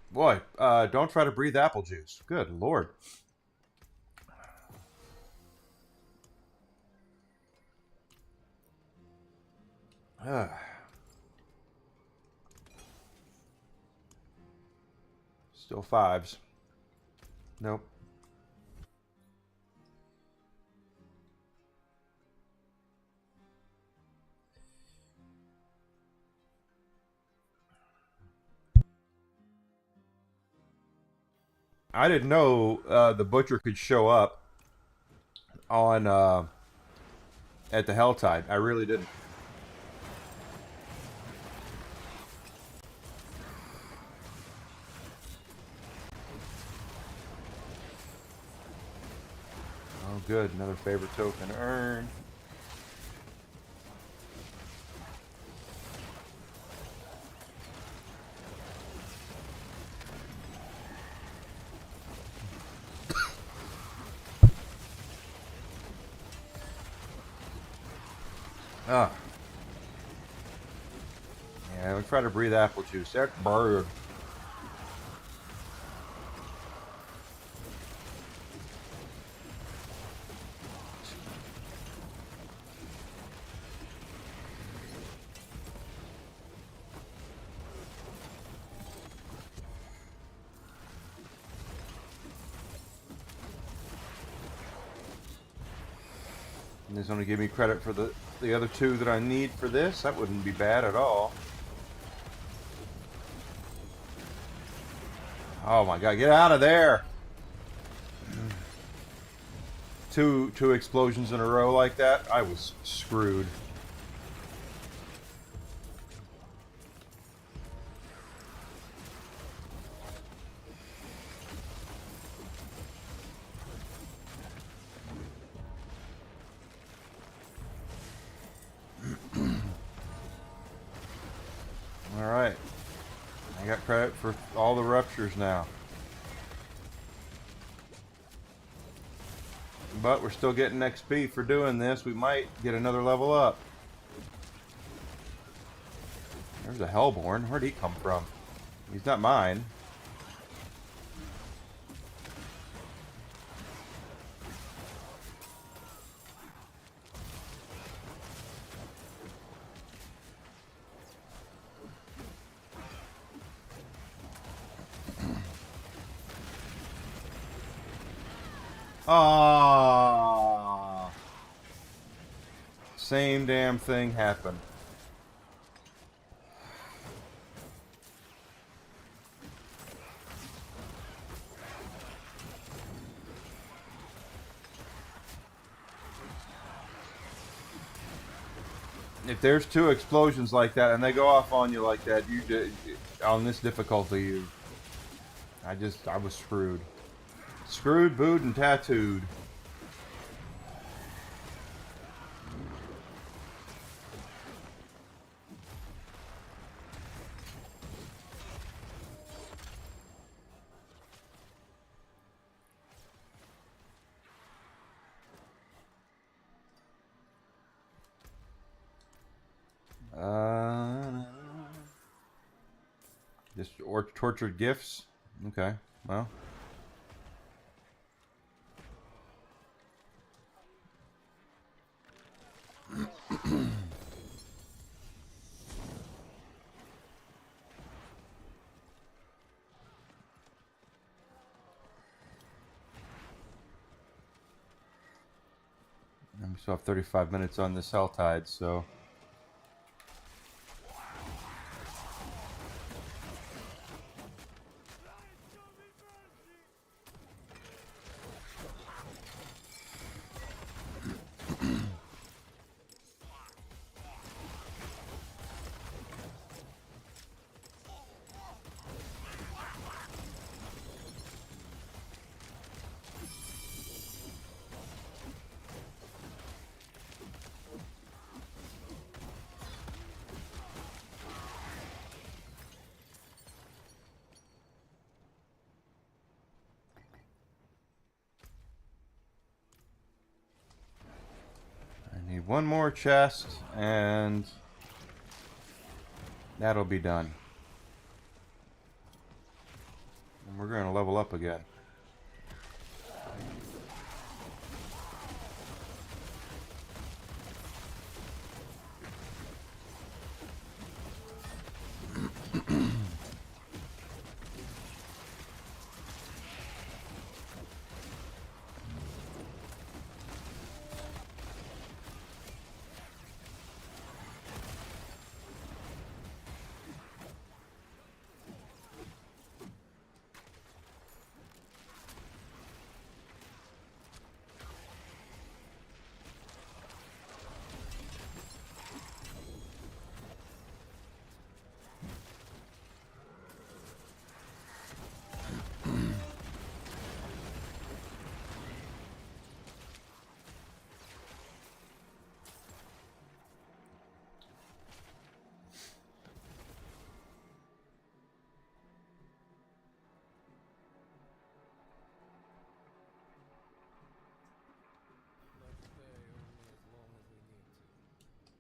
Boy, don't try to breathe apple juice. Good lord. Still fives. Nope. I didn't know the butcher could show up on at the Helltide. I really didn't. Oh, good. Another favorite token earned. Ah. Yeah, we try to breathe apple juice. That bird. And he's going to give me credit for the other two that I need for this. That wouldn't be bad at all. Oh my god, get out of there! Two explosions in a row like that, I was screwed. Alright. I got credit for all the ruptures now. But we're still getting XP for doing this. We might get another level up. There's a Hellborn. Where'd he come from? He's not mine. Ah, same damn thing happened. If there's two explosions like that and they go off on you like that, on this difficulty, I was screwed. Screwed, booed, and tattooed. Just or tortured gifts. Okay, well. And we still have 35 minutes on this Hell Tide, so. Need one more chest, and that'll be done. And we're going to level up again. Let's stay only as long as we need to.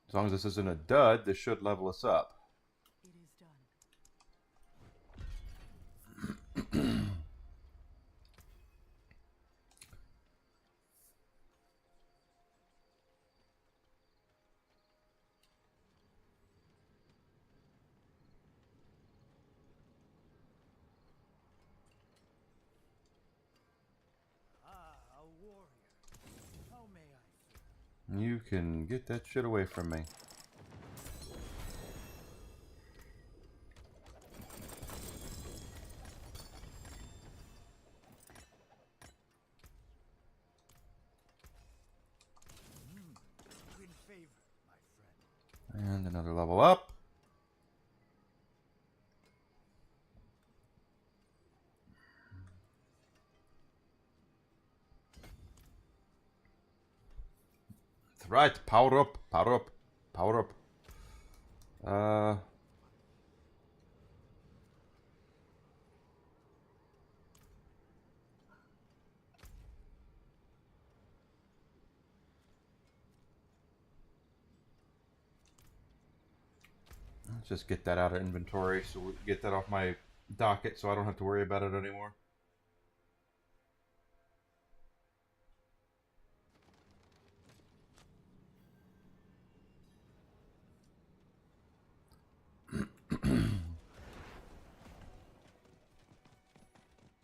As long as this isn't a dud, this should level us up. It is done. Ah, a warrior. How may I serve? You can get that shit away from me. In favor, my friend. And another level up. That's right. Power up. Power up. Power up. Let's just get that out of inventory so we get that off my docket so I don't have to worry about it anymore.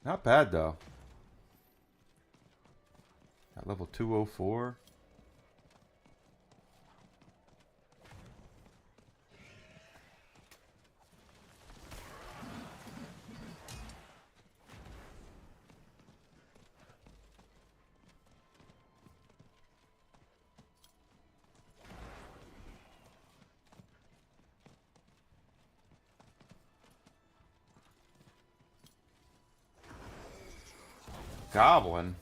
Not bad though. At level 204. Goblin.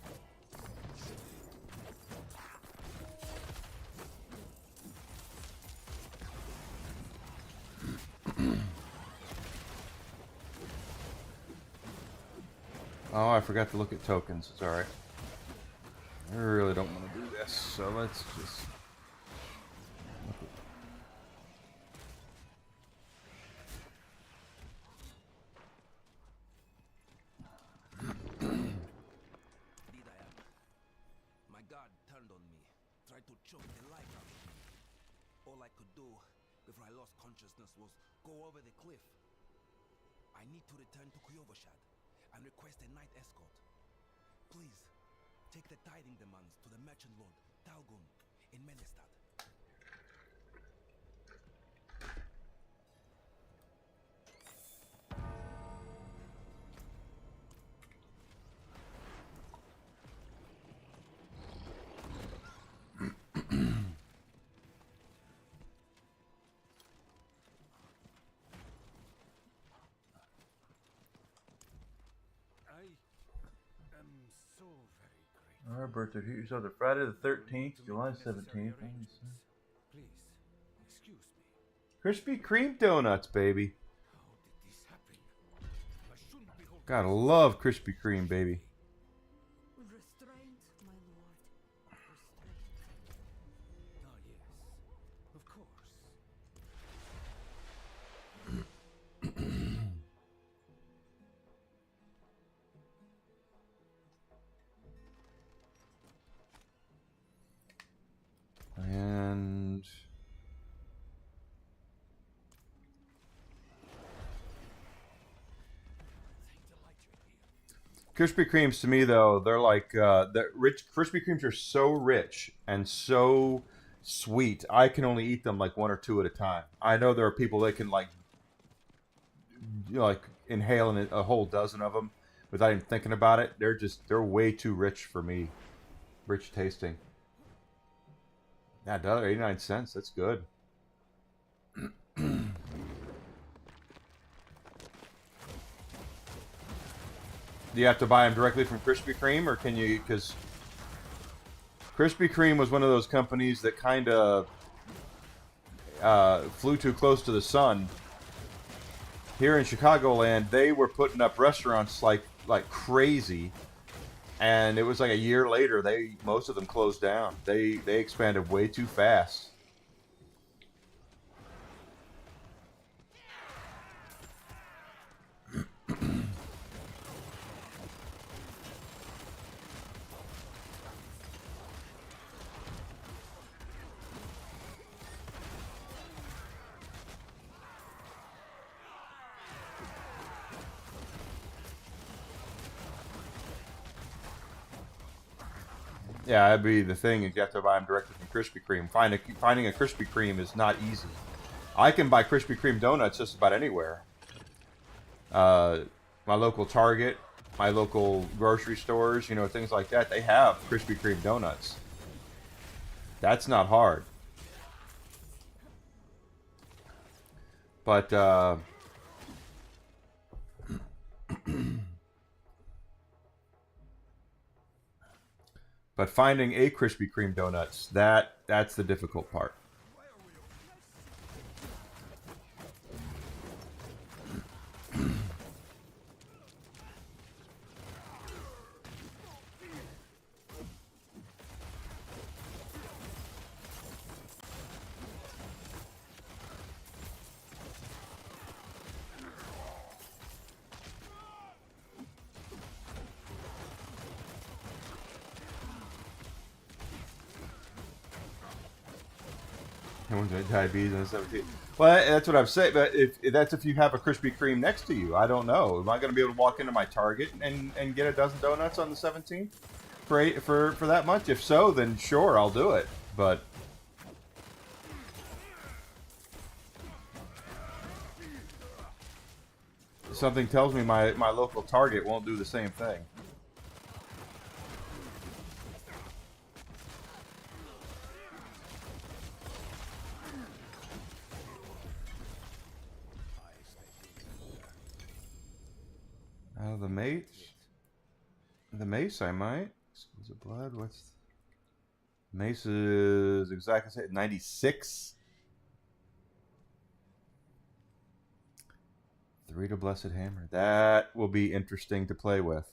Oh, I forgot to look at tokens. It's alright. I really don't want to do this, so let's just... Indeed I am. My guard turned on me, tried to choke the life out of me. All I could do before I lost consciousness was go over the cliff. I need to return to Kuyovashad and request a night escort. Please, take the tithing demands to the merchant lord, Talgun, in Menestad. I am so very grateful. Our birthday, here's either Friday the 13th, To July make the necessary 17th. arrangements. Please, excuse me. Krispy Kreme donuts, baby. How did this happen? I shouldn't be holding Gotta this love Krispy Kreme, baby. Restraint, my lord. Restraint. Ah, yes. Of course. And... Krispy Kremes to me though, they're like the rich Krispy Kremes are so rich and so sweet. I can only eat them like one or two at a time. I know there are people that can like inhale a whole dozen of them without even thinking about it. They're way too rich for me. Rich tasting. Yeah, $1.89. That's good. Do you have to buy them directly from Krispy Kreme, or can you? Because Krispy Kreme was one of those companies that kind of flew too close to the sun. Here in Chicagoland, they were putting up restaurants like crazy, and it was like a year later, most of them closed down. They expanded way too fast. Yeah, that'd be the thing. You have to buy them directly from Krispy Kreme. Finding a Krispy Kreme is not easy. I can buy Krispy Kreme donuts just about anywhere. My local Target, my local grocery stores, things like that. They have Krispy Kreme donuts. That's not hard. But but finding a Krispy Kreme donuts, that's the difficult part. Everyone's got diabetes and 17. Well, that's what I'm saying. But if you have a Krispy Kreme next to you, I don't know. Am I going to be able to walk into my Target and get a dozen donuts on the 17th for that much? If so, then sure, I'll do it. But something tells me my local Target won't do the same thing. The mace I might. Is it blood? What's mace is exactly 96. 3 to Blessed Hammer. That will be interesting to play with.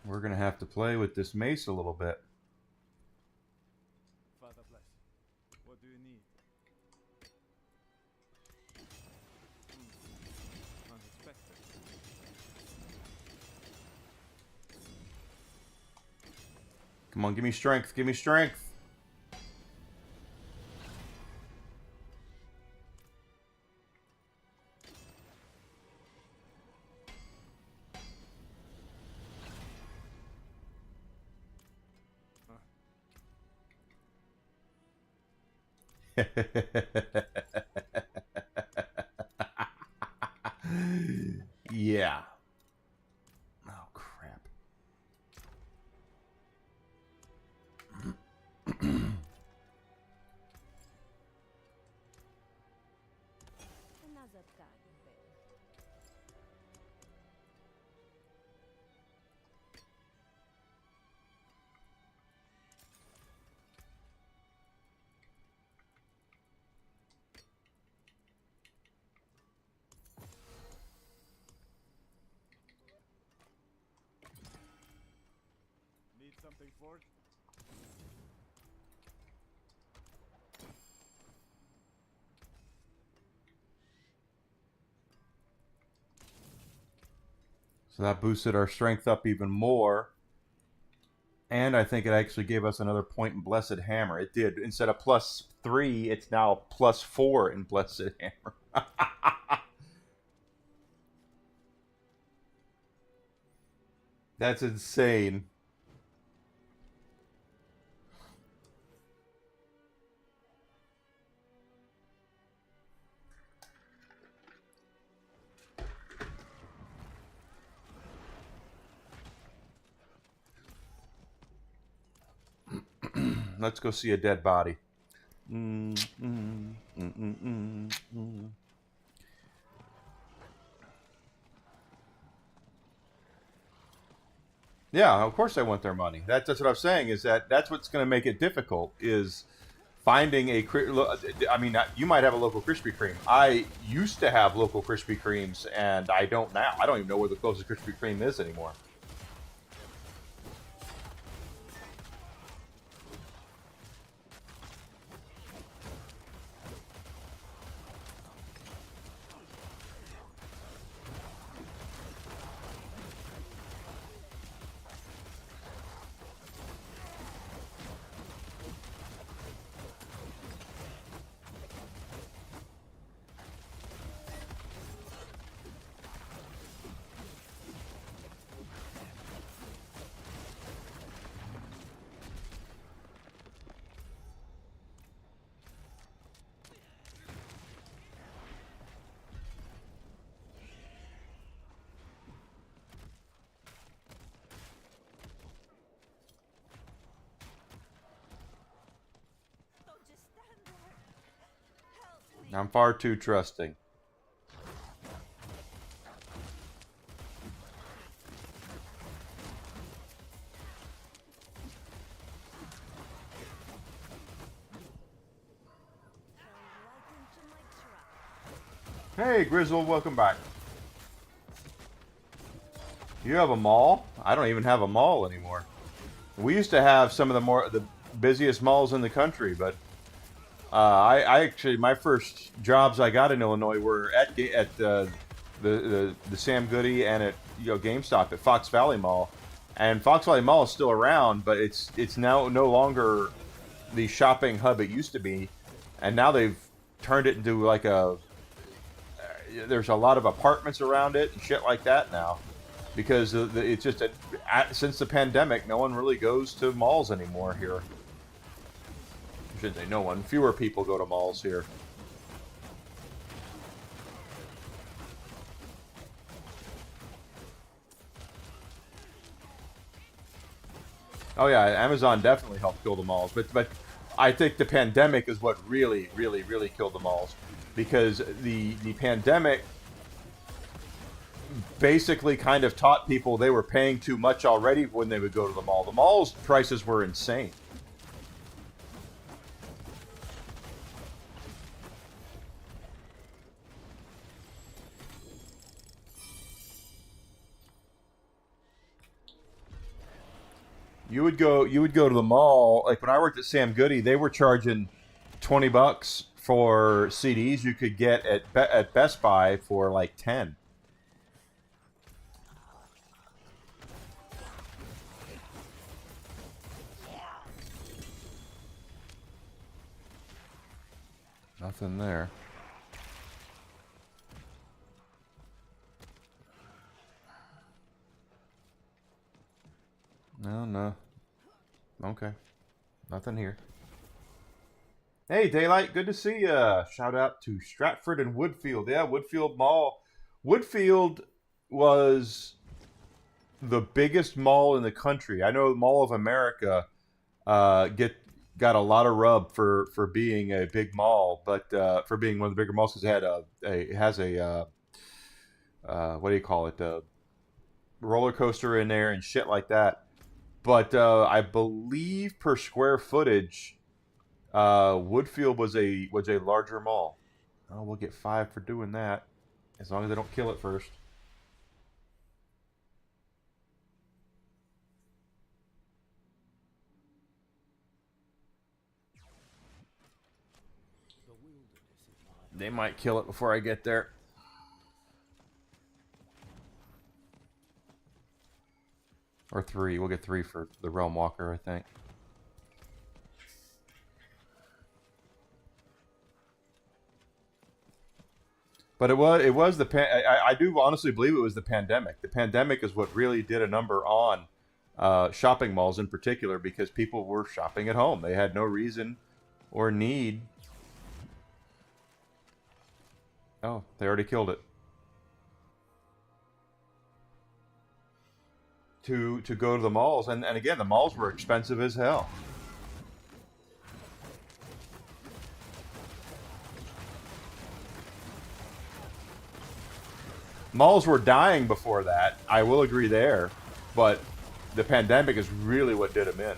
We're going to have to play with this mace a little bit. Father bless. What do you need? Unexpected. Come on, give me strength. Give me strength. Yeah. Oh, crap. Another tiny bit. Need something forged? So that boosted our strength up even more. And I think it actually gave us another point in Blessed Hammer. It did. Instead of +3, it's now +4 in Blessed Hammer. That's insane. Let's go see a dead body. Yeah, of course I want their money. That's what I'm saying, is that's what's going to make it difficult, is finding a... I mean, you might have a local Krispy Kreme. I used to have local Krispy Kremes, and I don't now. I don't even know where the closest Krispy Kreme is anymore. Don't just stand there. Help me. I'm far too trusting. Hey, Grizzle, welcome back. You have a mall? I don't even have a mall anymore. We used to have some of the busiest malls in the country, but I actually, my first jobs I got in Illinois were at the Sam Goody and at GameStop at Fox Valley Mall, and Fox Valley Mall is still around, but it's now no longer the shopping hub it used to be, and now they've turned it into like a. There's a lot of apartments around it and shit like that now, because it's just since the pandemic, no one really goes to malls anymore here. I shouldn't say no one. Fewer people go to malls here. Oh yeah, Amazon definitely helped kill the malls, but I think the pandemic is what really killed the malls, because the pandemic basically kind of taught people they were paying too much already when they would go to the mall. The mall's prices were insane. You would go to the mall, like when I worked at Sam Goody, they were charging $20 for CDs you could get at Best Buy for like 10. Nothing there. No. Okay. Nothing here. Hey, Daylight, good to see ya. Shout out to Stratford and Woodfield. Yeah, Woodfield Mall. Woodfield was the biggest mall in the country. I know Mall of America got a lot of rub for being a big mall, but for being one of the bigger malls, because it has a what do you call it, roller coaster in there and shit like that. But I believe per square footage, Woodfield was a larger mall. Oh, we'll get 5 for doing that, as long as they don't kill it first. They might kill it before I get there. Or 3. We'll get 3 for the Realm Walker, I think. But it was I do honestly believe it was the pandemic. The pandemic is what really did a number on shopping malls in particular, because people were shopping at home. They had no reason or need. Oh, they already killed it. To go to the malls, and again, the malls were expensive as hell. Malls were dying before that. I will agree there, but the pandemic is really what did them in.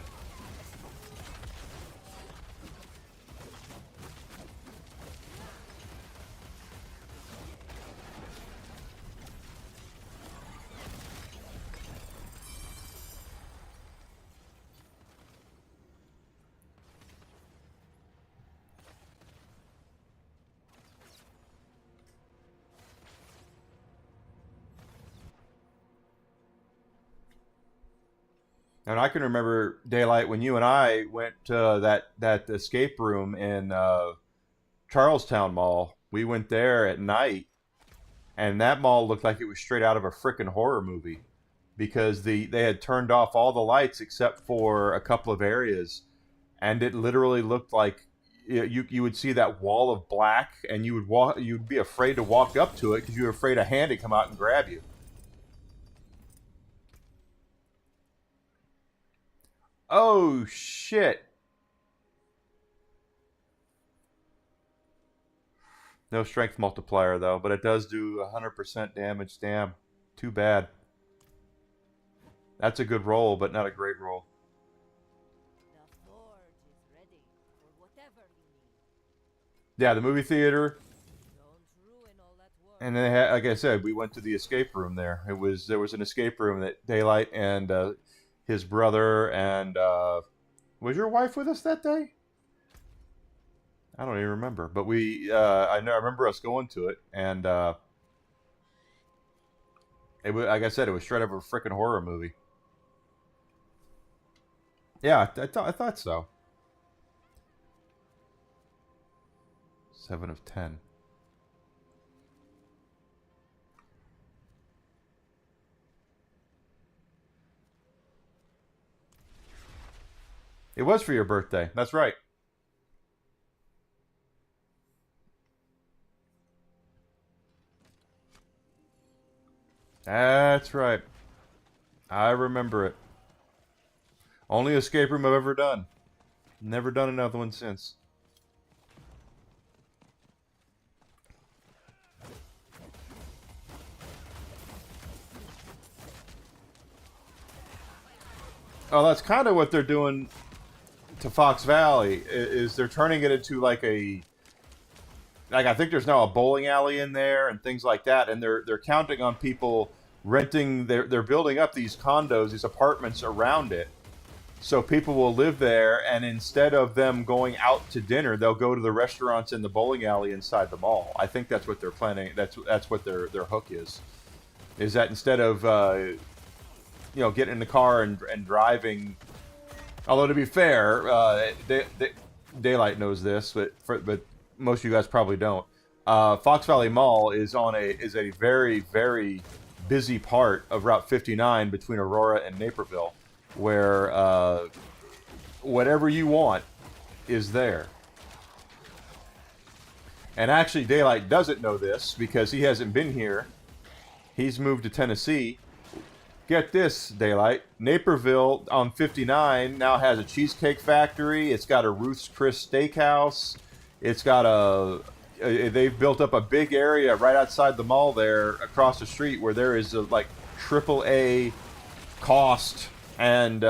And I can remember, Daylight, when you and I went to that escape room in Charlestown Mall. We went there at night, and that mall looked like it was straight out of a frickin' horror movie, because they had turned off all the lights except for a couple of areas, and it literally looked like you would see that wall of black, and you'd be afraid to walk up to it because you were afraid a hand would come out and grab you. Oh shit. No strength multiplier though, but it does do 100% damage. Damn. Too bad. That's a good roll, but not a great roll. The forge is ready for whatever you need. Yeah, the movie theater. Don't ruin all that work. And then, like I said, we went to the escape room there. There was an escape room that Daylight and his brother and was your wife with us that day? I don't even remember, but I remember us going to it, and it was, like I said, it was straight up a freaking horror movie. Yeah, I thought so. 7 of 10. It was for your birthday. That's right. That's right. I remember it. Only escape room I've ever done. Never done another one since. Oh, that's kind of what they're doing to Fox Valley. Is they're turning it into like a, like, I think there's now a bowling alley in there and things like that, and they're counting on people renting. They're building up these condos, these apartments around it, so people will live there, and instead of them going out to dinner, they'll go to the restaurants in the bowling alley inside the mall. I think that's what they're planning. That's what their hook is. Is that instead of getting in the car and driving. Although to be fair, Daylight knows this, but most of you guys probably don't. Fox Valley Mall is a very, very busy part of Route 59 between Aurora and Naperville, where whatever you want is there. And actually, Daylight doesn't know this because he hasn't been here. He's moved to Tennessee. Get this, Daylight. Naperville on 59 now has a cheesecake factory. It's got a Ruth's Chris Steakhouse. It's got they've built up a big area right outside the mall there across the street where there is like AAA cost and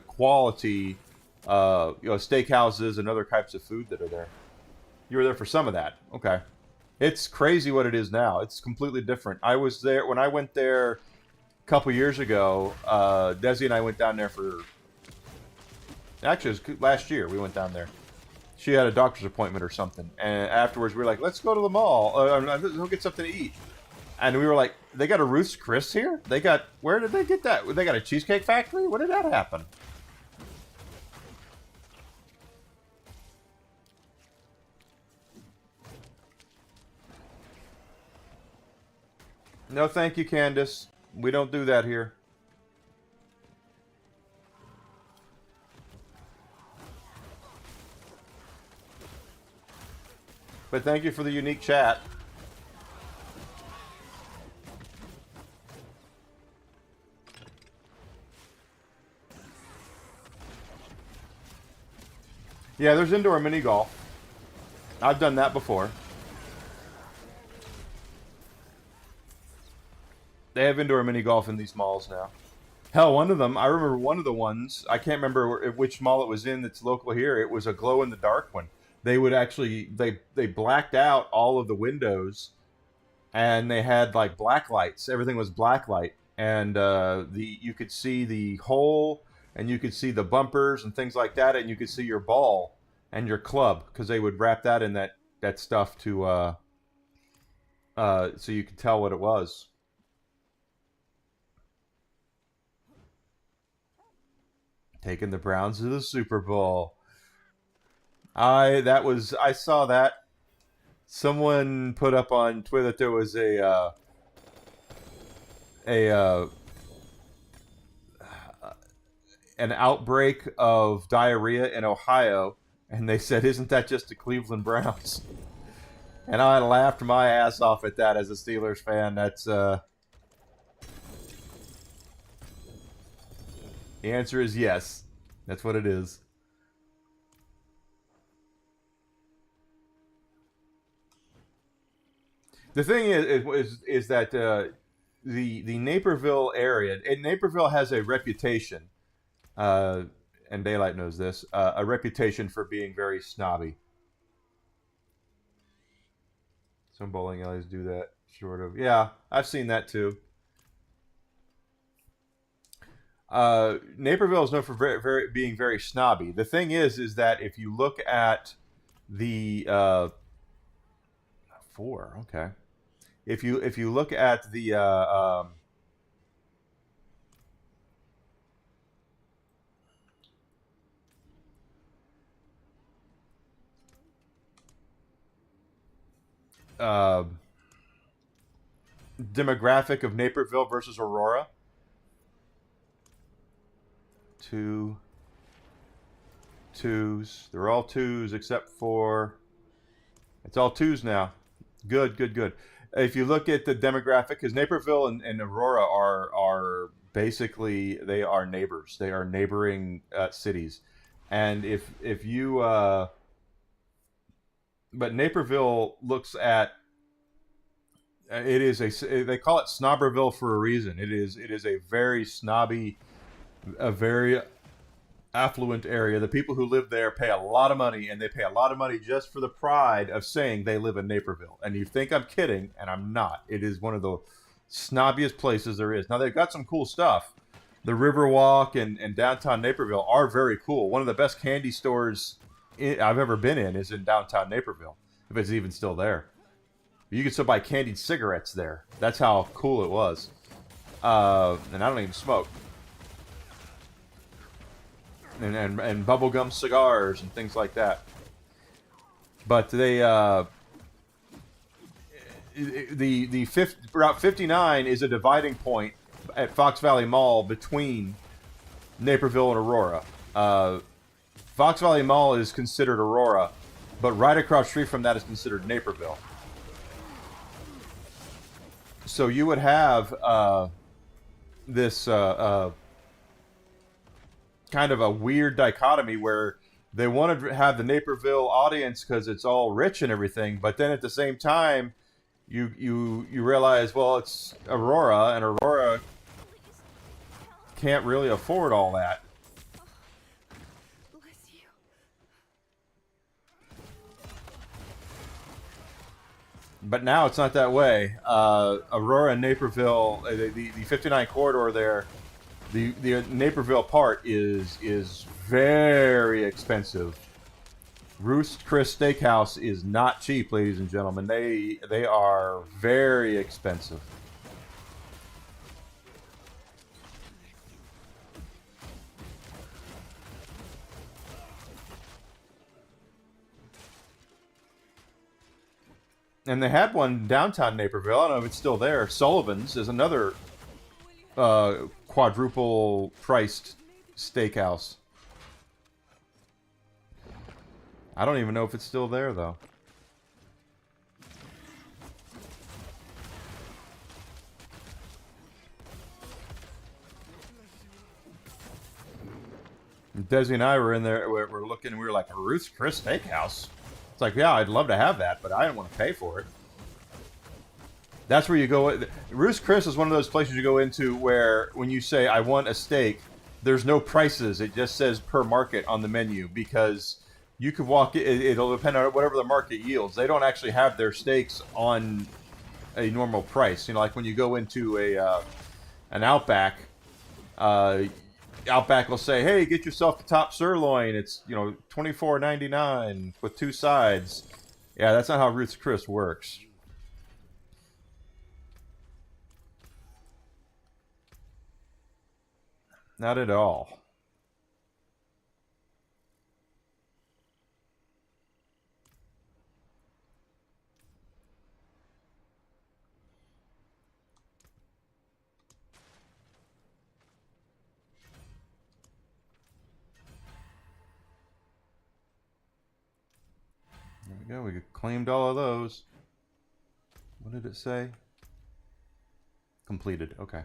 quality steakhouses and other types of food that are there. You were there for some of that. Okay. It's crazy what it is now. It's completely different. I was there when I went there a couple years ago. Desi and I went down there for... Actually, it was last year we went down there. She had a doctor's appointment or something. And afterwards, we were like, let's go to the mall. Let's go get something to eat. And we were like, they got a Ruth's Chris here? Where did they get that? They got a cheesecake factory? When did that happen? No, thank you, Candace. We don't do that here. But thank you for the unique chat. Yeah, there's indoor mini golf. I've done that before. They have indoor mini golf in these malls now. Hell, one of them, I remember one of the ones, I can't remember which mall it was in that's local here. It was a glow-in-the-dark one. They would actually, they blacked out all of the windows, and they had like black lights. Everything was black light, and you could see the hole, and you could see the bumpers and things like that, and you could see your ball and your club because they would wrap that in that stuff to so you could tell what it was. Taking the Browns to the Super Bowl. I saw that. Someone put up on Twitter that there was an outbreak of diarrhea in Ohio, and they said, "Isn't that just the Cleveland Browns?" And I laughed my ass off at that as a Steelers fan. That's the answer is yes. That's what it is. The thing is that the Naperville area, and Naperville has a reputation, and Daylight knows this, a reputation for being very snobby. Some bowling alleys do that, sort of. Yeah, I've seen that too. Naperville is known for being very snobby. The thing is that if you look at the 4, okay. If you look at the demographic of Naperville versus Aurora. 2 2s. They're all 2s except for... It's all 2s now. Good, good, good. If you look at the demographic, because Naperville and Aurora are basically, they are neighbors. They are neighboring cities. And if you... but Naperville looks at... It is a... They call it Snobberville for a reason. It is a very snobby, a very affluent area. The people who live there pay a lot of money, and they pay a lot of money just for the pride of saying they live in Naperville. And you think I'm kidding, and I'm not. It is one of the snobbiest places there is. Now, they've got some cool stuff. The Riverwalk and downtown Naperville are very cool. One of the best candy stores I've ever been in is in downtown Naperville, if it's even still there. You can still buy candied cigarettes there. That's how cool it was. And I don't even smoke. And bubblegum cigars and things like that. But they Route 59 is a dividing point at Fox Valley Mall between Naperville and Aurora. Fox Valley Mall is considered Aurora, but right across the street from that is considered Naperville. So you would have this kind of a weird dichotomy where they wanted to have the Naperville audience because it's all rich and everything, but then at the same time, you realize, well, it's Aurora, and Aurora can't really afford all that. Bless you. But now it's not that way. Aurora and Naperville, the 59 corridor there, the Naperville part is very expensive. Ruth's Chris Steakhouse is not cheap, ladies and gentlemen. They are very expensive. And they had one downtown Naperville. I don't know if it's still there. Sullivan's is another quadruple priced steakhouse. I don't even know if it's still there, though. Desi and I were in there, we're looking, and we were like, Ruth's Chris Steakhouse? It's like, yeah, I'd love to have that, but I didn't want to pay for it. That's where you go. Ruth's Chris is one of those places you go into where when you say, I want a steak, there's no prices. It just says per market on the menu, because you could walk, it'll depend on whatever the market yields. They don't actually have their steaks on a normal price. You know, like when you go into an Outback, Outback will say, hey, get yourself the top sirloin. It's, you know, $24.99 with 2 sides. Yeah, that's not how Ruth's Chris works. Not at all. There we go. We claimed all of those. What did it say? Completed. Okay.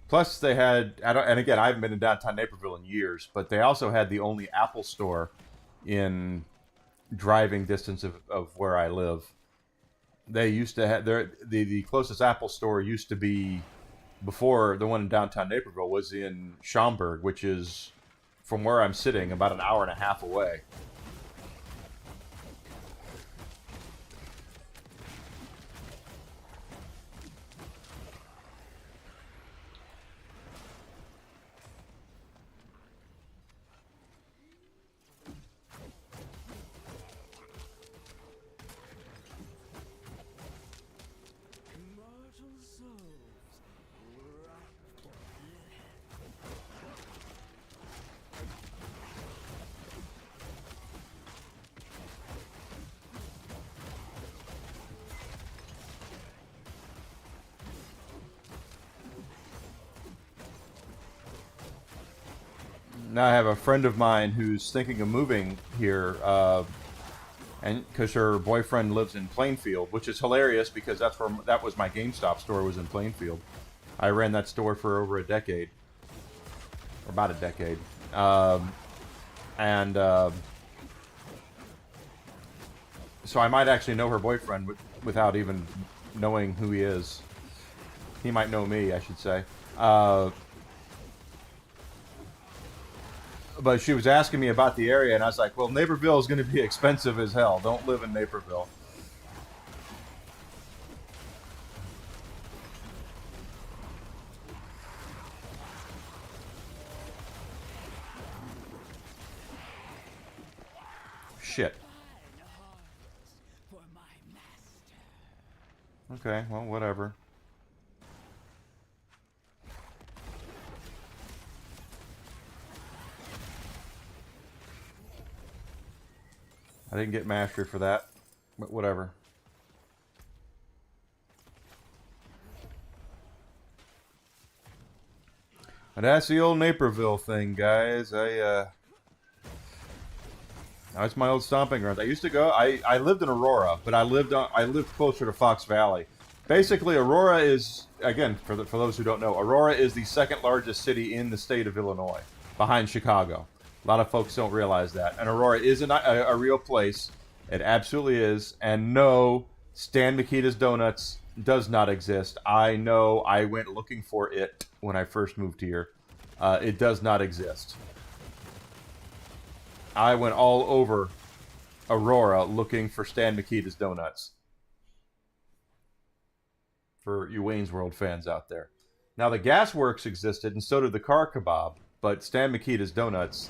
Plus, they had, and again, I haven't been in downtown Naperville in years, but they also had the only Apple store in driving distance of where I live. They used to have, the closest Apple store used to be, before the one in downtown Naperville, was in Schaumburg, which is, from where I'm sitting, about an hour and a half away. Now I have a friend of mine who's thinking of moving here, and because her boyfriend lives in Plainfield, which is hilarious because that was my GameStop store, was in Plainfield. I ran that store for over a decade, or about a decade, and so I might actually know her boyfriend without even knowing who he is. He might know me, I should say. But she was asking me about the area, and I was like, well, Naperville is going to be expensive as hell. Don't live in Naperville. Shit. Okay, well, whatever. I didn't get mastery for that, but whatever. And that's the old Naperville thing, guys. Now it's my old stomping ground. I used to go. I lived in Aurora, but I lived closer to Fox Valley. Basically, Aurora is, again, for those who don't know, Aurora is the second largest city in the state of Illinois, behind Chicago. A lot of folks don't realize that. And Aurora is a real place. It absolutely is. And no, Stan Mikita's Donuts does not exist. I know. I went looking for it when I first moved here. It does not exist. I went all over Aurora looking for Stan Mikita's Donuts. For you Wayne's World fans out there. Now, the Gasworks existed, and so did the Car Kebab, but Stan Mikita's Donuts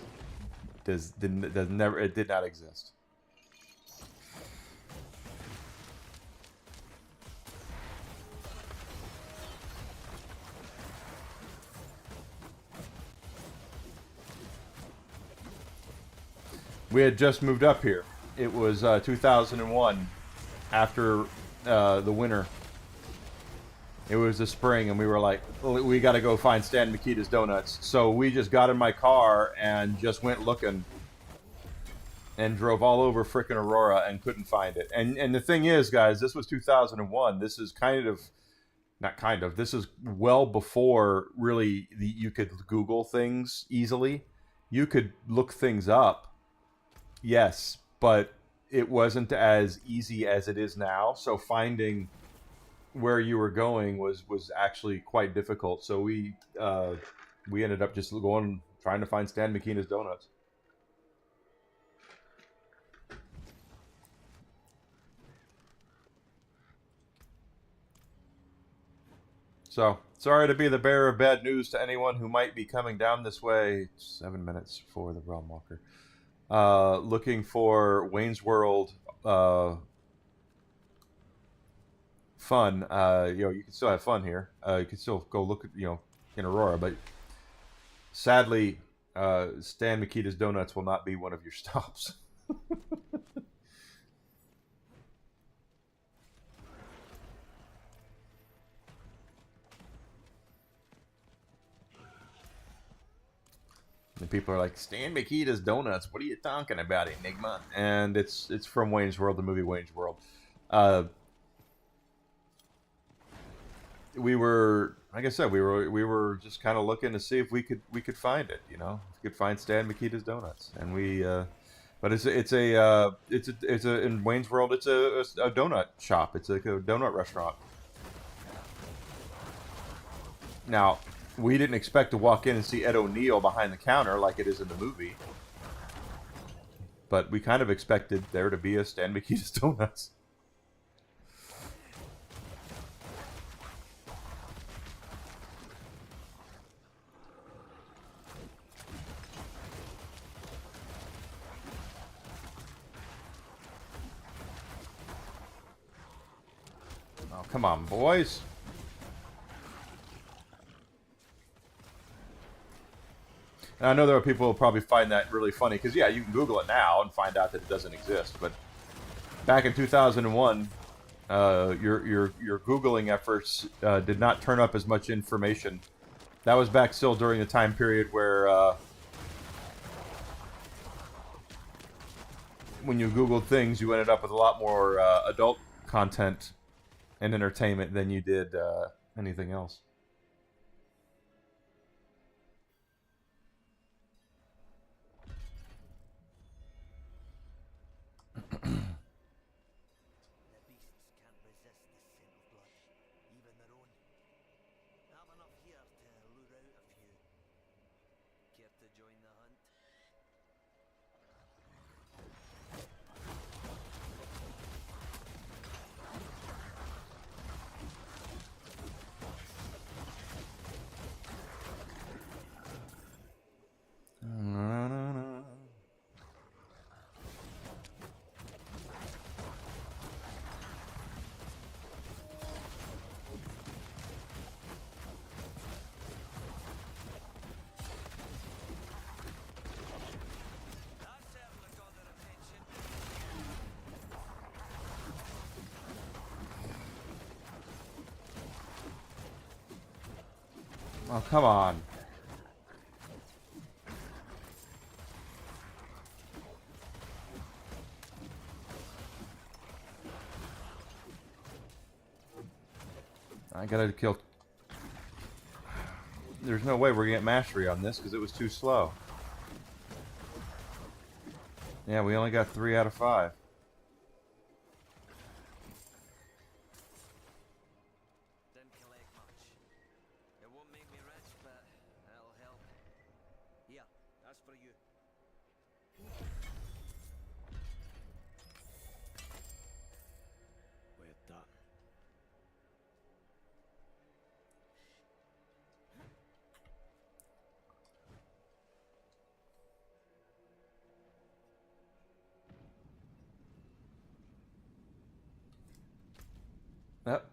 did not exist. We had just moved up here. It was 2001, after the winter. It was the spring, and we were like, we got to go find Stan Mikita's Donuts. So we just got in my car and just went looking and drove all over frickin' Aurora and couldn't find it. And the thing is, guys, this was 2001. This is this is well before really you could Google things easily. You could look things up, yes, but it wasn't as easy as it is now. So finding where you were going was actually quite difficult. So we ended up just trying to find Stan Mikita's Donuts. So sorry to be the bearer of bad news to anyone who might be coming down this way. 7 minutes for the Realm Walker. Looking for Wayne's World fun. You can still have fun here. You can still go look at, in Aurora, but sadly, Stan Mikita's Donuts will not be one of your stops. And people are like, Stan Mikita's Donuts, what are you talking about, Enigma? And it's from Wayne's World, the movie Wayne's World. We were, like I said, we were just kind of looking to see if we could find it, if we could find Stan Mikita's Donuts, and but it's in Wayne's World, it's a donut shop, it's like a donut restaurant. Now, we didn't expect to walk in and see Ed O'Neill behind the counter like it is in the movie, but we kind of expected there to be a Stan Mikita's Donuts. Oh, come on, boys. And I know there are people who will probably find that really funny, because, yeah, you can Google it now and find out that it doesn't exist. But back in 2001, your Googling efforts did not turn up as much information. That was back still during the time period where when you Googled things, you ended up with a lot more adult content and entertainment than you did anything else. The beasts can't resist the scent of blood, even their own. I've enough here to lure out a few. Care to join the hunt? That certainly got their attention. Oh, come on. I gotta kill. There's no way we're gonna get mastery on this because it was too slow. Yeah, we only got 3 out of 5. Didn't collect much. It won't make me rich, but it'll help. Here, that's for you. We're done. Yep.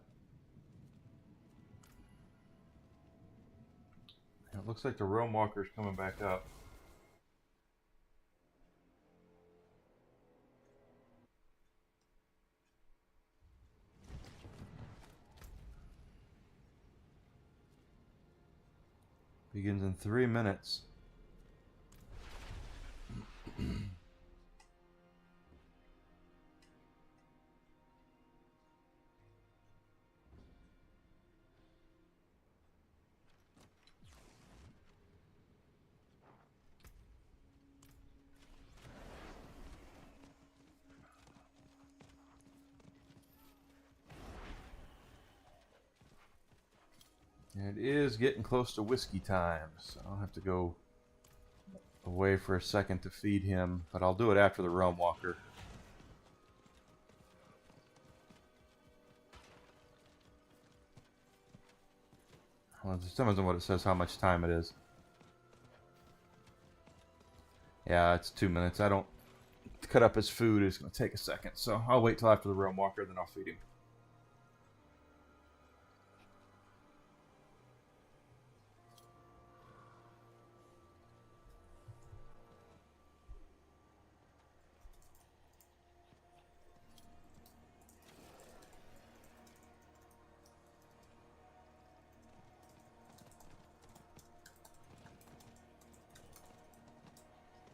It looks like the realm walker's coming back up. Begins in 3 minutes. And it is getting close to whiskey time, so I'll have to go away for a second to feed him, but I'll do it after the realm walker. Well, it depends on what it says, how much time it is. Yeah, it's 2 minutes. I don't cut up his food. It's going to take a second, so I'll wait till after the realm walker, then I'll feed him.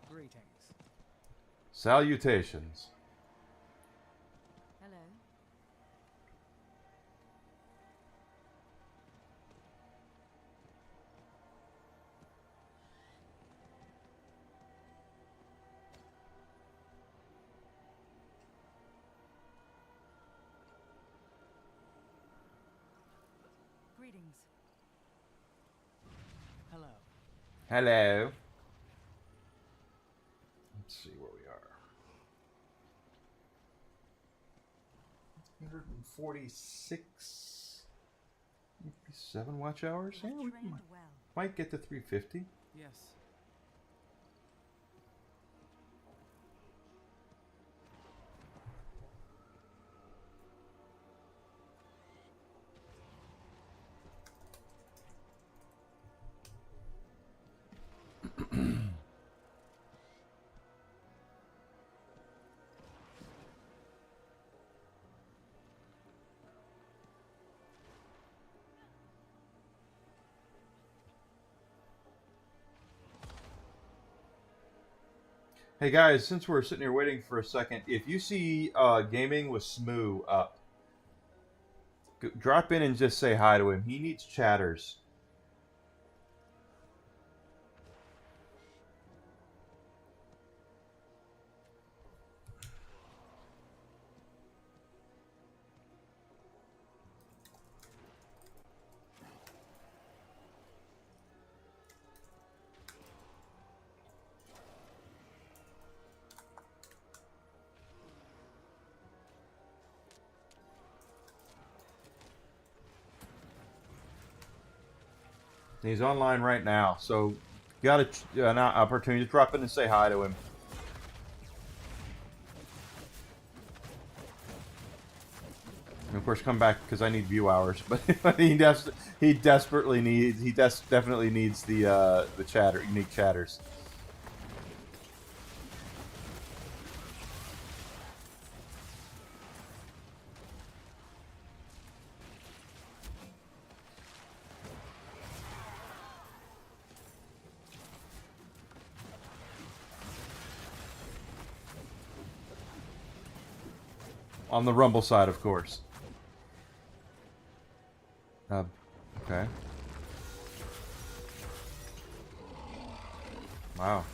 Greetings. Salutations. Hello. Greetings. Hello. Hello. Let's see where we are. 146, 7 watch hours. Yeah, we Trained might, well. might get to 350. Yes. Hey guys, since we're sitting here waiting for a second, if you see Gaming with Smoo up, drop in and just say hi to him. He needs chatters. He's online right now, so got an opportunity to drop in and say hi to him. And of course, come back because I need view hours. But he definitely needs the unique chatters. On the Rumble side, of course. Okay. Wow.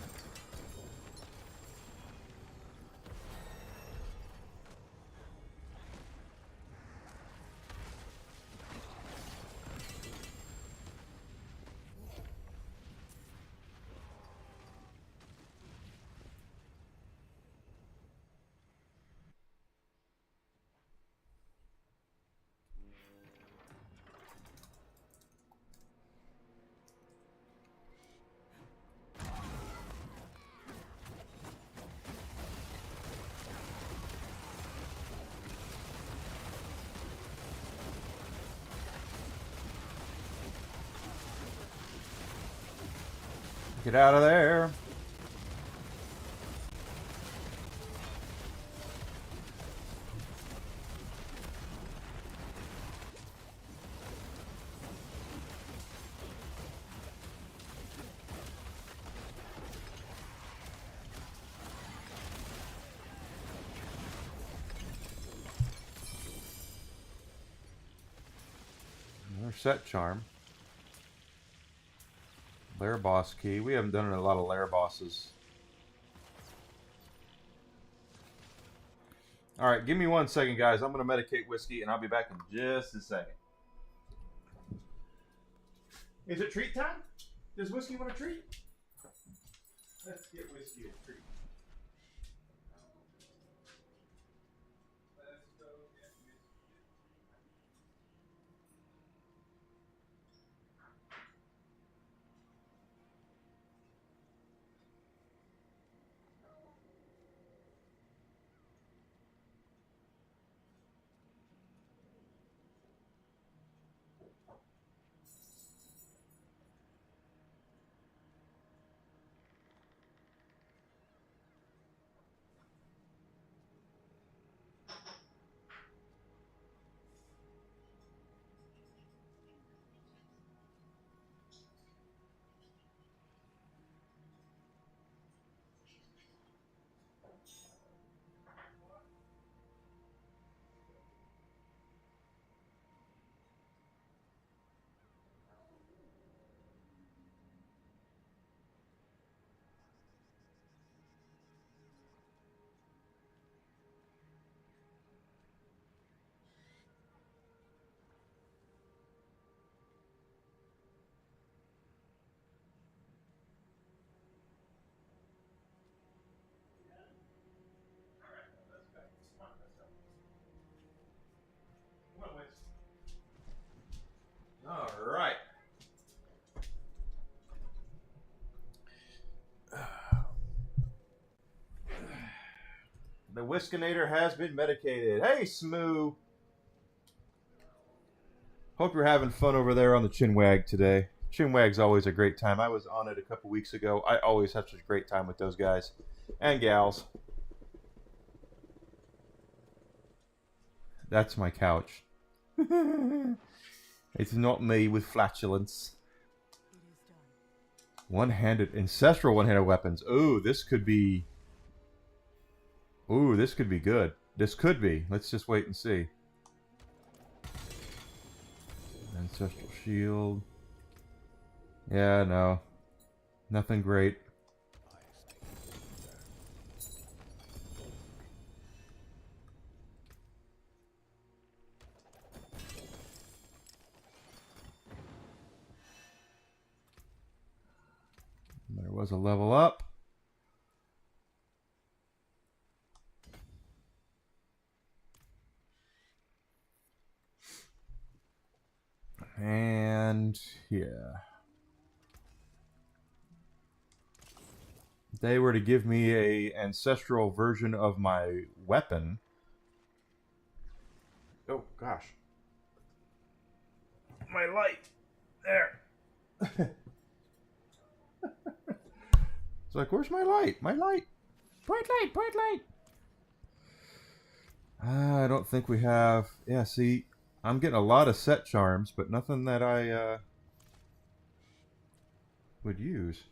Get out of there. Another set charm. Lair boss key. We haven't done a lot of lair bosses. Alright, give me 1 second, guys. I'm going to medicate whiskey, and I'll be back in just a second. Is it treat time? Does whiskey want a treat? Let's get whiskey a treat. Let's go get whiskey. All right. The Whiskinator has been medicated. Hey, Smoo. Hope you're having fun over there on the Chinwag today. Chinwag's always a great time. I was on it a couple weeks ago. I always have such a great time with those guys and gals. That's my couch. It's not me with flatulence. One-handed, ancestral one-handed weapons. Ooh, this could be Ooh, this could be good. This could be. Let's just wait and see. Ancestral Shield. Yeah, no. Nothing great. There was a level up. And yeah. If they were to give me a ancestral version of my weapon. Oh gosh. My light. There. It's like, where's my light? My light. Bright light, bright light. I don't think we have. Yeah, see, I'm getting a lot of set charms, but nothing that I would use.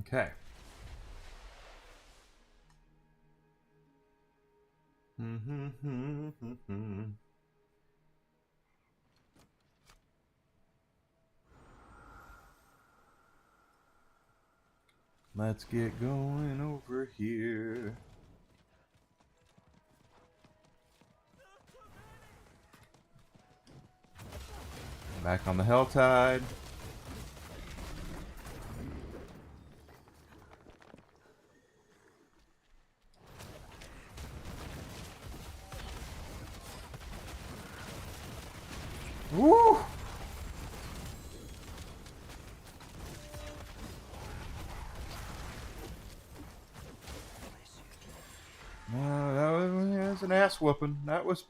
Okay. Let's get going over here. Back on the Helltide. Woo! That was an ass whooping. That was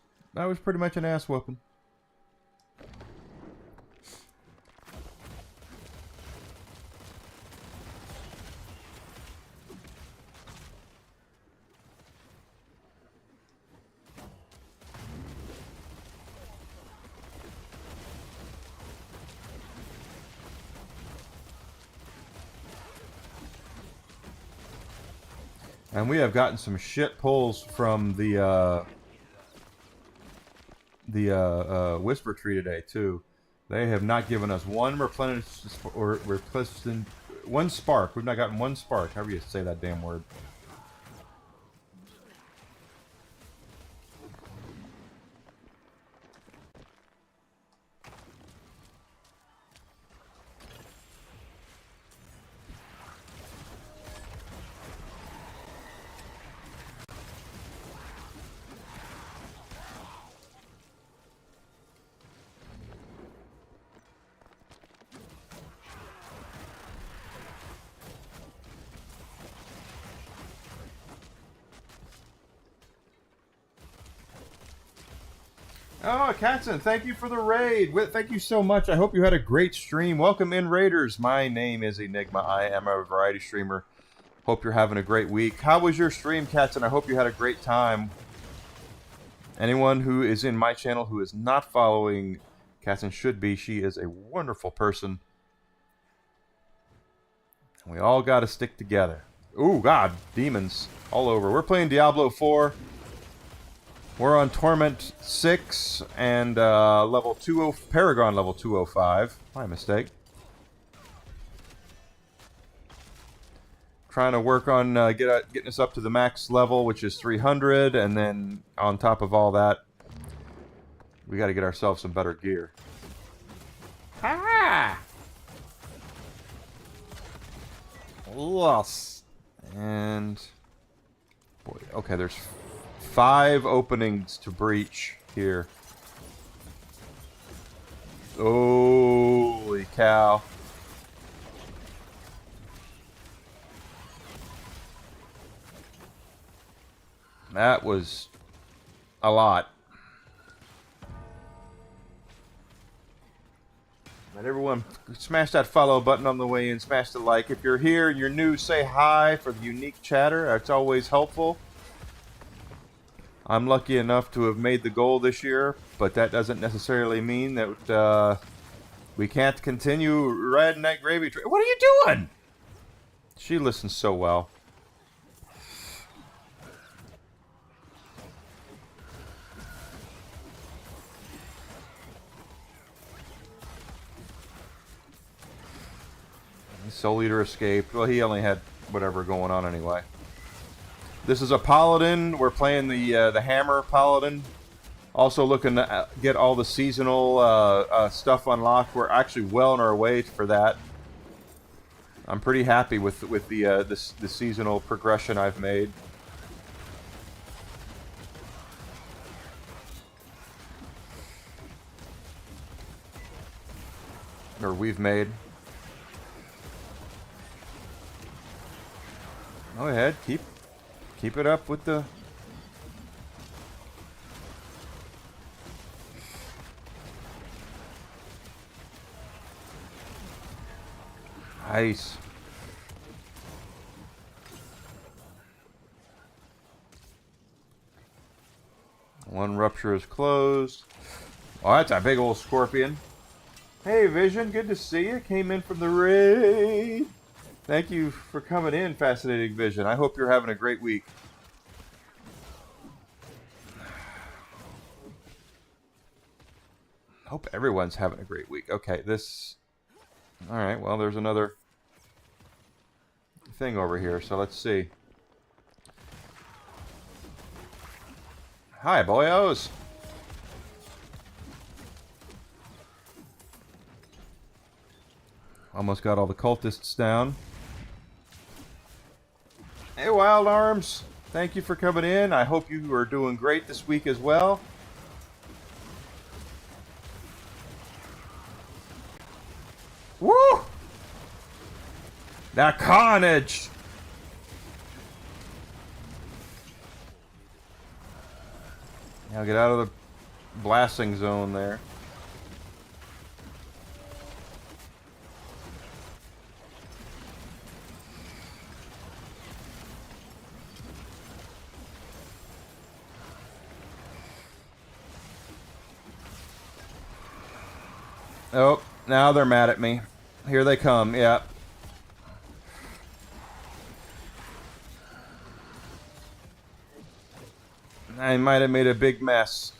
pretty much an ass whooping. And we have gotten some shit pulls from the Whisper Tree today too. They have not given us one one spark. We've not gotten one spark. However you say that damn word. Oh, Katzen, thank you for the raid. Thank you so much. I hope you had a great stream. Welcome in, Raiders. My name is Enigma. I am a variety streamer. Hope you're having a great week. How was your stream, Katzen? I hope you had a great time. Anyone who is in my channel who is not following Katzen should be. She is a wonderful person. We all got to stick together. Ooh, God, demons all over. We're playing Diablo 4. We're on Torment 6 and level 20, Paragon level 205. My mistake. Trying to work on getting us up to the max level, which is 300, and then on top of all that, we got to get ourselves some better gear. Ah! Lost. And boy, okay, there's 5 openings to breach here. Holy cow. That was a lot. And everyone, smash that follow button on the way in. Smash the like. If you're here and you're new, say hi for the unique chatter. That's always helpful. I'm lucky enough to have made the goal this year, but that doesn't necessarily mean that we can't continue riding that gravy train. What are you doing? She listens so well. Soul Eater escaped. Well, he only had whatever going on anyway. This is a Paladin. We're playing the Hammer Paladin. Also looking to get all the seasonal stuff unlocked. We're actually well on our way for that. I'm pretty happy with the seasonal progression I've made. Or we've made. Go ahead, keep it up with the. Nice. One rupture is closed. Oh, that's a big old scorpion. Hey, Vision, good to see you. Came in from the raid. Thank you for coming in, Fascinating Vision. I hope you're having a great week. Hope everyone's having a great week. Okay, this... Alright, well, there's another thing over here, so let's see. Hi, boyos. Almost got all the cultists down. Hey, Wild Arms. Thank you for coming in. I hope you are doing great this week as well. Woo! That carnage! Now get out of the blasting zone there. Oh, now they're mad at me. Here they come, yeah. I might have made a big mess.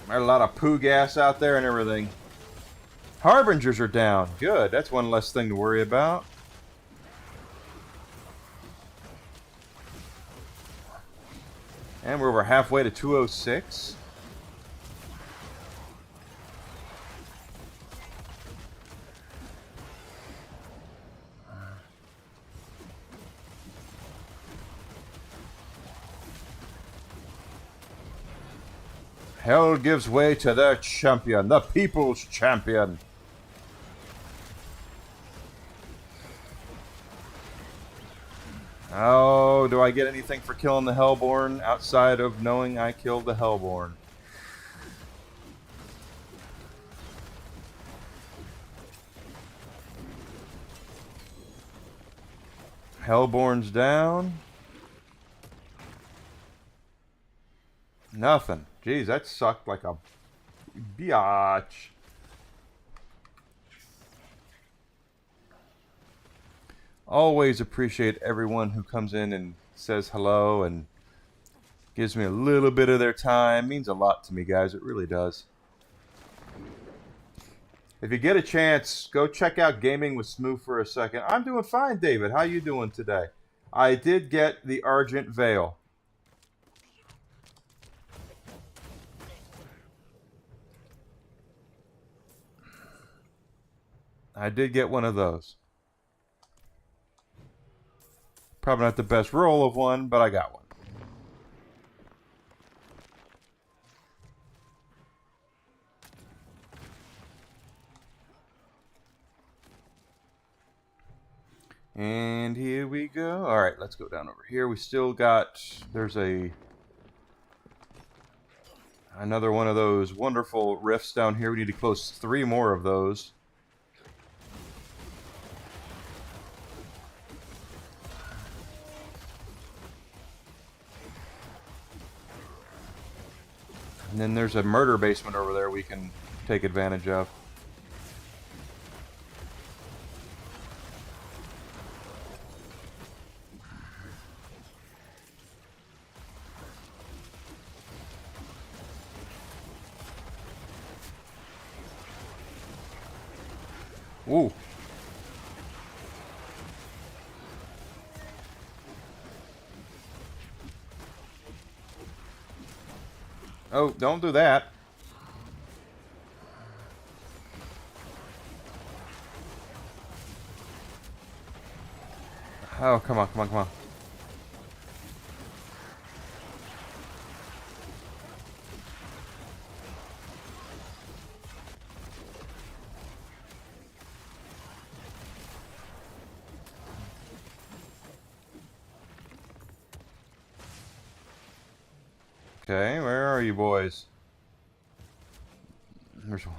There's a lot of poo gas out there and everything. Harbingers are down. Good, that's one less thing to worry about. And we're over halfway to 206. Hell gives way to their champion, the people's champion. Oh, do I get anything for killing the Hellborn outside of knowing I killed the Hellborn? Hellborn's down. Nothing. Jeez, that sucked like a biatch. Always appreciate everyone who comes in and says hello and gives me a little bit of their time. It means a lot to me, guys. It really does. If you get a chance, go check out Gaming with Smooth for a second. I'm doing fine, David. How you doing today? I did get the Argent Veil. I did get one of those. Probably not the best roll of one, but I got one. And here we go. All right, let's go down over here. We still got, there's a, Another one of those wonderful rifts down here. We need to close 3 more of those. And then there's a murder basement over there we can take advantage of. Ooh. Oh, don't do that. Oh, come on, come on, come on. Okay, where are you boys? There's one.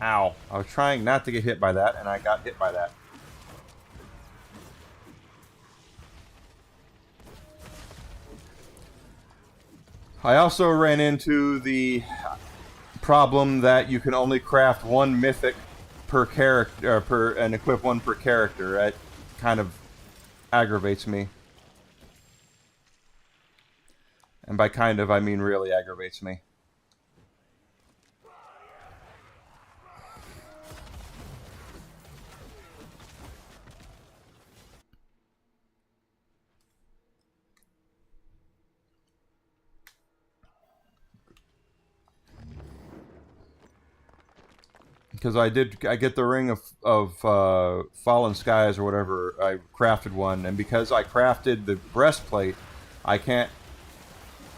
Ow. I was trying not to get hit by that, and I got hit by that. I also ran into the problem that you can only craft 1 mythic per character, and equip 1 per character. It kind of aggravates me. And by kind of, I mean really aggravates me. Because I get the ring of Fallen Skies or whatever. I crafted one, and because I crafted the breastplate, I can't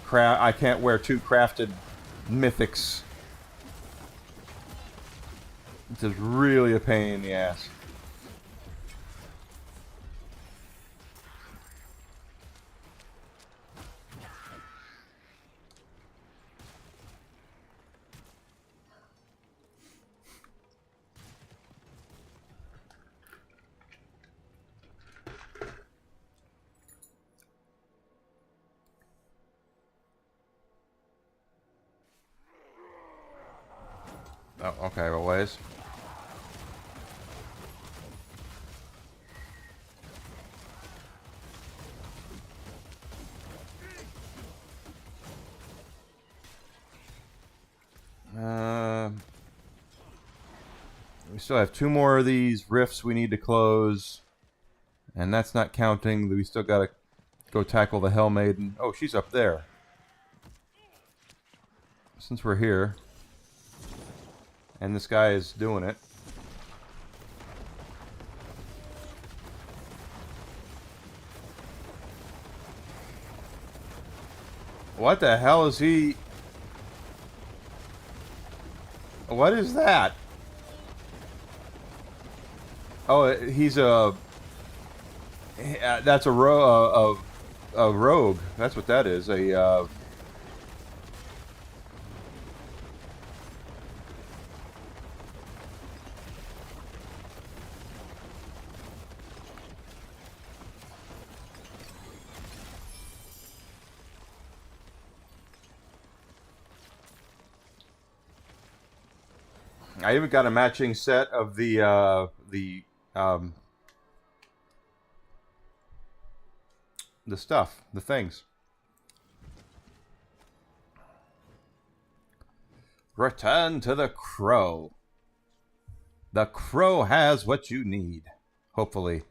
wear 2 crafted mythics. It's just really a pain in the ass. Oh, okay, well, ways. We still have 2 more of these rifts we need to close. And that's not counting. We still gotta go tackle the Hell Maiden. Oh, she's up there. Since we're here. And this guy is doing it. What the hell is he? What is that? Oh, he's a... that's a rogue. That's what that is. I even got a matching set of the stuff, the things. Return to the Crow. The Crow has what you need. Hopefully.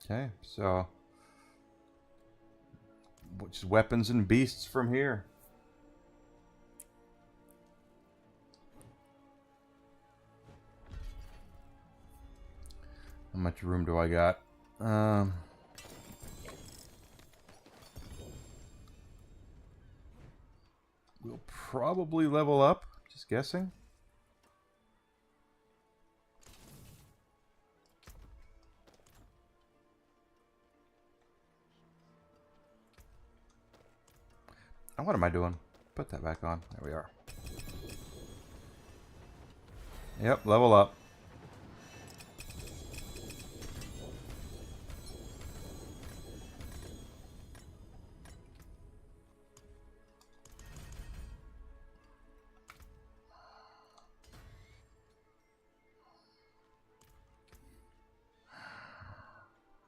Okay, so which weapons and beasts from here? How much room do I got? We'll probably level up. Just guessing. Oh, what am I doing? Put that back on. There we are. Yep, level up.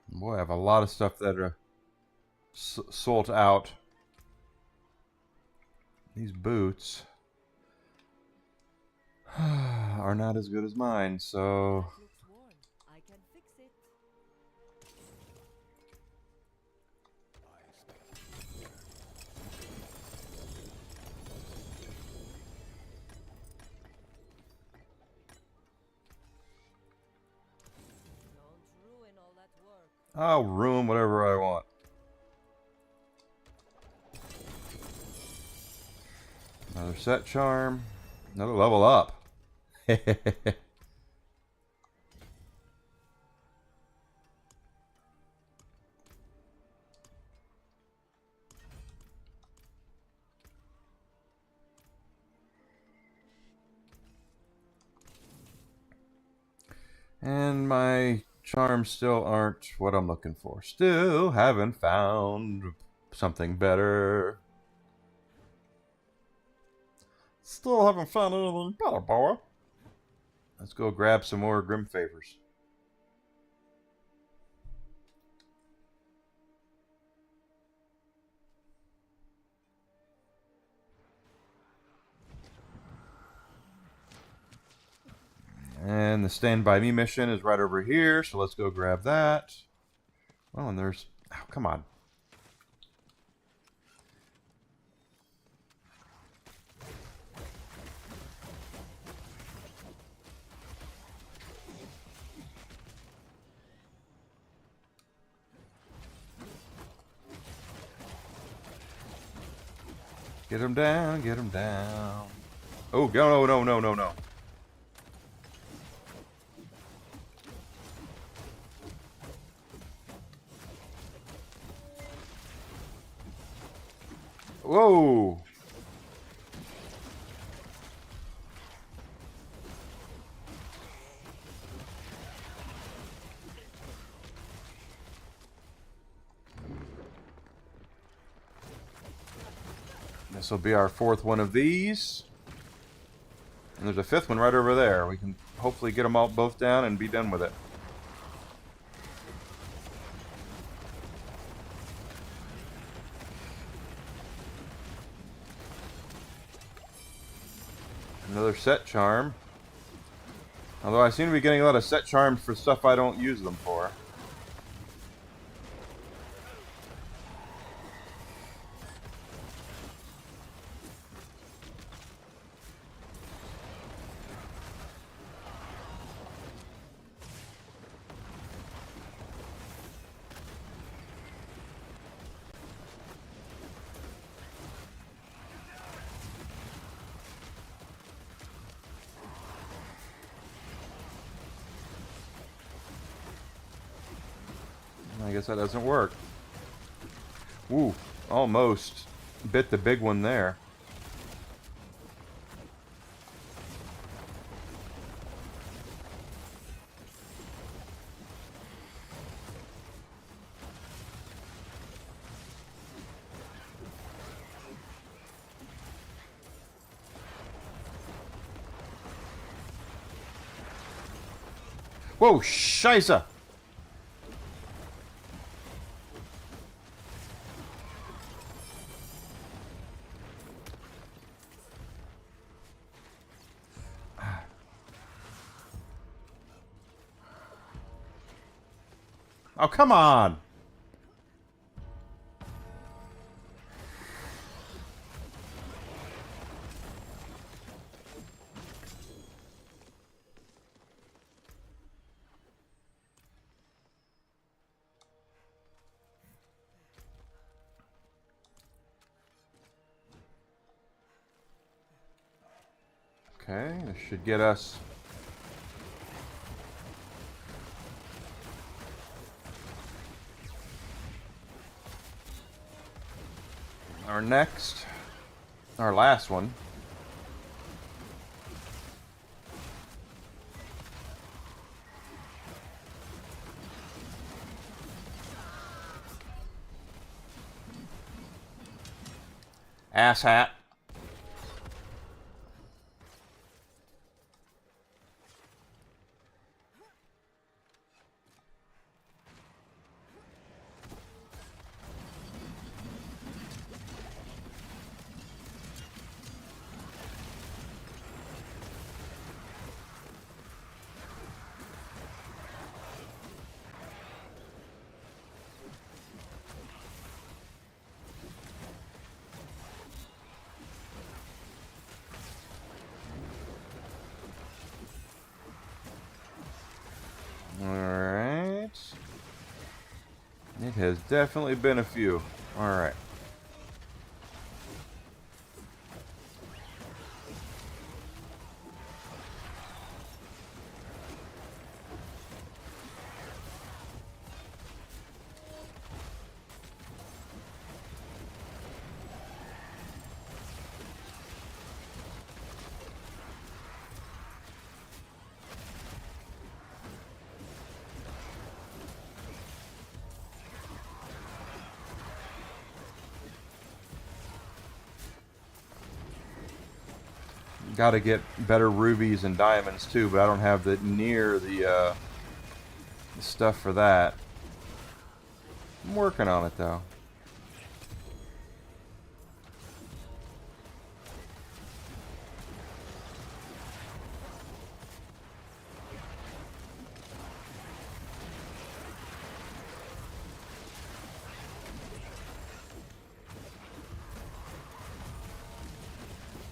Boy, I have a lot of stuff that are sold out. These boots are not as good as mine, so... That looks worn. I can fix it. Don't ruin all that work. I'll ruin whatever I want. Another set charm. Another level up. And my charms still aren't what I'm looking for. Still haven't found something better. Still haven't found anything better, boy. Let's go grab some more Grim Favors. And the Stand By Me mission is right over here, so let's go grab that. Oh, and there's... Oh, come on. Get him down, get him down. Oh, no, no, no, no, no. Whoa! This will be our fourth one of these. And there's a fifth one right over there. We can hopefully get them all both down and be done with it. Another set charm. Although I seem to be getting a lot of set charms for stuff I don't use them for. I guess that doesn't work. Ooh, almost bit the big one there. Whoa, scheisse! Oh, come on! Okay, this should get us... our last one. Ass hat. Alright. It has definitely been a few. Alright. Got to get better rubies and diamonds too, but I don't have the stuff for that. I'm working on it though.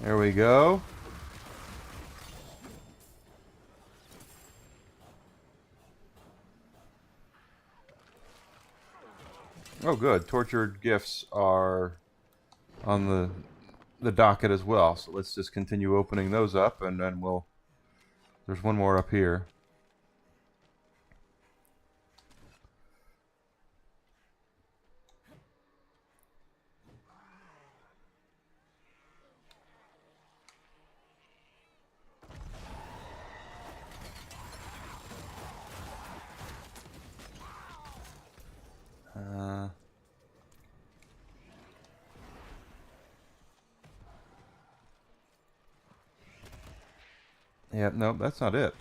There we go. Oh, good. Tortured gifts are on the docket as well. So let's just continue opening those up, and then we'll... There's one more up here. Yeah, nope, that's not it.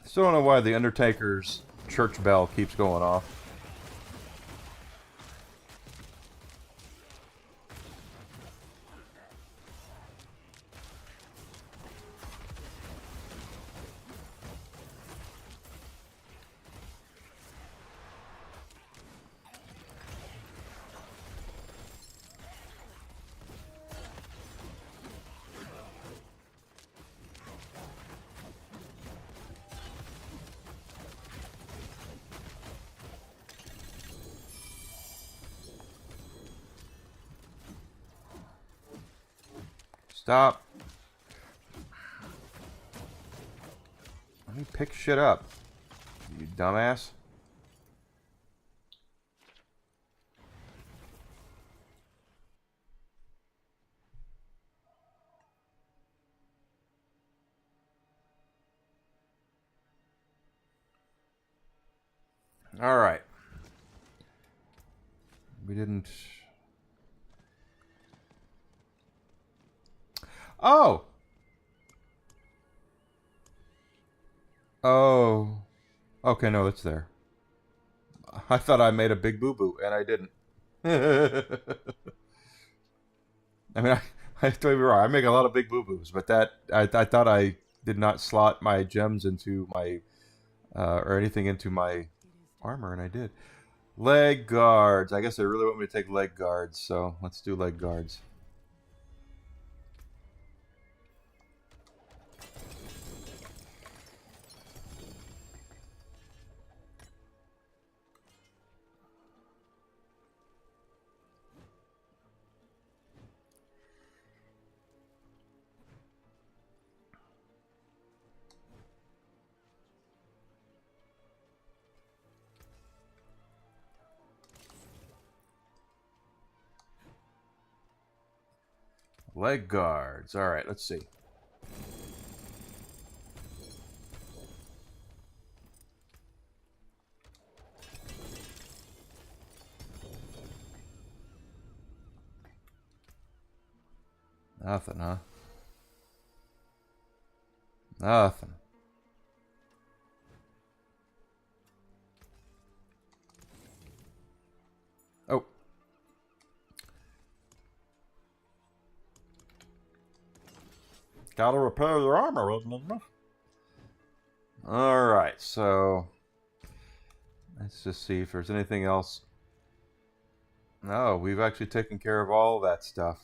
Still don't know why the Undertaker's church bell keeps going off. Stop. Let me pick shit up, you dumbass. All right. We didn't... Oh! Oh. Okay, no, it's there. I thought I made a big boo-boo, and I didn't. I mean, I don't get me wrong. I make a lot of big boo boos, but that I thought I did not slot my gems into my or anything into my armor, and I did. Leg guards. I guess they really want me to take leg guards, so let's do leg guards. Leg guards. All right, let's see. Nothing, huh? Nothing. Oh. Gotta repair their armor, isn't it? Alright, so let's just see if there's anything else. No, we've actually taken care of all that stuff.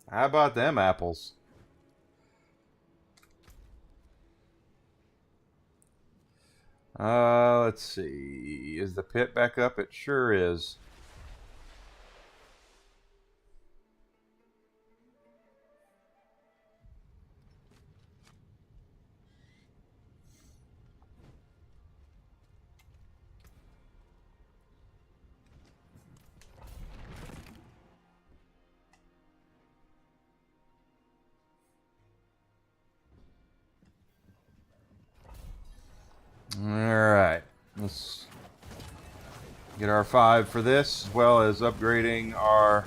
How about them apples? Let's see. Is the pit back up? It sure is. Alright. Let's get our 5 for this, as well as upgrading our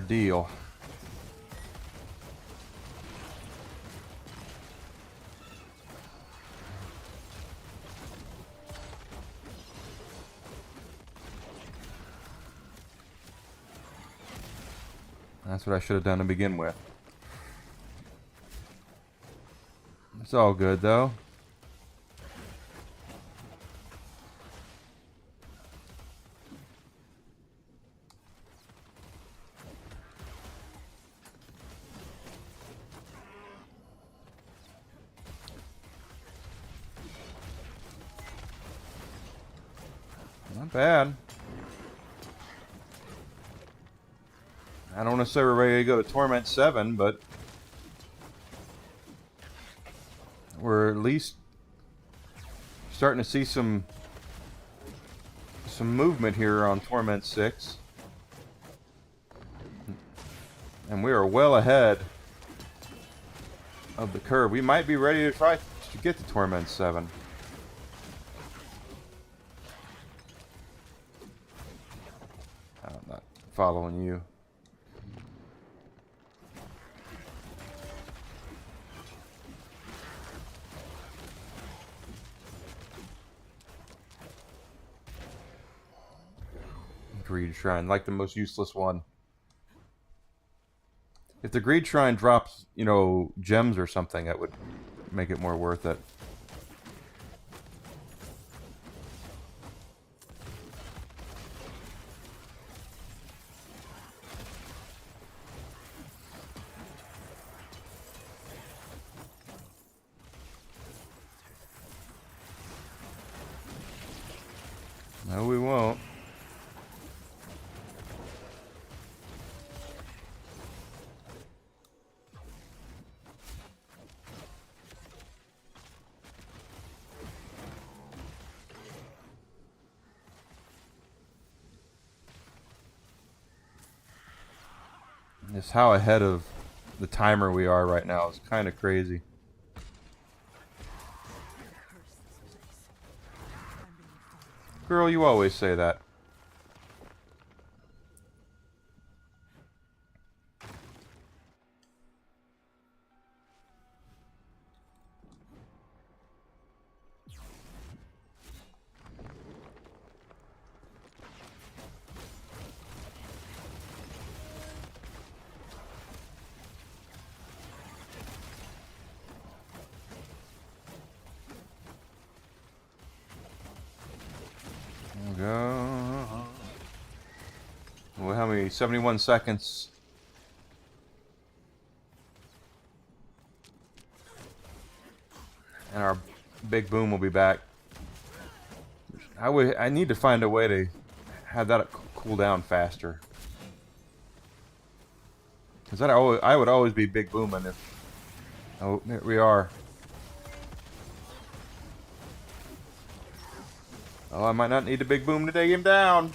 deal. That's what I should have done to begin with. It's all good, though. Not bad. I don't want to say we're ready to go to Torment 7, but we're at least starting to see some movement here on Torment 6. And we are well ahead of the curve. We might be ready to try to get to Torment 7. I'm not following you. Greed Shrine, like the most useless one. If the Greed Shrine drops, you know, gems or something, that would make it more worth it. No, we won't. Just how ahead of the timer we are right now is kind of crazy. Girl, you always say that. Okay, 71 seconds. And our big boom will be back. I need to find a way to have that cool down faster. Cause I would always be big booming if. Oh, there we are. Oh, I might not need a big boom to take him down.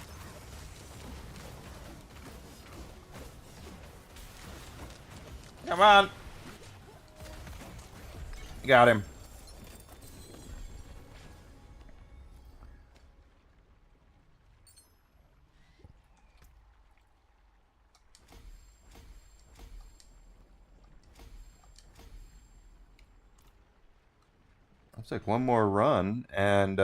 Come on. Got him. Let's take one more run, and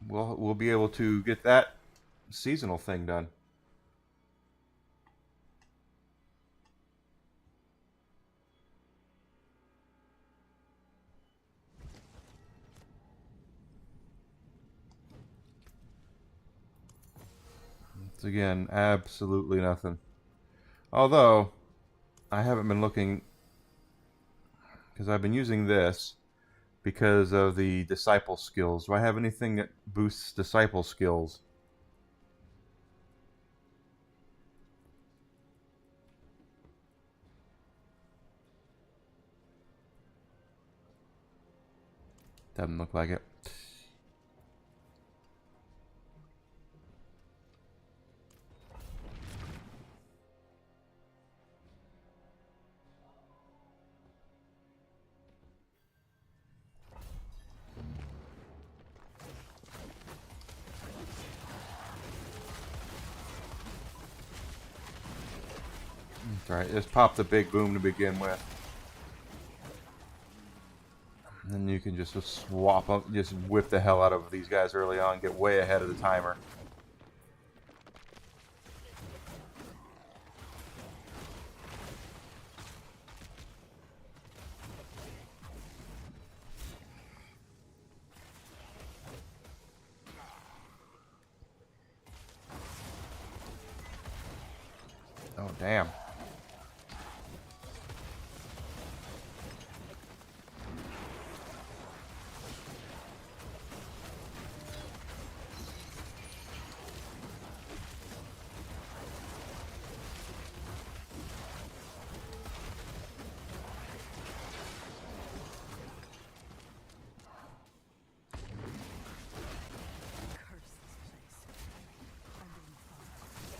we'll be able to get that seasonal thing done. It's again absolutely nothing. Although I haven't been looking because I've been using this because of the disciple skills. Do I have anything that boosts disciple skills? Doesn't look like it. That's right. Just pop the big boom to begin with. And then you can just swap up, just whip the hell out of these guys early on, get way ahead of the timer. Oh, damn.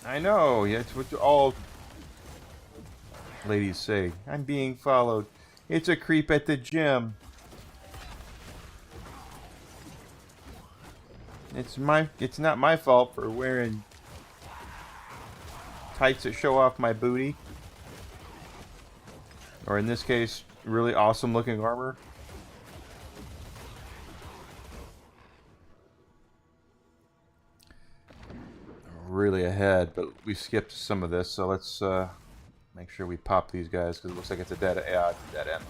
I know, yeah, it's what all ladies say. I'm being followed. It's a creep at the gym. It's not my fault for wearing tights that show off my booty. Or in this case, really awesome looking armor. Really ahead, but we skipped some of this, so let's make sure we pop these guys because it looks like it's a dead end.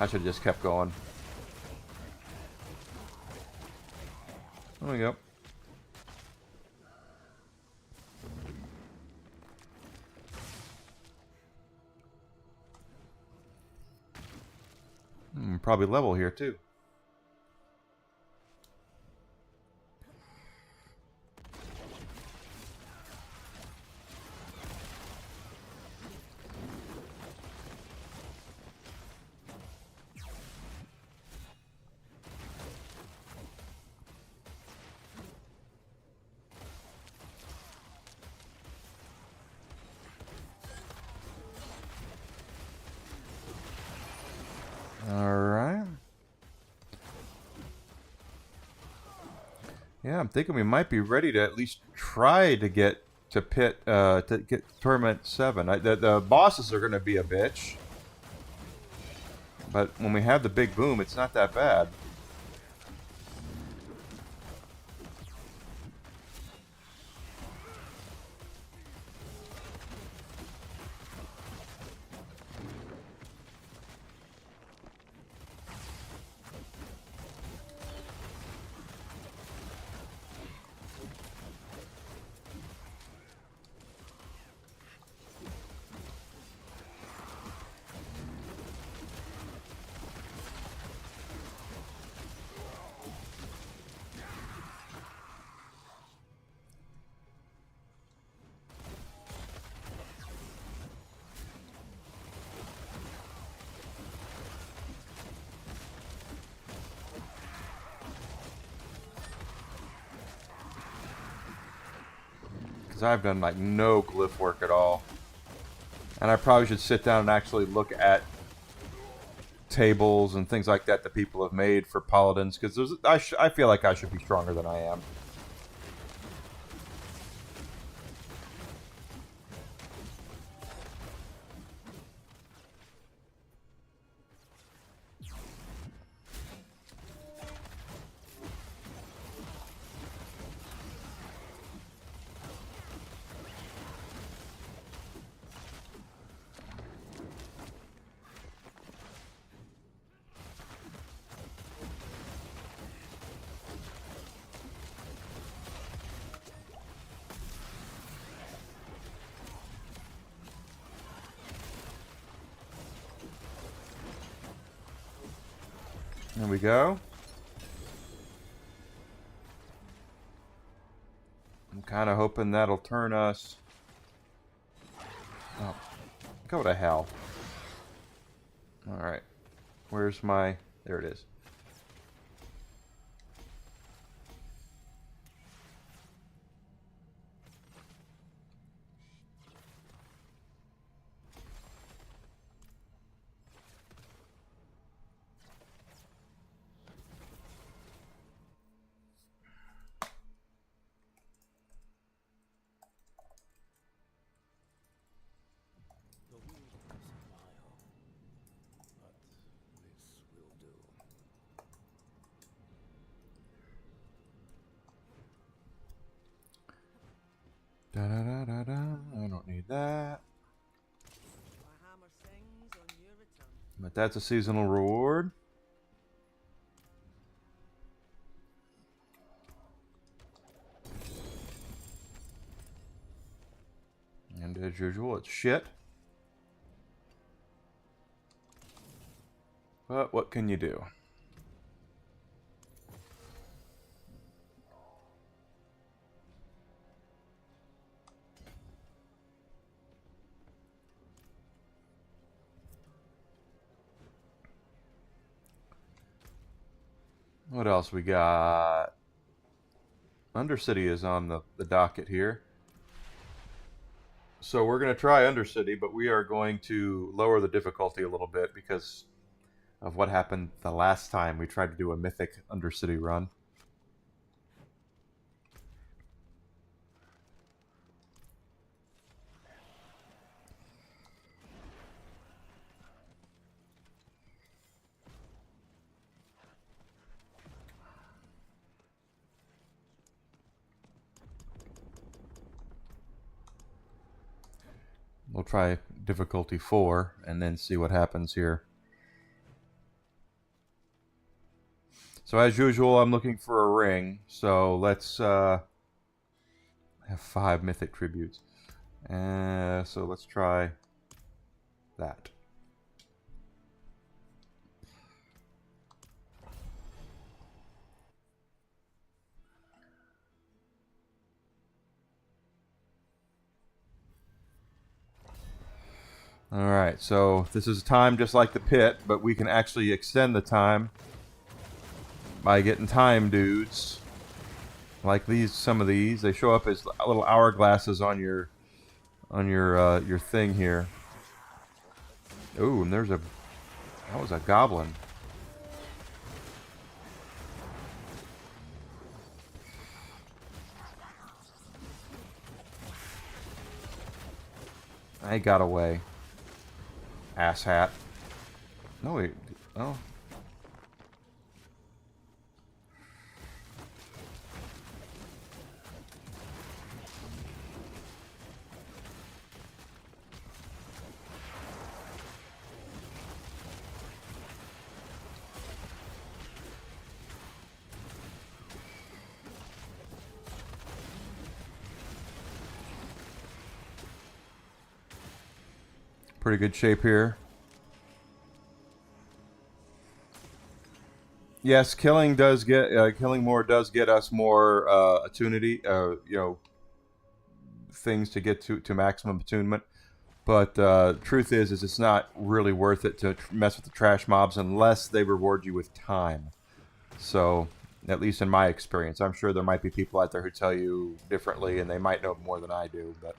I should have just kept going. There we go. Probably level here too. Alright. Yeah, I'm thinking we might be ready to at least try to get to Tournament 7. The bosses are going to be a bitch. But when we have the big boom, it's not that bad. Because I've done like no glyph work at all. And I probably should sit down and actually look at tables and things like that that people have made for paladins. Because I feel like I should be stronger than I am. There we go. I'm kind of hoping that'll turn us... Oh, go to hell. Alright. Where's my... There it is. The wind isn't my home, but this will do. Da da da da da. I don't need that. My hammer sings on your return. But that's a seasonal reward. And as usual, it's shit. But what can you do? What else we got? Undercity is on the docket here. So we're going to try Undercity, but we are going to lower the difficulty a little bit because of what happened the last time we tried to do a mythic Undercity run. We'll try difficulty 4 and then see what happens here. So as usual, I'm looking for a ring. So let's have 5 mythic tributes. So let's try that. Alright, so this is a time just like the pit, but we can actually extend the time by getting time dudes. Like these, some of these, they show up as little hourglasses on your thing here. Ooh, and that was a goblin. I got away. Asshat. No, wait. Oh. Pretty good shape here. Yes, killing more does get us more attunity. Things to get to maximum attunement. But truth is it's not really worth it to mess with the trash mobs unless they reward you with time. So At least in my experience. I'm sure there might be people out there who tell you differently, and they might know more than I do, but...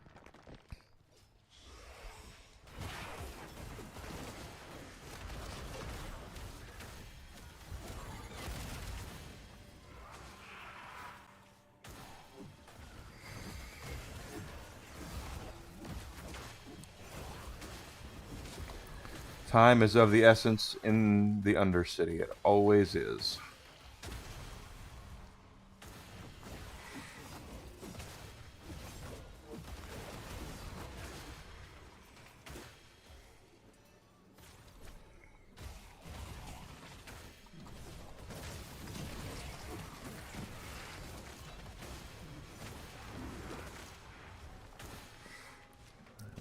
Time is of the essence in the Undercity. It always is.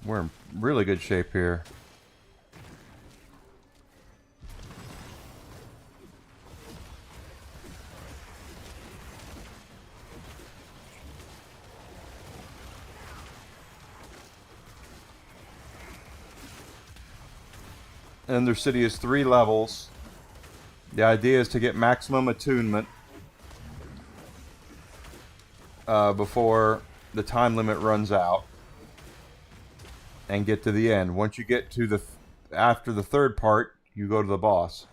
We're in really good shape here. Undercity is 3 levels. The idea is to get maximum attunement before the time limit runs out, and get to the end. Once you get to the after the 3rd part, you go to the boss.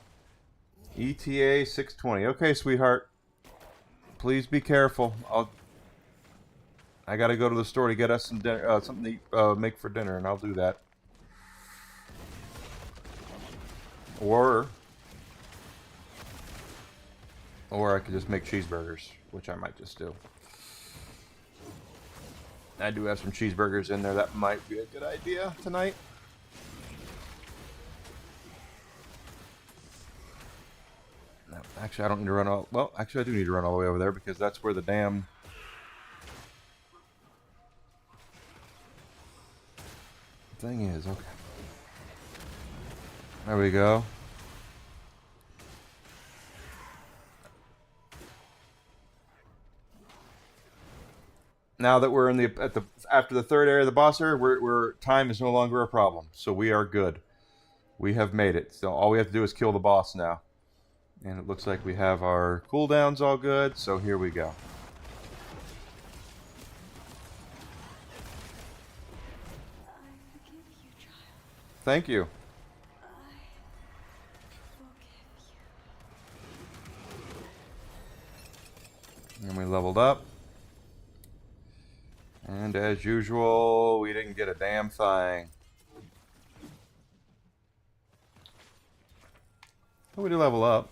ETA 620. Okay, sweetheart. Please be careful. I gotta go to the store to get us some dinner, something to make for dinner, and I'll do that. Or I could just make cheeseburgers, which I might just do. I do have some cheeseburgers in there. That might be a good idea tonight. No, actually, I don't need to run all... Well, actually, I do need to run all the way over there because that's where the damn... thing is. Okay. There we go. Now that we're in the after the 3rd area of the boss area, we're time is no longer a problem, so we are good. We have made it. So all we have to do is kill the boss now, and it looks like we have our cooldowns all good. So here we go. I forgive you, child. Thank you. And we leveled up. And as usual, we didn't get a damn thing. Oh, we did level up.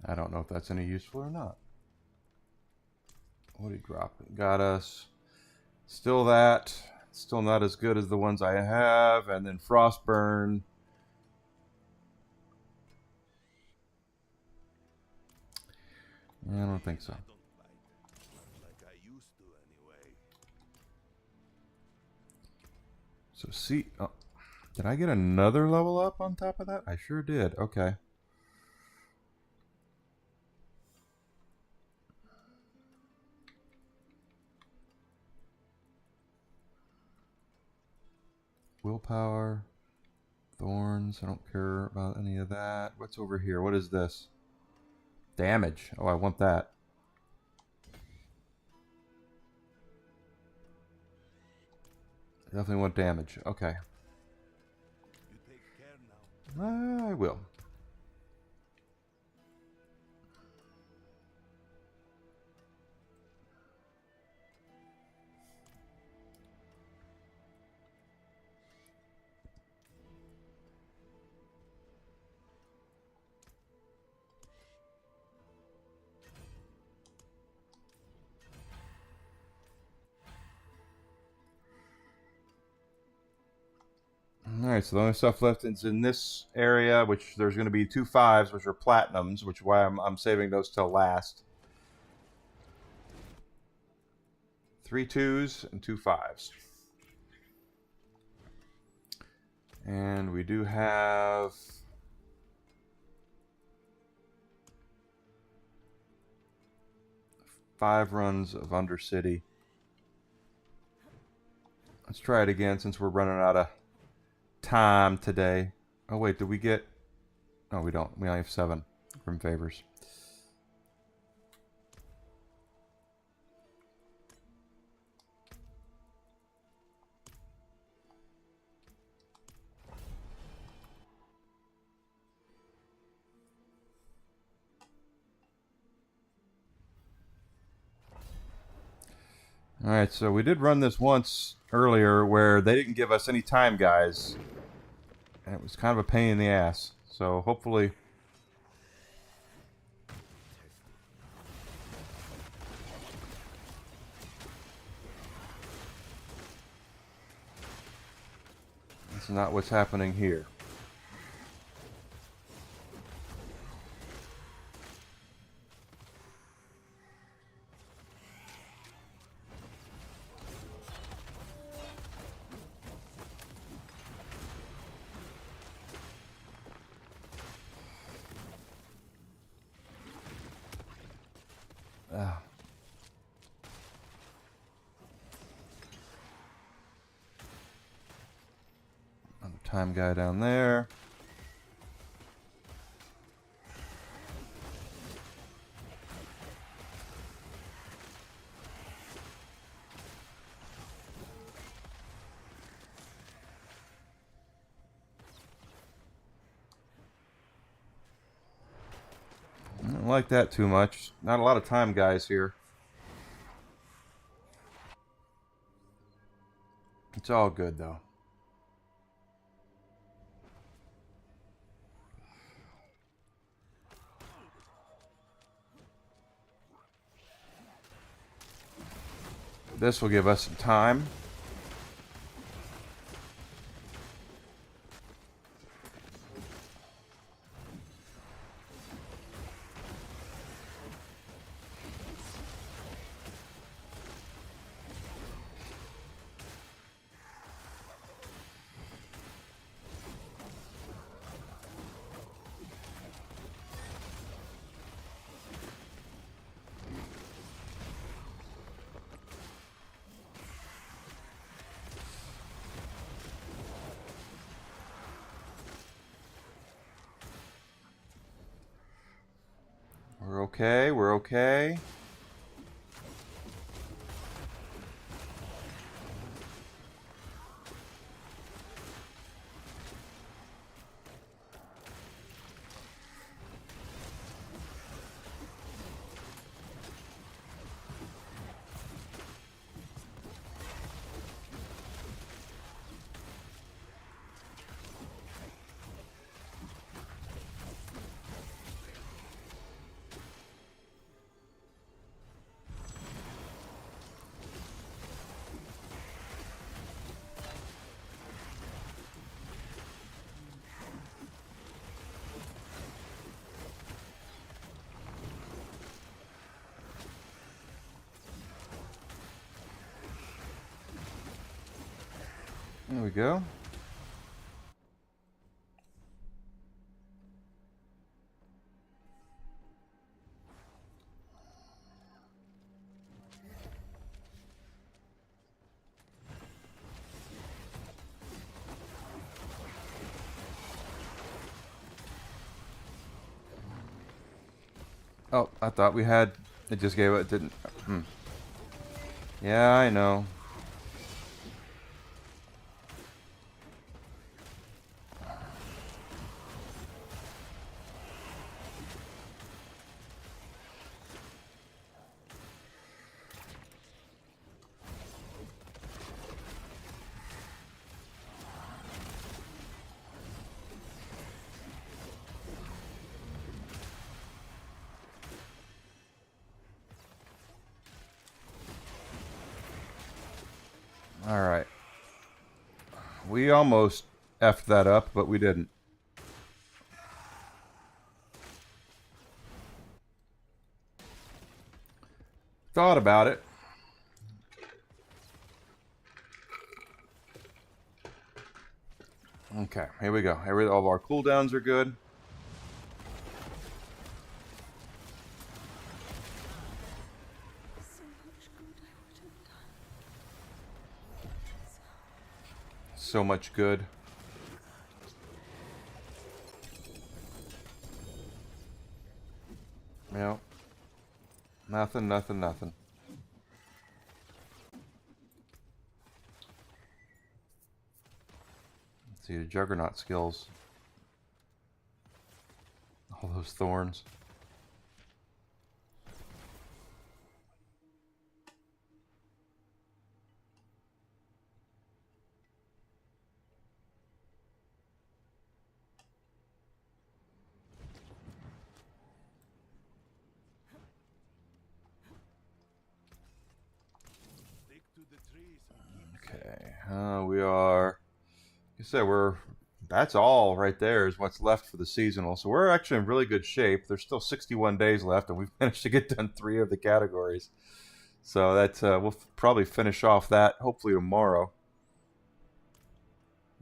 I don't know if that's any useful or not. What did he drop? It got us. Still that. Still not as good as the ones I have. And then Frostburn. Yeah, I don't think so. Like I used to anyway. So see, oh, did I get another level up on top of that? I sure did. Okay. Willpower, thorns. I don't care about any of that. What's over here? What is this? Damage. Oh, I want that. Definitely want damage. Okay. You take care now. I will. Alright, so the only stuff left is in this area, which there's going to be 2 5s, which are platinums, which is why I'm saving those till last. 3 2s and 2 5s. And we do have 5 runs of Undercity. Let's try it again since we're running out of time today. Oh wait, did we get... No, we don't. We only have 7 from favors. Alright, so we did run this once earlier where they didn't give us any time, guys. And it was kind of a pain in the ass. So hopefully... That's not what's happening here. Another time guy down there. I don't like that too much. Not a lot of time guys here. It's all good though. This will give us some time. We're okay, we're okay. There we go. Oh, I thought we had... It just gave it... didn't... Yeah, I know. Alright. We almost effed that up, but we didn't. Thought about it. Okay, here we go. All of our cooldowns are good. So much good I would have done. So much good. Yep. Nothing, nothing, nothing. Let's see the Juggernaut skills. All those thorns. Stick to the trees and keep Okay, we are. Like I said, that's all right there is what's left for the seasonal. So we're actually in really good shape. There's still 61 days left, and we've managed to get done 3 of the categories. So that's we'll probably finish off that hopefully tomorrow.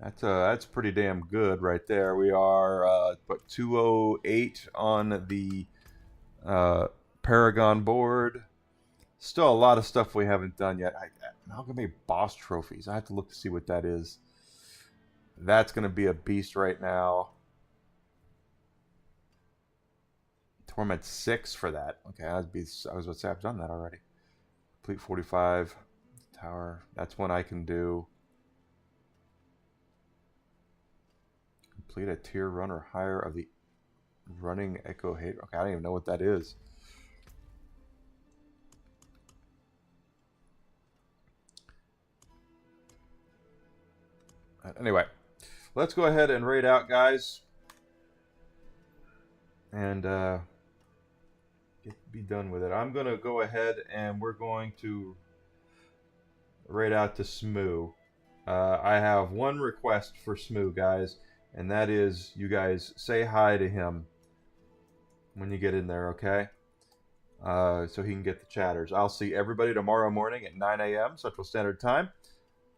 That's pretty damn good right there. We are 208 on the Paragon board. Still a lot of stuff we haven't done yet. Amalgamate boss trophies. I have to look to see what that is. That's going to be a beast right now. Torment 6 for that. Okay, I was about to say I've done that already. Complete 45 tower. That's one I can do. Complete a tier run or higher of the running Echo Hate. Okay, I don't even know what that is. Anyway, let's go ahead and raid out, guys, and be done with it. I'm going to go ahead and we're going to raid out to Smoo. I have one request for Smoo, guys, and that is you guys say hi to him when you get in there, okay? So he can get the chatters. I'll see everybody tomorrow morning at 9 a.m. Central Standard Time.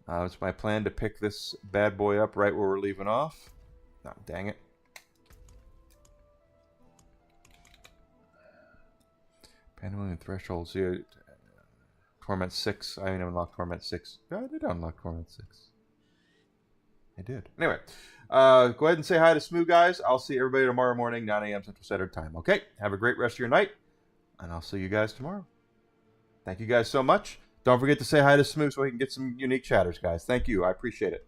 It's my plan to pick this bad boy up right where we're leaving off. Oh, dang it. Pandemonium Threshold. See, Torment 6. I didn't unlock Torment 6. Yeah, I did unlock Torment 6. I did. Anyway, go ahead and say hi to Smoo, guys. I'll see everybody tomorrow morning, 9 a.m. Central Standard Time. Okay? Have a great rest of your night, and I'll see you guys tomorrow. Thank you guys so much. Don't forget to say hi to Smoo so we can get some unique chatters, guys. Thank you. I appreciate it.